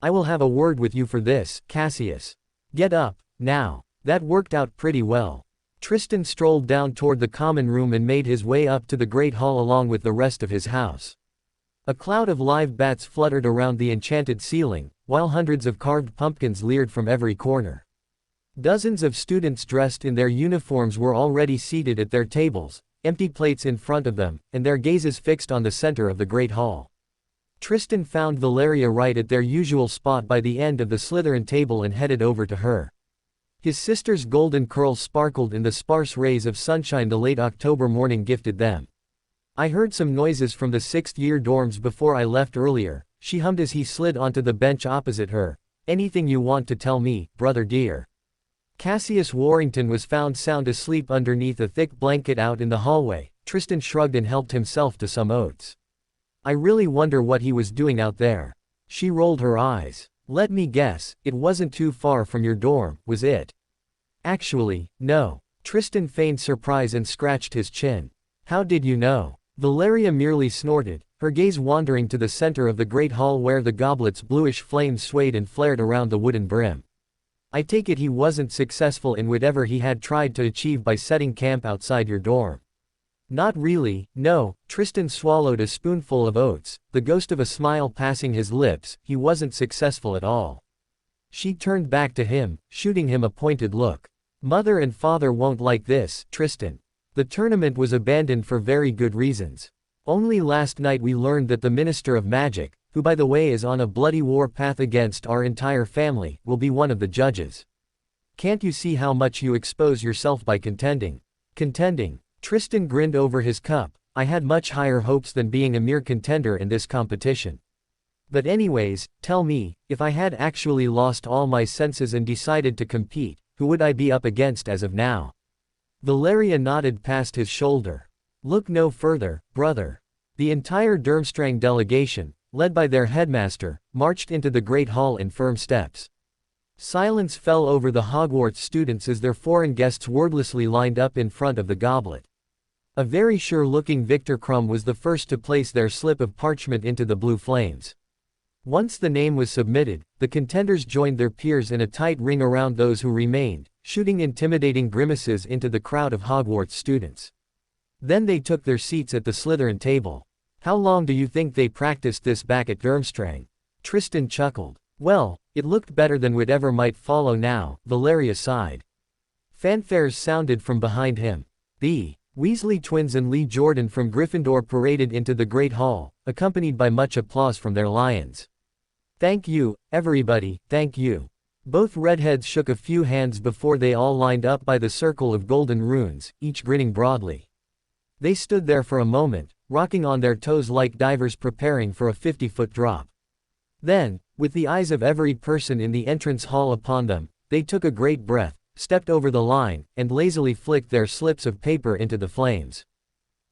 I will have a word with you for this, Cassius. Get up, now. That worked out pretty well. Tristan strolled down toward the common room and made his way up to the Great Hall along with the rest of his house. A cloud of live bats fluttered around the enchanted ceiling, while hundreds of carved pumpkins leered from every corner. Dozens of students dressed in their uniforms were already seated at their tables, empty plates in front of them, and their gazes fixed on the center of the Great Hall. Tristan found Valeria right at their usual spot by the end of the Slytherin table and headed over to her. His sister's golden curls sparkled in the sparse rays of sunshine the late October morning gifted them. I heard some noises from the 6th-year dorms before I left earlier, she hummed as he slid onto the bench opposite her. Anything you want to tell me, brother dear? Cassius Warrington was found sound asleep underneath a thick blanket out in the hallway. Tristan shrugged and helped himself to some oats. I really wonder what he was doing out there. She rolled her eyes. Let me guess, it wasn't too far from your dorm, was it? Actually, no. Tristan feigned surprise and scratched his chin. How did you know? Valeria merely snorted, her gaze wandering to the center of the great hall where the goblet's bluish flames swayed and flared around the wooden brim. I take it he wasn't successful in whatever he had tried to achieve by setting camp outside your dorm. Not really, no. Tristan swallowed a spoonful of oats, the ghost of a smile passing his lips. He wasn't successful at all. She turned back to him, shooting him a pointed look. Mother and father won't like this, Tristan. The tournament was abandoned for very good reasons. Only last night we learned that the Minister of Magic, who by the way is on a bloody war path against our entire family, will be one of the judges. Can't you see how much you expose yourself by contending? Contending? Tristan grinned over his cup. I had much higher hopes than being a mere contender in this competition. But anyways, tell me, if I had actually lost all my senses and decided to compete, who would I be up against as of now? Valeria nodded past his shoulder. Look no further, brother. The entire Durmstrang delegation, led by their headmaster, marched into the Great Hall in firm steps. Silence fell over the Hogwarts students as their foreign guests wordlessly lined up in front of the goblet. A very sure-looking Victor Crumb was the first to place their slip of parchment into the blue flames. Once the name was submitted, the contenders joined their peers in a tight ring around those who remained, shooting intimidating grimaces into the crowd of Hogwarts students. Then they took their seats at the Slytherin table. How long do you think they practiced this back at Durmstrang? Tristan chuckled. Well, it looked better than whatever might follow now, Valeria sighed. Fanfares sounded from behind him. The Weasley twins and Lee Jordan from Gryffindor paraded into the Great Hall, accompanied by much applause from their lions. Thank you, everybody, thank you. Both redheads shook a few hands before they all lined up by the circle of golden runes, each grinning broadly. They stood there for a moment, rocking on their toes like divers preparing for a 50-foot drop. Then, with the eyes of every person in the entrance hall upon them, they took a great breath, stepped over the line, and lazily flicked their slips of paper into the flames.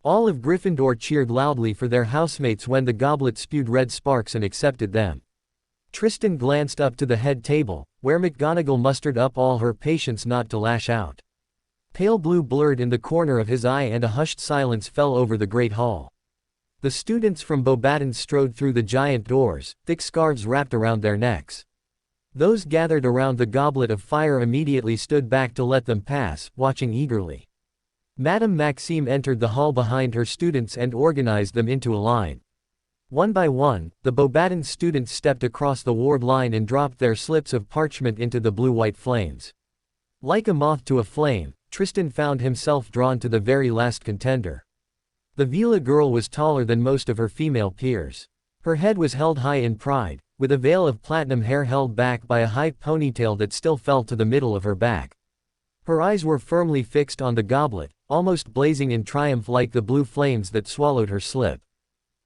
All of Gryffindor cheered loudly for their housemates when the goblet spewed red sparks and accepted them. Tristan glanced up to the head table, where McGonagall mustered up all her patience not to lash out. Pale blue blurred in the corner of his eye and a hushed silence fell over the great hall. The students from Beauxbatons strode through the giant doors, thick scarves wrapped around their necks. Those gathered around the goblet of fire immediately stood back to let them pass, watching eagerly. Madame Maxime entered the hall behind her students and organized them into a line. One by one, the Beauxbatons students stepped across the ward line and dropped their slips of parchment into the blue-white flames. Like a moth to a flame, Tristan found himself drawn to the very last contender. The Vila girl was taller than most of her female peers. Her head was held high in pride, with a veil of platinum hair held back by a high ponytail that still fell to the middle of her back. Her eyes were firmly fixed on the goblet, almost blazing in triumph like the blue flames that swallowed her slip.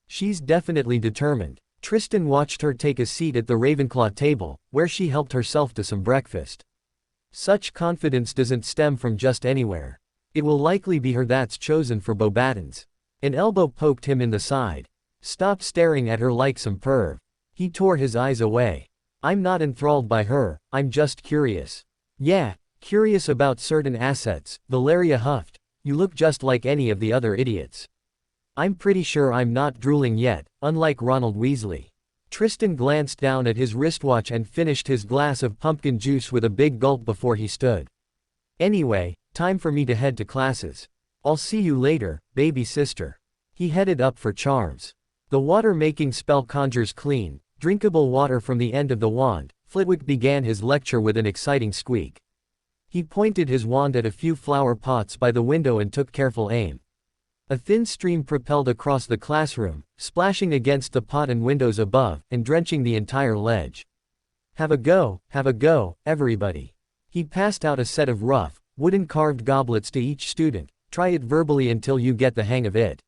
She's definitely determined. Tristan watched her take a seat at the Ravenclaw table, where she helped herself to some breakfast. Such confidence doesn't stem from just anywhere. It will likely be her that's chosen for Beauxbatons. An elbow poked him in the side. Stop staring at her like some perv. He tore his eyes away. I'm not enthralled by her, I'm just curious. Yeah, curious about certain assets, Valeria huffed. You look just like any of the other idiots. I'm pretty sure I'm not drooling yet, unlike Ronald Weasley. Tristan glanced down at his wristwatch and finished his glass of pumpkin juice with a big gulp before he stood. Anyway, time for me to head to classes. I'll see you later, baby sister. He headed up for charms. The water-making spell conjures clean, drinkable water from the end of the wand. Flitwick began his lecture with an exciting squeak. He pointed his wand at a few flower pots by the window and took careful aim. A thin stream propelled across the classroom, splashing against the pot and windows above, and drenching the entire ledge. Have a go, everybody. He passed out a set of rough, wooden carved goblets to each student. Try it verbally until you get the hang of it.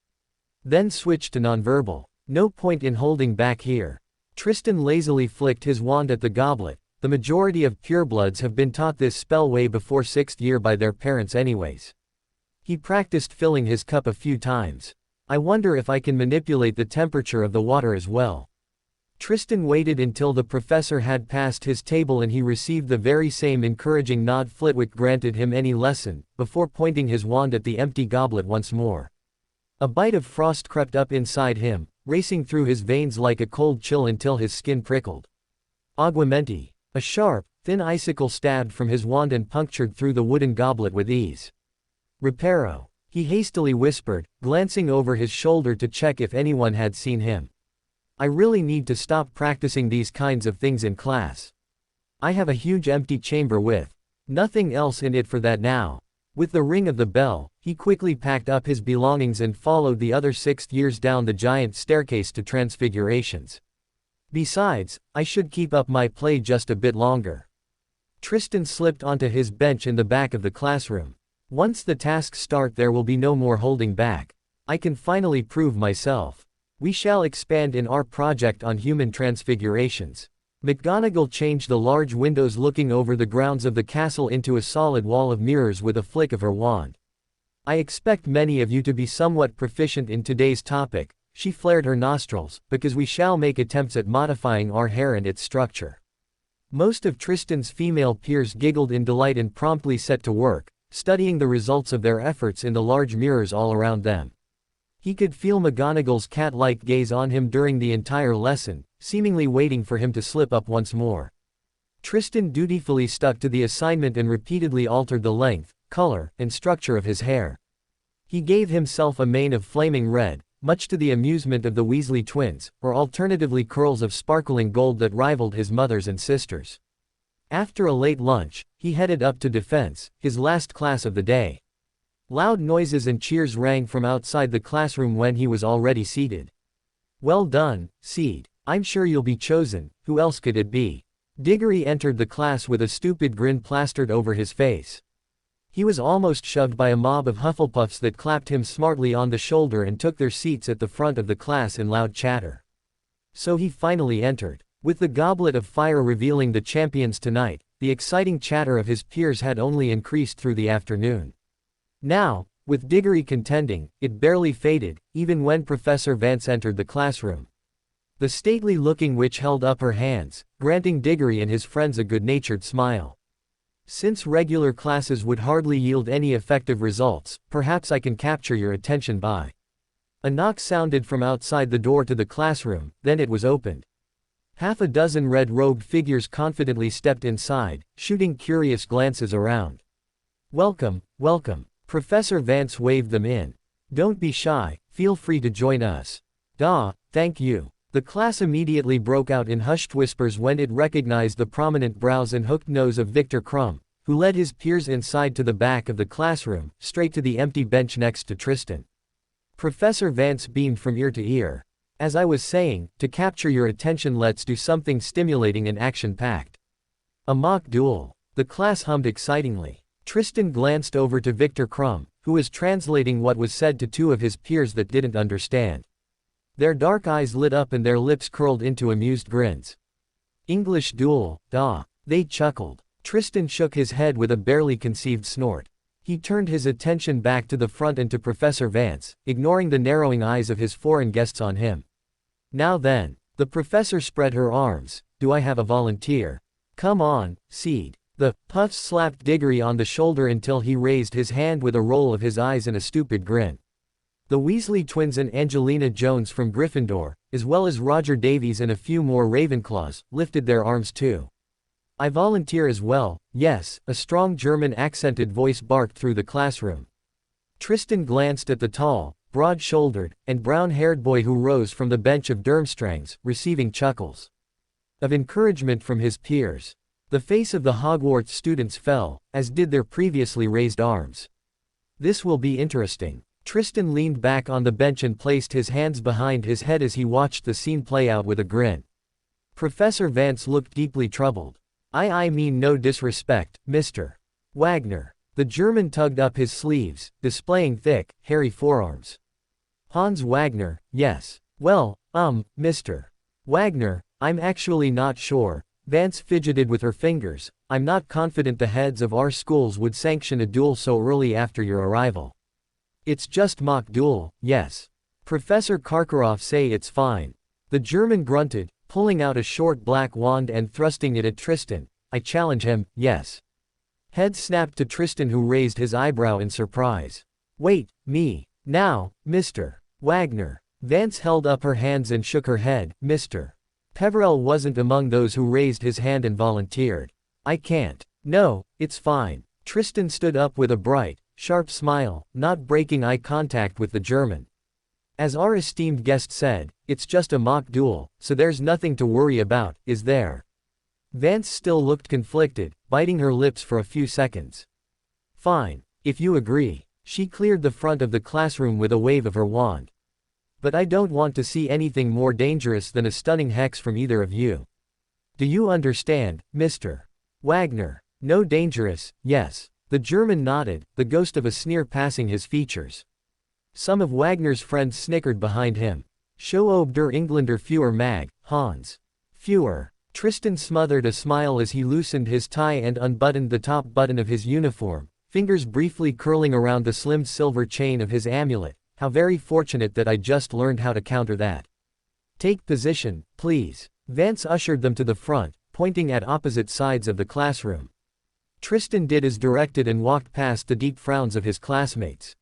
Then switch to nonverbal. No point in holding back here. Tristan lazily flicked his wand at the goblet. The majority of purebloods have been taught this spell way before 6th year by their parents anyways. He practiced filling his cup a few times. I wonder if I can manipulate the temperature of the water as well. Tristan waited until the professor had passed his table and he received the very same encouraging nod Flitwick granted him any lesson, before pointing his wand at the empty goblet once more. A bite of frost crept up inside him, racing through his veins like a cold chill until his skin prickled. Aguamenti. A sharp, thin icicle stabbed from his wand and punctured through the wooden goblet with ease. Reparo. He hastily whispered, glancing over his shoulder to check if anyone had seen him. I really need to stop practicing these kinds of things in class. I have a huge empty chamber with nothing else in it for that now. With the ring of the bell, he quickly packed up his belongings and followed the other 6th years down the giant staircase to Transfigurations. Besides, I should keep up my play just a bit longer. Tristan slipped onto his bench in the back of the classroom. Once the tasks start there will be no more holding back. I can finally prove myself. We shall expand in our project on human transfigurations. McGonagall changed the large windows looking over the grounds of the castle into a solid wall of mirrors with a flick of her wand. I expect many of you to be somewhat proficient in today's topic, she flared her nostrils, because we shall make attempts at modifying our hair and its structure. Most of Tristan's female peers giggled in delight and promptly set to work, studying the results of their efforts in the large mirrors all around them. He could feel McGonagall's cat-like gaze on him during the entire lesson, seemingly waiting for him to slip up once more. Tristan dutifully stuck to the assignment and repeatedly altered the length, color, and structure of his hair. He gave himself a mane of flaming red, much to the amusement of the Weasley twins, or alternatively curls of sparkling gold that rivaled his mother's and sister's. After a late lunch, he headed up to defense, his last class of the day. Loud noises and cheers rang from outside the classroom when he was already seated. "Well done, Seed. I'm sure you'll be chosen, who else could it be?" Diggory entered the class with a stupid grin plastered over his face. He was almost shoved by a mob of Hufflepuffs that clapped him smartly on the shoulder and took their seats at the front of the class in loud chatter. So he finally entered. With the goblet of fire revealing the champions tonight, the exciting chatter of his peers had only increased through the afternoon. Now, with Diggory contending, it barely faded, even when Professor Vance entered the classroom. The stately-looking witch held up her hands, granting Diggory and his friends a good-natured smile. "Since regular classes would hardly yield any effective results, perhaps I can capture your attention by..." A knock sounded from outside the door to the classroom, then it was opened. Half a dozen red-robed figures confidently stepped inside, shooting curious glances around. "Welcome, welcome." Professor Vance waved them in. "Don't be shy, feel free to join us." Thank you." The class immediately broke out in hushed whispers when it recognized the prominent brows and hooked nose of Victor Crumb, who led his peers inside to the back of the classroom, straight to the empty bench next to Tristan. Professor Vance beamed from ear to ear. "As I was saying, to capture your attention, let's do something stimulating and action-packed. A mock duel." The class hummed excitingly. Tristan glanced over to Victor Crumb, who was translating what was said to two of his peers that didn't understand. Their dark eyes lit up and their lips curled into amused grins. "English duel, they chuckled. Tristan shook his head with a barely conceived snort. He turned his attention back to the front and to Professor Vance, ignoring the narrowing eyes of his foreign guests on him. "Now then." The professor spread her arms. "Do I have a volunteer? Come on, Seed." The Puffs slapped Diggory on the shoulder until he raised his hand with a roll of his eyes and a stupid grin. The Weasley twins and Angelina Jones from Gryffindor, as well as Roger Davies and a few more Ravenclaws, lifted their arms too. "I volunteer as well, yes," a strong German-accented voice barked through the classroom. Tristan glanced at the tall, broad-shouldered, and brown-haired boy who rose from the bench of Durmstrangs, receiving chuckles of encouragement from his peers. The face of the Hogwarts students fell, as did their previously raised arms. "This will be interesting." Tristan leaned back on the bench and placed his hands behind his head as he watched the scene play out with a grin. Professor Vance looked deeply troubled. I mean no disrespect, Mr. Wagner." The German tugged up his sleeves, displaying thick, hairy forearms. "Hans Wagner, yes. Well, Mr. Wagner, I'm actually not sure." Vance fidgeted with her fingers. "I'm not confident the heads of our schools would sanction a duel so early after your arrival. It's just mock duel, yes. Professor Karkaroff say it's fine." The German grunted, pulling out a short black wand and thrusting it at Tristan. "I challenge him, yes." Head snapped to Tristan, who raised his eyebrow in surprise. "Wait, me? Now, Mr. Wagner." Vance held up her hands and shook her head. "Mr. Peverell wasn't among those who raised his hand and volunteered. I can't." "No, it's fine." Tristan stood up with a bright, sharp smile, not breaking eye contact with the German. "As our esteemed guest said, it's just a mock duel, so there's nothing to worry about, is there?" Vance still looked conflicted, biting her lips for a few seconds. "Fine, if you agree." She cleared the front of the classroom with a wave of her wand. "But I don't want to see anything more dangerous than a stunning hex from either of you. Do you understand, Mr. Wagner?" "No dangerous, yes." The German nodded, the ghost of a sneer passing his features. Some of Wagner's friends snickered behind him. "Show ob der Engländer Führer mag, Hans." "Führer." Tristan smothered a smile as he loosened his tie and unbuttoned the top button of his uniform, fingers briefly curling around the slim silver chain of his amulet. "How very fortunate that I just learned how to counter that. Take position, please." Vance ushered them to the front, pointing at opposite sides of the classroom. Tristan did as directed and walked past the deep frowns of his classmates.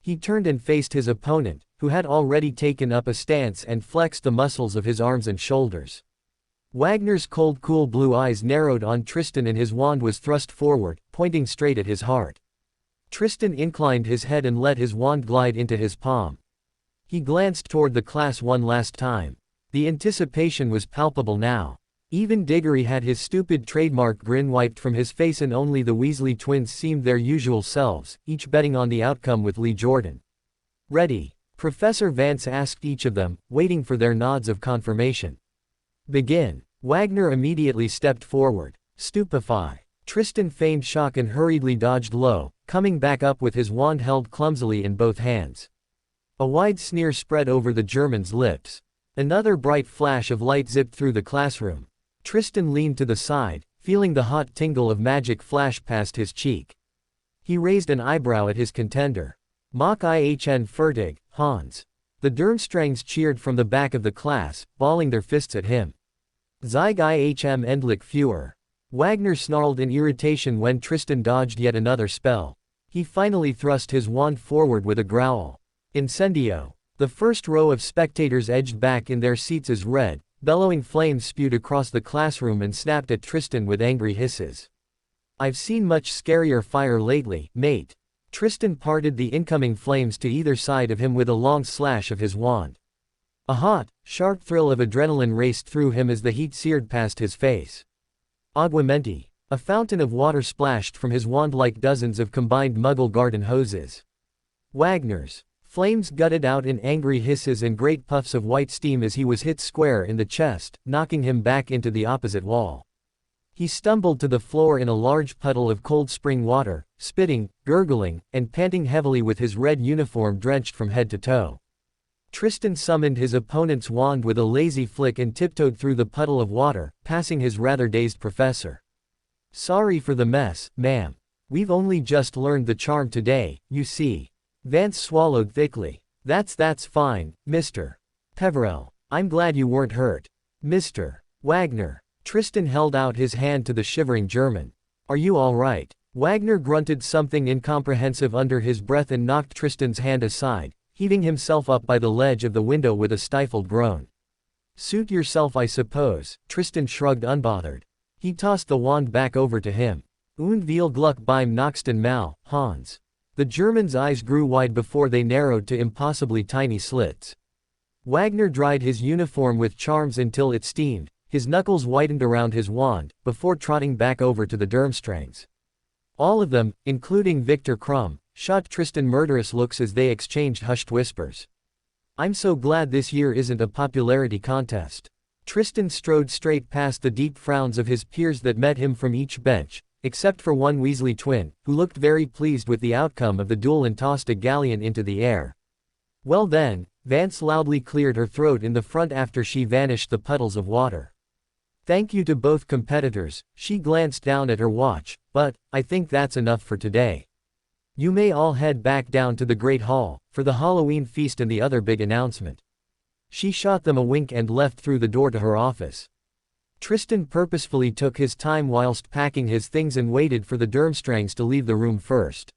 He turned and faced his opponent, who had already taken up a stance and flexed the muscles of his arms and shoulders. Wagner's cold, cool blue eyes narrowed on Tristan and his wand was thrust forward, pointing straight at his heart. Tristan inclined his head and let his wand glide into his palm. He glanced toward the class one last time. The anticipation was palpable now. Even Diggory had his stupid trademark grin wiped from his face and only the Weasley twins seemed their usual selves, each betting on the outcome with Lee Jordan. "Ready?" Professor Vance asked each of them, waiting for their nods of confirmation. "Begin." Wagner immediately stepped forward. "Stupefy." Tristan feigned shock and hurriedly dodged low, coming back up with his wand held clumsily in both hands. A wide sneer spread over the German's lips. Another bright flash of light zipped through the classroom. Tristan leaned to the side, feeling the hot tingle of magic flash past his cheek. He raised an eyebrow at his contender. "Mach ihn fertig, Hans." The Durmstrangs cheered from the back of the class, balling their fists at him. "Zeig ihm endlich Führer." Wagner snarled in irritation when Tristan dodged yet another spell. He finally thrust his wand forward with a growl. "Incendio." The first row of spectators edged back in their seats as red, bellowing flames spewed across the classroom and snapped at Tristan with angry hisses. "I've seen much scarier fire lately, mate." Tristan parted the incoming flames to either side of him with a long slash of his wand. A hot, sharp thrill of adrenaline raced through him as the heat seared past his face. Aguamenti. A fountain of water splashed from his wand like dozens of combined Muggle garden hoses. Wagner's. Flames gutted out in angry hisses and great puffs of white steam as he was hit square in the chest, knocking him back into the opposite wall. He stumbled to the floor in a large puddle of cold spring water, spitting, gurgling, and panting heavily with his red uniform drenched from head to toe. Tristan summoned his opponent's wand with a lazy flick and tiptoed through the puddle of water, passing his rather dazed professor. "Sorry for the mess, ma'am. We've only just learned the charm today, you see." Vance swallowed thickly. That's fine, Mr. Peverell. I'm glad you weren't hurt. Mr. Wagner." Tristan held out his hand to the shivering German. "Are you all right?" Wagner grunted something incomprehensive under his breath and knocked Tristan's hand aside, heaving himself up by the ledge of the window with a stifled groan. "Suit yourself, I suppose," Tristan shrugged unbothered. He tossed the wand back over to him. "Und viel Glück beim nächsten Mal, Hans." The German's eyes grew wide before they narrowed to impossibly tiny slits. Wagner dried his uniform with charms until it steamed, his knuckles whitened around his wand, before trotting back over to the Durmstrangs. All of them, including Victor Krum, shot Tristan murderous looks as they exchanged hushed whispers. "I'm so glad this year isn't a popularity contest." Tristan strode straight past the deep frowns of his peers that met him from each bench, except for one Weasley twin, who looked very pleased with the outcome of the duel and tossed a galleon into the air. "Well then," Vance loudly cleared her throat in the front after she vanished the puddles of water. "Thank you to both competitors." She glanced down at her watch, "but I think that's enough for today. You may all head back down to the Great Hall, for the Halloween feast and the other big announcement." She shot them a wink and left through the door to her office. Tristan purposefully took his time whilst packing his things and waited for the Durmstrangs to leave the room first.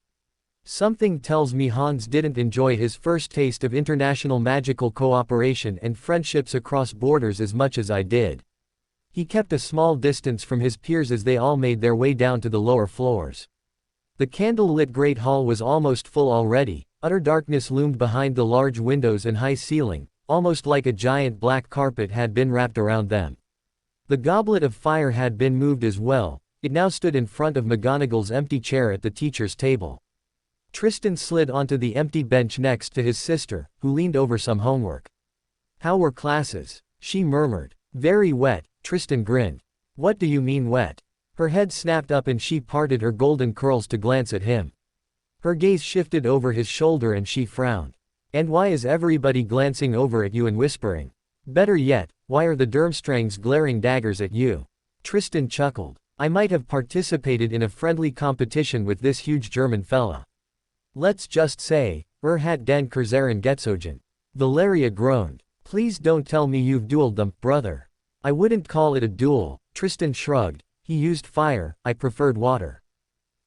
Something tells me Hans didn't enjoy his first taste of international magical cooperation and friendships across borders as much as I did. He kept a small distance from his peers as they all made their way down to the lower floors. The candle-lit Great Hall was almost full already. Utter darkness loomed behind the large windows and high ceiling, almost like a giant black carpet had been wrapped around them. The goblet of fire had been moved as well. It now stood in front of McGonagall's empty chair at the teacher's table. Tristan slid onto the empty bench next to his sister, who leaned over some homework. "How were classes?" she murmured. "Very wet," Tristan grinned. "What do you mean wet?" Her head snapped up and she parted her golden curls to glance at him. Her gaze shifted over his shoulder and she frowned. "And why is everybody glancing over at you and whispering? Better yet, why are the Durmstrangs glaring daggers at you?" Tristan chuckled. "I might have participated in a friendly competition with this huge German fella. Let's just say, hat den Kurzeren Getzogen." Valeria groaned. "Please don't tell me you've dueled them, brother." "I wouldn't call it a duel, Tristan shrugged. He used fire, I preferred water.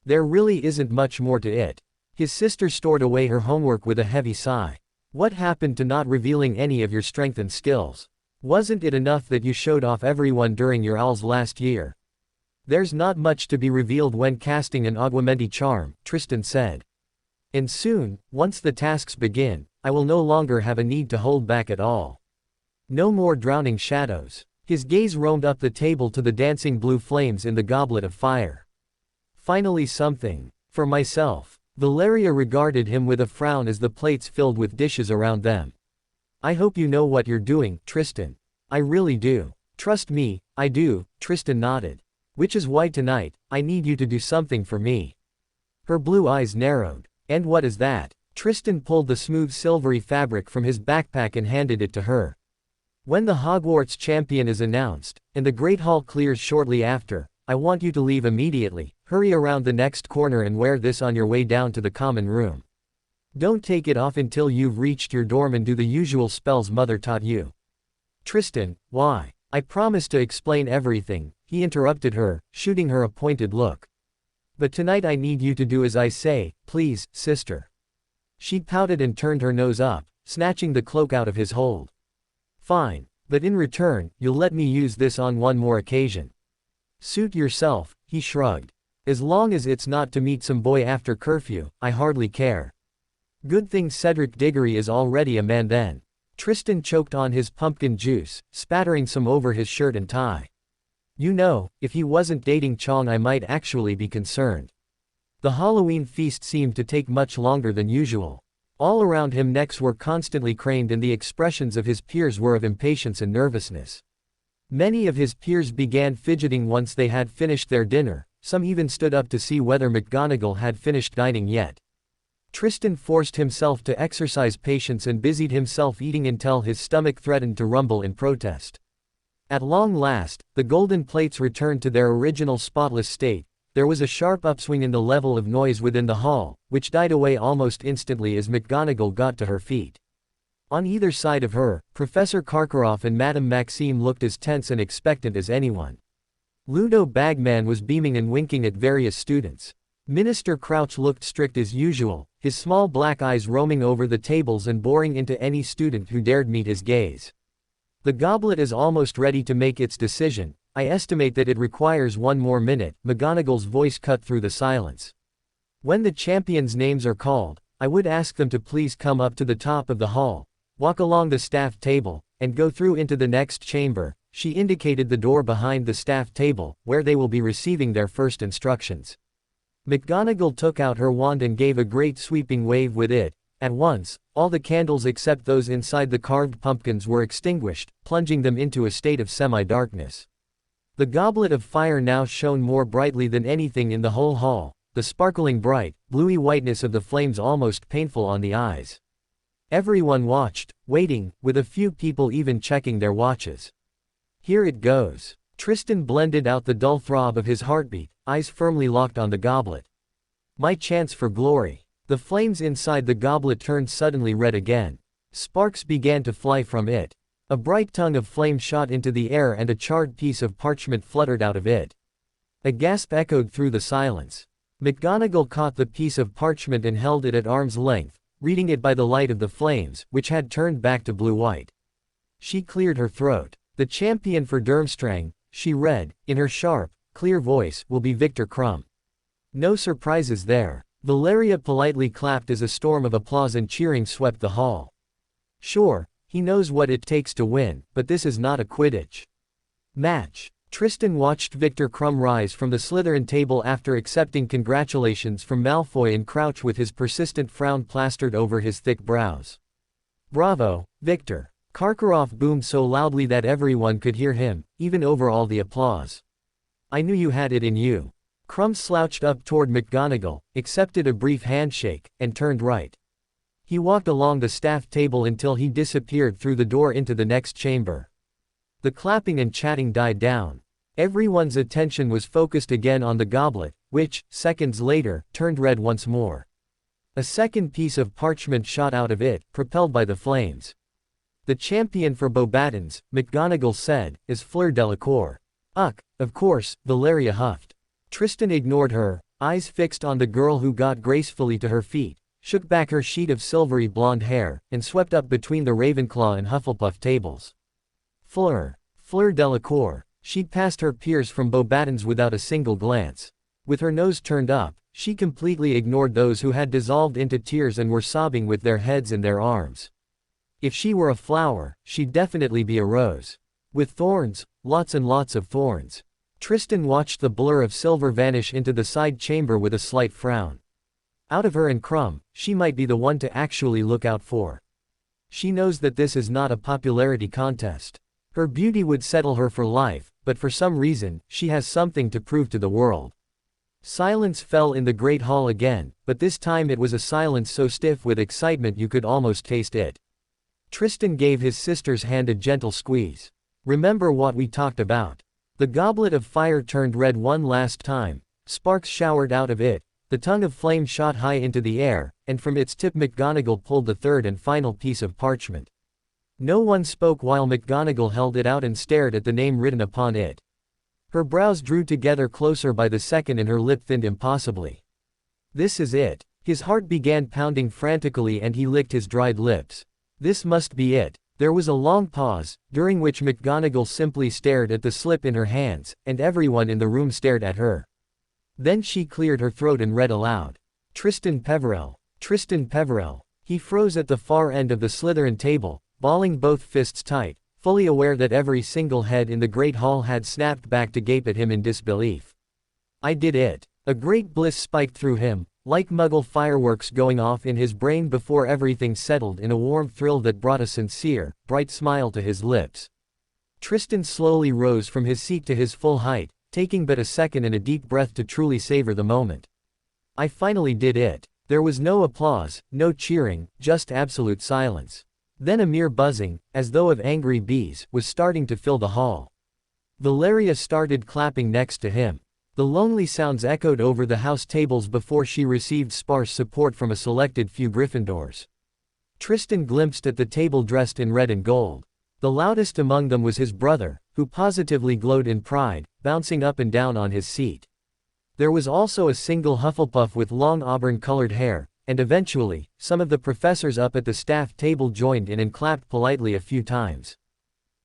There really isn't much more to it. His sister stored away her homework with a heavy sigh. What happened to not revealing any of your strength and skills? Wasn't it enough that you showed off everyone during your owls last year? There's not much to be revealed when casting an augmenti charm, Tristan said. And soon, once the tasks begin, I will no longer have a need to hold back at all. No more drowning shadows. His gaze roamed up the table to the dancing blue flames in the goblet of fire. Finally something. For myself. Valeria regarded him with a frown as the plates filled with dishes around them. I hope you know what you're doing, Tristan. I really do. Trust me, I do, Tristan nodded. Which is why tonight, I need you to do something for me. Her blue eyes narrowed. And what is that? Tristan pulled the smooth silvery fabric from his backpack and handed it to her. When the Hogwarts champion is announced, and the Great Hall clears shortly after, I want you to leave immediately, hurry around the next corner and wear this on your way down to the common room. Don't take it off until you've reached your dorm and do the usual spells Mother taught you. Tristan, why? I promised to explain everything, he interrupted her, shooting her a pointed look. But tonight I need you to do as I say, please, sister. She pouted and turned her nose up, snatching the cloak out of his hold. Fine, but in return, you'll let me use this on one more occasion. Suit yourself, he shrugged. As long as it's not to meet some boy after curfew, I hardly care. Good thing Cedric Diggory is already a man then. Tristan choked on his pumpkin juice, spattering some over his shirt and tie. You know, if he wasn't dating Chong I might actually be concerned. The Halloween feast seemed to take much longer than usual. All around him necks were constantly craned and the expressions of his peers were of impatience and nervousness. Many of his peers began fidgeting once they had finished their dinner, some even stood up to see whether McGonagall had finished dining yet. Tristan forced himself to exercise patience and busied himself eating until his stomach threatened to rumble in protest. At long last, the golden plates returned to their original spotless state. There was a sharp upswing in the level of noise within the hall, which died away almost instantly as McGonagall got to her feet. On either side of her, Professor Karkaroff and Madame Maxime looked as tense and expectant as anyone. Ludo Bagman was beaming and winking at various students. Minister Crouch looked strict as usual, his small black eyes roaming over the tables and boring into any student who dared meet his gaze. The goblet is almost ready to make its decision. I estimate that it requires one more minute, McGonagall's voice cut through the silence. When the champions' names are called, I would ask them to please come up to the top of the hall, walk along the staff table, and go through into the next chamber. She indicated the door behind the staff table, where they will be receiving their first instructions. McGonagall took out her wand and gave a great sweeping wave with it. At once, all the candles except those inside the carved pumpkins were extinguished, plunging them into a state of semi-darkness. The goblet of fire now shone more brightly than anything in the whole hall, the sparkling bright, bluey whiteness of the flames almost painful on the eyes. Everyone watched, waiting, with a few people even checking their watches. Here it goes. Tristan blended out the dull throb of his heartbeat, eyes firmly locked on the goblet. My chance for glory. The flames inside the goblet turned suddenly red again. Sparks began to fly from it. A bright tongue of flame shot into the air and a charred piece of parchment fluttered out of it. A gasp echoed through the silence. McGonagall caught the piece of parchment and held it at arm's length, reading it by the light of the flames, which had turned back to blue-white. She cleared her throat. The champion for Durmstrang, she read, in her sharp, clear voice, will be Victor Crumb. No surprises there. Valeria politely clapped as a storm of applause and cheering swept the hall. Sure, he knows what it takes to win, but this is not a Quidditch match. Tristan watched Victor Crumb rise from the Slytherin table after accepting congratulations from Malfoy and crouch with his persistent frown plastered over his thick brows. Bravo, Victor. Karkaroff boomed so loudly that everyone could hear him, even over all the applause. I knew you had it in you. Crumb slouched up toward McGonagall, accepted a brief handshake, and turned right. He walked along the staff table until he disappeared through the door into the next chamber. The clapping and chatting died down. Everyone's attention was focused again on the goblet, which, seconds later, turned red once more. A second piece of parchment shot out of it, propelled by the flames. The champion for Beauxbatons, McGonagall said, is Fleur Delacour. Ugh, of course, Valeria huffed. Tristan ignored her, eyes fixed on the girl who got gracefully to her feet, shook back her sheet of silvery blonde hair, and swept up between the Ravenclaw and Hufflepuff tables. Fleur Delacour. She'd passed her peers from Beauxbatons without a single glance. With her nose turned up, she completely ignored those who had dissolved into tears and were sobbing with their heads in their arms. If she were a flower, she'd definitely be a rose. With thorns, lots and lots of thorns. Tristan watched the blur of silver vanish into the side chamber with a slight frown. Out of her and Crumb, she might be the one to actually look out for. She knows that this is not a popularity contest. Her beauty would settle her for life, but for some reason, she has something to prove to the world. Silence fell in the great hall again, but this time it was a silence so stiff with excitement you could almost taste it. Tristan gave his sister's hand a gentle squeeze. Remember what we talked about. The goblet of fire turned red one last time, sparks showered out of it, the tongue of flame shot high into the air, and from its tip McGonagall pulled the third and final piece of parchment. No one spoke while McGonagall held it out and stared at the name written upon it. Her brows drew together closer by the second and her lip thinned impossibly. This is it. His heart began pounding frantically and he licked his dried lips. This must be it. There was a long pause, during which McGonagall simply stared at the slip in her hands, and everyone in the room stared at her. Then she cleared her throat and read aloud. Tristan Peverell. Tristan Peverell. He froze at the far end of the Slytherin table, balling both fists tight, fully aware that every single head in the great hall had snapped back to gape at him in disbelief. I did it. A great bliss spiked through him, like Muggle fireworks going off in his brain before everything settled in a warm thrill that brought a sincere, bright smile to his lips. Tristan slowly rose from his seat to his full height, taking but a second and a deep breath to truly savor the moment. I finally did it. There was no applause, no cheering, just absolute silence. Then a mere buzzing, as though of angry bees, was starting to fill the hall. Valeria started clapping next to him. The lonely sounds echoed over the house tables before she received sparse support from a selected few Gryffindors. Tristan glimpsed at the table dressed in red and gold. The loudest among them was his brother, who positively glowed in pride, bouncing up and down on his seat. There was also a single Hufflepuff with long auburn-colored hair, and eventually, some of the professors up at the staff table joined in and clapped politely a few times.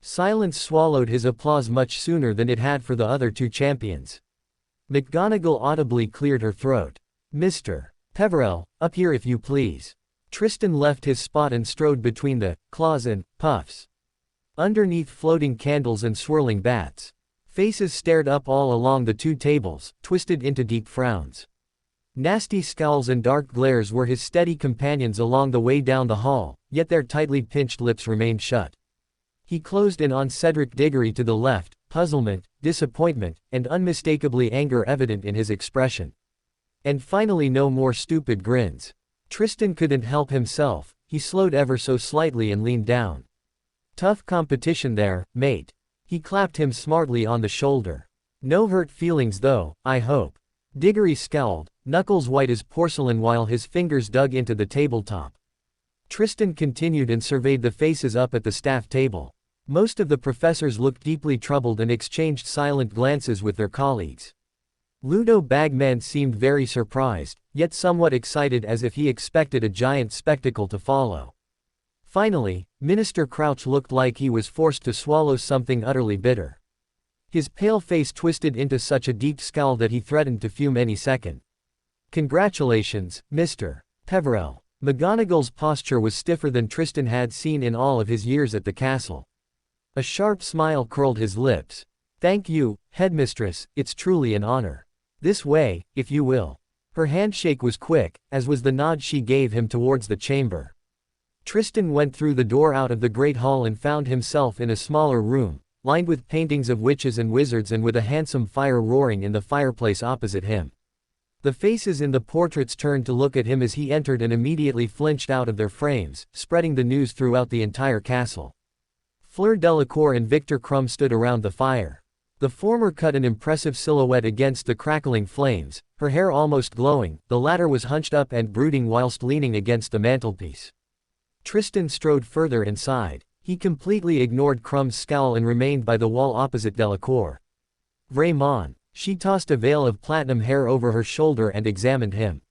Silence swallowed his applause much sooner than it had for the other two champions. McGonagall audibly cleared her throat. Mr. Peverell, up here if you please. Tristan left his spot and strode between the claws and puffs. Underneath floating candles and swirling bats. Faces stared up all along the two tables, twisted into deep frowns. Nasty scowls and dark glares were his steady companions along the way down the hall, yet their tightly pinched lips remained shut. He closed in on Cedric Diggory to the left, puzzlement, disappointment, and unmistakably anger evident in his expression. And finally no more stupid grins. Tristan couldn't help himself, he slowed ever so slightly and leaned down. Tough competition there, mate. He clapped him smartly on the shoulder. No hurt feelings though, I hope. Diggory scowled, knuckles white as porcelain while his fingers dug into the tabletop. Tristan continued and surveyed the faces up at the staff table. Most of the professors looked deeply troubled and exchanged silent glances with their colleagues. Ludo Bagman seemed very surprised, yet somewhat excited as if he expected a giant spectacle to follow. Finally, Minister Crouch looked like he was forced to swallow something utterly bitter. His pale face twisted into such a deep scowl that he threatened to fume any second. Congratulations, Mr. Peverell. McGonagall's posture was stiffer than Tristan had seen in all of his years at the castle. A sharp smile curled his lips. Thank you, headmistress, it's truly an honor. This way, if you will. Her handshake was quick, as was the nod she gave him towards the chamber. Tristan went through the door out of the great hall and found himself in a smaller room, lined with paintings of witches and wizards and with a handsome fire roaring in the fireplace opposite him. The faces in the portraits turned to look at him as he entered and immediately flinched out of their frames, spreading the news throughout the entire castle. Fleur Delacour and Victor Crumb stood around the fire. The former cut an impressive silhouette against the crackling flames, her hair almost glowing, the latter was hunched up and brooding whilst leaning against the mantelpiece. Tristan strode further inside. He completely ignored Crumb's scowl and remained by the wall opposite Delacour. Vraymon. She tossed a veil of platinum hair over her shoulder and examined him.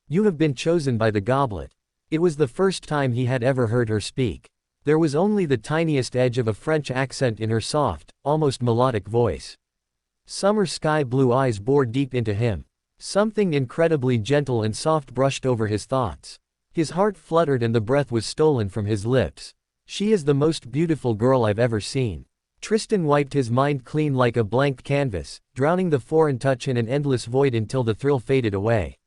You have been chosen by the goblet. It was the first time he had ever heard her speak. There was only the tiniest edge of a French accent in her soft, almost melodic voice. Summer sky blue eyes bored deep into him. Something incredibly gentle and soft brushed over his thoughts. His heart fluttered and the breath was stolen from his lips. She is the most beautiful girl I've ever seen. Tristan wiped his mind clean like a blank canvas, drowning the foreign touch in an endless void until the thrill faded away.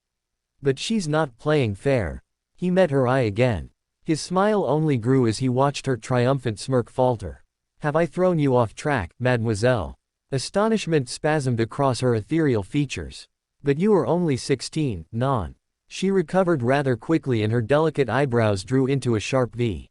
But she's not playing fair. He met her eye again. His smile only grew as he watched her triumphant smirk falter. Have I thrown you off track, mademoiselle? Astonishment spasmed across her ethereal features. But you are only 16, non. She recovered rather quickly and her delicate eyebrows drew into a sharp V.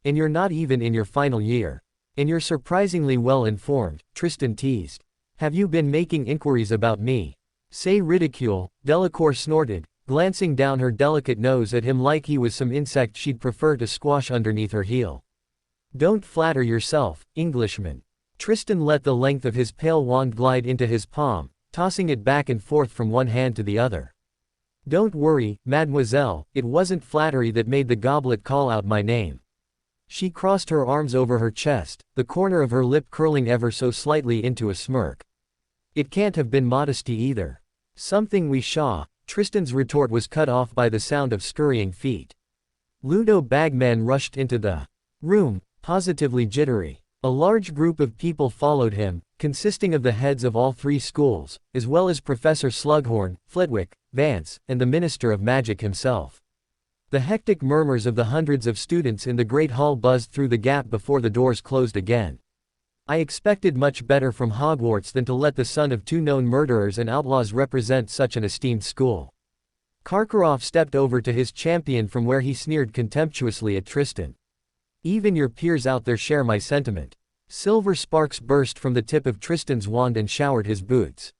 And you're not even in your final year. And you're surprisingly well informed, Tristan teased. Have you been making inquiries about me? Say ridicule, Delacour snorted, glancing down her delicate nose at him like he was some insect she'd prefer to squash underneath her heel. Don't flatter yourself, Englishman. Tristan let the length of his pale wand glide into his palm, tossing it back and forth from one hand to the other. Don't worry, mademoiselle, it wasn't flattery that made the goblet call out my name. She crossed her arms over her chest, the corner of her lip curling ever so slightly into a smirk. It can't have been modesty either. Something we saw. Tristan's retort was cut off by the sound of scurrying feet. Ludo Bagman rushed into the room, positively jittery. A large group of people followed him, consisting of the heads of all three schools, as well as Professor Slughorn, Flitwick, Vance, and the Minister of Magic himself. The hectic murmurs of the hundreds of students in the Great Hall buzzed through the gap before the doors closed again. I expected much better from Hogwarts than to let the son of two known murderers and outlaws represent such an esteemed school. Karkaroff stepped over to his champion from where he sneered contemptuously at Tristan. Even your peers out there share my sentiment. Silver sparks burst from the tip of Tristan's wand and showered his boots.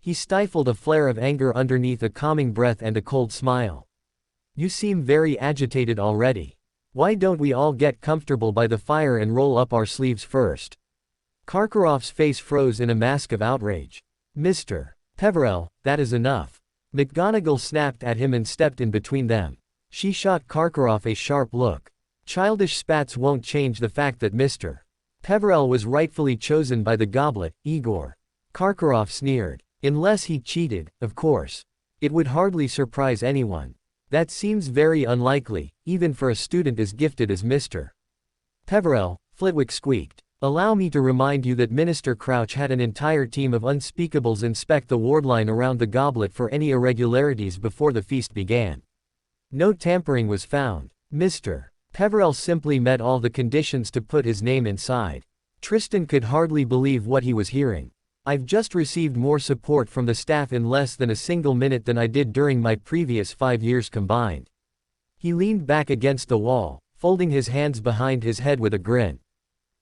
He stifled a flare of anger underneath a calming breath and a cold smile. You seem very agitated already. Why don't we all get comfortable by the fire and roll up our sleeves first? Karkaroff's face froze in a mask of outrage. Mr. Peverell, that is enough. McGonagall snapped at him and stepped in between them. She shot Karkaroff a sharp look. Childish spats won't change the fact that Mr. Peverell was rightfully chosen by the goblet, Igor. Karkaroff sneered. Unless he cheated, of course. It would hardly surprise anyone. That seems very unlikely, even for a student as gifted as Mr. Peverell, Flitwick squeaked. Allow me to remind you that Minister Crouch had an entire team of unspeakables inspect the wardline around the goblet for any irregularities before the feast began. No tampering was found. Mr. Peverell simply met all the conditions to put his name inside. Tristan could hardly believe what he was hearing. I've just received more support from the staff in less than a single minute than I did during my previous 5 years combined. He leaned back against the wall, folding his hands behind his head with a grin.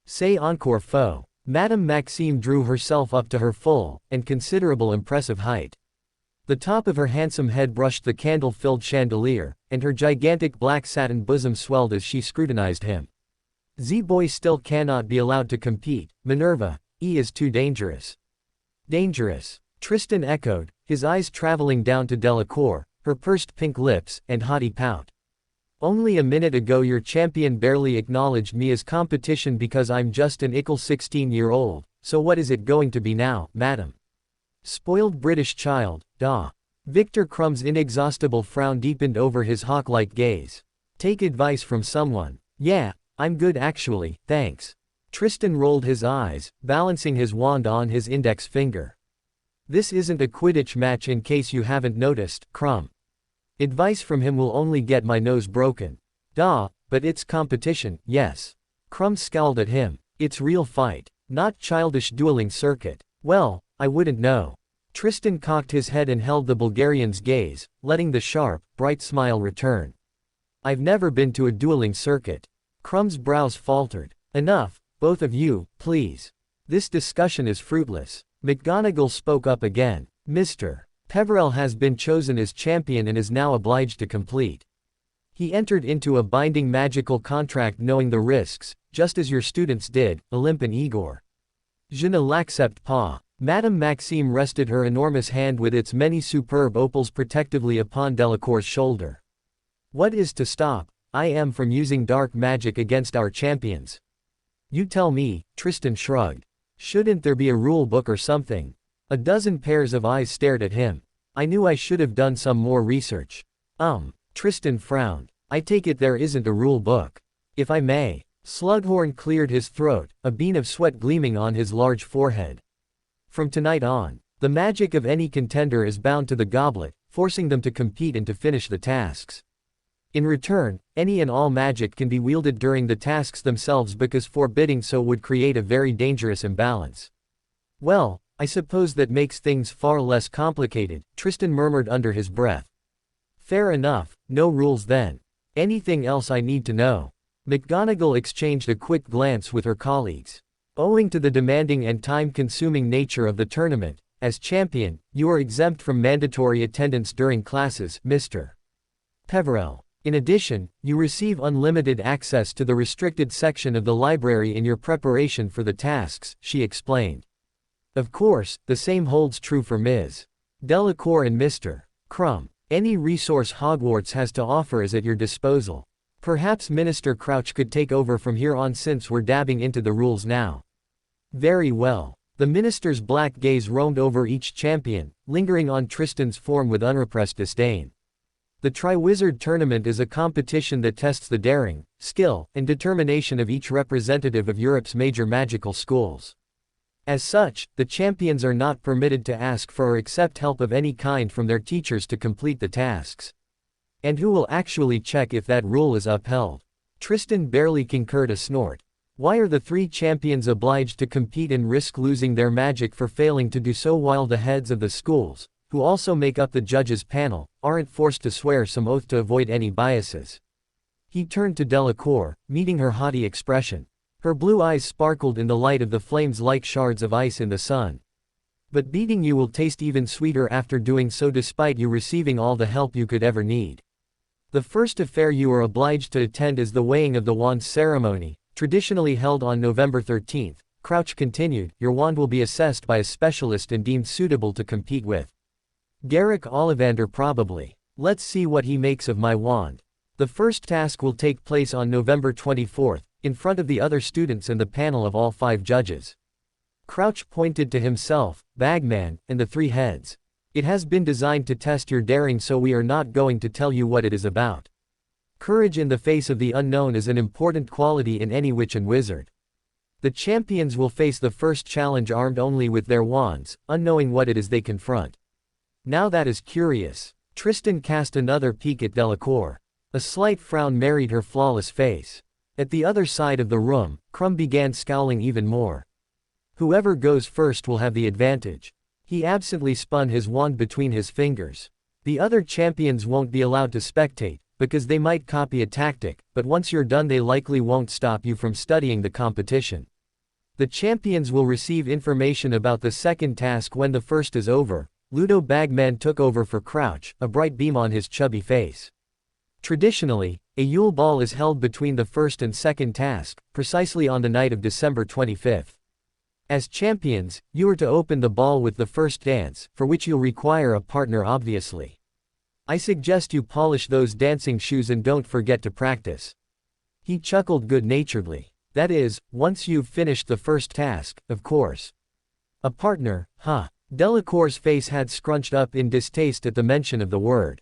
C'est encore faux. Madame Maxime drew herself up to her full, and considerable impressive height. The top of her handsome head brushed the candle-filled chandelier, and her gigantic black satin bosom swelled as she scrutinized him. The boy still cannot be allowed to compete, Minerva, he is too dangerous. Dangerous, Tristan echoed, his eyes traveling down to Delacour, her pursed pink lips, and haughty pout. Only a minute ago your champion barely acknowledged me as competition because I'm just an ickle 16-year-old, so what is it going to be now, madam? Spoiled British child, da. Victor Crumb's inexhaustible frown deepened over his hawk-like gaze. Take advice from someone. Yeah, I'm good actually, thanks. Tristan rolled his eyes, balancing his wand on his index finger. This isn't a Quidditch match in case you haven't noticed, Crumb. Advice from him will only get my nose broken. Duh, but it's competition, yes. Crumb scowled at him. It's real fight, not childish dueling circuit. Well, I wouldn't know. Tristan cocked his head and held the Bulgarian's gaze, letting the sharp, bright smile return. I've never been to a dueling circuit. Crumb's brows faltered. Enough, both of you, please. This discussion is fruitless. McGonagall spoke up again. Mr. Peverell has been chosen as champion and is now obliged to complete. He entered into a binding magical contract knowing the risks, just as your students did, Olympe and Igor. Je ne l'accepte pas. Madame Maxime rested her enormous hand with its many superb opals protectively upon Delacour's shoulder. What is to stop I am from using dark magic against our champions? You tell me, Tristan shrugged. Shouldn't there be a rule book or something? A dozen pairs of eyes stared at him. I knew I should have done some more research. Tristan frowned. I take it there isn't a rule book. If I may. Slughorn cleared his throat, a bead of sweat gleaming on his large forehead. From tonight on, the magic of any contender is bound to the goblet, forcing them to compete and to finish the tasks. In return, any and all magic can be wielded during the tasks themselves because forbidding so would create a very dangerous imbalance. Well, I suppose that makes things far less complicated, Tristan murmured under his breath. Fair enough, no rules then. Anything else I need to know? McGonagall exchanged a quick glance with her colleagues. Owing to the demanding and time-consuming nature of the tournament, as champion, you are exempt from mandatory attendance during classes, Mr. Peverell. In addition, you receive unlimited access to the restricted section of the library in your preparation for the tasks, she explained. Of course, the same holds true for Ms. Delacour and Mr. Crumb. Any resource Hogwarts has to offer is at your disposal. Perhaps Minister Crouch could take over from here on since we're dabbing into the rules now. Very well. The minister's black gaze roamed over each champion, lingering on Tristan's form with unrepressed disdain. The Triwizard Tournament is a competition that tests the daring, skill, and determination of each representative of Europe's major magical schools. As such, the champions are not permitted to ask for or accept help of any kind from their teachers to complete the tasks. And who will actually check if that rule is upheld? Tristan barely concurred a snort. Why are the three champions obliged to compete and risk losing their magic for failing to do so while the heads of the schools, who also make up the judges' panel, aren't forced to swear some oath to avoid any biases? He turned to Delacour, meeting her haughty expression. Her blue eyes sparkled in the light of the flames like shards of ice in the sun. But beating you will taste even sweeter after doing so despite you receiving all the help you could ever need. The first affair you are obliged to attend is the weighing of the wand's ceremony, traditionally held on November 13th, Crouch continued. Your wand will be assessed by a specialist and deemed suitable to compete with. Garrick Ollivander probably. Let's see what he makes of my wand. The first task will take place on November 24th, in front of the other students and the panel of all 5 judges. Crouch pointed to himself, Bagman, and the 3 heads. It has been designed to test your daring, so we are not going to tell you what it is about. Courage in the face of the unknown is an important quality in any witch and wizard. The champions will face the first challenge armed only with their wands, unknowing what it is they confront. Now that is curious. Tristan cast another peek at Delacour. A slight frown married her flawless face. At the other side of the room, Crumb began scowling even more. Whoever goes first will have the advantage. He absently spun his wand between his fingers. The other champions won't be allowed to spectate, because they might copy a tactic, but once you're done they likely won't stop you from studying the competition. The champions will receive information about the second task when the first is over. Ludo Bagman took over for Crouch, a bright beam on his chubby face. Traditionally, a Yule Ball is held between the first and second task, precisely on the night of December 25th. As champions, you are to open the ball with the first dance, for which you'll require a partner obviously. I suggest you polish those dancing shoes and don't forget to practice. He chuckled good-naturedly. That is, once you've finished the first task, of course. A partner, huh? Delacour's face had scrunched up in distaste at the mention of the word.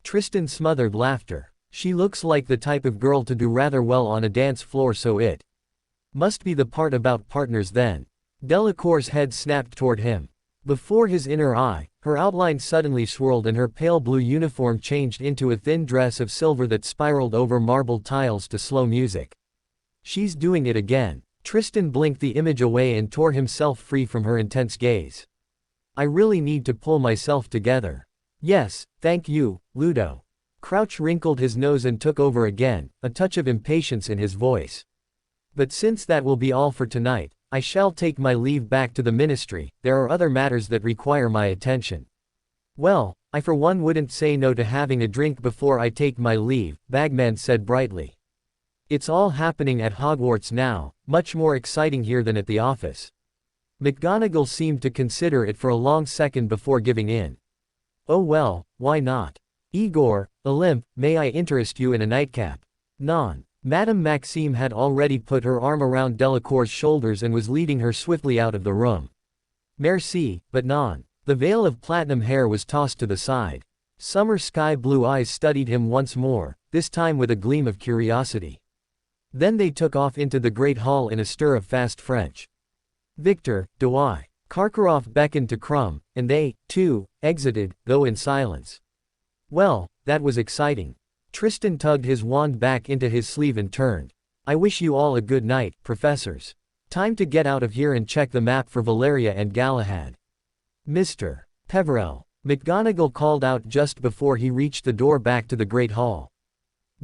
Tristan smothered laughter. She looks like the type of girl to do rather well on a dance floor, so it must be the part about partners then. Delacour's head snapped toward him. Before his inner eye, her outline suddenly swirled and her pale blue uniform changed into a thin dress of silver that spiraled over marble tiles to slow music. She's doing it again. Tristan blinked the image away and tore himself free from her intense gaze. I really need to pull myself together. Yes, thank you, Ludo. Crouch wrinkled his nose and took over again, a touch of impatience in his voice. But since that will be all for tonight, I shall take my leave back to the ministry. There are other matters that require my attention. Well, I for one wouldn't say no to having a drink before I take my leave, Bagman said brightly. It's all happening at Hogwarts now, much more exciting here than at the office. McGonagall seemed to consider it for a long second before giving in. Oh well, why not? Igor, Olympe, may I interest you in a nightcap? Non. Madame Maxime had already put her arm around Delacour's shoulders and was leading her swiftly out of the room. Merci, but non. The veil of platinum hair was tossed to the side. Summer sky blue eyes studied him once more, this time with a gleam of curiosity. Then they took off into the great hall in a stir of fast French. Victor, do I? Karkaroff beckoned to Crumb, and they, too, exited, though in silence. Well, that was exciting. Tristan tugged his wand back into his sleeve and turned. I wish you all a good night, professors. Time to get out of here and check the map for Valeria and Galahad. Mr. Peverell, McGonagall called out just before he reached the door back to the great hall.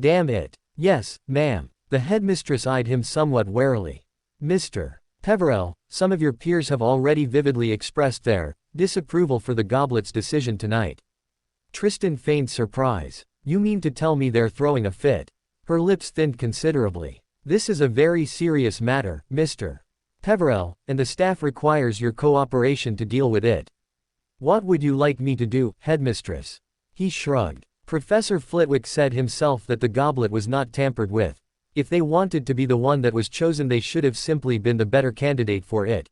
Damn it. Yes, ma'am. The headmistress eyed him somewhat warily. Mr. Peverell, some of your peers have already vividly expressed their disapproval for the Goblet's decision tonight. Tristan feigned surprise. You mean to tell me they're throwing a fit? Her lips thinned considerably. This is a very serious matter, Mr. Peverell, and the staff requires your cooperation to deal with it. What would you like me to do, headmistress? He shrugged. Professor Flitwick said himself that the goblet was not tampered with. If they wanted to be the one that was chosen, they should have simply been the better candidate for it.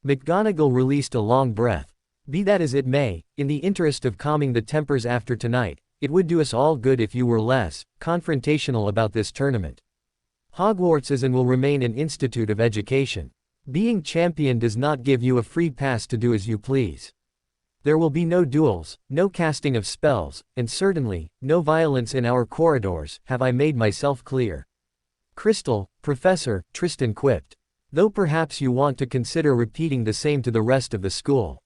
McGonagall released a long breath. Be that as it may, in the interest of calming the tempers after tonight, it would do us all good if you were less confrontational about this tournament. Hogwarts is and will remain an institute of education. Being champion does not give you a free pass to do as you please. There will be no duels, no casting of spells, and certainly, no violence in our corridors, have I made myself clear? Crystal, Professor, Tristan quipped. Though perhaps you want to consider repeating the same to the rest of the school.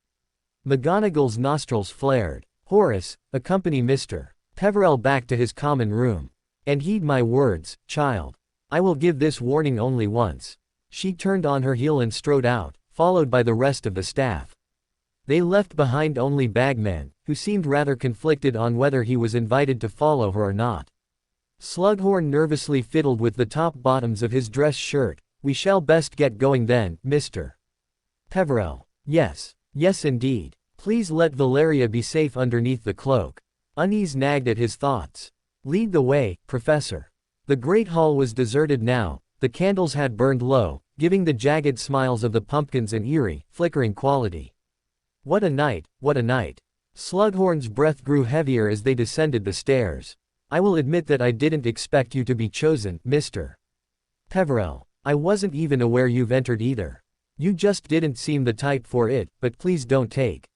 McGonagall's nostrils flared. Horace, accompany Mr. Peverell back to his common room. And heed my words, child. I will give this warning only once. She turned on her heel and strode out, followed by the rest of the staff. They left behind only Bagman, who seemed rather conflicted on whether he was invited to follow her or not. Slughorn nervously fiddled with the top bottoms of his dress shirt. We shall best get going then, Mr. Peverell. Yes. Yes indeed. Please let Valeria be safe underneath the cloak. Unease nagged at his thoughts. Lead the way, Professor. The great hall was deserted now. The candles had burned low, giving the jagged smiles of the pumpkins an eerie, flickering quality. What a night, what a night. Slughorn's breath grew heavier as they descended the stairs. I will admit that I didn't expect you to be chosen, Mr. Peverell. I wasn't even aware you've entered either. You just didn't seem the type for it, but please don't take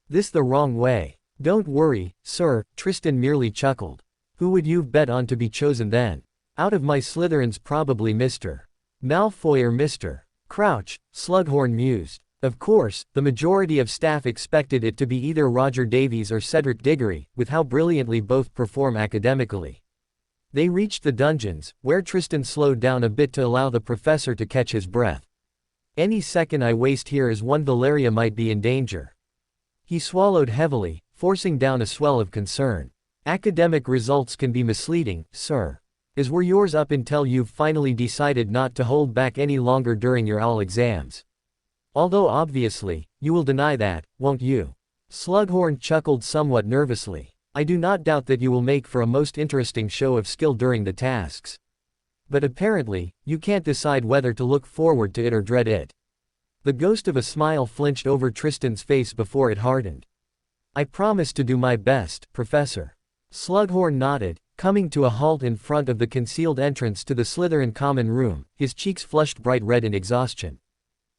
this the wrong way. Don't worry, sir, Tristan merely chuckled. Who would you've bet on to be chosen then? Out of my Slytherins probably Mr. Malfoy or Mr. Crouch, Slughorn mused. Of course, the majority of staff expected it to be either Roger Davies or Cedric Diggory, with how brilliantly both perform academically. They reached the dungeons, where Tristan slowed down a bit to allow the professor to catch his breath. Any second I waste here is one Valeria might be in danger. He swallowed heavily, forcing down a swell of concern. Academic results can be misleading, sir. As were yours up until you've finally decided not to hold back any longer during your OWL exams. Although obviously, you will deny that, won't you? Slughorn chuckled somewhat nervously. I do not doubt that you will make for a most interesting show of skill during the tasks. But apparently, you can't decide whether to look forward to it or dread it. The ghost of a smile flinched over Tristan's face before it hardened. I promise to do my best, Professor. Slughorn nodded, coming to a halt in front of the concealed entrance to the Slytherin common room, his cheeks flushed bright red in exhaustion.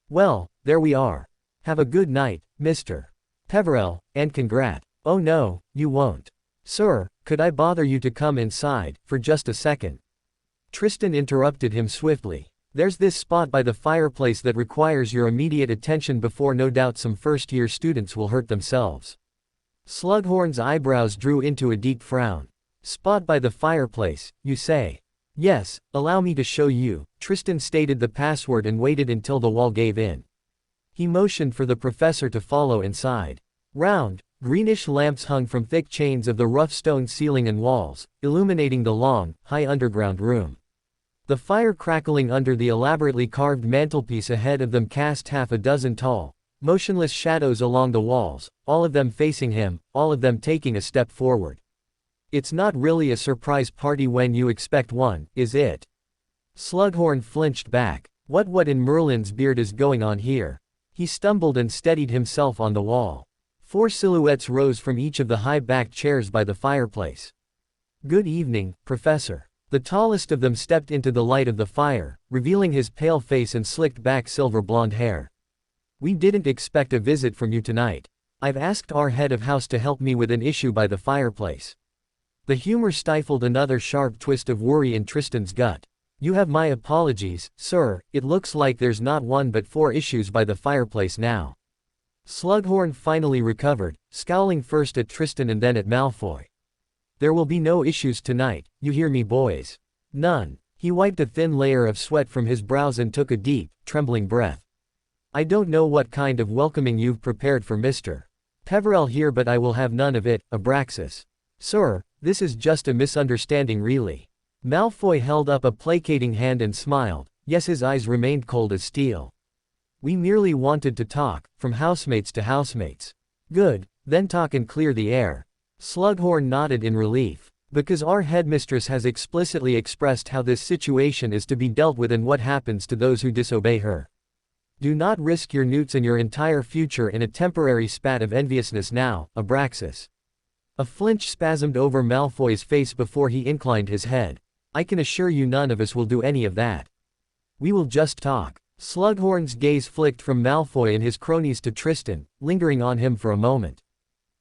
Well, there we are. Have a good night, Mr. Peverell, and congrat. Oh no, you won't. Sir, could I bother you to come inside, for just a second? Tristan interrupted him swiftly. There's this spot by the fireplace that requires your immediate attention before no doubt some first-year students will hurt themselves. Slughorn's eyebrows drew into a deep frown. Spot by the fireplace, you say? Yes, allow me to show you. Tristan stated the password and waited until the wall gave in. He motioned for the professor to follow inside. Round, greenish lamps hung from thick chains of the rough stone ceiling and walls, illuminating the long, high underground room. The fire crackling under the elaborately carved mantelpiece ahead of them cast half a dozen tall, motionless shadows along the walls, all of them facing him, all of them taking a step forward. It's not really a surprise party when you expect one, is it? Slughorn flinched back. What in Merlin's beard is going on here? He stumbled and steadied himself on the wall. 4 silhouettes rose from each of the high-backed chairs by the fireplace. Good evening, Professor. The tallest of them stepped into the light of the fire, revealing his pale face and slicked back silver blonde hair. We didn't expect a visit from you tonight. I've asked our head of house to help me with an issue by the fireplace. The humor stifled another sharp twist of worry in Tristan's gut. You have my apologies, sir, it looks like there's not 1 but 4 issues by the fireplace now. Slughorn finally recovered, scowling first at Tristan and then at Malfoy. There will be no issues tonight, you hear me boys? None. He wiped a thin layer of sweat from his brows and took a deep, trembling breath. I don't know what kind of welcoming you've prepared for Mr. Peverell here, but I will have none of it, Abraxas. Sir, this is just a misunderstanding really. Malfoy held up a placating hand and smiled, yes, his eyes remained cold as steel. We merely wanted to talk, from housemates to housemates. Good, then talk and clear the air. Slughorn nodded in relief. Because our headmistress has explicitly expressed how this situation is to be dealt with and what happens to those who disobey her. Do not risk your newts and your entire future in a temporary spat of enviousness now, Abraxas. A flinch spasmed over Malfoy's face before he inclined his head. I can assure you none of us will do any of that. We will just talk. Slughorn's gaze flicked from Malfoy and his cronies to Tristan, lingering on him for a moment.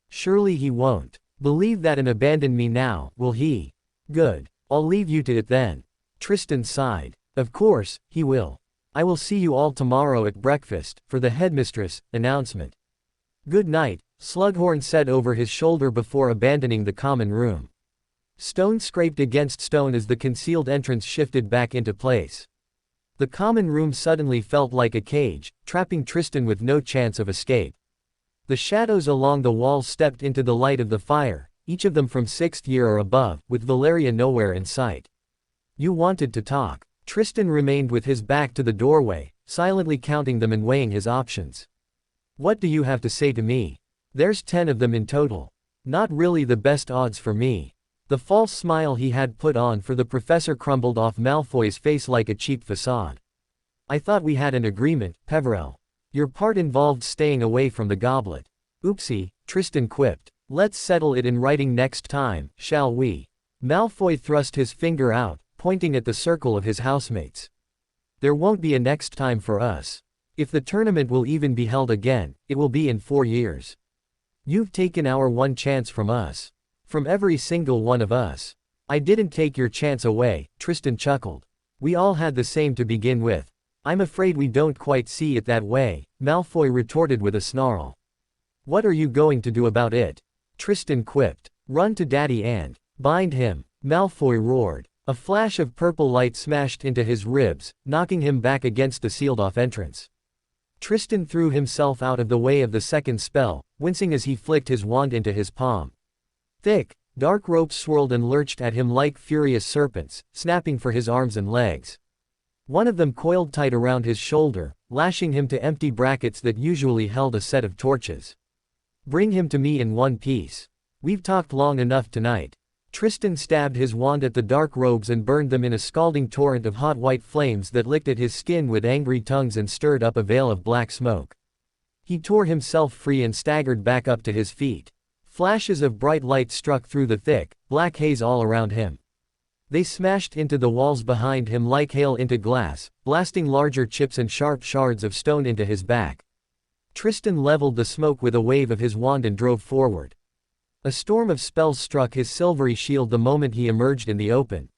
Surely he won't believe that and abandon me now, will he? Good. I'll leave you to it then. Tristan sighed. Of course, he will. I will see you all tomorrow at breakfast, for the headmistress announcement. Good night, Slughorn said over his shoulder before abandoning the common room. Stone scraped against stone as the concealed entrance shifted back into place. The common room suddenly felt like a cage, trapping Tristan with no chance of escape. The shadows along the walls stepped into the light of the fire, each of them from 6th year or above, with Valeria nowhere in sight. You wanted to talk. Tristan remained with his back to the doorway, silently counting them and weighing his options. What do you have to say to me? There's 10 of them in total. Not really the best odds for me. The false smile he had put on for the professor crumbled off Malfoy's face like a cheap facade. I thought we had an agreement, Peverell. Your part involved staying away from the goblet. Oopsie, Tristan quipped. Let's settle it in writing next time, shall we? Malfoy thrust his finger out, pointing at the circle of his housemates. There won't be a next time for us. If the tournament will even be held again, it will be in 4 years. You've taken our one chance from us. From every single one of us. I didn't take your chance away, Tristan chuckled. We all had the same to begin with. I'm afraid we don't quite see it that way, Malfoy retorted with a snarl. What are you going to do about it? Tristan quipped. Run to Daddy and bind him, Malfoy roared. A flash of purple light smashed into his ribs, knocking him back against the sealed-off entrance. Tristan threw himself out of the way of the second spell, wincing as he flicked his wand into his palm. Thick, dark ropes swirled and lurched at him like furious serpents, snapping for his arms and legs. One of them coiled tight around his shoulder, lashing him to empty brackets that usually held a set of torches. Bring him to me in one piece. We've talked long enough tonight. Tristan stabbed his wand at the dark robes and burned them in a scalding torrent of hot white flames that licked at his skin with angry tongues and stirred up a veil of black smoke. He tore himself free and staggered back up to his feet. Flashes of bright light struck through the thick, black haze all around him. They smashed into the walls behind him like hail into glass, blasting larger chips and sharp shards of stone into his back. Tristan leveled the smoke with a wave of his wand and drove forward. A storm of spells struck his silvery shield the moment he emerged in the open.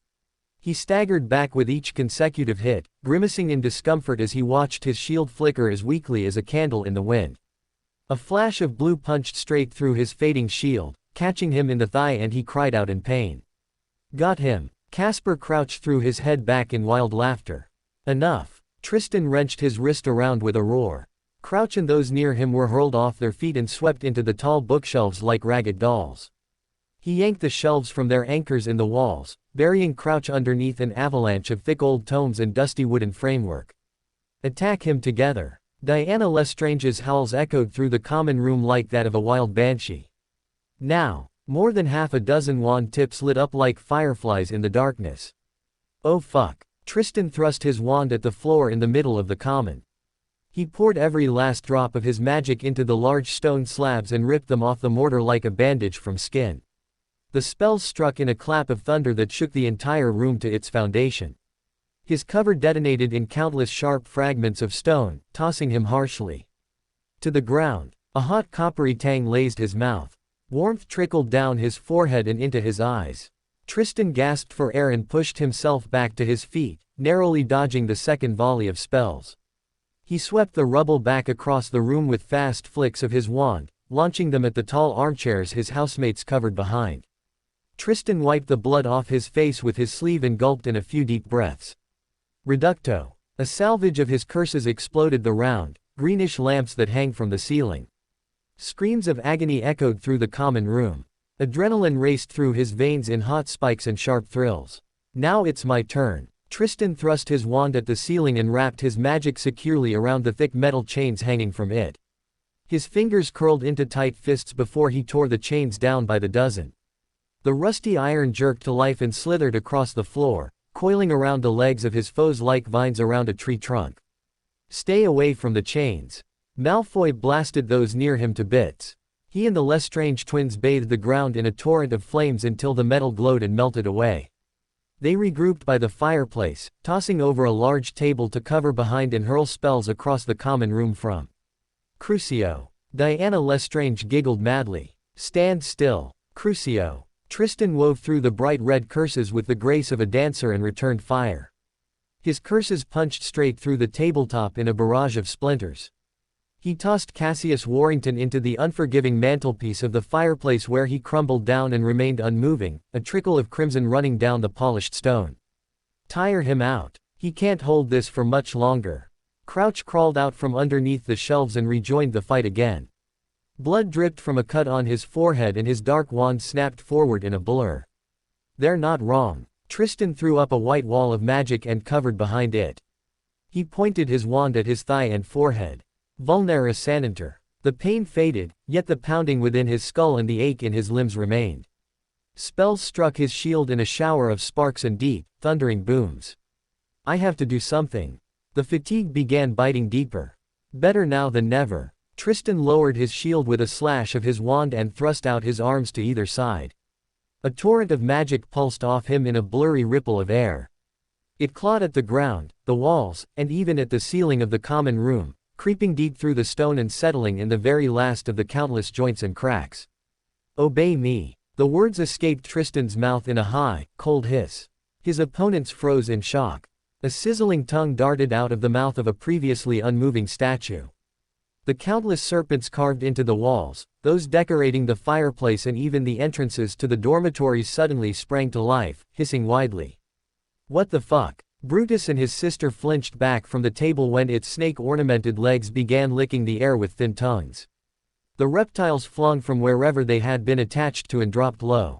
He staggered back with each consecutive hit, grimacing in discomfort as he watched his shield flicker as weakly as a candle in the wind. A flash of blue punched straight through his fading shield, catching him in the thigh, and he cried out in pain. Got him. Casper crouched threw his head back in wild laughter. Enough. Tristan wrenched his wrist around with a roar. Crouch and those near him were hurled off their feet and swept into the tall bookshelves like ragged dolls. He yanked the shelves from their anchors in the walls, burying Crouch underneath an avalanche of thick old tomes and dusty wooden framework. Attack him together. Diana Lestrange's howls echoed through the common room like that of a wild banshee. Now, more than half a dozen wand tips lit up like fireflies in the darkness. Oh fuck. Tristan thrust his wand at the floor in the middle of the common. He poured every last drop of his magic into the large stone slabs and ripped them off the mortar like a bandage from skin. The spells struck in a clap of thunder that shook the entire room to its foundation. His cover detonated in countless sharp fragments of stone, tossing him harshly to the ground. A hot coppery tang lazed his mouth. Warmth trickled down his forehead and into his eyes. Tristan gasped for air and pushed himself back to his feet, narrowly dodging the second volley of spells. He swept the rubble back across the room with fast flicks of his wand, launching them at the tall armchairs his housemates covered behind. Tristan wiped the blood off his face with his sleeve and gulped in a few deep breaths. Reducto. A salvage of his curses exploded the round, greenish lamps that hang from the ceiling. Screams of agony echoed through the common room. Adrenaline raced through his veins in hot spikes and sharp thrills. Now it's my turn. Tristan thrust his wand at the ceiling and wrapped his magic securely around the thick metal chains hanging from it. His fingers curled into tight fists before he tore the chains down by the dozen. The rusty iron jerked to life and slithered across the floor, coiling around the legs of his foes like vines around a tree trunk. Stay away from the chains. Malfoy blasted those near him to bits. He and the Lestrange twins bathed the ground in a torrent of flames until the metal glowed and melted away. They regrouped by the fireplace, tossing over a large table to cover behind and hurl spells across the common room from Crucio. Diana Lestrange giggled madly. Stand still. Crucio. Tristan wove through the bright red curses with the grace of a dancer and returned fire. His curses punched straight through the tabletop in a barrage of splinters. He tossed Cassius Warrington into the unforgiving mantelpiece of the fireplace where he crumbled down and remained unmoving, a trickle of crimson running down the polished stone. Tire him out. He can't hold this for much longer. Crouch crawled out from underneath the shelves and rejoined the fight again. Blood dripped from a cut on his forehead and his dark wand snapped forward in a blur. They're not wrong. Tristan threw up a white wall of magic and covered behind it. He pointed his wand at his thigh and forehead. Vulnera Sananter. The pain faded, yet the pounding within his skull and the ache in his limbs remained. Spells struck his shield in a shower of sparks and deep, thundering booms. I have to do something. The fatigue began biting deeper. Better now than never. Tristan lowered his shield with a slash of his wand and thrust out his arms to either side. A torrent of magic pulsed off him in a blurry ripple of air. It clawed at the ground, the walls, and even at the ceiling of the common room, creeping deep through the stone and settling in the very last of the countless joints and cracks. Obey me. The words escaped Tristan's mouth in a high, cold hiss. His opponents froze in shock. A sizzling tongue darted out of the mouth of a previously unmoving statue. The countless serpents carved into the walls, those decorating the fireplace and even the entrances to the dormitories suddenly sprang to life, hissing widely. What the fuck? Brutus and his sister flinched back from the table when its snake-ornamented legs began licking the air with thin tongues. The reptiles flung from wherever they had been attached to and dropped low.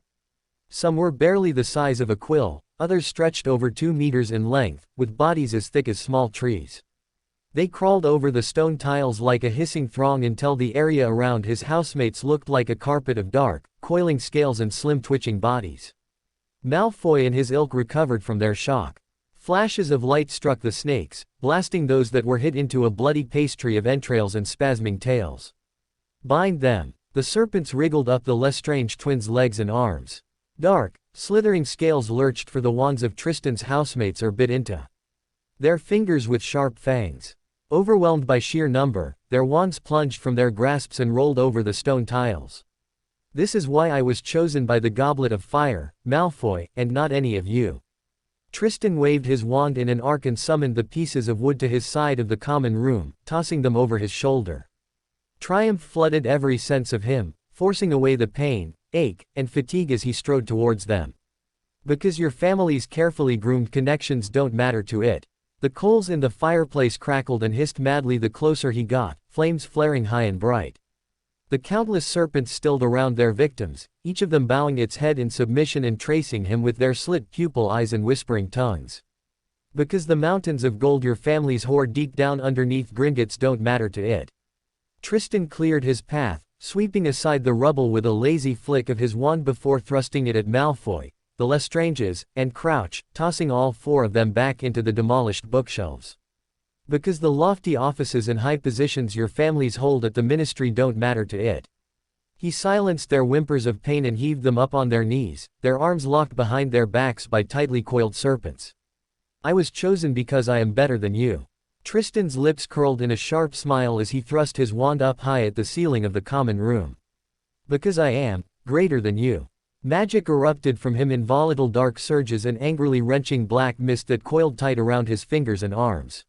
Some were barely the size of a quill, others stretched over 2 meters in length, with bodies as thick as small trees. They crawled over the stone tiles like a hissing throng until the area around his housemates looked like a carpet of dark, coiling scales and slim twitching bodies. Malfoy and his ilk recovered from their shock. Flashes of light struck the snakes, blasting those that were hit into a bloody pastry of entrails and spasming tails. Bind them. The serpents wriggled up the Lestrange twins' legs and arms. Dark, slithering scales lurched for the wands of Tristan's housemates or bit into their fingers with sharp fangs. Overwhelmed by sheer number, their wands plunged from their grasps and rolled over the stone tiles. This is why I was chosen by the Goblet of Fire, Malfoy, and not any of you. Tristan waved his wand in an arc and summoned the pieces of wood to his side of the common room, tossing them over his shoulder. Triumph flooded every sense of him, forcing away the pain, ache, and fatigue as he strode towards them. Because your family's carefully groomed connections don't matter to it. The coals in the fireplace crackled and hissed madly the closer he got, flames flaring high and bright. The countless serpents stilled around their victims, each of them bowing its head in submission and tracing him with their slit pupil eyes and whispering tongues. Because the mountains of gold your families hoard deep down underneath Gringotts don't matter to it. Tristan cleared his path, sweeping aside the rubble with a lazy flick of his wand before thrusting it at Malfoy, the Lestranges, and Crouch, tossing all four of them back into the demolished bookshelves. Because the lofty offices and high positions your families hold at the ministry don't matter to it. He silenced their whimpers of pain and heaved them up on their knees, their arms locked behind their backs by tightly coiled serpents. I was chosen because I am better than you. Tristan's lips curled in a sharp smile as he thrust his wand up high at the ceiling of the common room. Because I am greater than you. Magic erupted from him in volatile dark surges and angrily wrenching black mist that coiled tight around his fingers and arms.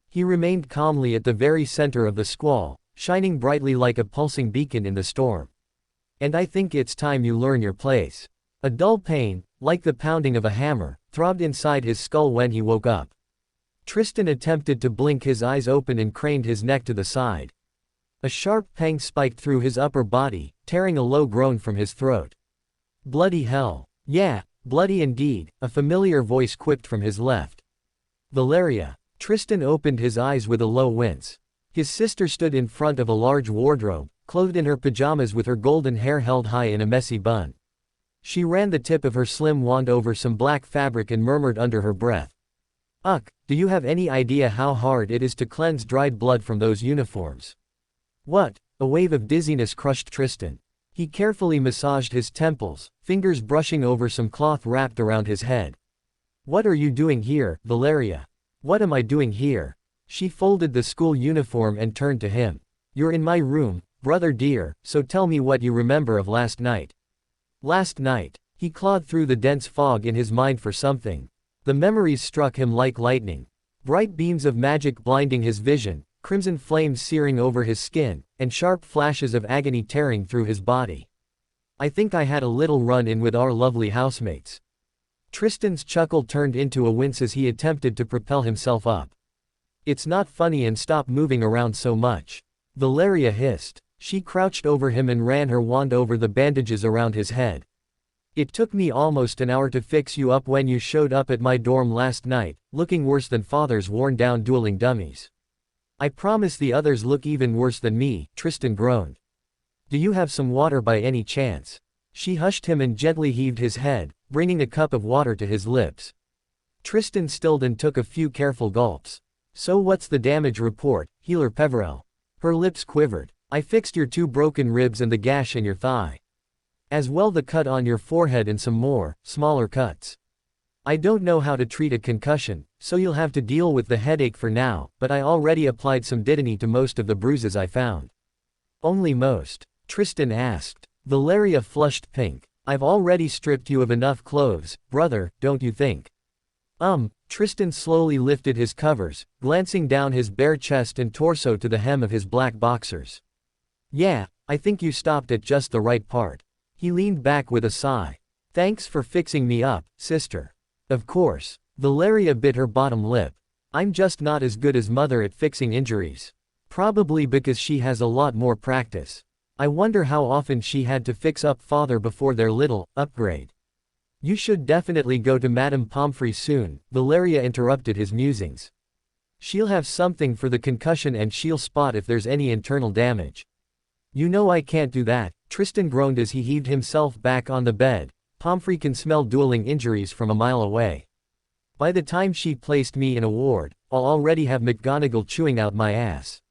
He remained calmly at the very center of the squall, shining brightly like a pulsing beacon in the storm. And I think it's time you learn your place. A dull pain, like the pounding of a hammer, throbbed inside his skull when he woke up. Tristan attempted to blink his eyes open and craned his neck to the side. A sharp pang spiked through his upper body, tearing a low groan from his throat. Bloody hell. Yeah, bloody indeed, a familiar voice quipped from his left. Valeria. Tristan opened his eyes with a low wince. His sister stood in front of a large wardrobe, clothed in her pajamas with her golden hair held high in a messy bun. She ran the tip of her slim wand over some black fabric and murmured under her breath. Uck, do you have any idea how hard it is to cleanse dried blood from those uniforms? What? A wave of dizziness crushed Tristan. He carefully massaged his temples, fingers brushing over some cloth wrapped around his head. What are you doing here, Valeria? What am I doing here? She folded the school uniform and turned to him. You're in my room, brother dear, so tell me what you remember of last night. Last night. He clawed through the dense fog in his mind for something. The memories struck him like lightning. Bright beams of magic blinding his vision, crimson flames searing over his skin, and sharp flashes of agony tearing through his body. I think I had a little run-in with our lovely housemates. Tristan's chuckle turned into a wince as he attempted to propel himself up. It's not funny and stop moving around so much. Valeria hissed. She crouched over him and ran her wand over the bandages around his head. It took me almost an hour to fix you up when you showed up at my dorm last night, looking worse than father's worn-down dueling dummies. I promise the others look even worse than me, Tristan groaned. Do you have some water by any chance? She hushed him and gently heaved his head, bringing a cup of water to his lips. Tristan stilled and took a few careful gulps. So what's the damage report, Healer Peverell? Her lips quivered. I fixed your 2 broken ribs and the gash in your thigh. As well the cut on your forehead and some more, smaller cuts. I don't know how to treat a concussion, so you'll have to deal with the headache for now, but I already applied some Dittany to most of the bruises I found. Only most? Tristan asked. Valeria flushed pink. I've already stripped you of enough clothes, brother, don't you think? Tristan slowly lifted his covers, glancing down his bare chest and torso to the hem of his black boxers. Yeah, I think you stopped at just the right part. He leaned back with a sigh. Thanks for fixing me up, sister. Of course. Valeria bit her bottom lip. I'm just not as good as mother at fixing injuries. Probably because she has a lot more practice. I wonder how often she had to fix up father before their little upgrade. You should definitely go to Madame Pomfrey soon, Valeria interrupted his musings. She'll have something for the concussion and she'll spot if there's any internal damage. You know I can't do that, Tristan groaned as he heaved himself back on the bed. Pomfrey can smell dueling injuries from a mile away. By the time she placed me in a ward, I'll already have McGonagall chewing out my ass.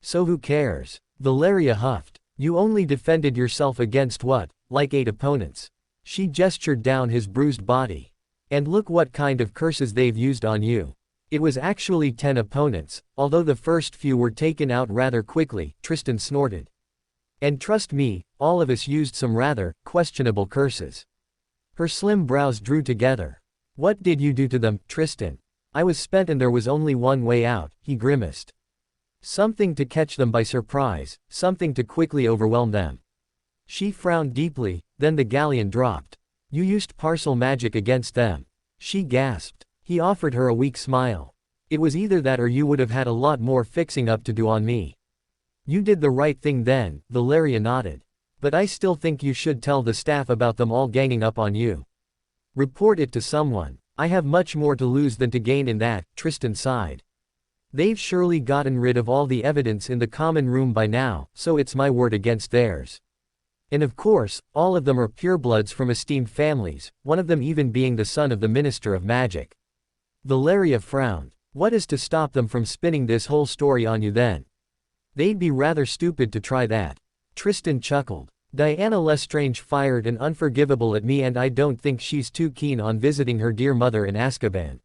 So who cares? Valeria huffed. You only defended yourself against what, like 8 opponents. She gestured down his bruised body. And look what kind of curses they've used on you. It was actually 10 opponents, although the first few were taken out rather quickly, Tristan snorted. And trust me, all of us used some rather questionable curses. Her slim brows drew together. What did you do to them, Tristan? I was spent and there was only one way out, he grimaced. Something to catch them by surprise, something to quickly overwhelm them. She frowned deeply, then the galleon dropped. You used parcel magic against them. She gasped. He offered her a weak smile. It was either that or you would have had a lot more fixing up to do on me. You did the right thing then, Valeria nodded. But I still think you should tell the staff about them all ganging up on you. Report it to someone. I have much more to lose than to gain in that, Tristan sighed. They've surely gotten rid of all the evidence in the common room by now, so it's my word against theirs. And of course, all of them are purebloods from esteemed families, one of them even being the son of the Minister of Magic. Valeria frowned. What is to stop them from spinning this whole story on you then? They'd be rather stupid to try that. Tristan chuckled. Diana Lestrange fired and unforgivable at me, and I don't think she's too keen on visiting her dear mother in Azkaban.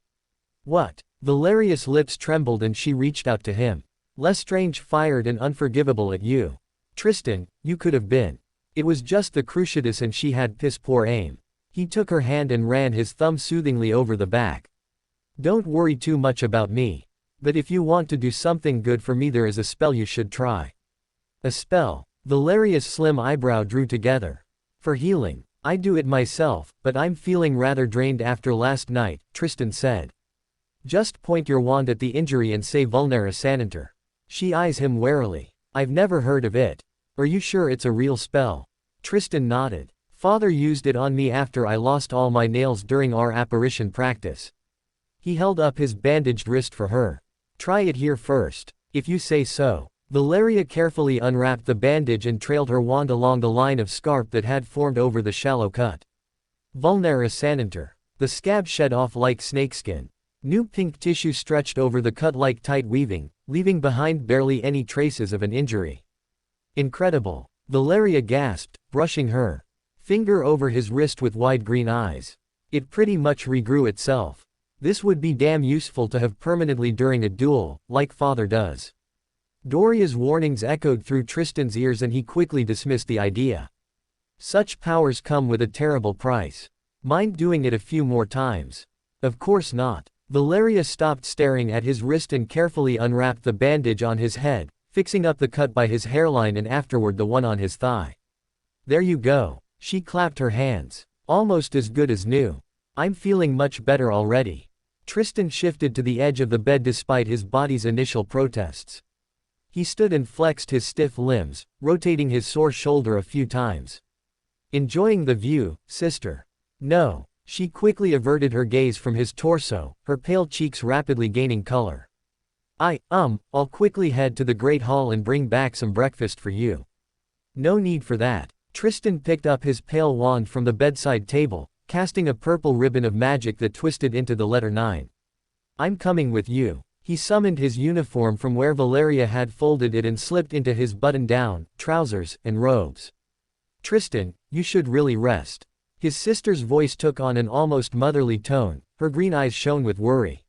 What? Valeria's lips trembled and she reached out to him. Lestrange fired and unforgivable at you. Tristan, you could have been. It was just the Cruciatus and she had piss-poor aim. He took her hand and ran his thumb soothingly over the back. Don't worry too much about me. But if you want to do something good for me, there is a spell you should try. A spell? Valeria's slim eyebrow drew together. For healing. I do it myself, but I'm feeling rather drained after last night, Tristan said. Just point your wand at the injury and say Vulnera Sananter. She eyes him warily. I've never heard of it. Are you sure it's a real spell? Tristan nodded. Father used it on me after I lost all my nails during our apparition practice. He held up his bandaged wrist for her. Try it here first. If you say so. Valeria carefully unwrapped the bandage and trailed her wand along the line of scarp that had formed over the shallow cut. Vulnera Sananter. The scab shed off like snakeskin. New pink tissue stretched over the cut like tight weaving, leaving behind barely any traces of an injury. Incredible. Valeria gasped, brushing her finger over his wrist with wide green eyes. It pretty much regrew itself. This would be damn useful to have permanently during a duel, like Father does. Doria's warnings echoed through Tristan's ears and he quickly dismissed the idea. Such powers come with a terrible price. Mind doing it a few more times? Of course not. Valeria stopped staring at his wrist and carefully unwrapped the bandage on his head, fixing up the cut by his hairline and afterward the one on his thigh. There you go. She clapped her hands. Almost as good as new. I'm feeling much better already. Tristan shifted to the edge of the bed despite his body's initial protests. He stood and flexed his stiff limbs, rotating his sore shoulder a few times. Enjoying the view, sister? No. She quickly averted her gaze from his torso, her pale cheeks rapidly gaining color. I'll quickly head to the Great Hall and bring back some breakfast for you. No need for that. Tristan picked up his pale wand from the bedside table, casting a purple ribbon of magic that twisted into the letter 9. I'm coming with you. He summoned his uniform from where Valeria had folded it and slipped into his button-down, trousers, and robes. Tristan, you should really rest. His sister's voice took on an almost motherly tone, her green eyes shone with worry.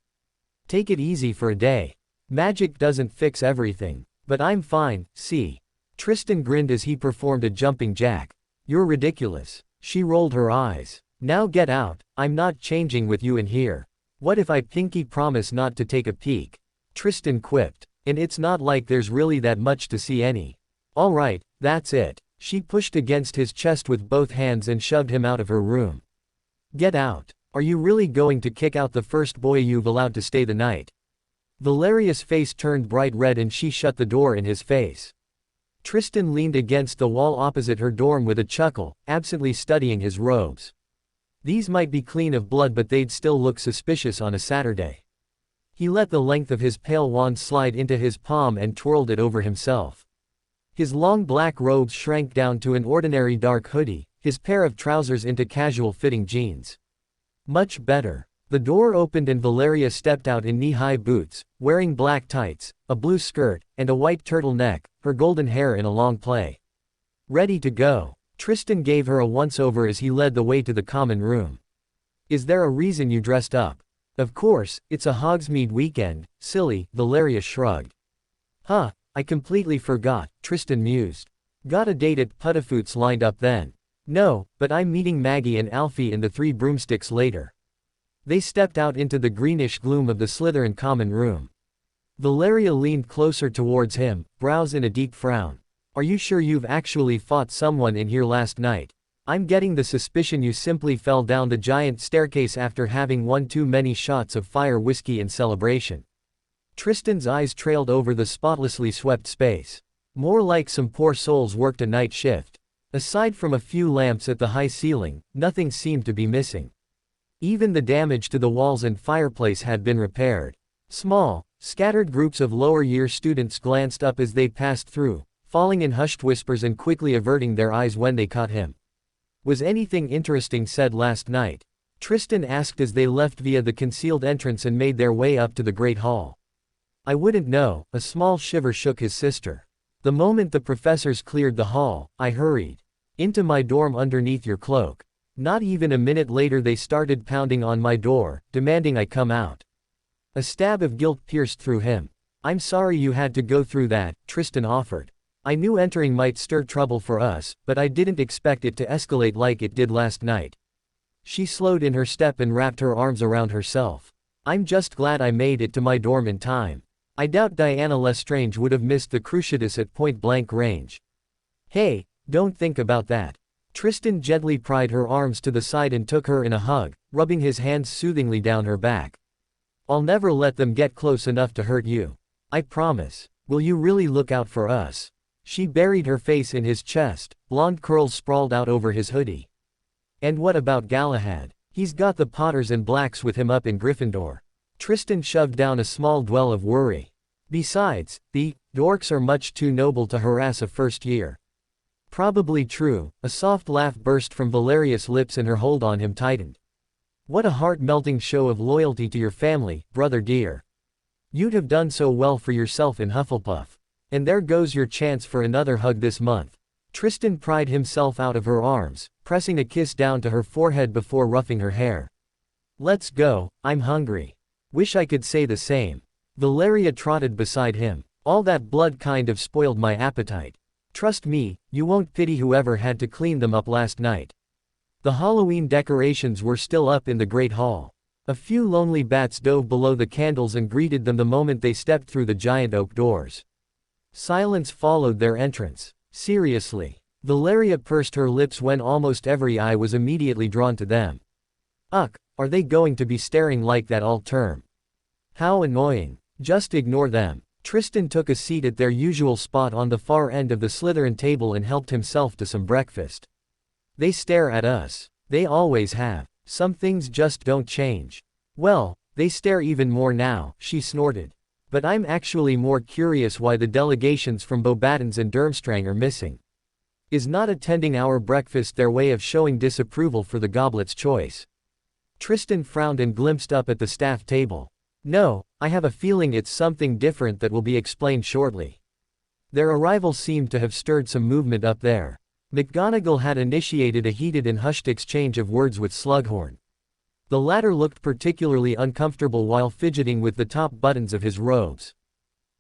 Take it easy for a day. Magic doesn't fix everything. But I'm fine, see. Tristan grinned as he performed a jumping jack. You're ridiculous. She rolled her eyes. Now get out, I'm not changing with you in here. What if I pinky promise not to take a peek? Tristan quipped. And it's not like there's really that much to see any. Alright, that's it. She pushed against his chest with both hands and shoved him out of her room. Get out. Are you really going to kick out the first boy you've allowed to stay the night? Valeria's face turned bright red and she shut the door in his face. Tristan leaned against the wall opposite her dorm with a chuckle, absently studying his robes. These might be clean of blood, but they'd still look suspicious on a Saturday. He let the length of his pale wand slide into his palm and twirled it over himself. His long black robes shrank down to an ordinary dark hoodie, his pair of trousers into casual-fitting jeans. Much better. The door opened and Valeria stepped out in knee-high boots, wearing black tights, a blue skirt, and a white turtleneck, her golden hair in a long play. Ready to go. Tristan gave her a once-over as he led the way to the common room. Is there a reason you dressed up? Of course, it's a Hogsmeade weekend, silly, Valeria shrugged. Huh. I completely forgot, Tristan mused. Got a date at Puttifoot's lined up then? No, but I'm meeting Maggie and Alfie in the Three Broomsticks later. They stepped out into the greenish gloom of the Slytherin common room. Valeria leaned closer towards him, brows in a deep frown. Are you sure you've actually fought someone in here last night? I'm getting the suspicion you simply fell down the giant staircase after having one too many shots of fire whiskey in celebration. Tristan's eyes trailed over the spotlessly swept space. More like some poor souls worked a night shift. Aside from a few lamps at the high ceiling, nothing seemed to be missing. Even the damage to the walls and fireplace had been repaired. Small, scattered groups of lower-year students glanced up as they passed through, falling in hushed whispers and quickly averting their eyes when they caught him. "Was anything interesting said last night?" Tristan asked as they left via the concealed entrance and made their way up to the Great Hall. "I wouldn't know," a small shiver shook his sister. "The moment the professors cleared the hall, I hurried into my dorm underneath your cloak. Not even a minute later they started pounding on my door, demanding I come out." A stab of guilt pierced through him. "I'm sorry you had to go through that," Tristan offered. "I knew entering might stir trouble for us, but I didn't expect it to escalate like it did last night." She slowed in her step and wrapped her arms around herself. "I'm just glad I made it to my dorm in time. I doubt Diana Lestrange would have missed the Cruciatus at point-blank range." "Hey, don't think about that." Tristan gently pried her arms to the side and took her in a hug, rubbing his hands soothingly down her back. "I'll never let them get close enough to hurt you. I promise. Will you really look out for us?" She buried her face in his chest, blonde curls sprawled out over his hoodie. "And what about Galahad? He's got the Potters and Blacks with him up in Gryffindor." Tristan shoved down a small dwell of worry. "Besides, the dorks are much too noble to harass a first year." "Probably true." A soft laugh burst from Valeria's lips and her hold on him tightened. "What a heart-melting show of loyalty to your family, brother dear. You'd have done so well for yourself in Hufflepuff. And there goes your chance for another hug this month." Tristan pried himself out of her arms, pressing a kiss down to her forehead before ruffing her hair. "Let's go, I'm hungry." "Wish I could say the same." Valeria trotted beside him. "All that blood kind of spoiled my appetite. Trust me, you won't pity whoever had to clean them up last night." The Halloween decorations were still up in the Great Hall. A few lonely bats dove below the candles and greeted them the moment they stepped through the giant oak doors. Silence followed their entrance. "Seriously." Valeria pursed her lips when almost every eye was immediately drawn to them. "Ugh, are they going to be staring like that all term? How annoying. Just ignore them." Tristan took a seat at their usual spot on the far end of the Slytherin table and helped himself to some breakfast. "They stare at us. They always have. Some things just don't change." "Well, they stare even more now," she snorted. "But I'm actually more curious why the delegations from Beauxbatons and Durmstrang are missing. Is not attending our breakfast their way of showing disapproval for the goblet's choice?" Tristan frowned and glimpsed up at the staff table. "No, I have a feeling it's something different that will be explained shortly." Their arrival seemed to have stirred some movement up there. McGonagall had initiated a heated and hushed exchange of words with Slughorn. The latter looked particularly uncomfortable while fidgeting with the top buttons of his robes.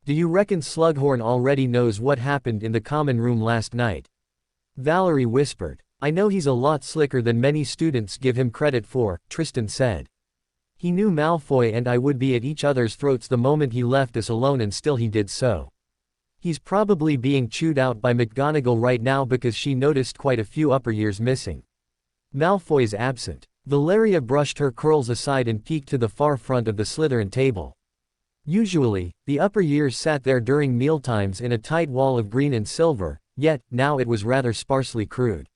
"Do you reckon Slughorn already knows what happened in the common room last night?" Valerie whispered. "I know he's a lot slicker than many students give him credit for," Tristan said. "He knew Malfoy and I would be at each other's throats the moment he left us alone, and still he did so. He's probably being chewed out by McGonagall right now because she noticed quite a few upper years missing. Malfoy's absent." Valeria brushed her curls aside and peeked to the far front of the Slytherin table. Usually, the upper years sat there during mealtimes in a tight wall of green and silver, yet, now it was rather sparsely crude.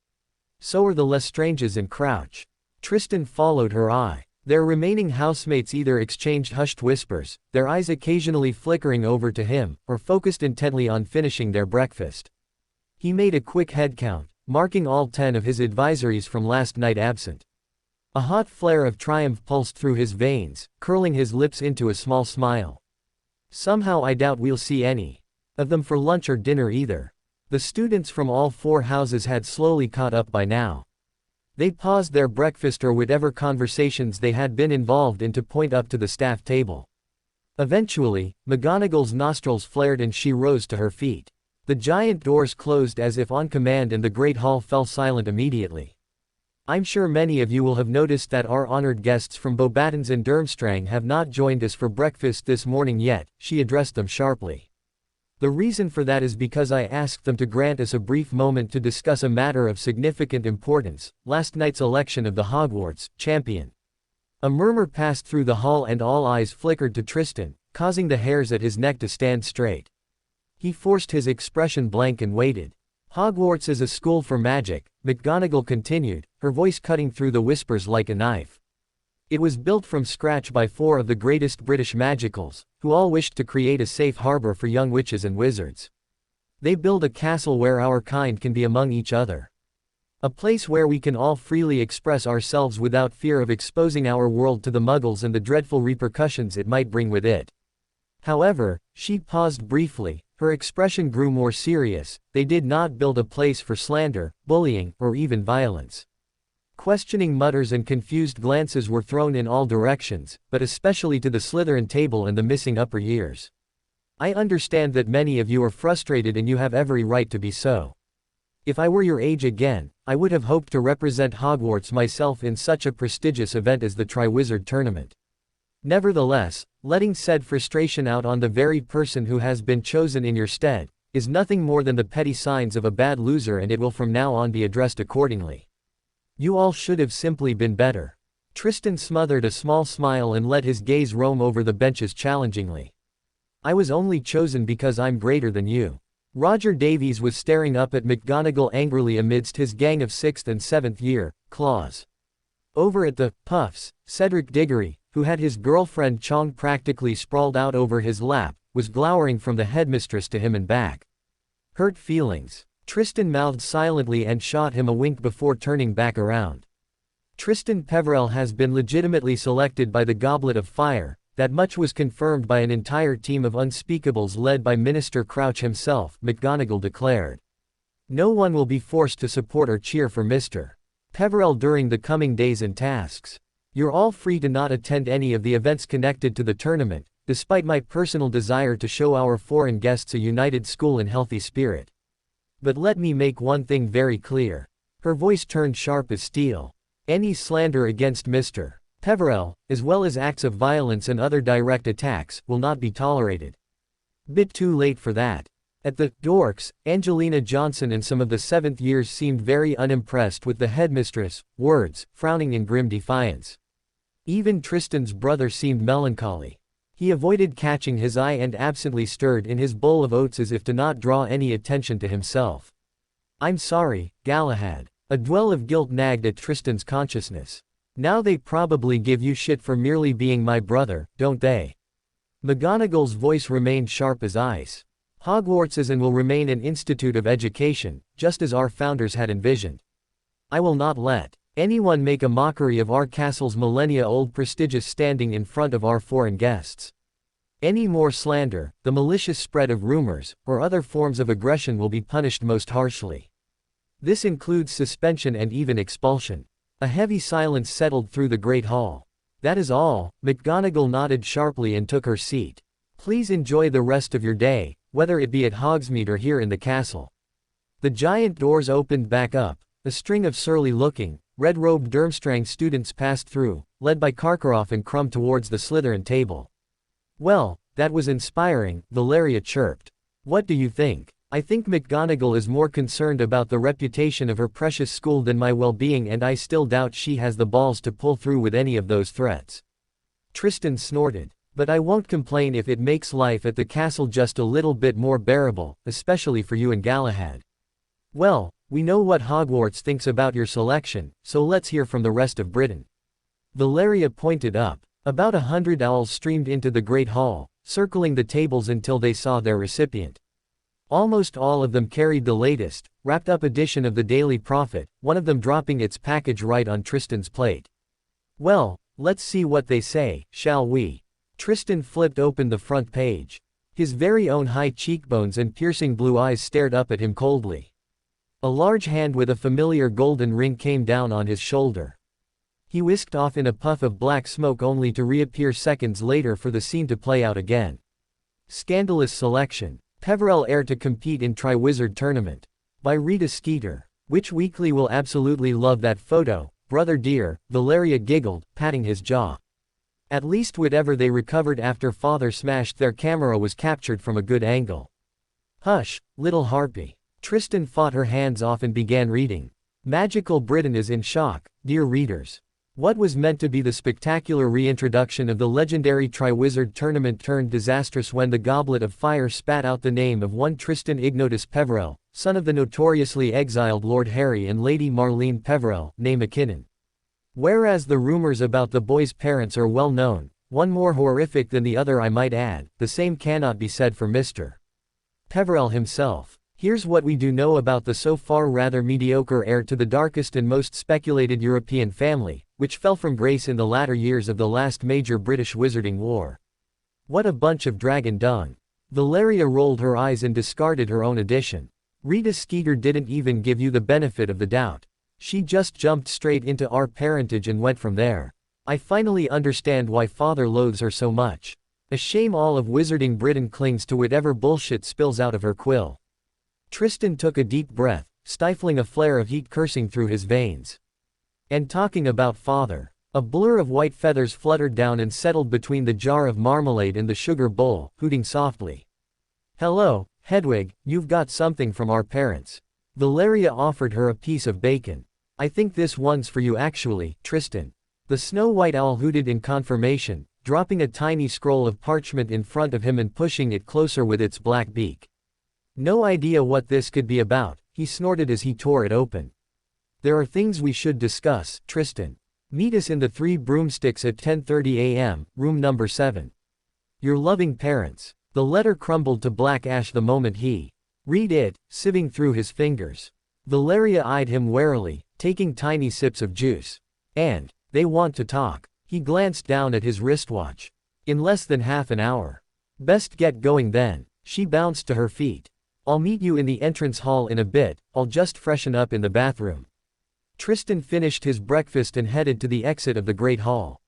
So were the Lestranges and Crouch. Tristan followed her eye. Their remaining housemates either exchanged hushed whispers, their eyes occasionally flickering over to him, or focused intently on finishing their breakfast. He made a quick head count, marking all 10 of his advisories from last night absent. A hot flare of triumph pulsed through his veins, curling his lips into a small smile. "Somehow I doubt we'll see any of them for lunch or dinner either." The students from all 4 houses had slowly caught up by now. They paused their breakfast or whatever conversations they had been involved in to point up to the staff table. Eventually, McGonagall's nostrils flared and she rose to her feet. The giant doors closed as if on command and the Great Hall fell silent immediately. "I'm sure many of you will have noticed that our honored guests from Beauxbatons and Durmstrang have not joined us for breakfast this morning yet," she addressed them sharply. "The reason for that is because I asked them to grant us a brief moment to discuss a matter of significant importance, last night's election of the Hogwarts champion." A murmur passed through the hall and all eyes flickered to Tristan, causing the hairs at his neck to stand straight. He forced his expression blank and waited. Hogwarts is a school for magic, McGonagall continued, her voice cutting through the whispers like a knife. It was built from scratch by 4 of the greatest British magicals, who all wished to create a safe harbor for young witches and wizards. They build a castle where our kind can be among each other. A place where we can all freely express ourselves without fear of exposing our world to the muggles and the dreadful repercussions it might bring with it. However, she paused briefly, her expression grew more serious. They did not build a place for slander, bullying, or even violence. Questioning mutters and confused glances were thrown in all directions, but especially to the Slytherin table and the missing upper years. I understand that many of you are frustrated and you have every right to be so. If I were your age again, I would have hoped to represent Hogwarts myself in such a prestigious event as the Triwizard Tournament. Nevertheless, letting said frustration out on the very person who has been chosen in your stead, is nothing more than the petty signs of a bad loser, and it will from now on be addressed accordingly. You all should have simply been better. Tristan smothered a small smile and let his gaze roam over the benches challengingly. I was only chosen because I'm greater than you. Roger Davies was staring up at McGonagall angrily amidst his gang of 6th and 7th year claws. Over at the Puffs, Cedric Diggory, who had his girlfriend Chong practically sprawled out over his lap, was glowering from the headmistress to him and back. Hurt feelings. Tristan mouthed silently and shot him a wink before turning back around. Tristan Peverell has been legitimately selected by the Goblet of Fire. That much was confirmed by an entire team of unspeakables led by Minister Crouch himself, McGonagall declared. No one will be forced to support or cheer for Mr. Peverell during the coming days and tasks. You're all free to not attend any of the events connected to the tournament, despite my personal desire to show our foreign guests a united school in healthy spirit. But let me make one thing very clear. Her voice turned sharp as steel. Any slander against Mr. Peverell, as well as acts of violence and other direct attacks, will not be tolerated. Bit too late for that. At the Dorks, Angelina Johnson and some of the 7th years seemed very unimpressed with the headmistress' words, frowning in grim defiance. Even Tristan's brother seemed melancholy. He avoided catching his eye and absently stirred in his bowl of oats as if to not draw any attention to himself. I'm sorry, Galahad. A dwell of guilt nagged at Tristan's consciousness. Now they probably give you shit for merely being my brother, don't they? McGonagall's voice remained sharp as ice. Hogwarts is and will remain an institute of education, just as our founders had envisioned. I will not let anyone make a mockery of our castle's millennia-old prestigious standing in front of our foreign guests. Any more slander, the malicious spread of rumors, or other forms of aggression will be punished most harshly. This includes suspension and even expulsion. A heavy silence settled through the Great Hall. That is all. McGonagall nodded sharply and took her seat. Please enjoy the rest of your day, whether it be at Hogsmeade or here in the castle. The giant doors opened back up. A string of surly-looking, red-robed Durmstrang students passed through, led by Karkaroff and Crumb towards the Slytherin table. Well, that was inspiring, Valeria chirped. What do you think? I think McGonagall is more concerned about the reputation of her precious school than my well-being, and I still doubt she has the balls to pull through with any of those threats. Tristan snorted. But I won't complain if it makes life at the castle just a little bit more bearable, especially for you and Galahad. Well, we know what Hogwarts thinks about your selection, so let's hear from the rest of Britain. Valeria pointed up. About 100 owls streamed into the Great Hall, circling the tables until they saw their recipient. Almost all of them carried the latest, wrapped-up edition of the Daily Prophet, one of them dropping its package right on Tristan's plate. Well, let's see what they say, shall we? Tristan flipped open the front page. His very own high cheekbones and piercing blue eyes stared up at him coldly. A large hand with a familiar golden ring came down on his shoulder. He whisked off in a puff of black smoke only to reappear seconds later for the scene to play out again. Scandalous selection. Peverell heir to compete in Triwizard Tournament. By Rita Skeeter. Which weekly will absolutely love that photo, brother dear, Valeria giggled, patting his jaw. At least whatever they recovered after father smashed their camera was captured from a good angle. Hush, little harpy. Tristan fought her hands off and began reading. Magical Britain is in shock, dear readers. What was meant to be the spectacular reintroduction of the legendary Triwizard Tournament turned disastrous when the Goblet of Fire spat out the name of one Tristan Ignotus Peverell, son of the notoriously exiled Lord Harry and Lady Marlene Peverell, née McKinnon. Whereas the rumors about the boy's parents are well known, one more horrific than the other I might add, the same cannot be said for Mr. Peverell himself. Here's what we do know about the so far rather mediocre heir to the darkest and most speculated European family, which fell from grace in the latter years of the last major British Wizarding War. What a bunch of dragon dung. Valeria rolled her eyes and discarded her own addition. Rita Skeeter didn't even give you the benefit of the doubt. She just jumped straight into our parentage and went from there. I finally understand why father loathes her so much. A shame all of Wizarding Britain clings to whatever bullshit spills out of her quill. Tristan took a deep breath, stifling a flare of heat coursing through his veins. And talking about father. A blur of white feathers fluttered down and settled between the jar of marmalade and the sugar bowl, hooting softly. Hello, Hedwig, you've got something from our parents. Valeria offered her a piece of bacon. I think this one's for you actually, Tristan. The snow-white owl hooted in confirmation, dropping a tiny scroll of parchment in front of him and pushing it closer with its black beak. No idea what this could be about, he snorted as he tore it open. There are things we should discuss, Tristan. Meet us in the Three Broomsticks at 10:30 a.m., room number 7. Your loving parents. The letter crumbled to black ash the moment he read it, sieving through his fingers. Valeria eyed him warily, taking tiny sips of juice. And, they want to talk. He glanced down at his wristwatch. In less than half an hour. Best get going then. She bounced to her feet. I'll meet you in the entrance hall in a bit, I'll just freshen up in the bathroom. Tristan finished his breakfast and headed to the exit of the Great Hall.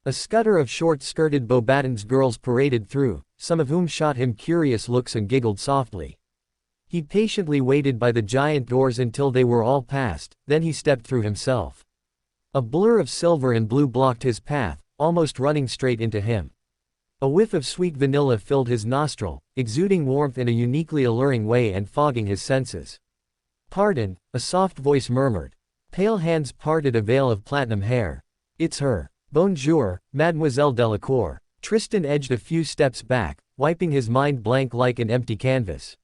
A scutter of short-skirted Beauxbatons girls paraded through, some of whom shot him curious looks and giggled softly. He patiently waited by the giant doors until they were all passed, then he stepped through himself. A blur of silver and blue blocked his path, almost running straight into him. A whiff of sweet vanilla filled his nostril, exuding warmth in a uniquely alluring way and fogging his senses. Pardon, a soft voice murmured. Pale hands parted a veil of platinum hair. It's her. Bonjour, Mademoiselle Delacour. Tristan edged a few steps back, wiping his mind blank like an empty canvas.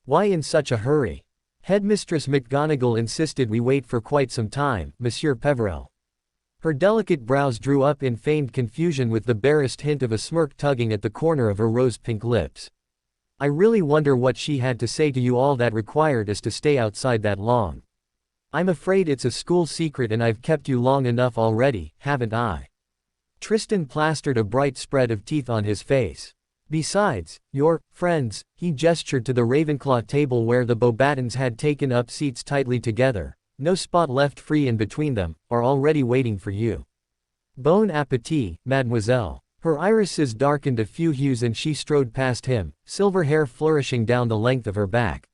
Why in such a hurry? Headmistress McGonagall insisted we wait for quite some time, Monsieur Peverell. Her delicate brows drew up in feigned confusion with the barest hint of a smirk tugging at the corner of her rose-pink lips. I really wonder what she had to say to you all that required us to stay outside that long. I'm afraid it's a school secret and I've kept you long enough already, haven't I? Tristan plastered a bright spread of teeth on his face. Besides, your friends, he gestured to the Ravenclaw table where the Beauxbatons had taken up seats tightly together, no spot left free in between them, are already waiting for you. Bon appétit, mademoiselle. Her irises darkened a few hues and she strode past him, silver hair flourishing down the length of her back.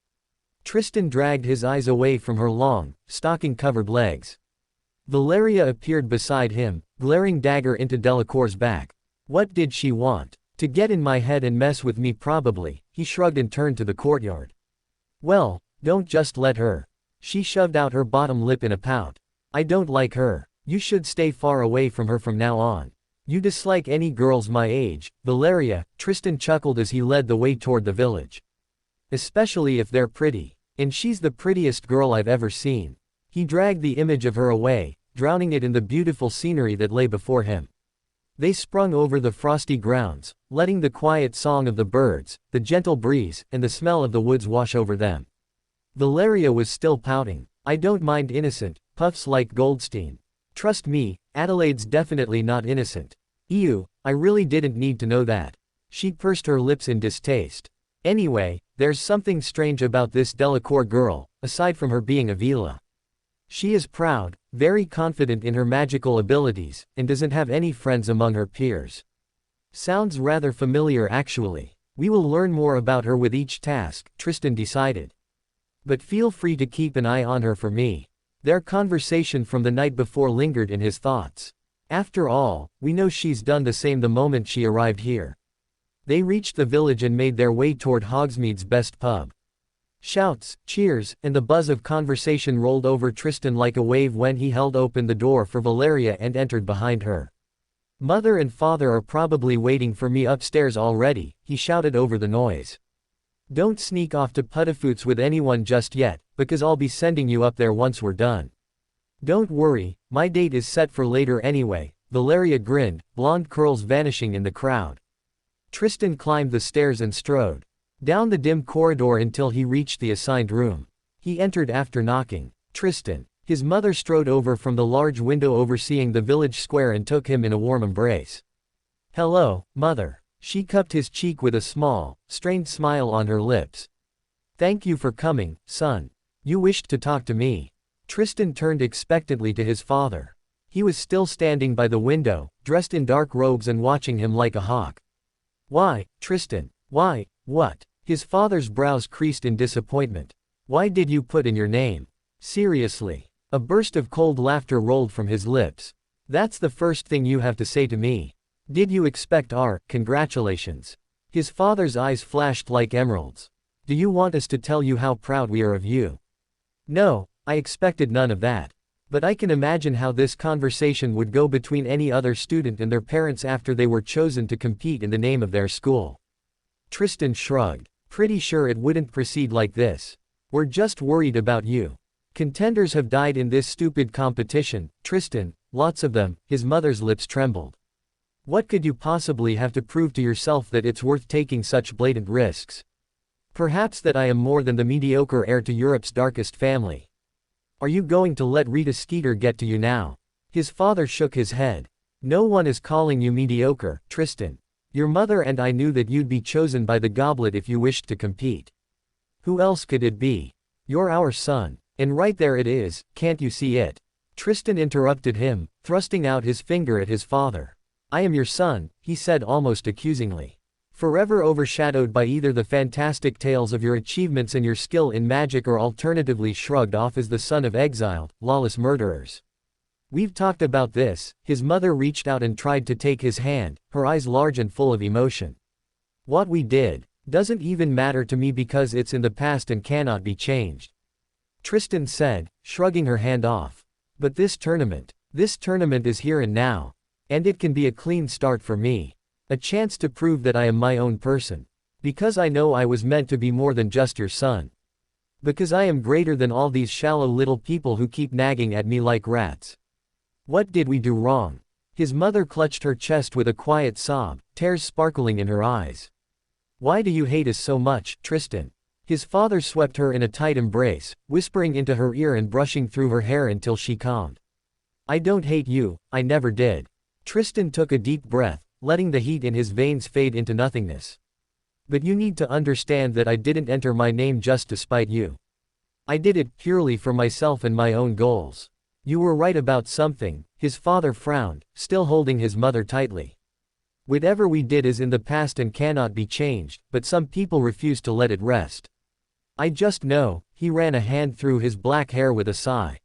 Tristan dragged his eyes away from her long, stocking-covered legs. Valeria appeared beside him, glaring dagger into Delacour's back. What did she want? To get in my head and mess with me probably, he shrugged and turned to the courtyard. Well, don't just let her. She shoved out her bottom lip in a pout. I don't like her. You should stay far away from her from now on. You dislike any girls my age, Valeria, Tristan chuckled as he led the way toward the village. Especially if they're pretty. And she's the prettiest girl I've ever seen. He dragged the image of her away, drowning it in the beautiful scenery that lay before him. They sprung over the frosty grounds, letting the quiet song of the birds, the gentle breeze, and the smell of the woods wash over them. Valeria was still pouting. I don't mind innocent, puffs like Goldstein. Trust me, Adelaide's definitely not innocent. Ew, I really didn't need to know that. She pursed her lips in distaste. Anyway, there's something strange about this Delacour girl, aside from her being a Vila. She is proud, very confident in her magical abilities, and doesn't have any friends among her peers. Sounds rather familiar actually. We will learn more about her with each task, Tristan decided. But feel free to keep an eye on her for me. Their conversation from the night before lingered in his thoughts. After all, we know she's done the same the moment she arrived here. They reached the village and made their way toward Hogsmeade's best pub. Shouts, cheers, and the buzz of conversation rolled over Tristan like a wave when he held open the door for Valeria and entered behind her. "Mother and father are probably waiting for me upstairs already," he shouted over the noise. "Don't sneak off to Puttifoots with anyone just yet, because I'll be sending you up there once we're done." "Don't worry, my date is set for later anyway," Valeria grinned, blonde curls vanishing in the crowd. Tristan climbed the stairs and strode down the dim corridor until he reached the assigned room. He entered after knocking. Tristan. His mother strode over from the large window overseeing the village square and took him in a warm embrace. "Hello, Mother." She cupped his cheek with a small, strained smile on her lips. "Thank you for coming, son. You wished to talk to me." Tristan turned expectantly to his father. He was still standing by the window, dressed in dark robes and watching him like a hawk. "Why, Tristan? Why, what?" His father's brows creased in disappointment. "Why did you put in your name? Seriously?" A burst of cold laughter rolled from his lips. "That's the first thing you have to say to me. Did you expect our congratulations?" His father's eyes flashed like emeralds. "Do you want us to tell you how proud we are of you?" "No, I expected none of that. But I can imagine how this conversation would go between any other student and their parents after they were chosen to compete in the name of their school." Tristan shrugged. "Pretty sure it wouldn't proceed like this. We're just worried about you. Contenders have died in this stupid competition, Tristan, lots of them." His mother's lips trembled. "What could you possibly have to prove to yourself that it's worth taking such blatant risks? Perhaps that I am more than the mediocre heir to Europe's darkest family. Are you going to let Rita Skeeter get to you now?" His father shook his head. "No one is calling you mediocre, Tristan. Your mother and I knew that you'd be chosen by the goblet if you wished to compete. Who else could it be? You're our son. And right there it is, can't you see it?" Tristan interrupted him, thrusting out his finger at his father. "I am your son," he said almost accusingly. "Forever overshadowed by either the fantastic tales of your achievements and your skill in magic or alternatively shrugged off as the son of exiled, lawless murderers. We've talked about this." His mother reached out and tried to take his hand, her eyes large and full of emotion. "What we did doesn't even matter to me because it's in the past and cannot be changed," Tristan said, shrugging her hand off. "But this tournament is here and now. And it can be a clean start for me. A chance to prove that I am my own person. Because I know I was meant to be more than just your son. Because I am greater than all these shallow little people who keep nagging at me like rats. What did we do wrong?" His mother clutched her chest with a quiet sob, tears sparkling in her eyes. "Why do you hate us so much, Tristan?" His father swept her in a tight embrace, whispering into her ear and brushing through her hair until she calmed. "I don't hate you, I never did." Tristan took a deep breath, letting the heat in his veins fade into nothingness. "But you need to understand that I didn't enter my name just to spite you. I did it purely for myself and my own goals." "You were right about something," his father frowned, still holding his mother tightly. "Whatever we did is in the past and cannot be changed, but some people refuse to let it rest. I just know," he ran a hand through his black hair with a sigh.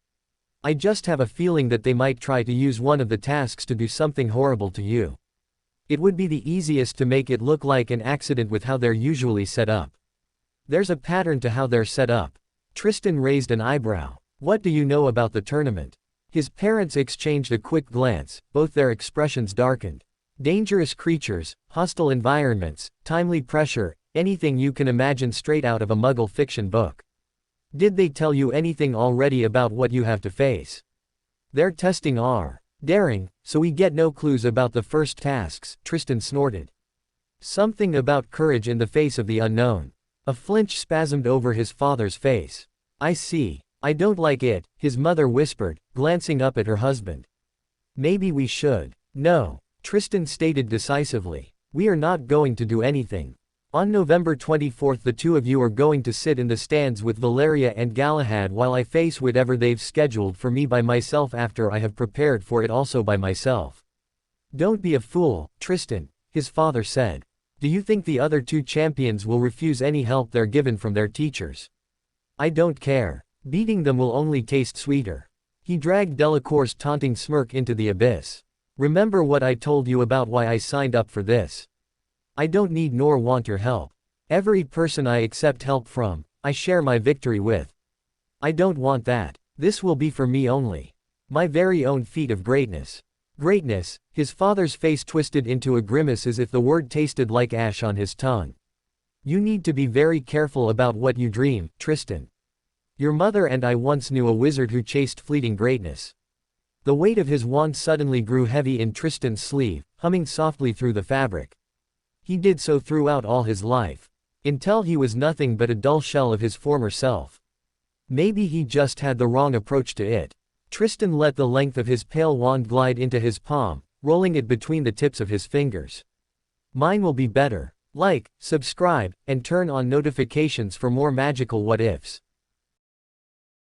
"I just have a feeling that they might try to use one of the tasks to do something horrible to you. It would be the easiest to make it look like an accident with how they're usually set up. There's a pattern to how they're set up." Tristan raised an eyebrow. "What do you know about the tournament?" His parents exchanged a quick glance, both their expressions darkened. "Dangerous creatures, hostile environments, timely pressure, anything you can imagine straight out of a Muggle fiction book. Did they tell you anything already about what you have to face?" "They're testing our daring, so we get no clues about the first tasks," Tristan snorted. "Something about courage in the face of the unknown." A flinch spasmed over his father's face. "I see. I don't like it," his mother whispered, glancing up at her husband. "Maybe we should." "No," Tristan stated decisively. "We are not going to do anything. On November 24th the two of you are going to sit in the stands with Valeria and Galahad while I face whatever they've scheduled for me by myself after I have prepared for it also by myself." "Don't be a fool, Tristan," his father said. "Do you think the other two champions will refuse any help they're given from their teachers?" "I don't care. Beating them will only taste sweeter." He dragged Delacour's taunting smirk into the abyss. "Remember what I told you about why I signed up for this. I don't need nor want your help. Every person I accept help from, I share my victory with. I don't want that. This will be for me only. My very own feat of greatness. Greatness, his father's face twisted into a grimace as if the word tasted like ash on his tongue. You need to be very careful about what you dream, Tristan. Your mother and I once knew a wizard who chased fleeting greatness. The weight of his wand suddenly grew heavy in Tristan's sleeve, humming softly through the fabric. He did so throughout all his life. Until he was nothing but a dull shell of his former self. Maybe he just had the wrong approach to it. Tristan let the length of his pale wand glide into his palm, rolling it between the tips of his fingers. Mine will be better. Like, subscribe, and turn on notifications for more magical what-ifs.